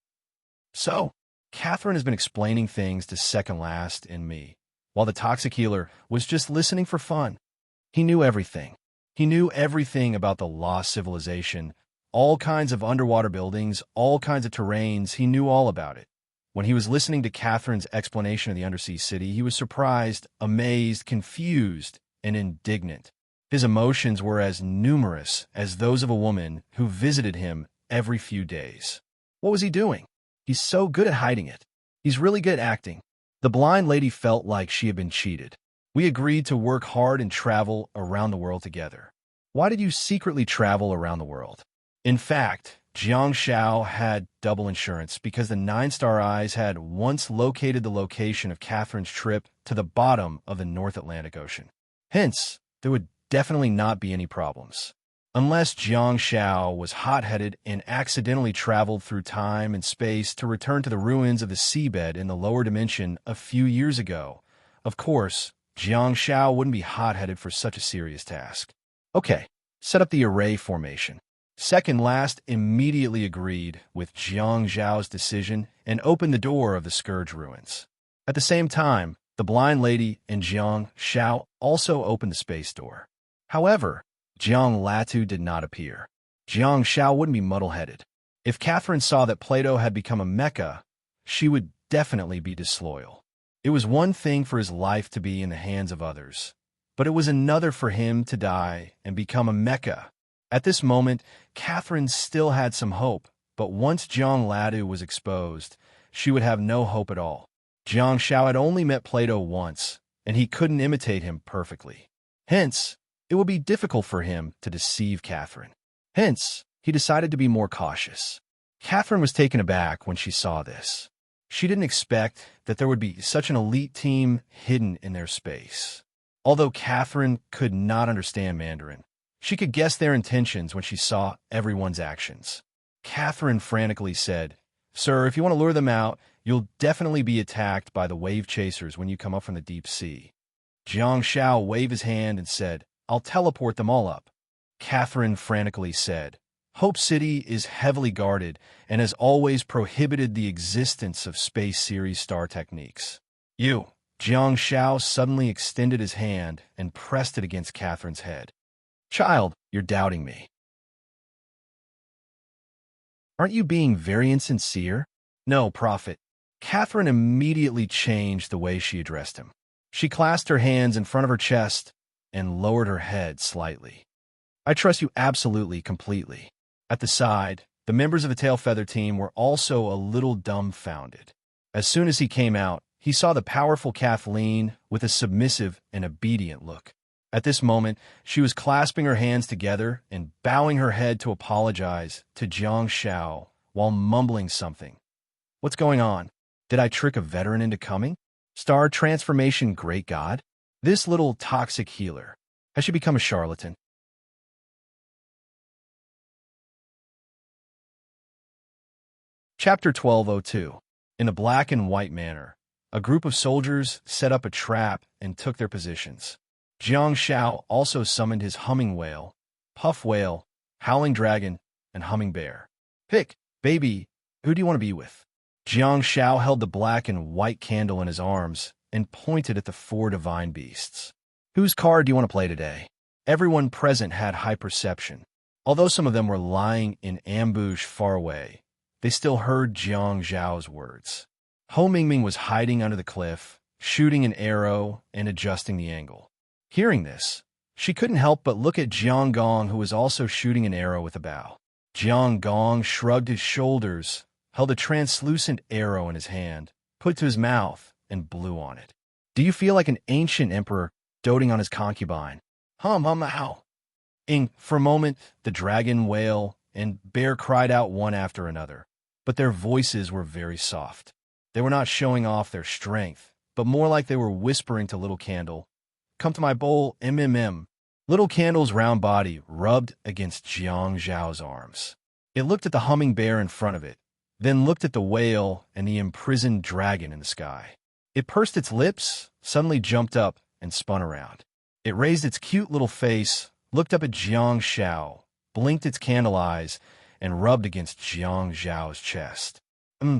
So, Catherine has been explaining things to Second Last and me, while the toxic healer was just listening for fun. He knew everything. He knew everything about the lost civilization, all kinds of underwater buildings, all kinds of terrains. He knew all about it. When he was listening to Catherine's explanation of the undersea city, he was surprised, amazed, confused, and indignant. His emotions were as numerous as those of a woman who visited him every few days. What was he doing? He's so good at hiding it. He's really good at acting. The blind lady felt like she had been cheated. "We agreed to work hard and travel around the world together. Why did you secretly travel around the world?" In fact, Jiang Shao had double insurance because the Nine-Star Eyes had once located the location of Catherine's trip to the bottom of the North Atlantic Ocean. Hence, there would definitely not be any problems. Unless Jiang Shao was hot-headed and accidentally traveled through time and space to return to the ruins of the seabed in the lower dimension a few years ago. Of course, Jiang Shao wouldn't be hot-headed for such a serious task. "Okay, set up the array formation." Second last immediately agreed with Jiang Zhao's decision and opened the door of the Scourge ruins. At the same time, the blind lady and Jiang Shao also opened the space door. However, Jiang Latu did not appear. Jiang Shao wouldn't be muddle-headed. If Catherine saw that Plato had become a Mecca, she would definitely be disloyal. It was one thing for his life to be in the hands of others, but it was another for him to die and become a Mecca. At this moment, Catherine still had some hope, but once Jiang Latu was exposed, she would have no hope at all. Jiang Shao had only met Plato once, and he couldn't imitate him perfectly. Hence, it would be difficult for him to deceive Catherine. Hence, he decided to be more cautious. Catherine was taken aback when she saw this. She didn't expect that there would be such an elite team hidden in their space. Although Catherine could not understand Mandarin, she could guess their intentions when she saw everyone's actions. Catherine frantically said, "Sir, if you want to lure them out, you'll definitely be attacked by the wave chasers when you come up from the deep sea." Jiang Shao waved his hand and said, "I'll teleport them all up." Catherine frantically said, "Hope City is heavily guarded and has always prohibited the existence of Space Series star techniques." "You." Jiang Shao suddenly extended his hand and pressed it against Catherine's head. "Child, you're doubting me." Aren't you being very insincere? No, Prophet. Catherine immediately changed the way she addressed him. She clasped her hands in front of her chest and lowered her head slightly. I trust you absolutely, completely. At the side, the members of the tail feather team were also a little dumbfounded. As soon as he came out, he saw the powerful Kathleen with a submissive and obedient look. At this moment, she was clasping her hands together and bowing her head to apologize to Jiang Shao while mumbling something. What's going on? Did I trick a veteran into coming? Star transformation, great God? This little toxic healer. Has she become a charlatan? Chapter 1202. In a black and white manner, a group of soldiers set up a trap and took their positions. Jiang Shao also summoned his humming whale, puff whale, howling dragon, and humming bear. Pick, baby, who do you want to be with? Jiang Shao held the black and white candle in his arms and pointed at the four divine beasts. Whose card do you want to play today? Everyone present had high perception. Although some of them were lying in ambush far away, they still heard Jiang Zhao's words. Ho Mingming was hiding under the cliff, shooting an arrow and adjusting the angle. Hearing this, she couldn't help but look at Jiang Gong, who was also shooting an arrow with a bow. Jiang Gong shrugged his shoulders, held a translucent arrow in his hand, put it to his mouth, and blew on it. Do you feel like an ancient emperor doting on his concubine? How? For a moment, the dragon, whale, and bear cried out one after another, but their voices were very soft. They were not showing off their strength, but more like they were whispering to Little Candle, "Come to my bowl, MMM." Little Candle's round body rubbed against Jiang Zhao's arms. It looked at the humming bear in front of it, then looked at the whale and the imprisoned dragon in the sky. It pursed its lips, suddenly jumped up, and spun around. It raised its cute little face, looked up at Jiang Shao, blinked its candle eyes, and rubbed against Jiang Zhao's chest.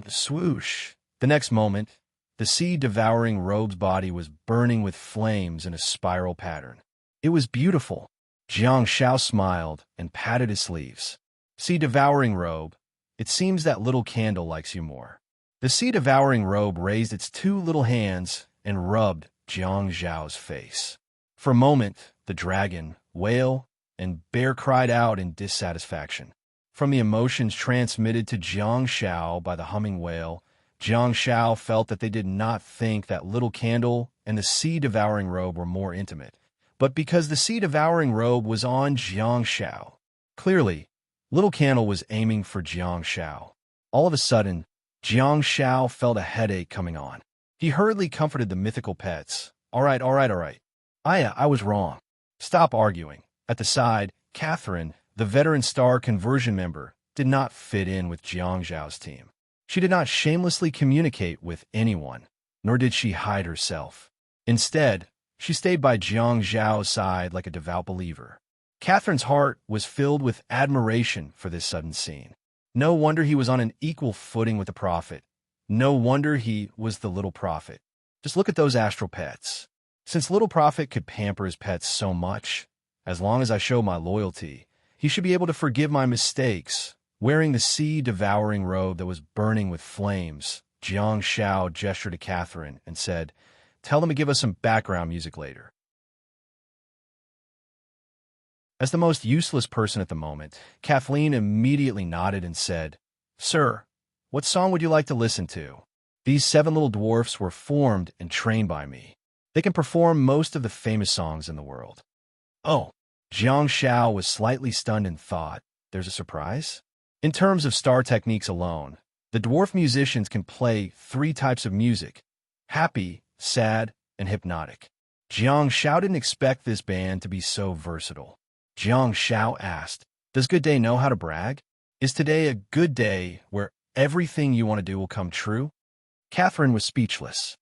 Swoosh. The next moment, the sea-devouring robe's body was burning with flames in a spiral pattern. It was beautiful. Jiang Shao smiled and patted his sleeves. Sea-devouring robe, it seems that Little Candle likes you more. The sea-devouring robe raised its two little hands and rubbed Jiang Zhao's face. For a moment, the dragon, whale, and bear cried out in dissatisfaction. From the emotions transmitted to Jiang Shao by the humming whale, Jiang Shao felt that they did not think that Little Candle and the sea-devouring robe were more intimate, but because the sea-devouring robe was on Jiang Shao. Clearly, Little Candle was aiming for Jiang Shao. All of a sudden, Jiang Shao felt a headache coming on. He hurriedly comforted the mythical pets. All right. I was wrong. Stop arguing. At the side, Catherine, the veteran star conversion member, did not fit in with Jiang Zhao's team. She did not shamelessly communicate with anyone, nor did she hide herself. Instead, she stayed by Jiang Zhao's side like a devout believer. Catherine's heart was filled with admiration for this sudden scene. No wonder he was on an equal footing with the prophet. No wonder he was the little prophet. Just look at those astral pets. Since little prophet could pamper his pets so much, as long as I show my loyalty, he should be able to forgive my mistakes. Wearing the sea-devouring robe that was burning with flames, Jiang Shao gestured to Catherine and said, "Tell them to give us some background music later." As the most useless person at the moment, Kathleen immediately nodded and said, "Sir, what song would you like to listen to? These 7 little dwarfs were formed and trained by me. They can perform most of the famous songs in the world." Oh, Jiang Shao was slightly stunned and thought, there's a surprise? In terms of star techniques alone, the dwarf musicians can play 3 types of music: happy, sad, and hypnotic. Jiang Shao didn't expect this band to be so versatile. Jiang Shao asked, "Does Good Day know how to brag? Is today a good day where everything you want to do will come true?" Catherine was speechless.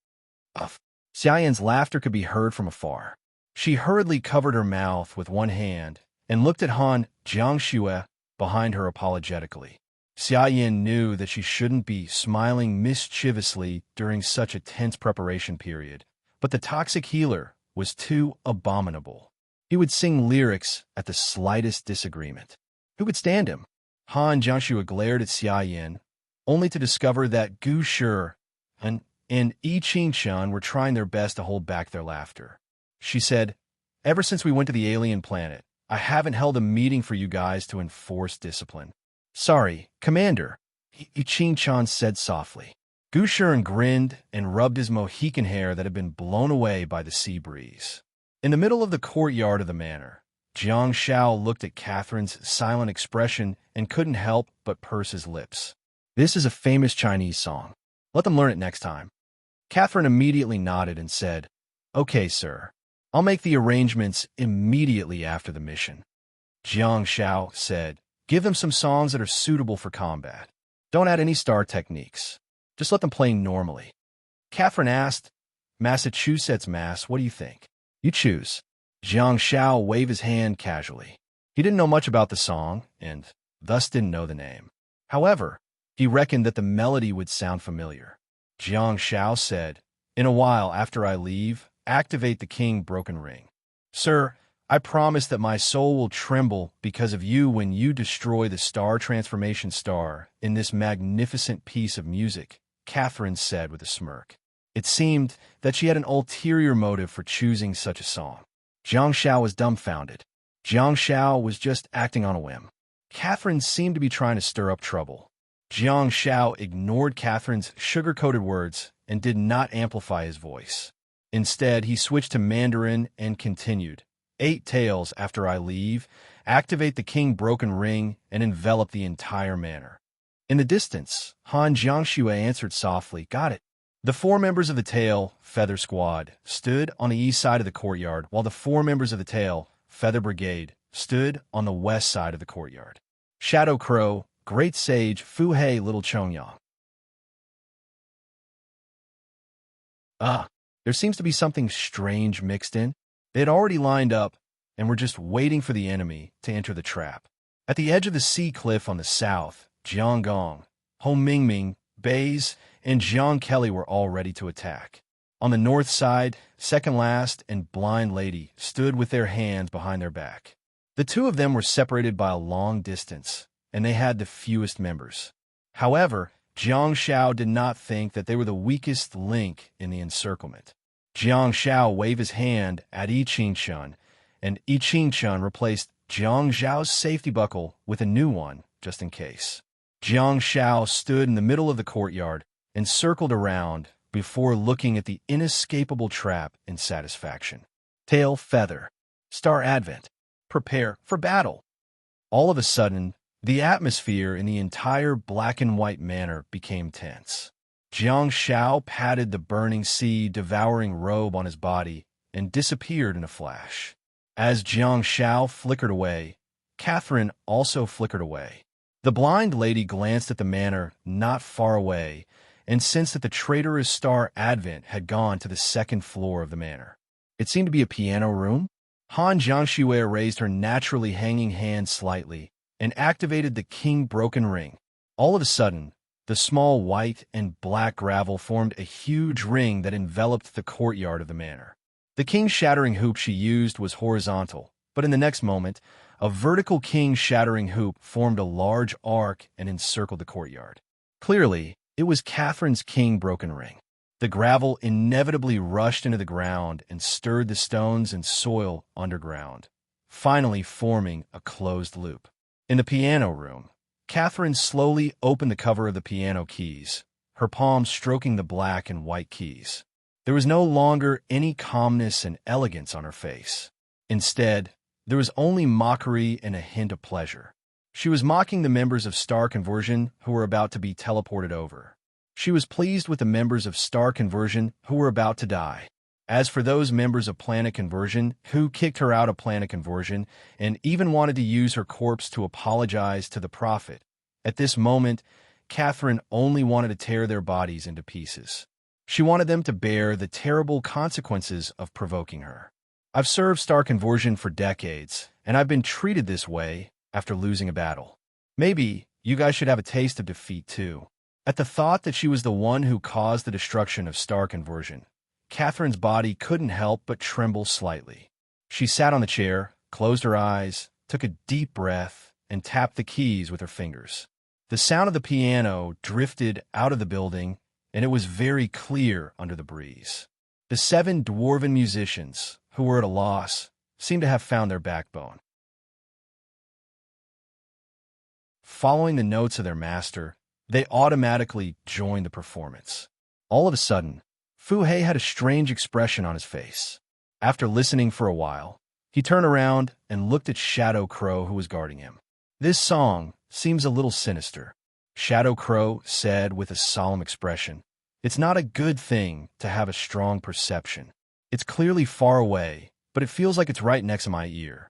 Xiayan's laughter could be heard from afar. She hurriedly covered her mouth with one hand and looked at Han Jiangxue behind her apologetically. Xiayan knew that she shouldn't be smiling mischievously during such a tense preparation period, but the toxic healer was too abominable. He would sing lyrics at the slightest disagreement. Who could stand him? Han Jiangxue glared at Xia Yin, only to discover that Gu Shi and Yi Qingchen were trying their best to hold back their laughter. She said, "Ever since we went to the alien planet, I haven't held a meeting for you guys to enforce discipline." "Sorry, Commander," Yi Qingchen said softly. Gu Shi grinned and rubbed his Mohican hair that had been blown away by the sea breeze. In the middle of the courtyard of the manor, Jiang Shao looked at Catherine's silent expression and couldn't help but purse his lips. "This is a famous Chinese song. Let them learn it next time." Catherine immediately nodded and said, "Okay, sir. I'll make the arrangements immediately after the mission." Jiang Shao said, "Give them some songs that are suitable for combat. Don't add any star techniques. Just let them play normally." Catherine asked, "Massachusetts Mass, what do you think?" "You choose." Jiang Shao waved his hand casually. He didn't know much about the song, and thus didn't know the name. However, he reckoned that the melody would sound familiar. Jiang Shao said, "In a while after I leave, activate the King Broken Ring." "Sir, I promise that my soul will tremble because of you when you destroy the star transformation star in this magnificent piece of music," Catherine said with a smirk. It seemed that she had an ulterior motive for choosing such a song. Jiang Shao was dumbfounded. Jiang Shao was just acting on a whim. Catherine seemed to be trying to stir up trouble. Jiang Shao ignored Catherine's sugar-coated words and did not amplify his voice. Instead, he switched to Mandarin and continued, "8 tails after I leave, activate the King Broken Ring and envelop the entire manor." In the distance, Han Jiangxue answered softly, "Got it." The 4 members of the Tail Feather Squad stood on the east side of the courtyard, while the 4 members of the Tail Feather Brigade stood on the west side of the courtyard. Shadow Crow, Great Sage, Fu Hei, Little Chongyang. There seems to be something strange mixed in. They had already lined up and were just waiting for the enemy to enter the trap. At the edge of the sea cliff on the south, Jiang Gong, Hong Mingming, Bays, and Jiang Kelly were all ready to attack. On the north side, Second Last and Blind Lady stood with their hands behind their back. The 2 of them were separated by a long distance, and they had the fewest members. However, Jiang Shao did not think that they were the weakest link in the encirclement. Jiang Shao waved his hand at Yi Qingchen, and Yi Qingchen replaced Jiang Zhao's safety buckle with a new one, just in case. Jiang Shao stood in the middle of the courtyard and circled around before looking at the inescapable trap in satisfaction. Tail Feather. Star Advent. Prepare for battle. All of a sudden, the atmosphere in the entire black and white manor became tense. Jiang Shao patted the burning sea devouring robe on his body and disappeared in a flash. As Jiang Shao flickered away, Catherine also flickered away. The blind lady glanced at the manor not far away and sensed that the traitorous Star Advent had gone to the 2nd floor of the manor. It seemed to be a piano room. Han Jiangxue raised her naturally hanging hand slightly and activated the King Broken Ring. All of a sudden, the small white and black gravel formed a huge ring that enveloped the courtyard of the manor. The King Shattering Hoop she used was horizontal, but in the next moment, a vertical King Shattering Hoop formed a large arc and encircled the courtyard. Clearly, it was Catherine's King Broken Ring. The gravel inevitably rushed into the ground and stirred the stones and soil underground, finally forming a closed loop. In the piano room, Catherine slowly opened the cover of the piano keys, her palms stroking the black and white keys. There was no longer any calmness and elegance on her face. Instead, there was only mockery and a hint of pleasure. She was mocking the members of Star Conversion who were about to be teleported over. She was pleased with the members of Star Conversion who were about to die. As for those members of Planet Conversion who kicked her out of Planet Conversion and even wanted to use her corpse to apologize to the Prophet, at this moment, Catherine only wanted to tear their bodies into pieces. She wanted them to bear the terrible consequences of provoking her. I've served Star Conversion for decades, and I've been treated this way after losing a battle. Maybe you guys should have a taste of defeat too. At the thought that she was the one who caused the destruction of Star Conversion, Catherine's body couldn't help but tremble slightly. She sat on the chair, closed her eyes, took a deep breath, and tapped the keys with her fingers. The sound of the piano drifted out of the building, and it was very clear under the breeze. The 7 dwarven musicians, who were at a loss, seemed to have found their backbone. Following the notes of their master, they automatically joined the performance. All of a sudden, Fu Hei had a strange expression on his face. After listening for a while, he turned around and looked at Shadow Crow, who was guarding him. "This song seems a little sinister," Shadow Crow said with a solemn expression. "It's not a good thing to have a strong perception. It's clearly far away, but it feels like it's right next to my ear."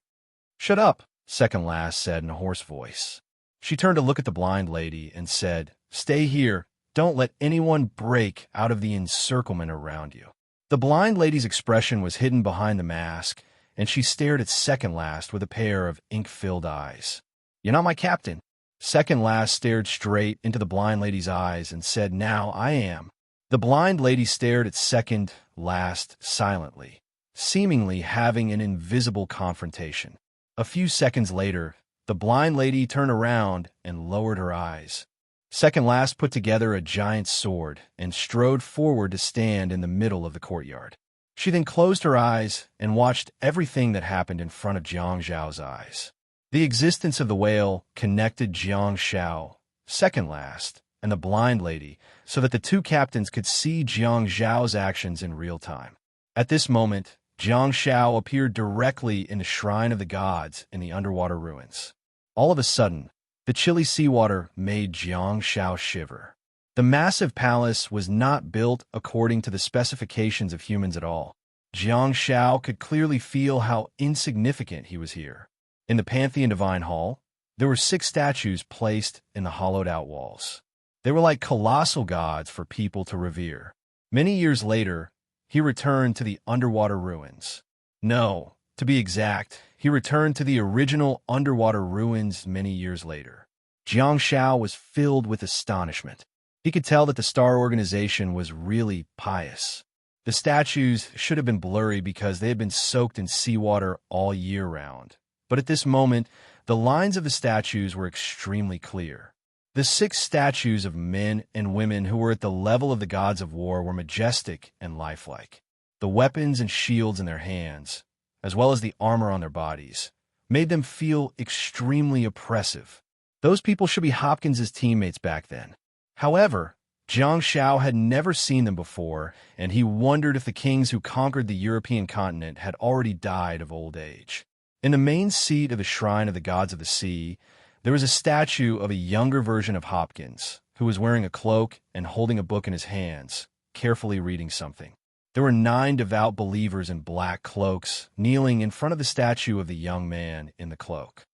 "Shut up," Second Last said in a hoarse voice. She turned to look at the blind lady and said, "Stay here. Don't let anyone break out of the encirclement around you." The blind lady's expression was hidden behind the mask, and she stared at Second Last with a pair of ink-filled eyes. "You're not my captain." Second Last stared straight into the blind lady's eyes and said, "Now I am." The blind lady stared at Second Last silently, seemingly having an invisible confrontation. A few seconds later, the blind lady turned around and lowered her eyes. Second Last put together a giant sword and strode forward to stand in the middle of the courtyard. She then closed her eyes and watched everything that happened in front of Jiang Zhao's eyes. The existence of the whale connected Jiang Zhao, Second Last, and the blind lady so that the two captains could see Jiang Zhao's actions in real time. At this moment, Jiang Zhao appeared directly in the Shrine of the Gods in the underwater ruins. All of a sudden, the chilly seawater made Jiang Zhao shiver. The massive palace was not built according to the specifications of humans at all. Jiang Zhao could clearly feel how insignificant he was here. In the Pantheon Divine Hall, there were 6 statues placed in the hollowed-out walls. They were like colossal gods for people to revere. Many years later, he returned to the underwater ruins. No, to be exact, he returned to the original underwater ruins many years later. Jiang Zhao was filled with astonishment. He could tell that the Star Organization was really pious. The statues should have been blurry because they had been soaked in seawater all year round. But at this moment, the lines of the statues were extremely clear. The 6 statues of men and women who were at the level of the gods of war were majestic and lifelike. The weapons and shields in their hands, as well as the armor on their bodies, made them feel extremely oppressive. Those people should be Hopkins's teammates back then. However, Jiang Zhao had never seen them before, and he wondered if the kings who conquered the European continent had already died of old age. In the main seat of the Shrine of the Gods of the Sea, there was a statue of a younger version of Hopkins, who was wearing a cloak and holding a book in his hands, carefully reading something. There were 9 devout believers in black cloaks kneeling in front of the statue of the young man in the cloak.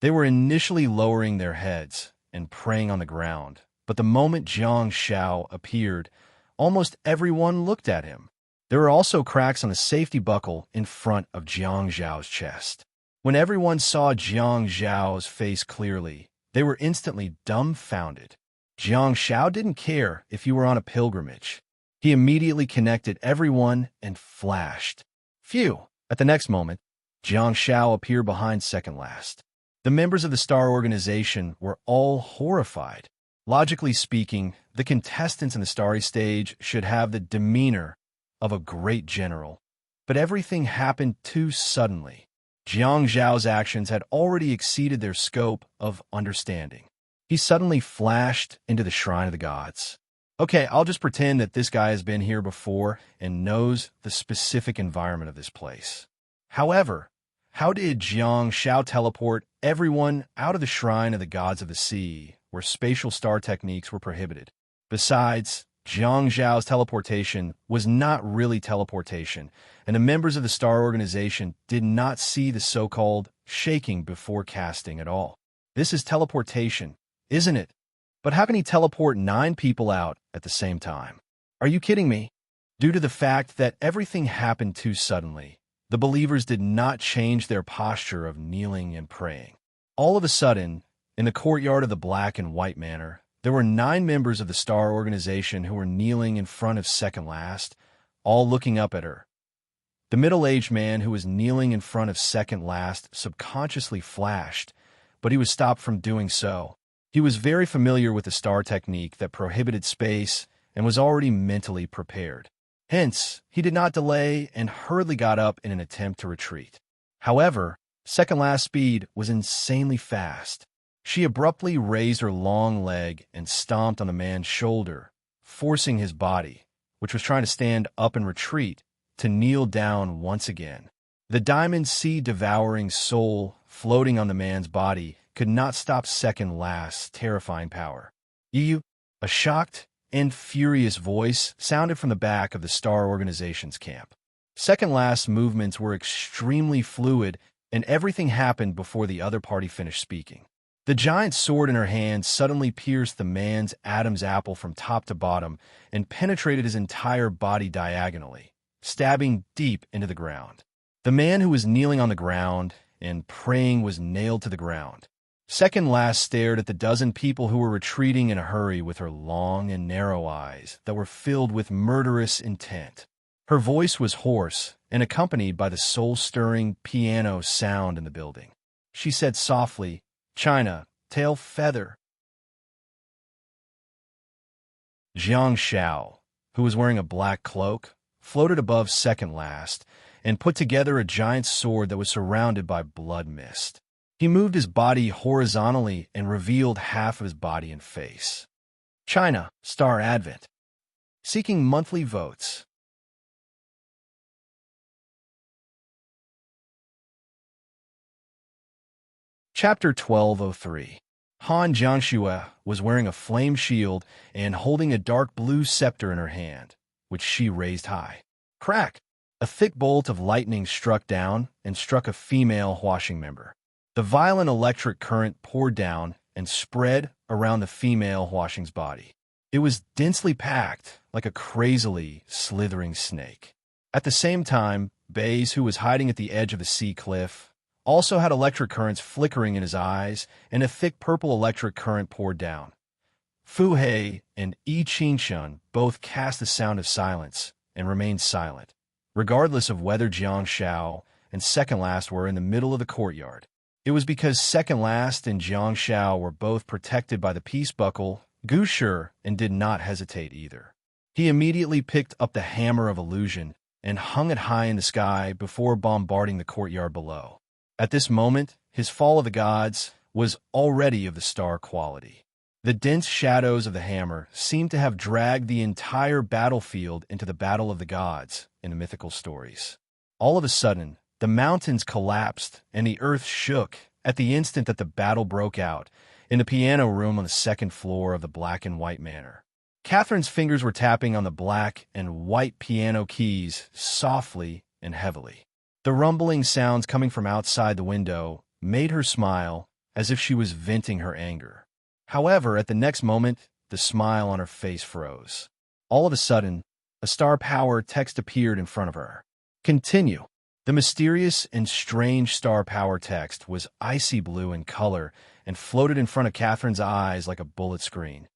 They were initially lowering their heads and praying on the ground, but the moment Jiang Zhao appeared, almost everyone looked at him. There were also cracks on the safety buckle in front of Jiang Zhao's chest. When everyone saw Jiang Zhao's face clearly, they were instantly dumbfounded. Jiang Zhao didn't care if you were on a pilgrimage. He immediately connected everyone and flashed. Phew! At the next moment, Jiang Zhao appeared behind Second Last. The members of the Star Organization were all horrified. Logically speaking, the contestants in the Starry Stage should have the demeanor of a great general. But everything happened too suddenly. Jiang Zhao's actions had already exceeded their scope of understanding. He suddenly flashed into the Shrine of the Gods. Okay, I'll just pretend that this guy has been here before and knows the specific environment of this place. However, how did Jiang Zhao teleport everyone out of the Shrine of the Gods of the Sea, where spatial star techniques were prohibited? Besides, Jiang Zhao's teleportation was not really teleportation, and the members of the Star Organization did not see the so-called shaking before casting at all. This is teleportation, isn't it? But how can he teleport 9 people out at the same time? Are you kidding me? Due to the fact that everything happened too suddenly, the believers did not change their posture of kneeling and praying. All of a sudden, in the courtyard of the Black and White Manor, there were 9 members of the Star Organization who were kneeling in front of Second Last, all looking up at her. The middle-aged man who was kneeling in front of second last subconsciously flashed, but he was stopped from doing so. He was very familiar with the star technique that prohibited space and was already mentally prepared. Hence, he did not delay and hurriedly got up in an attempt to retreat. However, second last speed was insanely fast. She abruptly raised her long leg and stomped on the man's shoulder, forcing his body, which was trying to stand up and retreat, to kneel down once again. The diamond sea-devouring soul floating on the man's body could not stop second last's terrifying power. "You," a shocked and furious voice sounded from the back of the Star Organization's camp. Second last's movements were extremely fluid, and everything happened before the other party finished speaking. The giant sword in her hand suddenly pierced the man's Adam's apple from top to bottom and penetrated his entire body diagonally, stabbing deep into the ground. The man who was kneeling on the ground and praying was nailed to the ground. Second last stared at the dozen people who were retreating in a hurry with her long and narrow eyes that were filled with murderous intent. Her voice was hoarse and accompanied by the soul-stirring piano sound in the building. She said softly, "China, tail feather." Jiang Shao, who was wearing a black cloak, floated above second last and put together a giant sword that was surrounded by blood mist. He moved his body horizontally and revealed half of his body and face. China, Star Advent. Seeking monthly votes. Chapter 1203. Han Jiangxue was wearing a flame shield and holding a dark blue scepter in her hand, which she raised high. Crack! A thick bolt of lightning struck down and struck a female Huashing member. The violent electric current poured down and spread around the female Huashing's body. It was densely packed, like a crazily slithering snake. At the same time, Baze, who was hiding at the edge of the sea cliff, also had electric currents flickering in his eyes, and a thick purple electric current poured down. Fu Hei and Yi Qingshun both cast the sound of silence and remained silent, regardless of whether Jiang Shao and second last were in the middle of the courtyard. It was because second last and Jiang Shao were both protected by the peace buckle, Gu Shi, and did not hesitate either. He immediately picked up the hammer of illusion and hung it high in the sky before bombarding the courtyard below. At this moment, his Fall of the Gods was already of the star quality. The dense shadows of the hammer seemed to have dragged the entire battlefield into the Battle of the Gods in the mythical stories. All of a sudden, the mountains collapsed and the earth shook at the instant that the battle broke out in the piano room on the second floor of the Black and White Manor. Catherine's fingers were tapping on the black and white piano keys softly and heavily. The rumbling sounds coming from outside the window made her smile as if she was venting her anger. However, at the next moment, the smile on her face froze. All of a sudden, a star power text appeared in front of her. Continue. The mysterious and strange star power text was icy blue in color and floated in front of Catherine's eyes like a bullet screen.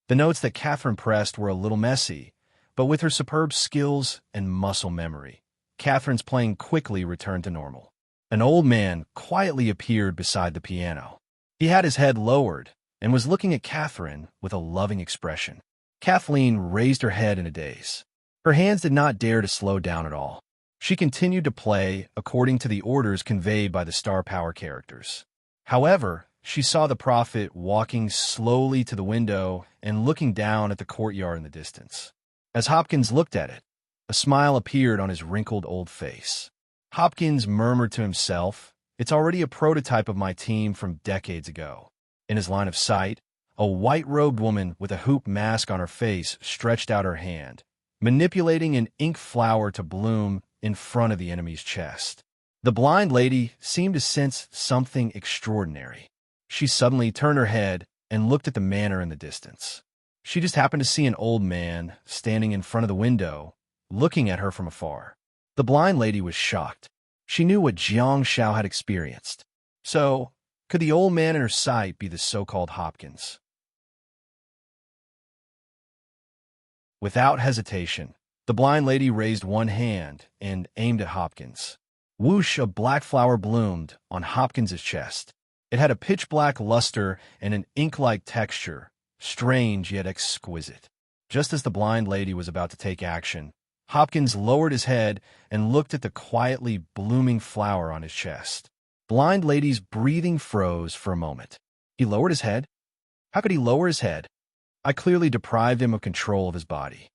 The notes that Catherine pressed were a little messy, but with her superb skills and muscle memory, Catherine's playing quickly returned to normal. An old man quietly appeared beside the piano. He had his head lowered and was looking at Catherine with a loving expression. Kathleen raised her head in a daze. Her hands did not dare to slow down at all. She continued to play according to the orders conveyed by the star power characters. However, she saw the prophet walking slowly to the window and looking down at the courtyard in the distance. As Hopkins looked at it, a smile appeared on his wrinkled old face. Hopkins murmured to himself, "It's already a prototype of my team from decades ago." In his line of sight, a white-robed woman with a hoop mask on her face stretched out her hand, manipulating an ink flower to bloom in front of the enemy's chest. The blind lady seemed to sense something extraordinary. She suddenly turned her head and looked at the manor in the distance. She just happened to see an old man standing in front of the window, looking at her from afar. The blind lady was shocked. She knew what Jiang Shao had experienced. So, could the old man in her sight be the so-called Hopkins? Without hesitation, The blind lady raised one hand and aimed at Hopkins. Whoosh, a black flower bloomed on Hopkins's chest. It had a pitch-black luster and an ink-like texture, strange yet exquisite. Just as the blind lady was about to take action, Hopkins lowered his head and looked at the quietly blooming flower on his chest. Blind lady's breathing froze for a moment. He lowered his head? How could he lower his head? I clearly deprived him of control of his body.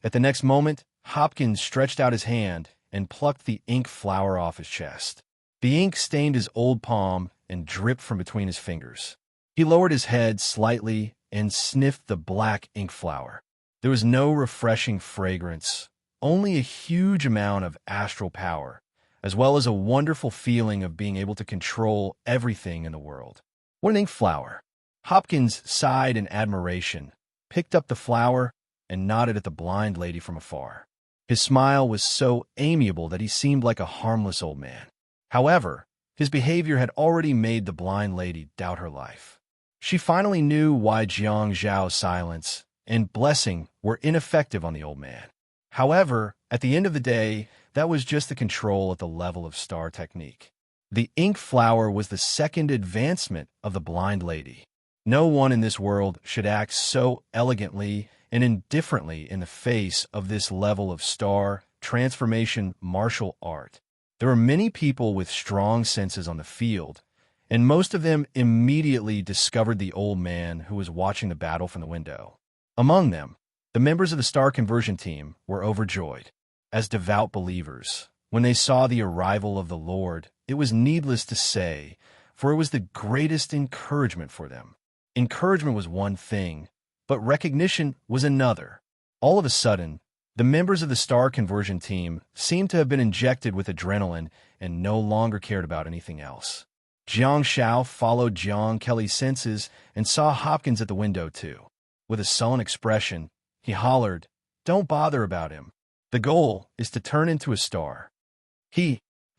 At the next moment, Hopkins stretched out his hand and plucked the ink flower off his chest. The ink stained his old palm and dripped from between his fingers. He lowered his head slightly and sniffed the black ink flower. There was no refreshing fragrance, only a huge amount of astral power, as well as a wonderful feeling of being able to control everything in the world. What an ink flower! Hopkins sighed in admiration, picked up the flower, and nodded at the blind lady from afar. His smile was so amiable that he seemed like a harmless old man. However, his behavior had already made the blind lady doubt her life. She finally knew why Jiang Zhao's silence and blessing were ineffective on the old man. However, at the end of the day, that was just the control at the level of star technique. The ink flower was the second advancement of the blind lady. No one in this world should act so elegantly and indifferently in the face of this level of star transformation martial art. There were many people with strong senses on the field, and most of them immediately discovered the old man who was watching the battle from the window. Among them, the members of the star conversion team were overjoyed. As devout believers, when they saw the arrival of the Lord, it was needless to say, for it was the greatest encouragement for them. Encouragement was one thing, but recognition was another. All of a sudden, the members of the star conversion team seemed to have been injected with adrenaline and no longer cared about anything else. Jiang Shao followed Jiang Kelly's senses and saw Hopkins at the window too. With a sullen expression, he hollered, "Don't bother about him. The goal is to turn into a star."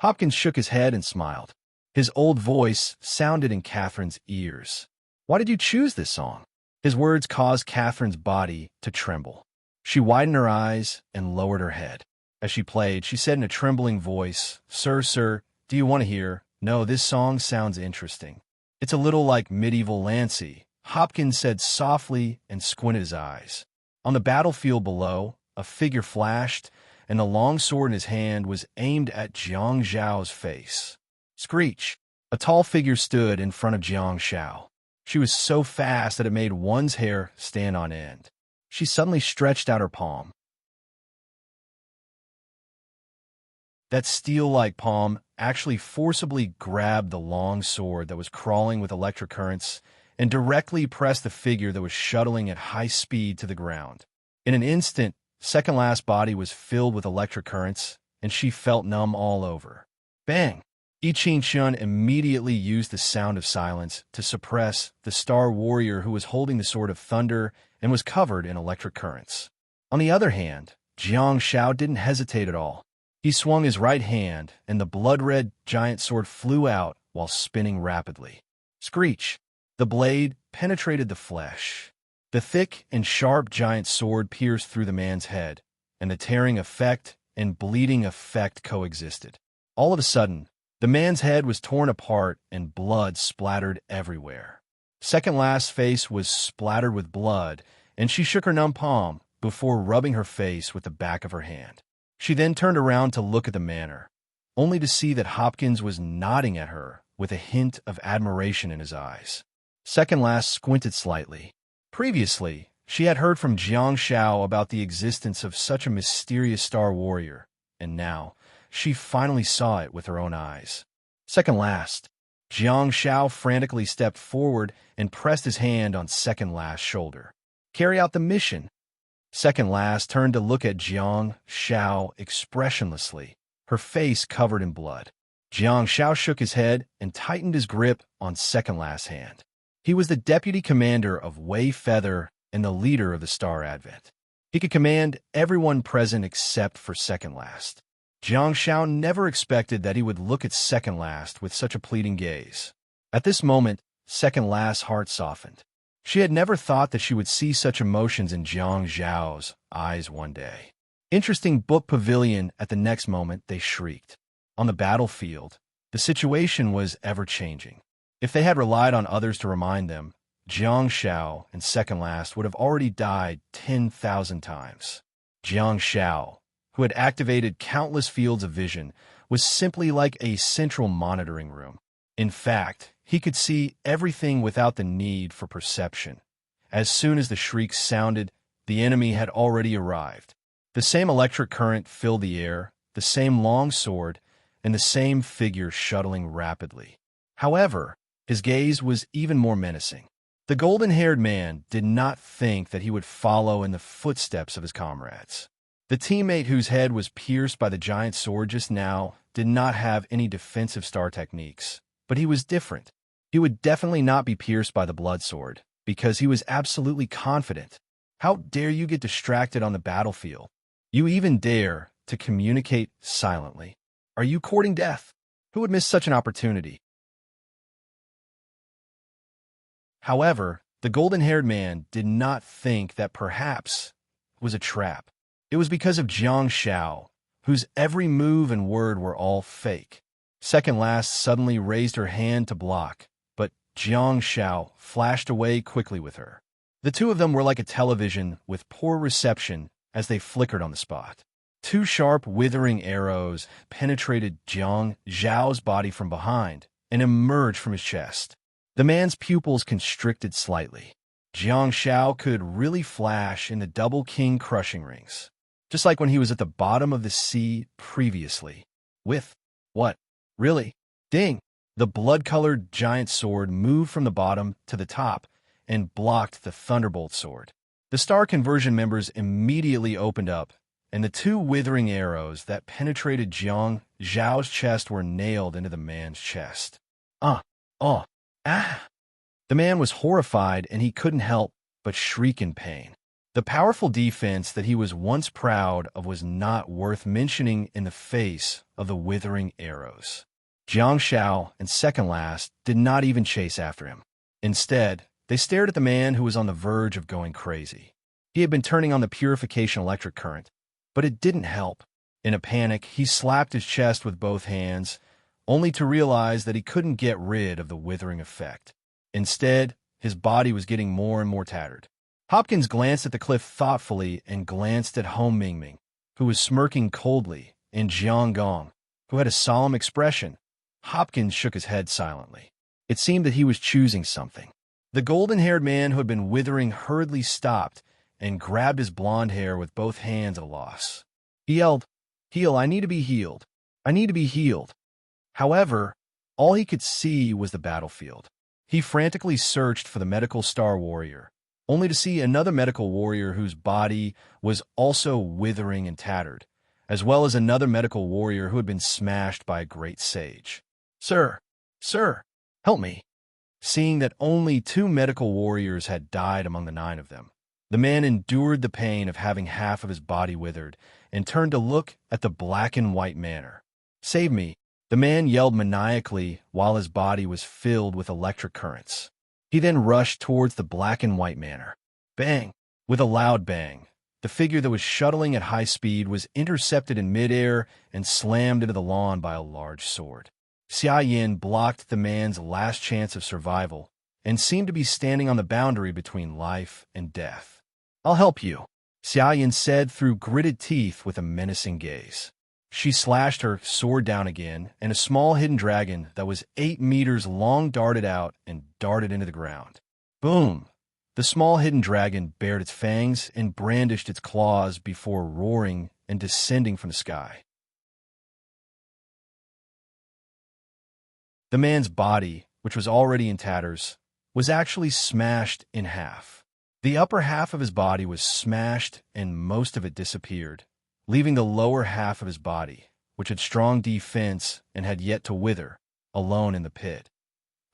Hopkins shook his head and smiled. His old voice sounded in Catherine's ears. "Why did you choose this song?" His words caused Catherine's body to tremble. She widened her eyes and lowered her head. As she played, she said in a trembling voice, Sir, do you want to hear? No, this song sounds interesting. It's a little like medieval Lancy," Hopkins said softly and squinted his eyes. On the battlefield below, a figure flashed, and the long sword in his hand was aimed at Jiang Zhao's face. Screech! A tall figure stood in front of Jiang Zhao. She was so fast that it made one's hair stand on end. She suddenly stretched out her palm. That steel-like palm actually forcibly grabbed the long sword that was crawling with electric currents and directly pressed the figure that was shuttling at high speed to the ground. In an instant, Second Last's body was filled with electric currents, and she felt numb all over. Bang! I Ching Chun immediately used the sound of silence to suppress the star warrior who was holding the Sword of Thunder and was covered in electric currents. On the other hand, Jiang Shao didn't hesitate at all. He swung his right hand, and the blood-red giant sword flew out while spinning rapidly. Screech! The blade penetrated the flesh. The thick and sharp giant sword pierced through the man's head, and the tearing effect and bleeding effect coexisted. All of a sudden, the man's head was torn apart and blood splattered everywhere. Second Last's face was splattered with blood, and she shook her numb palm before rubbing her face with the back of her hand. She then turned around to look at the manor, only to see that Hopkins was nodding at her with a hint of admiration in his eyes. Second Last squinted slightly. Previously, she had heard from Jiang Shao about the existence of such a mysterious star warrior, and now she finally saw it with her own eyes. Second Last. Jiang Shao frantically stepped forward and pressed his hand on Second Last's shoulder. "Carry out the mission." Second Last turned to look at Jiang Shao expressionlessly, her face covered in blood. Jiang Shao shook his head and tightened his grip on Second Last's hand. He was the deputy commander of Wei Feather and the leader of the Star Advent. He could command everyone present except for Second Last. Jiang Shao never expected that he would look at Second Last with such a pleading gaze. At this moment, Second Last's heart softened. She had never thought that she would see such emotions in Jiang Zhao's eyes one day. Interesting book pavilion. At the next moment, they shrieked. On the battlefield, the situation was ever-changing. If they had relied on others to remind them, Jiang Shao and Second Last would have already died 10,000 times. Jiang Shao, who had activated countless fields of vision, was simply like a central monitoring room. In fact, he could see everything without the need for perception. As soon as the shrieks sounded, the enemy had already arrived. The same electric current filled the air, the same long sword, and the same figure shuttling rapidly. However, his gaze was even more menacing. The golden-haired man did not think that he would follow in the footsteps of his comrades. The teammate whose head was pierced by the giant sword just now did not have any defensive star techniques, but he was different. He would definitely not be pierced by the blood sword, because he was absolutely confident. How dare you get distracted on the battlefield? You even dare to communicate silently. Are you courting death? Who would miss such an opportunity? However, the golden-haired man did not think that perhaps it was a trap. It was because of Jiang Shao, whose every move and word were all fake. Second Last suddenly raised her hand to block, but Jiang Shao flashed away quickly with her. The two of them were like a television with poor reception as they flickered on the spot. Two sharp, withering arrows penetrated Jiang Zhao's body from behind and emerged from his chest. The man's pupils constricted slightly. Jiang Shao could really flash in the double king crushing rings, just like when he was at the bottom of the sea previously. With what? Really? Ding! The blood-colored giant sword moved from the bottom to the top and blocked the Thunderbolt sword. The Star Conversion members immediately opened up, and the two withering arrows that penetrated Jiang Zhao's chest were nailed into the man's chest. Ah! The man was horrified, and he couldn't help but shriek in pain. The powerful defense that he was once proud of was not worth mentioning in the face of the withering arrows. Jiang Shao and Second Last did not even chase after him. Instead, they stared at the man who was on the verge of going crazy. He had been turning on the purification electric current, but it didn't help. In a panic, he slapped his chest with both hands, only to realize that he couldn't get rid of the withering effect. Instead, his body was getting more and more tattered. Hopkins glanced at the cliff thoughtfully and glanced at Home Mingming, who was smirking coldly, and Jiang Gong, who had a solemn expression. Hopkins shook his head silently. It seemed that he was choosing something. The golden-haired man who had been withering hurriedly stopped and grabbed his blonde hair with both hands at a loss. He yelled, "Heal, I need to be healed. I need to be healed." However, all he could see was the battlefield. He frantically searched for the medical star warrior, only to see another medical warrior whose body was also withering and tattered, as well as another medical warrior who had been smashed by a great sage. Sir, help me." Seeing that only 2 medical warriors had died among the 9 of them, the man endured the pain of having half of his body withered and turned to look at the black and white manor. "Save me," the man yelled maniacally while his body was filled with electric currents. He then rushed towards the black and white manor. Bang! With a loud bang, the figure that was shuttling at high speed was intercepted in midair and slammed into the lawn by a large sword. Xia Yin blocked the man's last chance of survival and seemed to be standing on the boundary between life and death. "I'll help you," Xia Yin said through gritted teeth with a menacing gaze. She slashed her sword down again, and a small hidden dragon that was 8 meters long darted out and darted into the ground. Boom! The small hidden dragon bared its fangs and brandished its claws before roaring and descending from the sky. The man's body, which was already in tatters, was actually smashed in half. The upper half of his body was smashed and most of it disappeared, leaving the lower half of his body, which had strong defense and had yet to wither, alone in the pit.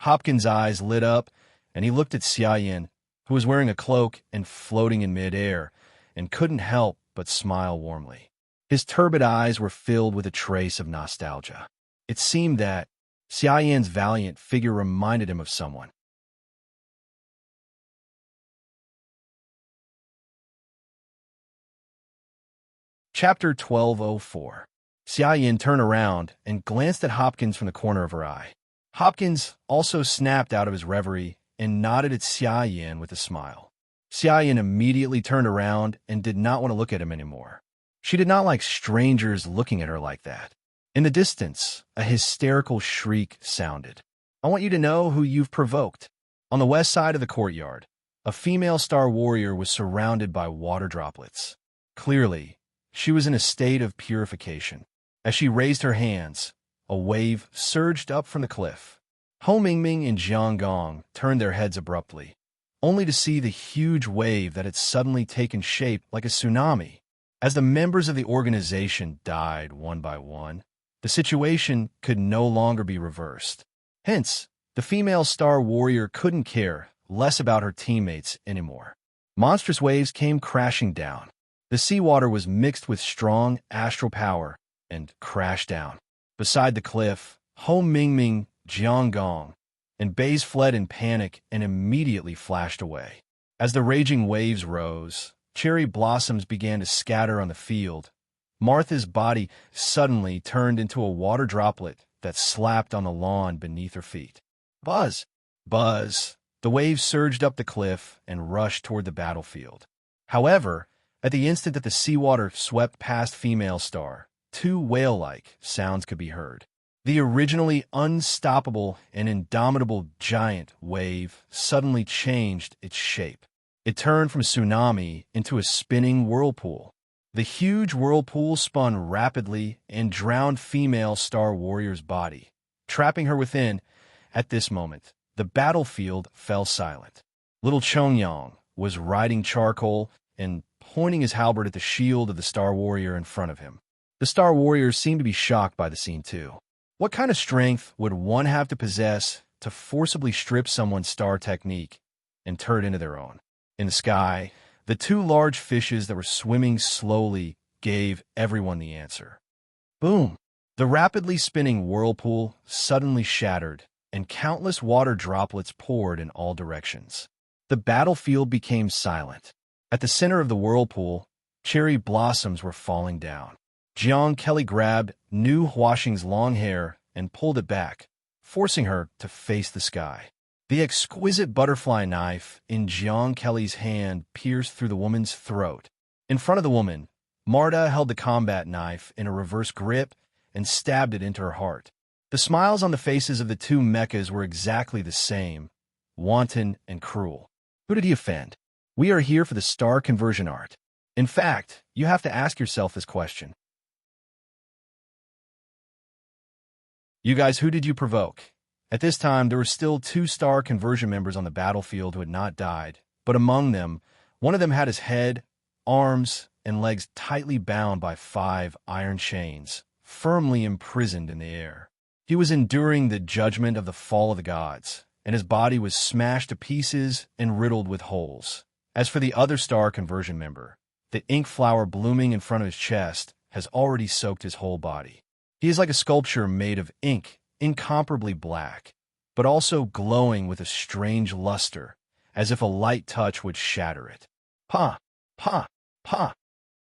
Hopkins' eyes lit up, and he looked at Xia Yin, who was wearing a cloak and floating in midair, and couldn't help but smile warmly. His turbid eyes were filled with a trace of nostalgia. It seemed that Xia Yin's valiant figure reminded him of someone. Chapter 1204. Xia Yin turned around and glanced at Hopkins from the corner of her eye. Hopkins also snapped out of his reverie and nodded at Xia Yin with a smile. Xia Yin immediately turned around and did not want to look at him anymore. She did not like strangers looking at her like that. In the distance, a hysterical shriek sounded. "I want you to know who you've provoked." On the west side of the courtyard, a female star warrior was surrounded by water droplets. Clearly, she was in a state of purification. As she raised her hands, a wave surged up from the cliff. Ho Mingming and Jiang Gong turned their heads abruptly, only to see the huge wave that had suddenly taken shape like a tsunami. As the members of the organization died one by one, the situation could no longer be reversed. Hence, the female star warrior couldn't care less about her teammates anymore. Monstrous waves came crashing down. The seawater was mixed with strong astral power and crashed down. Beside the cliff, Ho Mingming, Jiang Gong, and Baze fled in panic and immediately flashed away. As the raging waves rose, cherry blossoms began to scatter on the field. Martha's body suddenly turned into a water droplet that slapped on the lawn beneath her feet. Buzz! Buzz! The waves surged up the cliff and rushed toward the battlefield. However, at the instant that the seawater swept past Female Star, two whale-like sounds could be heard. The originally unstoppable and indomitable giant wave suddenly changed its shape. It turned from a tsunami into a spinning whirlpool. The huge whirlpool spun rapidly and drowned Female Star Warrior's body, trapping her within. At this moment, the battlefield fell silent. Little Chongyang was riding charcoal and pointing his halberd at the shield of the Star Warrior in front of him. The Star Warriors seemed to be shocked by the scene too. What kind of strength would one have to possess to forcibly strip someone's star technique and turn it into their own? In the sky, the two large fishes that were swimming slowly gave everyone the answer. Boom! The rapidly spinning whirlpool suddenly shattered, and countless water droplets poured in all directions. The battlefield became silent. At the center of the whirlpool, cherry blossoms were falling down. Jiang Kelly grabbed Nu Huaxing's long hair and pulled it back, forcing her to face the sky. The exquisite butterfly knife in Jiang Kelly's hand pierced through the woman's throat. In front of the woman, Marta held the combat knife in a reverse grip and stabbed it into her heart. The smiles on the faces of the two mechas were exactly the same, wanton and cruel. Who did he offend? We are here for the star conversion art. In fact, you have to ask yourself this question. You guys, who did you provoke? At this time, there were still two star conversion members on the battlefield who had not died, but among them, one of them had his head, arms, and legs tightly bound by 5 iron chains, firmly imprisoned in the air. He was enduring the judgment of the fall of the gods, and his body was smashed to pieces and riddled with holes. As for the other star conversion member, the ink flower blooming in front of his chest has already soaked his whole body. He is like a sculpture made of ink, incomparably black, but also glowing with a strange luster, as if a light touch would shatter it. Pa! Pa! Pa!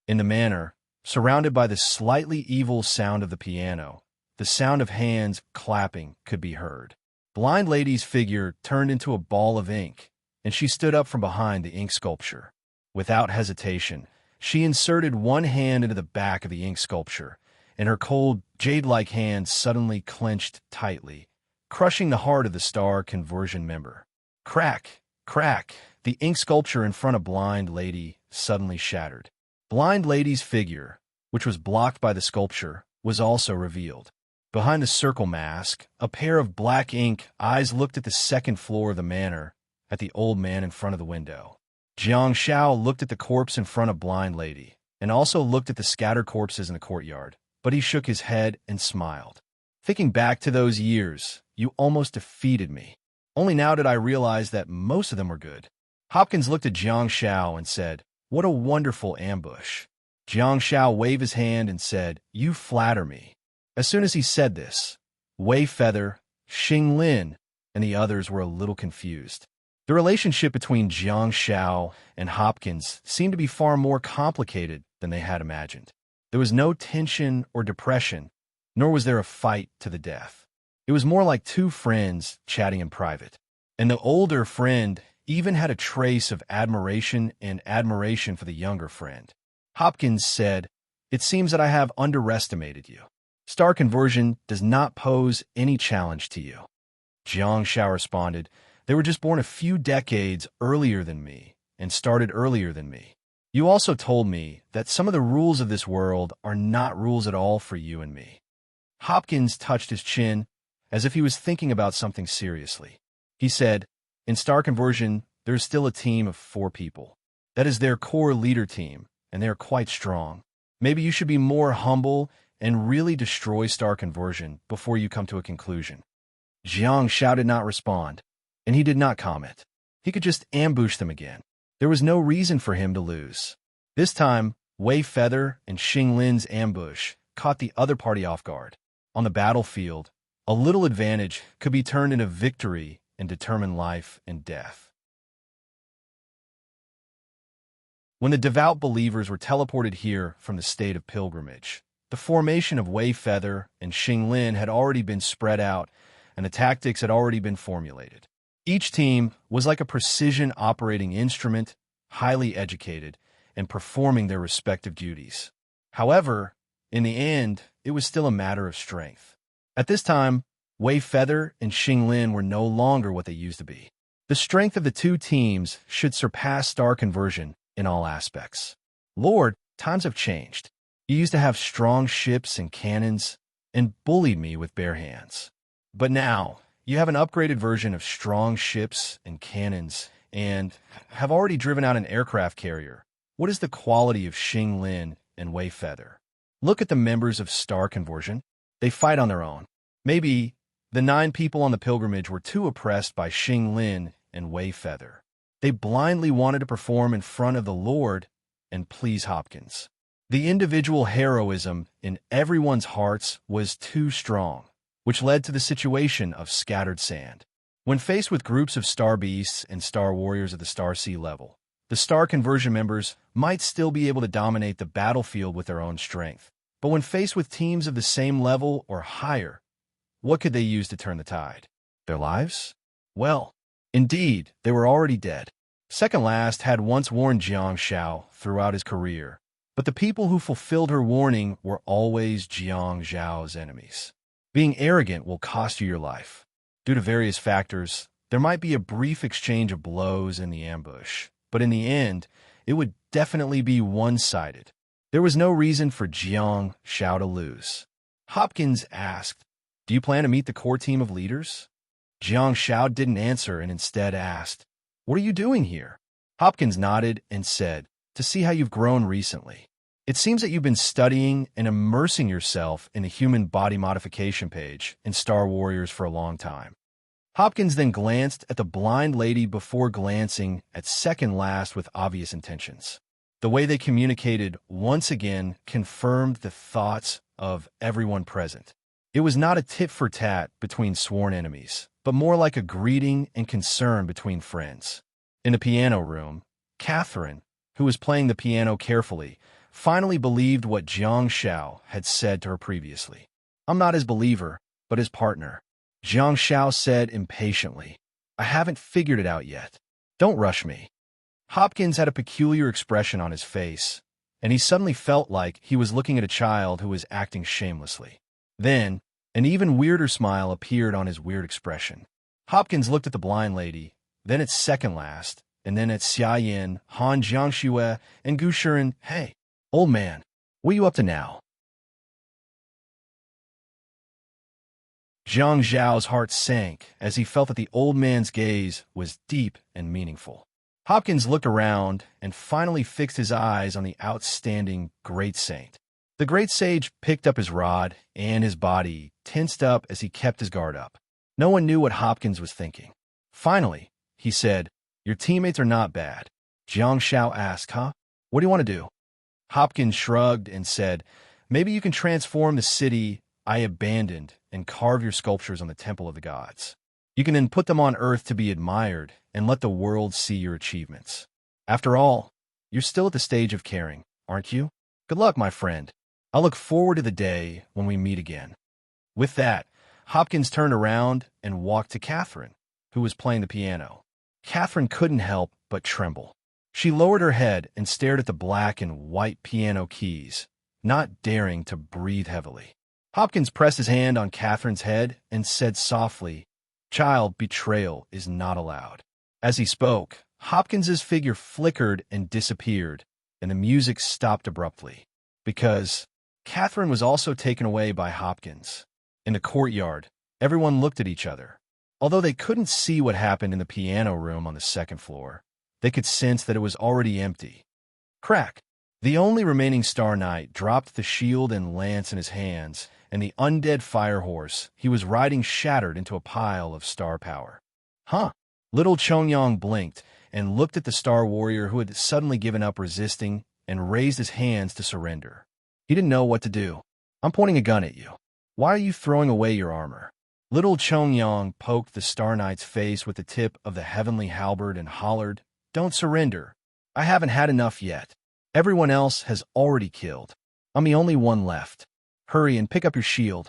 In the manner, surrounded by the slightly evil sound of the piano, the sound of hands clapping could be heard. Blind Lady's figure turned into a ball of ink, and she stood up from behind the ink sculpture. Without hesitation, she inserted one hand into the back of the ink sculpture, and her cold, jade-like hand suddenly clenched tightly, crushing the heart of the star conversion member. Crack! Crack! The ink sculpture in front of Blind Lady suddenly shattered. Blind Lady's figure, which was blocked by the sculpture, was also revealed. Behind the circle mask, a pair of black ink eyes looked at the second floor of the manor, at the old man in front of the window. Jiang Shao looked at the corpse in front of Blind Lady, and also looked at the scattered corpses in the courtyard, but he shook his head and smiled. Thinking back to those years, you almost defeated me. Only now did I realize that most of them were good. Hopkins looked at Jiang Shao and said, "What a wonderful ambush." Jiang Shao waved his hand and said, "You flatter me." As soon as he said this, Wei Feather, Xing Lin, and the others were a little confused. The relationship between Jiang Shao and Hopkins seemed to be far more complicated than they had imagined. There was no tension or depression, nor was there a fight to the death. It was more like two friends chatting in private. And the older friend even had a trace of admiration for the younger friend. Hopkins said, "It seems that I have underestimated you. Star conversion does not pose any challenge to you." Jiang Shao responded, "They were just born a few decades earlier than me and started earlier than me. You also told me that some of the rules of this world are not rules at all for you and me." Hopkins touched his chin as if he was thinking about something seriously. He said, "In Star Conversion, there is still a team of 4 people. That is their core leader team, and they are quite strong. Maybe you should be more humble and really destroy Star Conversion before you come to a conclusion." Jiang Shao did not respond, and he did not comment. He could just ambush them again. There was no reason for him to lose. This time, Wei Feather and Xing Lin's ambush caught the other party off guard. On the battlefield, a little advantage could be turned into victory and determine life and death. When the devout believers were teleported here from the state of pilgrimage, the formation of Wei Feather and Xing Lin had already been spread out, and the tactics had already been formulated. Each team was like a precision operating instrument, highly educated, and performing their respective duties. However, in the end, it was still a matter of strength. At this time, Wei Feather and Xing Lin were no longer what they used to be. The strength of the two teams should surpass Star Conversion in all aspects. "Lord, times have changed. You used to have strong ships and cannons and bullied me with bare hands. But now, you have an upgraded version of strong ships and cannons and have already driven out an aircraft carrier. What is the quality of Xing Lin and Wei Feather? Look at the members of Star Conversion. They fight on their own. Maybe the 9 people on the pilgrimage were too oppressed by Xing Lin and Wei Feather. They blindly wanted to perform in front of the Lord and please Hopkins. The individual heroism in everyone's hearts was too strong, which led to the situation of scattered sand. When faced with groups of Star Beasts and Star Warriors at the Star Sea level, the Star Conversion members might still be able to dominate the battlefield with their own strength. But when faced with teams of the same level or higher, what could they use to turn the tide? Their lives? Well, indeed, they were already dead. Second Last had once warned Jiang Shao throughout his career, but the people who fulfilled her warning were always Jiang Zhao's enemies. Being arrogant will cost you your life. Due to various factors, there might be a brief exchange of blows in the ambush, but in the end, it would definitely be one-sided. There was no reason for Jiang Shao to lose. Hopkins asked, "Do you plan to meet the core team of leaders?" Jiang Shao didn't answer and instead asked, "What are you doing here?" Hopkins nodded and said, "To see how you've grown recently. It seems that you've been studying and immersing yourself in the human body modification page in Star Warriors for a long time." Hopkins then glanced at the blind lady before glancing at Second Last with obvious intentions. The way they communicated once again confirmed the thoughts of everyone present. It was not a tit-for-tat between sworn enemies, but more like a greeting and concern between friends. In the piano room, Catherine, who was playing the piano carefully, finally believed what Jiang Shao had said to her previously. "I'm not his believer, but his partner," Jiang Shao said impatiently. "I haven't figured it out yet. Don't rush me." Hopkins had a peculiar expression on his face, and he suddenly felt like he was looking at a child who was acting shamelessly. Then, an even weirder smile appeared on his weird expression. Hopkins looked at the blind lady, then at Second Last, and then at Xia Yin, Han Jiangxue, and Gu Shiren. "Hey, old man, what are you up to now?" Zhang Zhao's heart sank as he felt that the old man's gaze was deep and meaningful. Hopkins looked around and finally fixed his eyes on the outstanding great saint. The great sage picked up his rod, and his body tensed up as he kept his guard up. No one knew what Hopkins was thinking. Finally, he said, "Your teammates are not bad." Jiang Shao asked, "Huh? What do you want to do?" Hopkins shrugged and said, "Maybe you can transform the city I abandoned and carve your sculptures on the Temple of the Gods. You can then put them on Earth to be admired and let the world see your achievements. After all, you're still at the stage of caring, aren't you? Good luck, my friend." I look forward to the day when we meet again." With that, Hopkins turned around and walked to Catherine, who was playing the piano. Catherine couldn't help but tremble. She lowered her head and stared at the black and white piano keys, not daring to breathe heavily. Hopkins pressed his hand on Catherine's head and said softly, "Child, betrayal is not allowed." As he spoke, Hopkins's figure flickered and disappeared, and the music stopped abruptly, because Catherine was also taken away by Hopkins. In the courtyard, everyone looked at each other. Although they couldn't see what happened in the piano room on the second floor, they could sense that it was already empty. Crack! The only remaining Star Knight dropped the shield and lance in his hands, and the undead fire horse he was riding shattered into a pile of star power. Huh! Little Chongyang blinked and looked at the Star Warrior who had suddenly given up resisting and raised his hands to surrender. He didn't know what to do. "I'm pointing a gun at you. Why are you throwing away your armor?" Little Chongyang poked the Star Knight's face with the tip of the heavenly halberd and hollered, "Don't surrender. I haven't had enough yet. Everyone else has already killed. I'm the only one left. Hurry and pick up your shield."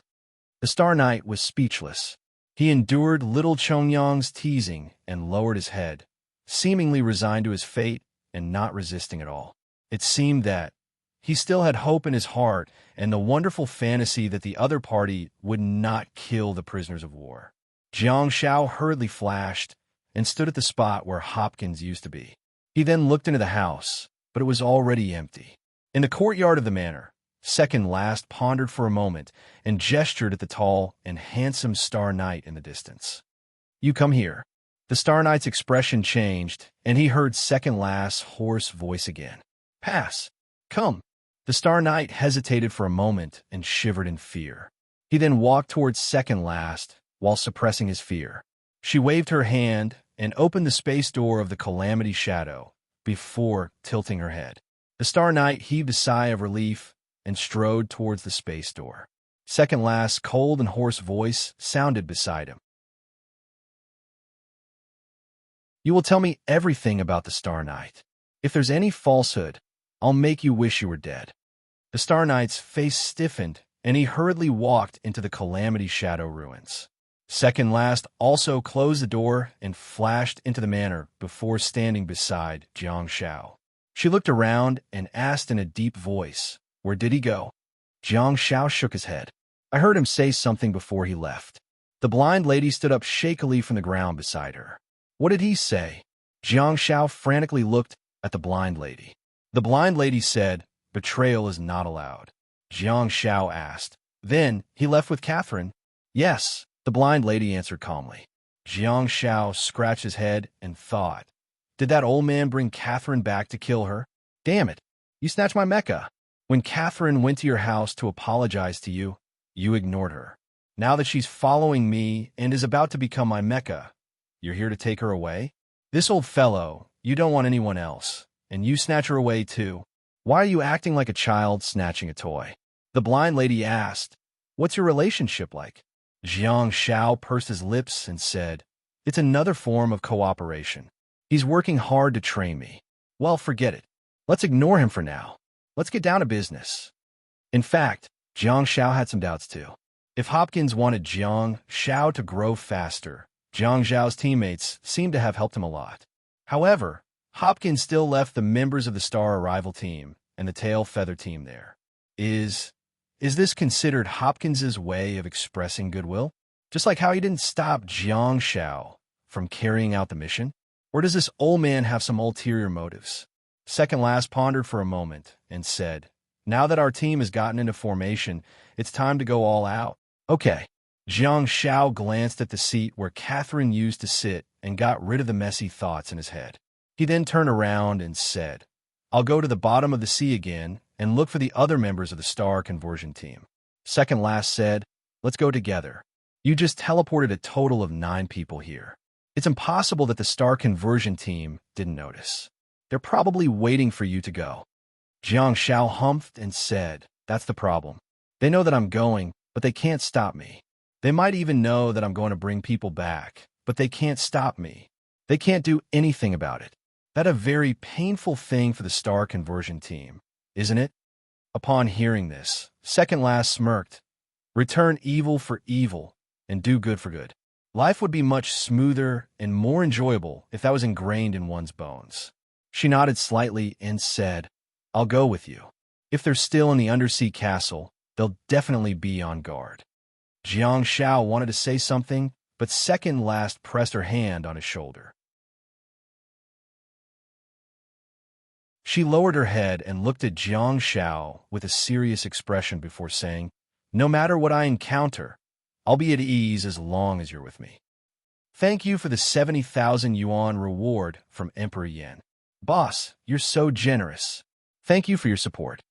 The Star Knight was speechless. He endured Little Chongyang's teasing and lowered his head, seemingly resigned to his fate and not resisting at all. It seemed that he still had hope in his heart and the wonderful fantasy that the other party would not kill the prisoners of war. Jiang Shao hurriedly flashed and stood at the spot where Hopkins used to be. He then looked into the house, but it was already empty. In the courtyard of the manor, Second Last pondered for a moment and gestured at the tall and handsome Star Knight in the distance. "You come here." The Star Knight's expression changed, and he heard Second Last's hoarse voice again. "Pass. Come." The Star Knight hesitated for a moment and shivered in fear. He then walked towards Second Last while suppressing his fear. She waved her hand and opened the space door of the Calamity Shadow before tilting her head. The Star Knight heaved a sigh of relief and strode towards the space door. Second Last's cold and hoarse voice sounded beside him. "You will tell me everything about the Star Knight. If there's any falsehood, I'll make you wish you were dead." The Star Knight's face stiffened, and he hurriedly walked into the Calamity Shadow ruins. Second Last also closed the door and flashed into the manor before standing beside Jiang Shao. She looked around and asked in a deep voice, "Where did he go?" Jiang Shao shook his head. "I heard him say something before he left." The blind lady stood up shakily from the ground beside her. "What did he say?" Jiang Shao frantically looked at the blind lady. The blind lady said, "Betrayal is not allowed." Jiang Shao asked, "Then he left with Catherine?" "Yes," the blind lady answered calmly. Jiang Shao scratched his head and thought, "Did that old man bring Catherine back to kill her? Damn it, you snatched my mecha. When Catherine went to your house to apologize to you, you ignored her. Now that she's following me and is about to become my mecha, you're here to take her away? This old fellow, you don't want anyone else, and you snatch her away too. Why are you acting like a child snatching a toy?" The blind lady asked, "What's your relationship like?" Jiang Shao pursed his lips and said, "It's another form of cooperation. He's working hard to train me. Well, forget it. Let's ignore him for now. Let's get down to business." In fact, Jiang Shao had some doubts too. If Hopkins wanted Jiang Shao to grow faster, Jiang Zhao's teammates seemed to have helped him a lot. However, Hopkins still left the members of the Star Arrival team and the Tail Feather team there. Is this considered Hopkins's way of expressing goodwill? Just like how he didn't stop Jiang Shao from carrying out the mission? Or does this old man have some ulterior motives? Second Last pondered for a moment and said, "Now that our team has gotten into formation, it's time to go all out." "Okay." Jiang Shao glanced at the seat where Catherine used to sit and got rid of the messy thoughts in his head. He then turned around and said, "I'll go to the bottom of the sea again and look for the other members of the Star Conversion team." Second Last said, "Let's go together. You just teleported a total of 9 people here. It's impossible that the Star Conversion team didn't notice. They're probably waiting for you to go." Jiang Shao humphed and said, "That's the problem. They know that I'm going, but they can't stop me. They might even know that I'm going to bring people back, but they can't stop me. They can't do anything about it. That's a very painful thing for the Star Conversion team, isn't it?" Upon hearing this, second last smirked. Return evil for evil and do good for good. Life would be much smoother and more enjoyable if that was ingrained in one's bones. She nodded slightly and said, I'll go with you. If they're still in the undersea castle, they'll definitely be on guard. Jiang Shao wanted to say something, but second last pressed her hand on his shoulder. She lowered her head and looked at Jiang Shao with a serious expression before saying, No matter what I encounter, I'll be at ease as long as you're with me. Thank you for the 70,000 yuan reward from Emperor Yan. Boss, you're so generous. Thank you for your support.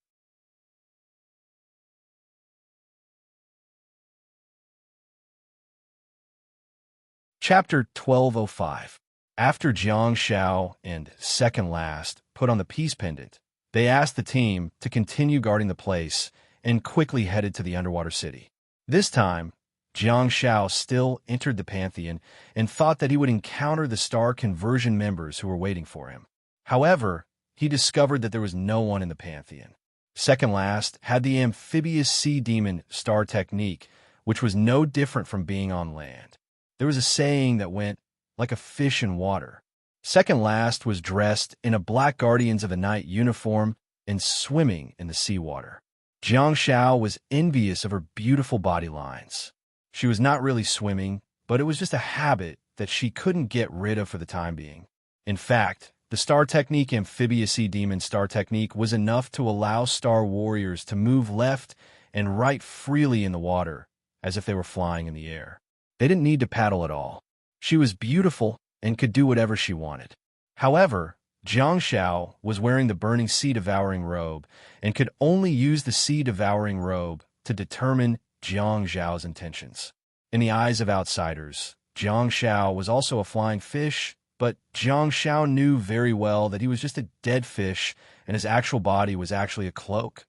Chapter 1205. After Jiang Shao and second last put on the peace pendant, they asked the team to continue guarding the place and quickly headed to the underwater city. This time, Jiang Shao still entered the Pantheon and thought that he would encounter the star conversion members who were waiting for him. However, he discovered that there was no one in the Pantheon. Second last had the amphibious sea demon star technique, which was no different from being on land. There was a saying that went, like a fish in water. Second last was dressed in a Black Guardians of the Night uniform and swimming in the seawater. Jiang Shao was envious of her beautiful body lines. She was not really swimming, but it was just a habit that she couldn't get rid of for the time being. In fact, the star technique amphibious sea demon star technique was enough to allow star warriors to move left and right freely in the water, as if they were flying in the air. They didn't need to paddle at all. She was beautiful and could do whatever she wanted. However, Jiang Shao was wearing the burning sea-devouring robe and could only use the sea-devouring robe to determine Jiang Zhao's intentions. In the eyes of outsiders, Jiang Shao was also a flying fish, but Jiang Shao knew very well that he was just a dead fish and his actual body was actually a cloak.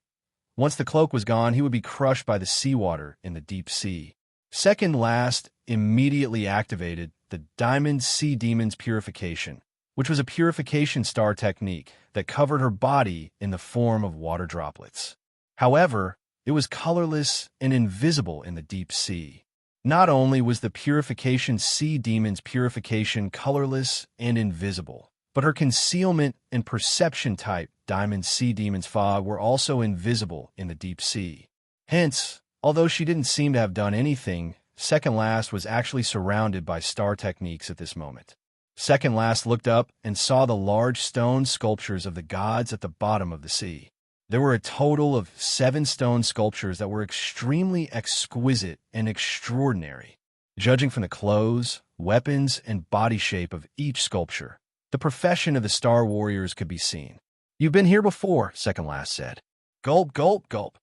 Once the cloak was gone, he would be crushed by the seawater in the deep sea. Second last immediately activated the Diamond Sea Demon's Purification, which was a purification star technique that covered her body in the form of water droplets. However, it was colorless and invisible in the deep sea. Not only was the Purification Sea Demon's purification colorless and invisible, but her concealment and perception type Diamond Sea Demon's fog were also invisible in the deep sea. Hence, although she didn't seem to have done anything, second last was actually surrounded by star techniques at this moment. Second last looked up and saw the large stone sculptures of the gods at the bottom of the sea. There were a total of 7 stone sculptures that were extremely exquisite and extraordinary. Judging from the clothes, weapons, and body shape of each sculpture, the profession of the Star Warriors could be seen. You've been here before, second last said. Gulp, gulp, gulp.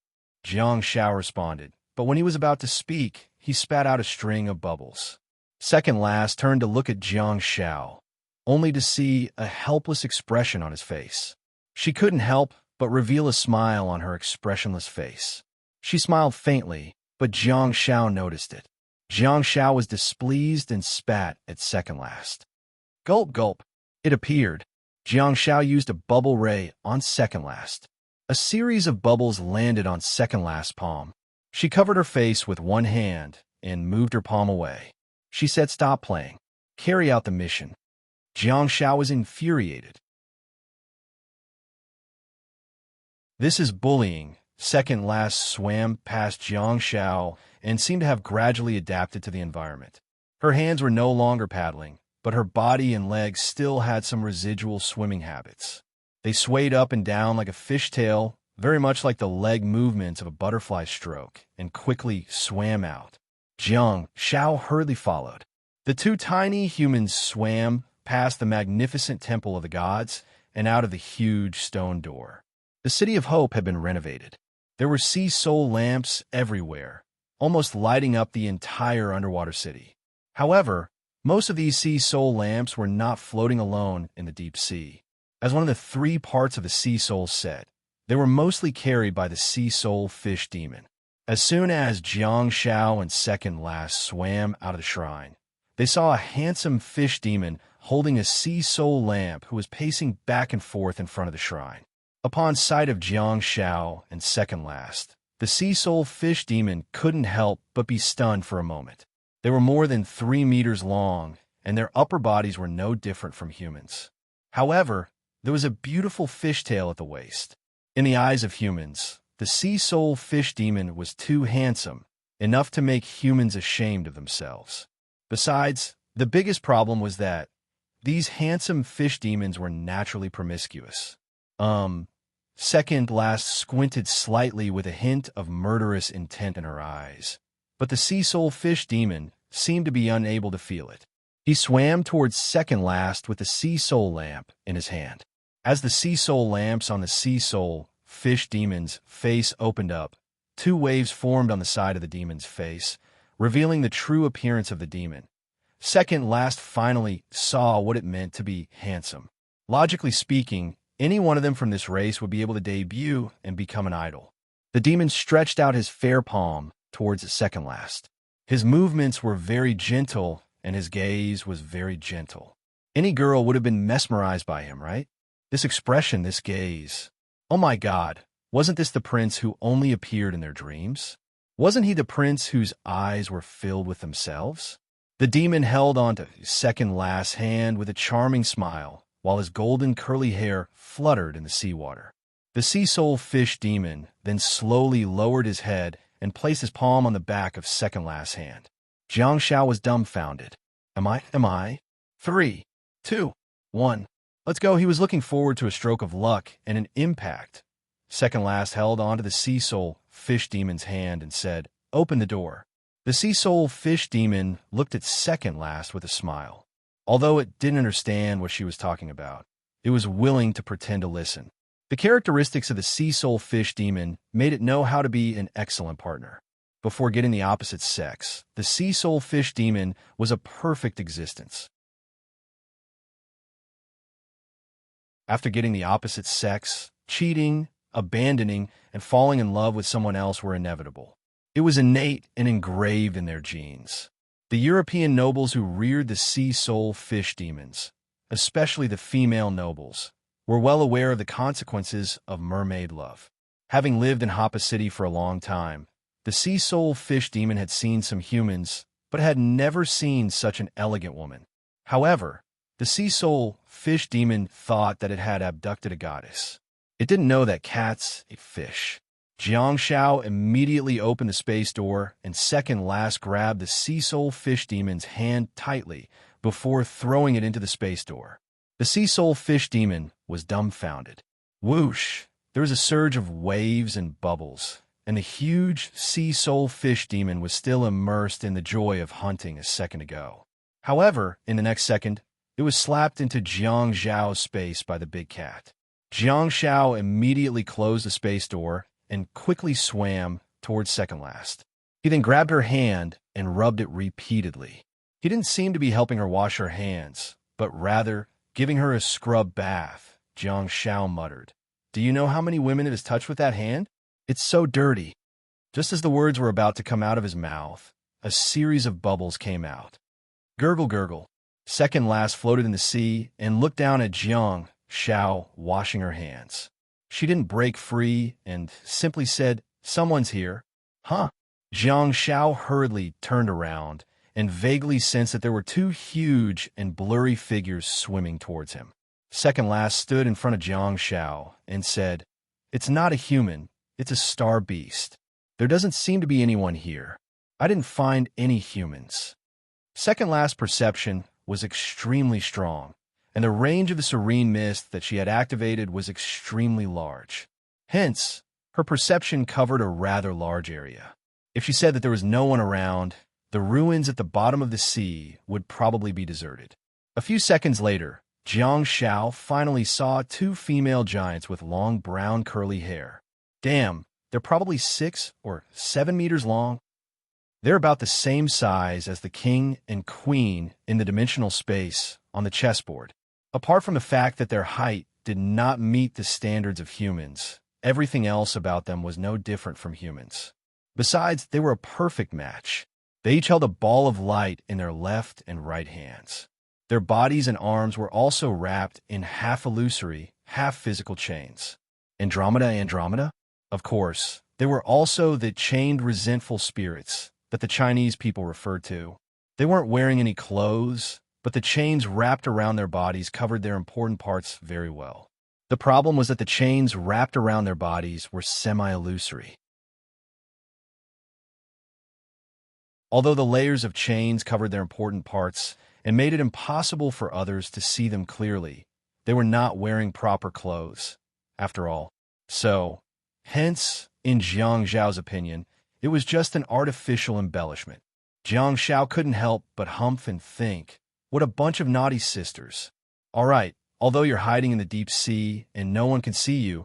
Jiang Shao responded, but when he was about to speak, he spat out a string of bubbles. Second last turned to look at Jiang Shao, only to see a helpless expression on his face. She couldn't help but reveal a smile on her expressionless face. She smiled faintly, but Jiang Shao noticed it. Jiang Shao was displeased and spat at second last. Gulp, gulp. It appeared. Jiang Shao used a bubble ray on second last. A series of bubbles landed on second last's palm. She covered her face with one hand and moved her palm away. She said, Stop playing. Carry out the mission. Jiang Shao was infuriated. This is bullying. Second last swam past Jiang Shao and seemed to have gradually adapted to the environment. Her hands were no longer paddling, but her body and legs still had some residual swimming habits. They swayed up and down like a fishtail, very much like the leg movements of a butterfly stroke, and quickly swam out. Jiang Shao hurriedly followed. The 2 tiny humans swam past the magnificent temple of the gods and out of the huge stone door. The City of Hope had been renovated. There were sea soul lamps everywhere, almost lighting up the entire underwater city. However, most of these sea soul lamps were not floating alone in the deep sea. As one of the 3 parts of the sea soul said, they were mostly carried by the sea soul fish demon. As soon as Jiang Shao and second last swam out of the shrine, they saw a handsome fish demon holding a sea soul lamp who was pacing back and forth in front of the shrine. Upon sight of Jiang Shao and second last, the sea soul fish demon couldn't help but be stunned for a moment. They were more than 3 meters long, and their upper bodies were no different from humans. However, there was a beautiful fishtail at the waist. In the eyes of humans, the sea soul fish demon was too handsome, enough to make humans ashamed of themselves. Besides, the biggest problem was that these handsome fish demons were naturally promiscuous. Second last squinted slightly with a hint of murderous intent in her eyes. But the sea soul fish demon seemed to be unable to feel it. He swam towards second last with the sea soul lamp in his hand. As the sea soul lamps on the sea soul fish demon's face opened up, 2 waves formed on the side of the demon's face, revealing the true appearance of the demon. Second last finally saw what it meant to be handsome. Logically speaking, any one of them from this race would be able to debut and become an idol. The demon stretched out his fair palm towards second last. His movements were very gentle, and his gaze was very gentle. Any girl would have been mesmerized by him, right? This expression, this gaze. Oh my God, wasn't this the prince who only appeared in their dreams? Wasn't he the prince whose eyes were filled with themselves? The demon held on to second last's hand with a charming smile, while his golden curly hair fluttered in the seawater. The sea soul fish demon then slowly lowered his head and placed his palm on the back of second last's hand. Jiang Shao was dumbfounded. Am I? 3, 2, 1. Let's go. He was looking forward to a stroke of luck and an impact. Second last held onto the sea soul fish demon's hand and said, "Open the door." The sea soul fish demon looked at second last with a smile. Although it didn't understand what she was talking about, it was willing to pretend to listen. The characteristics of the sea soul fish demon made it know how to be an excellent partner. Before getting the opposite sex, the sea soul fish demon was a perfect existence. After getting the opposite sex, cheating, abandoning, and falling in love with someone else were inevitable. It was innate and engraved in their genes. The European nobles who reared the sea soul fish demons, especially the female nobles, were well aware of the consequences of mermaid love. Having lived in Hoppa City for a long time, the sea soul fish demon had seen some humans, but had never seen such an elegant woman. However, the sea soul fish demon thought that it had abducted a goddess. It didn't know that cats ate fish. Jiang Shao immediately opened the space door and second last grabbed the sea soul fish demon's hand tightly before throwing it into the space door. The sea soul fish demon was dumbfounded. Whoosh! There was a surge of waves and bubbles, and the huge sea soul fish demon was still immersed in the joy of hunting a second ago. However, in the next second, it was slapped into Jiang Zhao's space by the big cat. Jiang Shao immediately closed the space door and quickly swam towards second last. He then grabbed her hand and rubbed it repeatedly. He didn't seem to be helping her wash her hands, but rather giving her a scrub bath. Jiang Shao muttered, "Do you know how many women it has touched with that hand? It's so dirty." Just as the words were about to come out of his mouth, a series of bubbles came out. Gurgle, gurgle. Second last floated in the sea and looked down at Jiang Shao washing her hands. She didn't break free and simply said, "Someone's here." Huh? Jiang Shao hurriedly turned around and vaguely sensed that there were 2 huge and blurry figures swimming towards him. Second last stood in front of Jiang Shao and said, "It's not a human, it's a star beast. There doesn't seem to be anyone here. I didn't find any humans." Second last perception was extremely strong, and the range of the serene mist that she had activated was extremely large. Hence, her perception covered a rather large area. If she said that there was no one around, the ruins at the bottom of the sea would probably be deserted. A few seconds later, Jiang Shao finally saw 2 female giants with long brown curly hair. Damn, they're probably 6 or 7 meters long. They're about the same size as the king and queen in the dimensional space on the chessboard. Apart from the fact that their height did not meet the standards of humans, everything else about them was no different from humans. Besides, they were a perfect match. They each held a ball of light in their left and right hands. Their bodies and arms were also wrapped in half illusory, half physical chains. Andromeda? Of course, there were also the chained resentful spirits that the Chinese people referred to. They weren't wearing any clothes, but the chains wrapped around their bodies covered their important parts very well. The problem was that the chains wrapped around their bodies were semi-illusory. Although the layers of chains covered their important parts and made it impossible for others to see them clearly, they were not wearing proper clothes, after all. So, hence, in Jiang Zhao's opinion, it was just an artificial embellishment. Jiang Zhao couldn't help but humph and think, what a bunch of naughty sisters. All right, although you're hiding in the deep sea and no one can see you,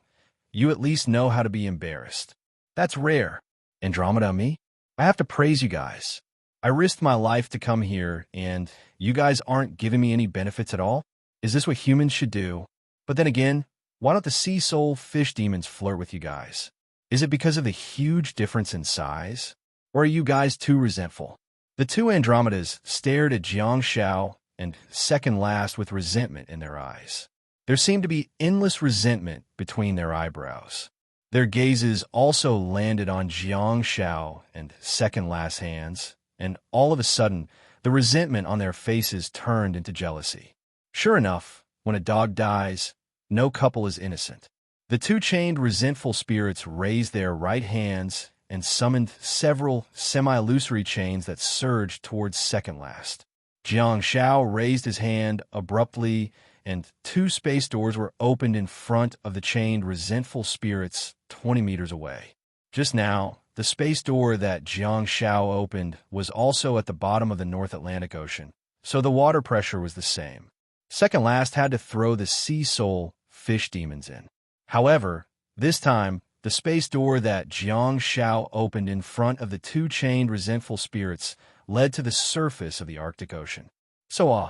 you at least know how to be embarrassed. That's rare. Andromeda, me? I have to praise you guys. I risked my life to come here, and you guys aren't giving me any benefits at all? Is this what humans should do? But then again, why don't the sea soul fish demons flirt with you guys? Is it because of the huge difference in size? Or are you guys too resentful? The two Andromedas stared at Jiang Zhao and second last with resentment in their eyes. There seemed to be endless resentment between their eyebrows. Their gazes also landed on Jiang Zhao and second last hands, and all of a sudden, the resentment on their faces turned into jealousy. Sure enough, when a dog dies, no couple is innocent. The two chained resentful spirits raised their right hands and summoned several semi-illusory chains that surged towards second last. Jiang Zhao raised his hand abruptly, and two space doors were opened in front of the chained resentful spirits 20 meters away. Just now, the space door that Jiang Zhao opened was also at the bottom of the North Atlantic Ocean, so the water pressure was the same. Second last had to throw the sea soul fish demons in. However, this time, the space door that Jiang Zhao opened in front of the two chained resentful spirits led to the surface of the Arctic Ocean. So,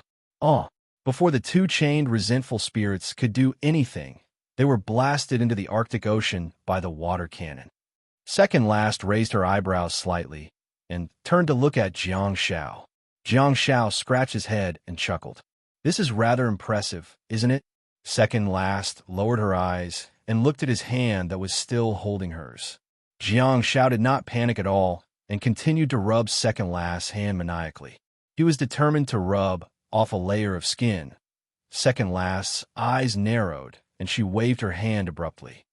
before the two chained resentful spirits could do anything, they were blasted into the Arctic Ocean by the water cannon. Second last raised her eyebrows slightly and turned to look at Jiang Zhao. Jiang Zhao scratched his head and chuckled. This is rather impressive, isn't it? Second last lowered her eyes and looked at his hand that was still holding hers. Jiang Zhao did not panic at all and continued to rub second last's hand maniacally. He was determined to rub off a layer of skin. Second last's eyes narrowed and she waved her hand abruptly.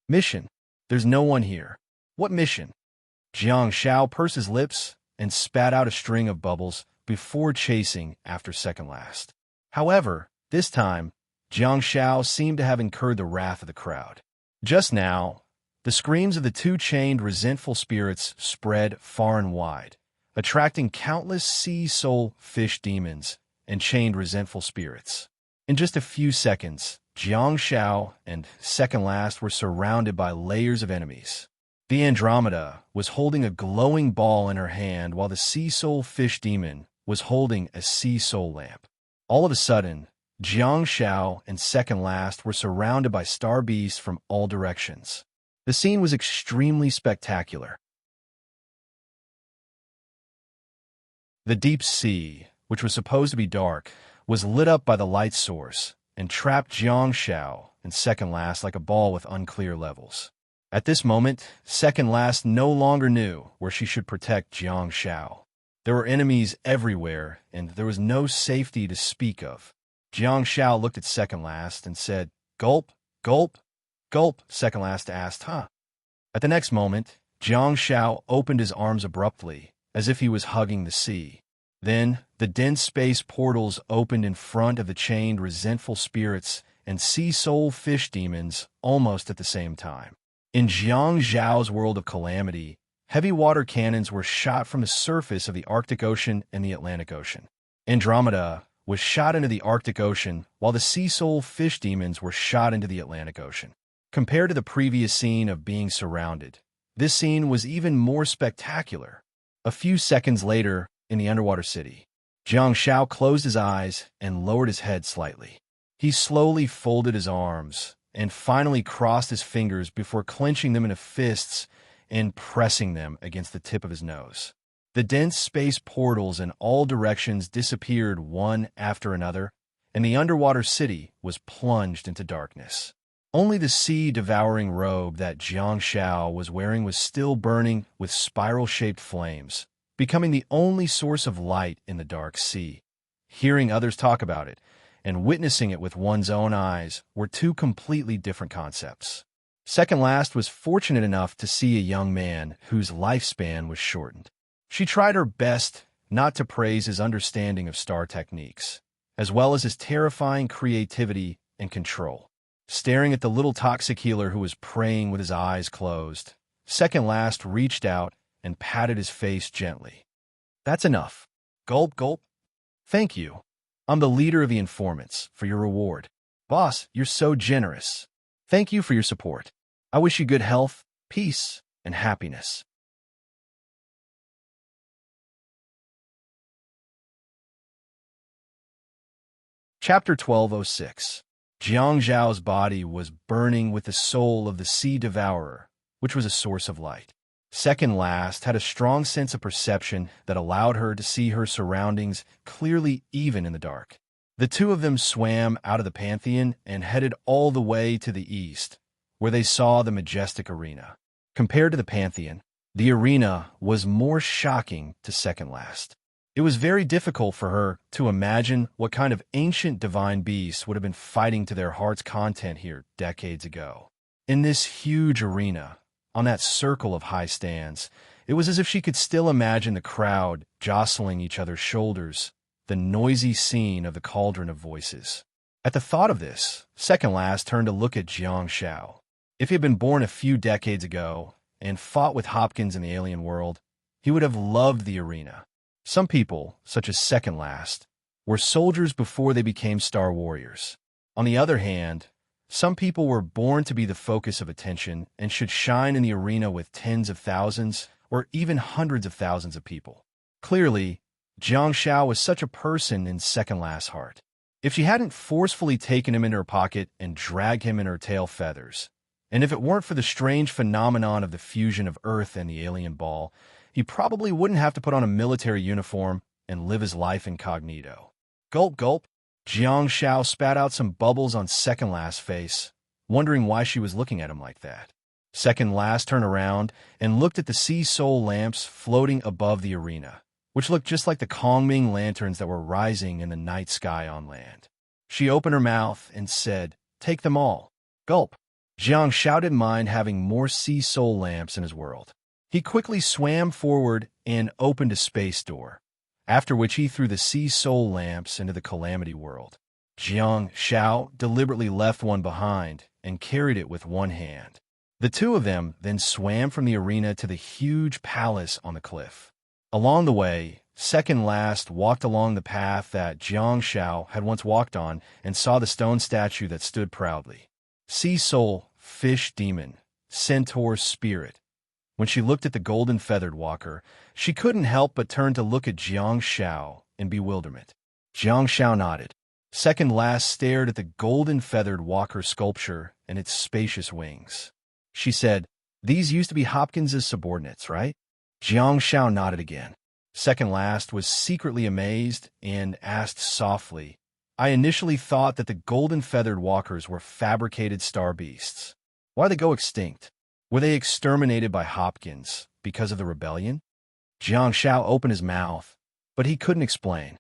Mission. There's no one here. What mission? Jiang Zhao pursed his lips and spat out a string of bubbles before chasing after second last. However, this time, Jiang Zhao seemed to have incurred the wrath of the crowd. Just now, the screams of the two chained resentful spirits spread far and wide, attracting countless sea soul fish demons and chained resentful spirits. In just a few seconds, Jiang Zhao and second last were surrounded by layers of enemies. The Andromeda was holding a glowing ball in her hand while the sea soul fish demon was holding a sea soul lamp. All of a sudden, Jiang Zhao and second last were surrounded by star beasts from all directions. The scene was extremely spectacular. The deep sea, which was supposed to be dark, was lit up by the light source and trapped Jiang Zhao and second last like a ball with unclear levels. At this moment, second last no longer knew where she should protect Jiang Zhao. There were enemies everywhere, and there was no safety to speak of. Jiang Zhao looked at second last and said, "Gulp, gulp, gulp," second last asked, "Huh?" At the next moment, Jiang Zhao opened his arms abruptly, as if he was hugging the sea. Then, the dense space portals opened in front of the chained resentful spirits and sea soul fish demons almost at the same time. In Jiang Zhao's world of calamity, heavy water cannons were shot from the surface of the Arctic Ocean and the Atlantic Ocean. Andromeda was shot into the Arctic Ocean, while the sea soul fish demons were shot into the Atlantic Ocean. Compared to the previous scene of being surrounded, this scene was even more spectacular. A few seconds later, in the underwater city, Jiang Zhao closed his eyes and lowered his head slightly. He slowly folded his arms and finally crossed his fingers before clenching them into fists and pressing them against the tip of his nose. The dense space portals in all directions disappeared one after another, and the underwater city was plunged into darkness. Only the sea-devouring robe that Jiang Shao was wearing was still burning with spiral-shaped flames, becoming the only source of light in the dark sea. Hearing others talk about it and witnessing it with one's own eyes were two completely different concepts. Second Last was fortunate enough to see a young man whose lifespan was shortened. She tried her best not to praise his understanding of star techniques, as well as his terrifying creativity and control. Staring at the little toxic healer who was praying with his eyes closed, Second Last reached out and patted his face gently. "That's enough. Gulp, gulp. Thank you. I'm the leader of the informants for your reward. Boss, you're so generous. Thank you for your support. I wish you good health, peace, and happiness." Chapter 1206. Jiang Zhao's body was burning with the soul of the sea devourer, which was a source of light. Second Last had a strong sense of perception that allowed her to see her surroundings clearly even in the dark. The two of them swam out of the Pantheon and headed all the way to the east, where they saw the majestic arena. Compared to the Pantheon, the arena was more shocking to Second Last. It was very difficult for her to imagine what kind of ancient divine beasts would have been fighting to their heart's content here decades ago. In this huge arena, on that circle of high stands, it was as if she could still imagine the crowd jostling each other's shoulders, the noisy scene of the cauldron of voices. At the thought of this, Second Last turned to look at Jiang Shao. If he had been born a few decades ago and fought with Hopkins in the alien world, he would have loved the arena. Some people, such as Second Last, were soldiers before they became star warriors. On the other hand, some people were born to be the focus of attention and should shine in the arena with tens of thousands or even hundreds of thousands of people. Clearly, Jiang Shao was such a person in Second Last's heart. If she hadn't forcefully taken him into her pocket and dragged him in her tail feathers, and if it weren't for the strange phenomenon of the fusion of Earth and the alien ball, he probably wouldn't have to put on a military uniform and live his life incognito. Gulp, gulp. Jiang Shao spat out some bubbles on Second Last's face, wondering why she was looking at him like that. Second Last turned around and looked at the sea soul lamps floating above the arena, which looked just like the Kongming lanterns that were rising in the night sky on land. She opened her mouth and said, "Take them all." Gulp. Jiang Shao didn't mind having more sea soul lamps in his world. He quickly swam forward and opened a space door, after which he threw the sea soul lamps into the Calamity world. Jiang Shao deliberately left one behind and carried it with one hand. The two of them then swam from the arena to the huge palace on the cliff. Along the way, Second Last walked along the path that Jiang Shao had once walked on and saw the stone statue that stood proudly. Sea Soul, Fish Demon, Centaur Spirit. When she looked at the golden-feathered walker, she couldn't help but turn to look at Jiang Shao in bewilderment. Jiang Shao nodded. Second Last stared at the golden-feathered walker sculpture and its spacious wings. She said, "These used to be Hopkins's subordinates, right?" Jiang Shao nodded again. Second Last was secretly amazed and asked softly, "I initially thought that the golden-feathered walkers were fabricated star beasts. Why'd they go extinct? Were they exterminated by Hopkins because of the rebellion?" Jiang Shao opened his mouth, but he couldn't explain.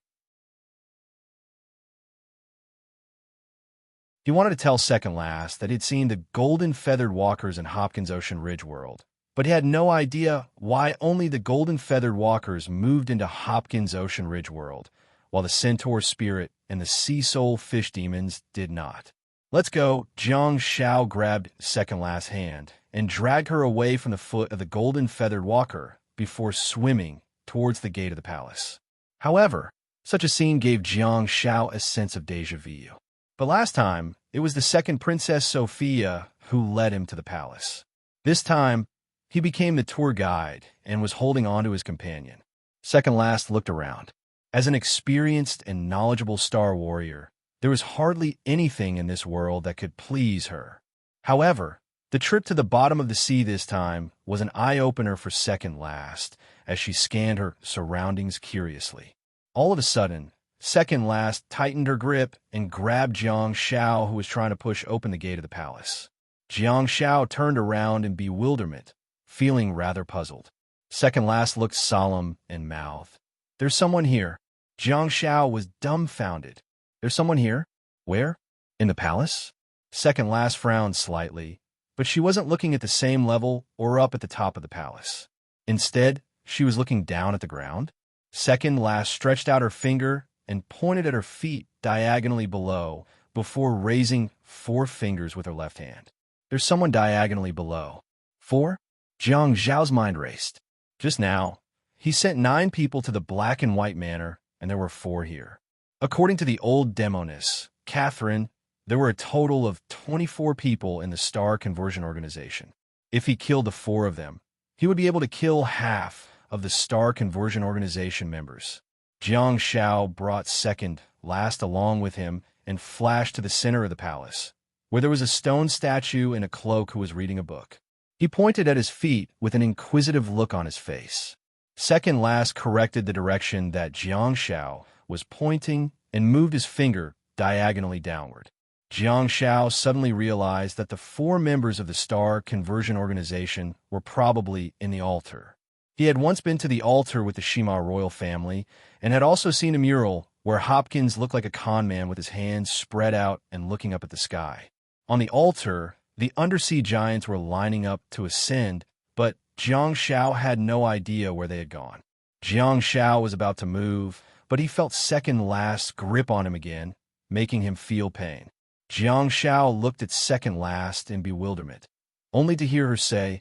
He wanted to tell Second Last that he'd seen the golden-feathered walkers in Hopkins Ocean Ridge world, but he had no idea why only the golden-feathered walkers moved into Hopkins Ocean Ridge world, while the Centaur Spirit and the Sea Soul Fish Demons did not. "Let's go." Jiang Shao grabbed Second Last's hand and dragged her away from the foot of the golden-feathered walker before swimming towards the gate of the palace. However, such a scene gave Jiang Shao a sense of déjà vu. But last time, it was the second Princess Sophia who led him to the palace. This time, he became the tour guide and was holding on to his companion. Second Last looked around. As an experienced and knowledgeable star warrior, there was hardly anything in this world that could please her. However, the trip to the bottom of the sea this time was an eye-opener for Second Last as she scanned her surroundings curiously. All of a sudden, Second last tightened her grip and grabbed Jiang Shao, who was trying to push open the gate of the palace. Jiang Shao turned around in bewilderment, feeling rather puzzled. Second last looked solemn and mouthed, "There's someone here." Jiang Shao was dumbfounded. "There's someone here? Where? In the palace?" Second last frowned slightly, but she wasn't looking at the same level or up at the top of the palace. Instead, she was looking down at the ground. Second last stretched out her finger and pointed at her feet diagonally below before raising 4 fingers with her left hand. "There's someone diagonally below." 4? Jiang Zhao's mind raced. Just now, he sent 9 people to the Black and White Manor, and there were 4 here. According to the old demoness, Catherine, there were a total of 24 people in the Star Conversion Organization. If he killed the 4 of them, he would be able to kill half of the Star Conversion Organization members. Jiang Shao brought second last along with him and flashed to the center of the palace, where there was a stone statue in a cloak who was reading a book. He pointed at his feet with an inquisitive look on his face. Second last corrected the direction that Jiang Shao was pointing and moved his finger diagonally downward. Jiang Shao suddenly realized that the 4 members of the Star Conversion Organization were probably in the altar. He had once been to the altar with the Shima royal family and had also seen a mural where Hopkins looked like a con man with his hands spread out and looking up at the sky. On the altar, the undersea giants were lining up to ascend, but Jiang Shao had no idea where they had gone. Jiang Shao was about to move, but he felt second last's grip on him again, making him feel pain. Jiang Shao looked at second last in bewilderment, only to hear her say,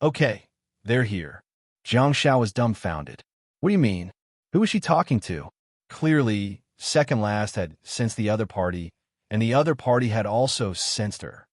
"Okay, they're here." Jiang Shao was dumbfounded. "What do you mean? Who was she talking to?" Clearly, second last had sensed the other party, and the other party had also sensed her.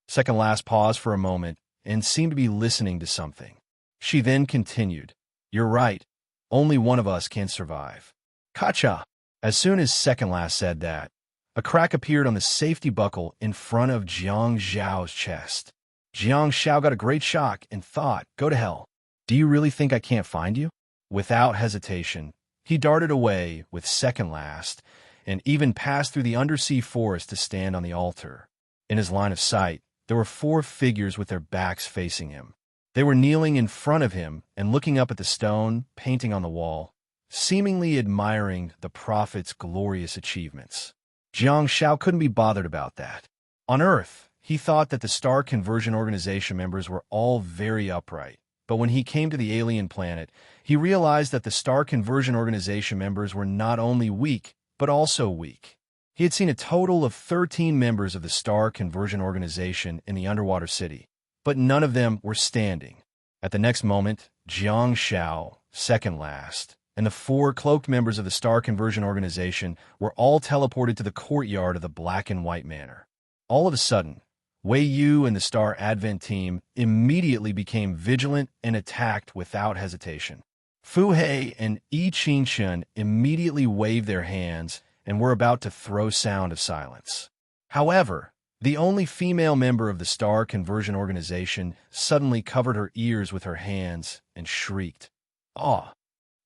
Second last paused for a moment and seemed to be listening to something. She then continued, "You're right. Only one of us can survive." Kacha! As soon as second last said that, a crack appeared on the safety buckle in front of Jiang Zhao's chest. Jiang Zhao got a great shock and thought, "Go to hell. Do you really think I can't find you?" Without hesitation, he darted away with second last and even passed through the undersea forest to stand on the altar. In his line of sight, there were 4 figures with their backs facing him. They were kneeling in front of him and looking up at the stone painting on the wall, seemingly admiring the prophet's glorious achievements. Jiang Shao couldn't be bothered about that. On Earth, he thought that the Star Conversion Organization members were all very upright, but when he came to the alien planet, he realized that the Star Conversion Organization members were not only weak, but also weak. He had seen a total of 13 members of the Star Conversion Organization in the underwater city, but none of them were standing. At the next moment, Jiang Shao, second last, and the 4 cloaked members of the Star Conversion Organization were all teleported to the courtyard of the Black and White Manor. All of a sudden, Wei Yu and the Star Advent team immediately became vigilant and attacked without hesitation. Fu Hei and Yi Qingchen immediately waved their hands and were about to throw sound of silence. However, the only female member of the Star Conversion Organization suddenly covered her ears with her hands and shrieked, "Aw,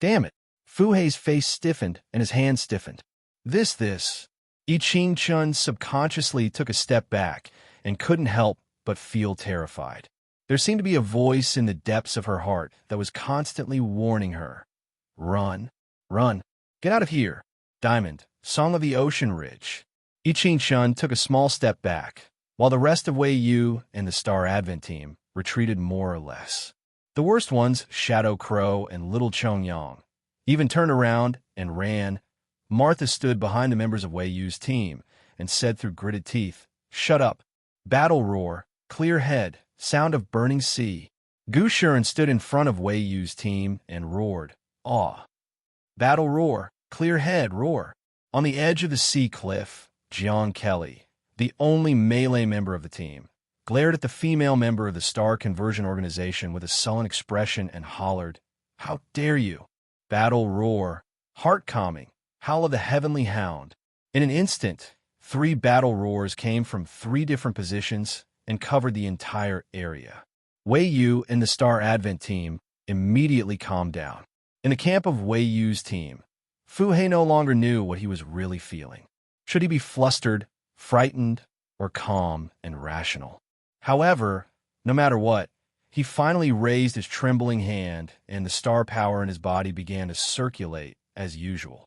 damn it!" Fu Hei's face stiffened and his hands stiffened. This. Yi Qingchen subconsciously took a step back and couldn't help but feel terrified. There seemed to be a voice in the depths of her heart that was constantly warning her, "Run, run, get out of here." Diamond, Song of the Ocean Ridge. Yi Qingchen took a small step back, while the rest of Wei Yu and the Star Advent team retreated more or less. The worst ones, Shadow Crow and Little Chongyang, even turned around and ran. Martha stood behind the members of Wei Yu's team and said through gritted teeth, "Shut up." Battle roar, clear head, sound of burning sea. Gu Shuren stood in front of Wei Yu's team and roared, "Aw." Battle roar, clear head, roar. On the edge of the sea cliff, Jiang Kelly, the only melee member of the team, glared at the female member of the Star Conversion Organization with a sullen expression and hollered, "How dare you!" Battle roar, heart-calming, howl of the heavenly hound. In an instant, 3 battle roars came from 3 different positions and covered the entire area. Wei Yu and the Star Advent team immediately calmed down. In the camp of Wei Yu's team, Fu Hei no longer knew what he was really feeling. Should he be flustered, frightened, or calm and rational? However, no matter what, he finally raised his trembling hand, and the star power in his body began to circulate as usual.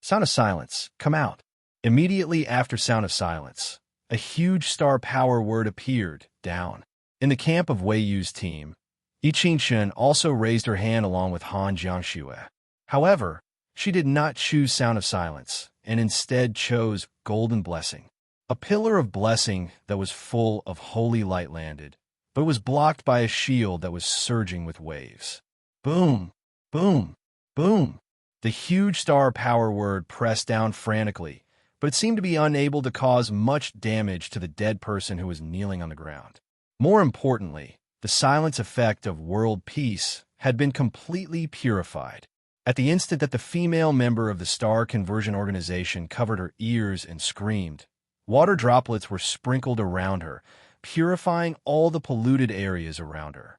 Sound of silence, come out. Immediately after sound of silence, a huge star power word appeared, down. In the camp of Wei Yu's team, Yi Qingxun also raised her hand along with Han Jiangxue. However, she did not choose sound of silence, and instead chose golden blessing. A pillar of blessing that was full of holy light landed, but was blocked by a shield that was surging with waves. Boom! Boom! Boom! The huge star power word pressed down frantically, but it seemed to be unable to cause much damage to the dead person who was kneeling on the ground. More importantly, the silence effect of world peace had been completely purified. At the instant that the female member of the Star Conversion Organization covered her ears and screamed, water droplets were sprinkled around her, purifying all the polluted areas around her.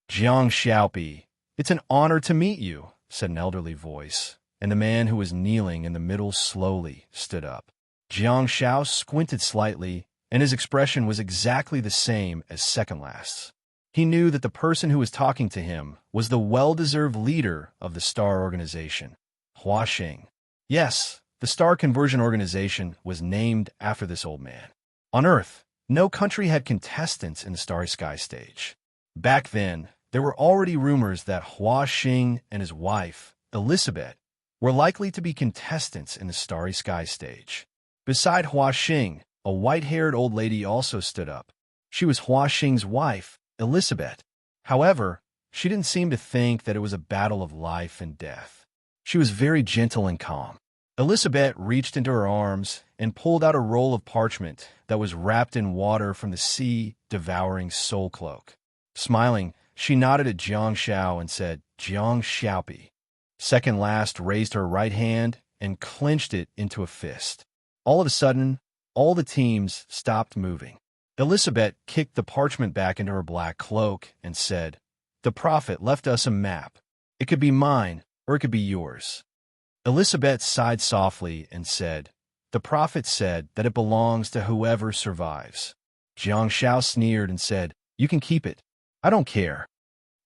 "Jiang Xiaopi, it's an honor to meet you," said an elderly voice, and the man who was kneeling in the middle slowly stood up. Jiang Xiao squinted slightly, and his expression was exactly the same as second last's. He knew that the person who was talking to him was the well-deserved leader of the Star Organization, Hua Xing. Yes, the Star Conversion Organization was named after this old man. On Earth, no country had contestants in the Starry Sky stage. Back then, there were already rumors that Hua Xing and his wife, Elizabeth, were likely to be contestants in the Starry Sky stage. Beside Hua Xing, a white-haired old lady also stood up. She was Hua Xing's wife, Elizabeth. However, she didn't seem to think that it was a battle of life and death. She was very gentle and calm. Elizabeth reached into her arms and pulled out a roll of parchment that was wrapped in water from the sea-devouring soul cloak. Smiling, she nodded at Jiang Xiao and said, "Jiang Xiaopi." Second last raised her right hand and clenched it into a fist. All of a sudden, all the teams stopped moving. Elizabeth kicked the parchment back into her black cloak and said, "The prophet left us a map. It could be mine, or it could be yours." Elizabeth sighed softly and said, "The prophet said that it belongs to whoever survives." Jiang Xiao sneered and said, "You can keep it. I don't care."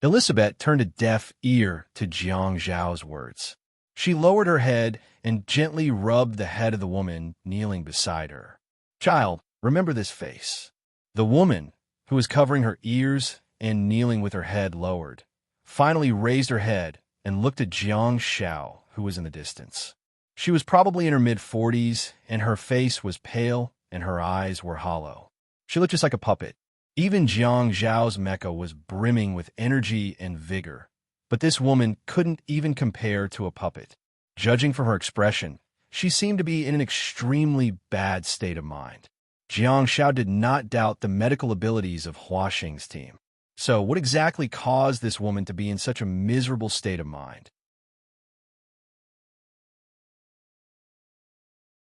Elizabeth turned a deaf ear to Jiang Zhao's words. She lowered her head and gently rubbed the head of the woman kneeling beside her. "Child, remember this face." The woman, who was covering her ears and kneeling with her head lowered, finally raised her head and looked at Jiang Xiao, who was in the distance. She was probably in her mid-40s, and her face was pale and her eyes were hollow. She looked just like a puppet. Even Jiang Zhao's mecha was brimming with energy and vigor, but this woman couldn't even compare to a puppet. Judging from her expression, she seemed to be in an extremely bad state of mind. Jiang Xiao did not doubt the medical abilities of Hua Xing's team. So what exactly caused this woman to be in such a miserable state of mind?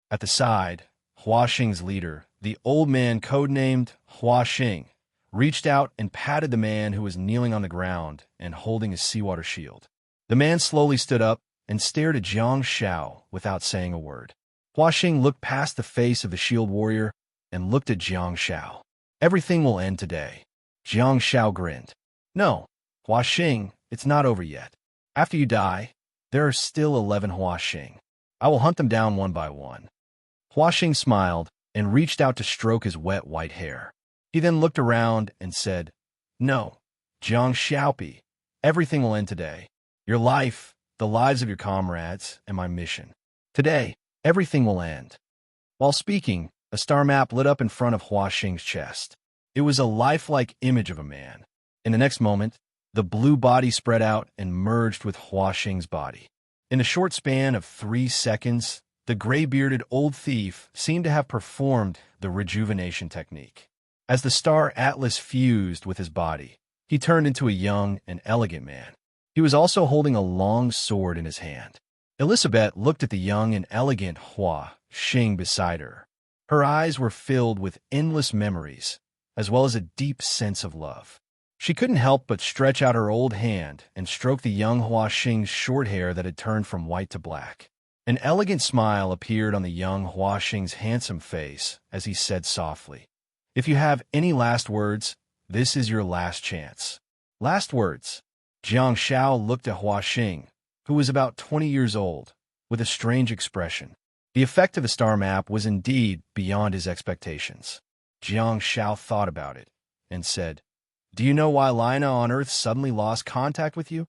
At the side, Hua Xing's leader, the old man codenamed Hua Xing, reached out and patted the man who was kneeling on the ground and holding a seawater shield. The man slowly stood up and stared at Jiang Xiao without saying a word. Hua Xing looked past the face of the shield warrior and looked at Jiang Xiao. "Everything will end today." Jiang Xiao grinned. "No, Hua Xing, it's not over yet. After you die, there are still 11 Hua Xing. I will hunt them down one by one." Hua Xing smiled and reached out to stroke his wet white hair. He then looked around and said, "No, Jiang Xiaopi, everything will end today. Your life, the lives of your comrades, and my mission. Today, everything will end." While speaking, a star map lit up in front of Hua Xing's chest. It was a lifelike image of a man. In the next moment, the blue body spread out and merged with Hua Xing's body. In a short span of 3 seconds, the gray-bearded old thief seemed to have performed the rejuvenation technique. As the star atlas fused with his body, he turned into a young and elegant man. He was also holding a long sword in his hand. Elizabeth looked at the young and elegant Hua Xing beside her. Her eyes were filled with endless memories, as well as a deep sense of love. She couldn't help but stretch out her old hand and stroke the young Hua Xing's short hair that had turned from white to black. An elegant smile appeared on the young Hua Xing's handsome face as he said softly, "If you have any last words, this is your last chance." Last words. Jiang Shao looked at Hua Xing, who was about 20 years old, with a strange expression. The effect of the star map was indeed beyond his expectations. Jiang Shao thought about it and said, "Do you know why Lina on Earth suddenly lost contact with you?"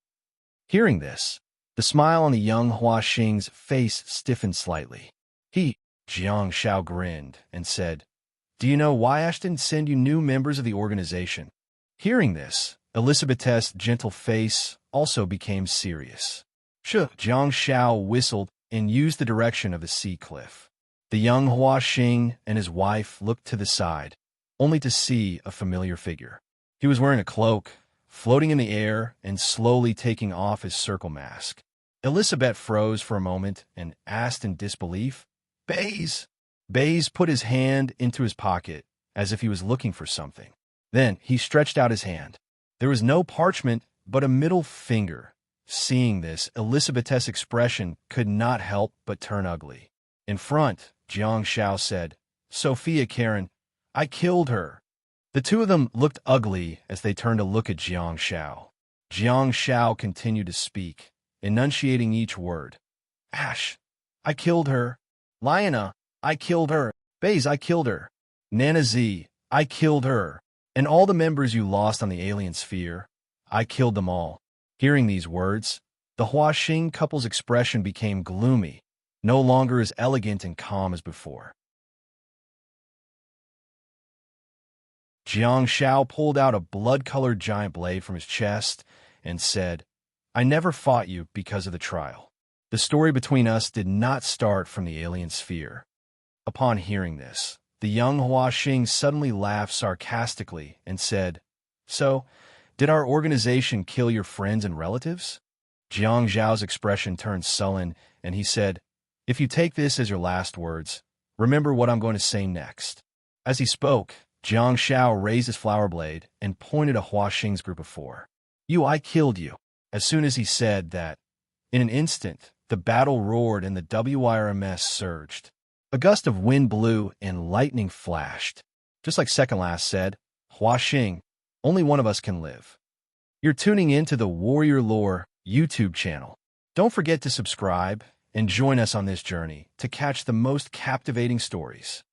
Hearing this, the smile on the young Hua Xing's face stiffened slightly. Jiang Shao grinned and said, "Do you know why I didn't send you new members of the organization?" Hearing this, Elizabeth's gentle face also became serious. Jiang Shao whistled and used the direction of the sea cliff. The young Hua Xing and his wife looked to the side, only to see a familiar figure. He was wearing a cloak, floating in the air and slowly taking off his circle mask. Elizabeth froze for a moment and asked in disbelief, "Baze?" Baze put his hand into his pocket as if he was looking for something. Then he stretched out his hand. There was no parchment, but a middle finger. Seeing this, Elizabeth's expression could not help but turn ugly. In front, Jiang Shao said, "Sophia Karen, I killed her." The two of them looked ugly as they turned to look at Jiang Shao. Jiang Shao continued to speak, enunciating each word. "Ash, I killed her. Lina, I killed her. Baze, I killed her. Nana Z, I killed her. And all the members you lost on the alien sphere, I killed them all." Hearing these words, the Hua Xing couple's expression became gloomy, no longer as elegant and calm as before. Jiang Shao pulled out a blood-colored giant blade from his chest and said, "I never fought you because of the trial. The story between us did not start from the alien sphere." Upon hearing this, the young Hua Xing suddenly laughed sarcastically and said, "So, did our organization kill your friends and relatives?" Jiang Zhao's expression turned sullen, and he said, "If you take this as your last words, remember what I'm going to say next." As he spoke, Jiang Shao raised his flower blade and pointed at Hua Xing's group of four. I killed you." As soon as he said that, in an instant, the battle roared and the WIRMS surged. A gust of wind blew and lightning flashed. Just like Second Last said, "Hua Xing, only one of us can live." You're tuning in to the Warrior Lore YouTube channel. Don't forget to subscribe and join us on this journey to catch the most captivating stories.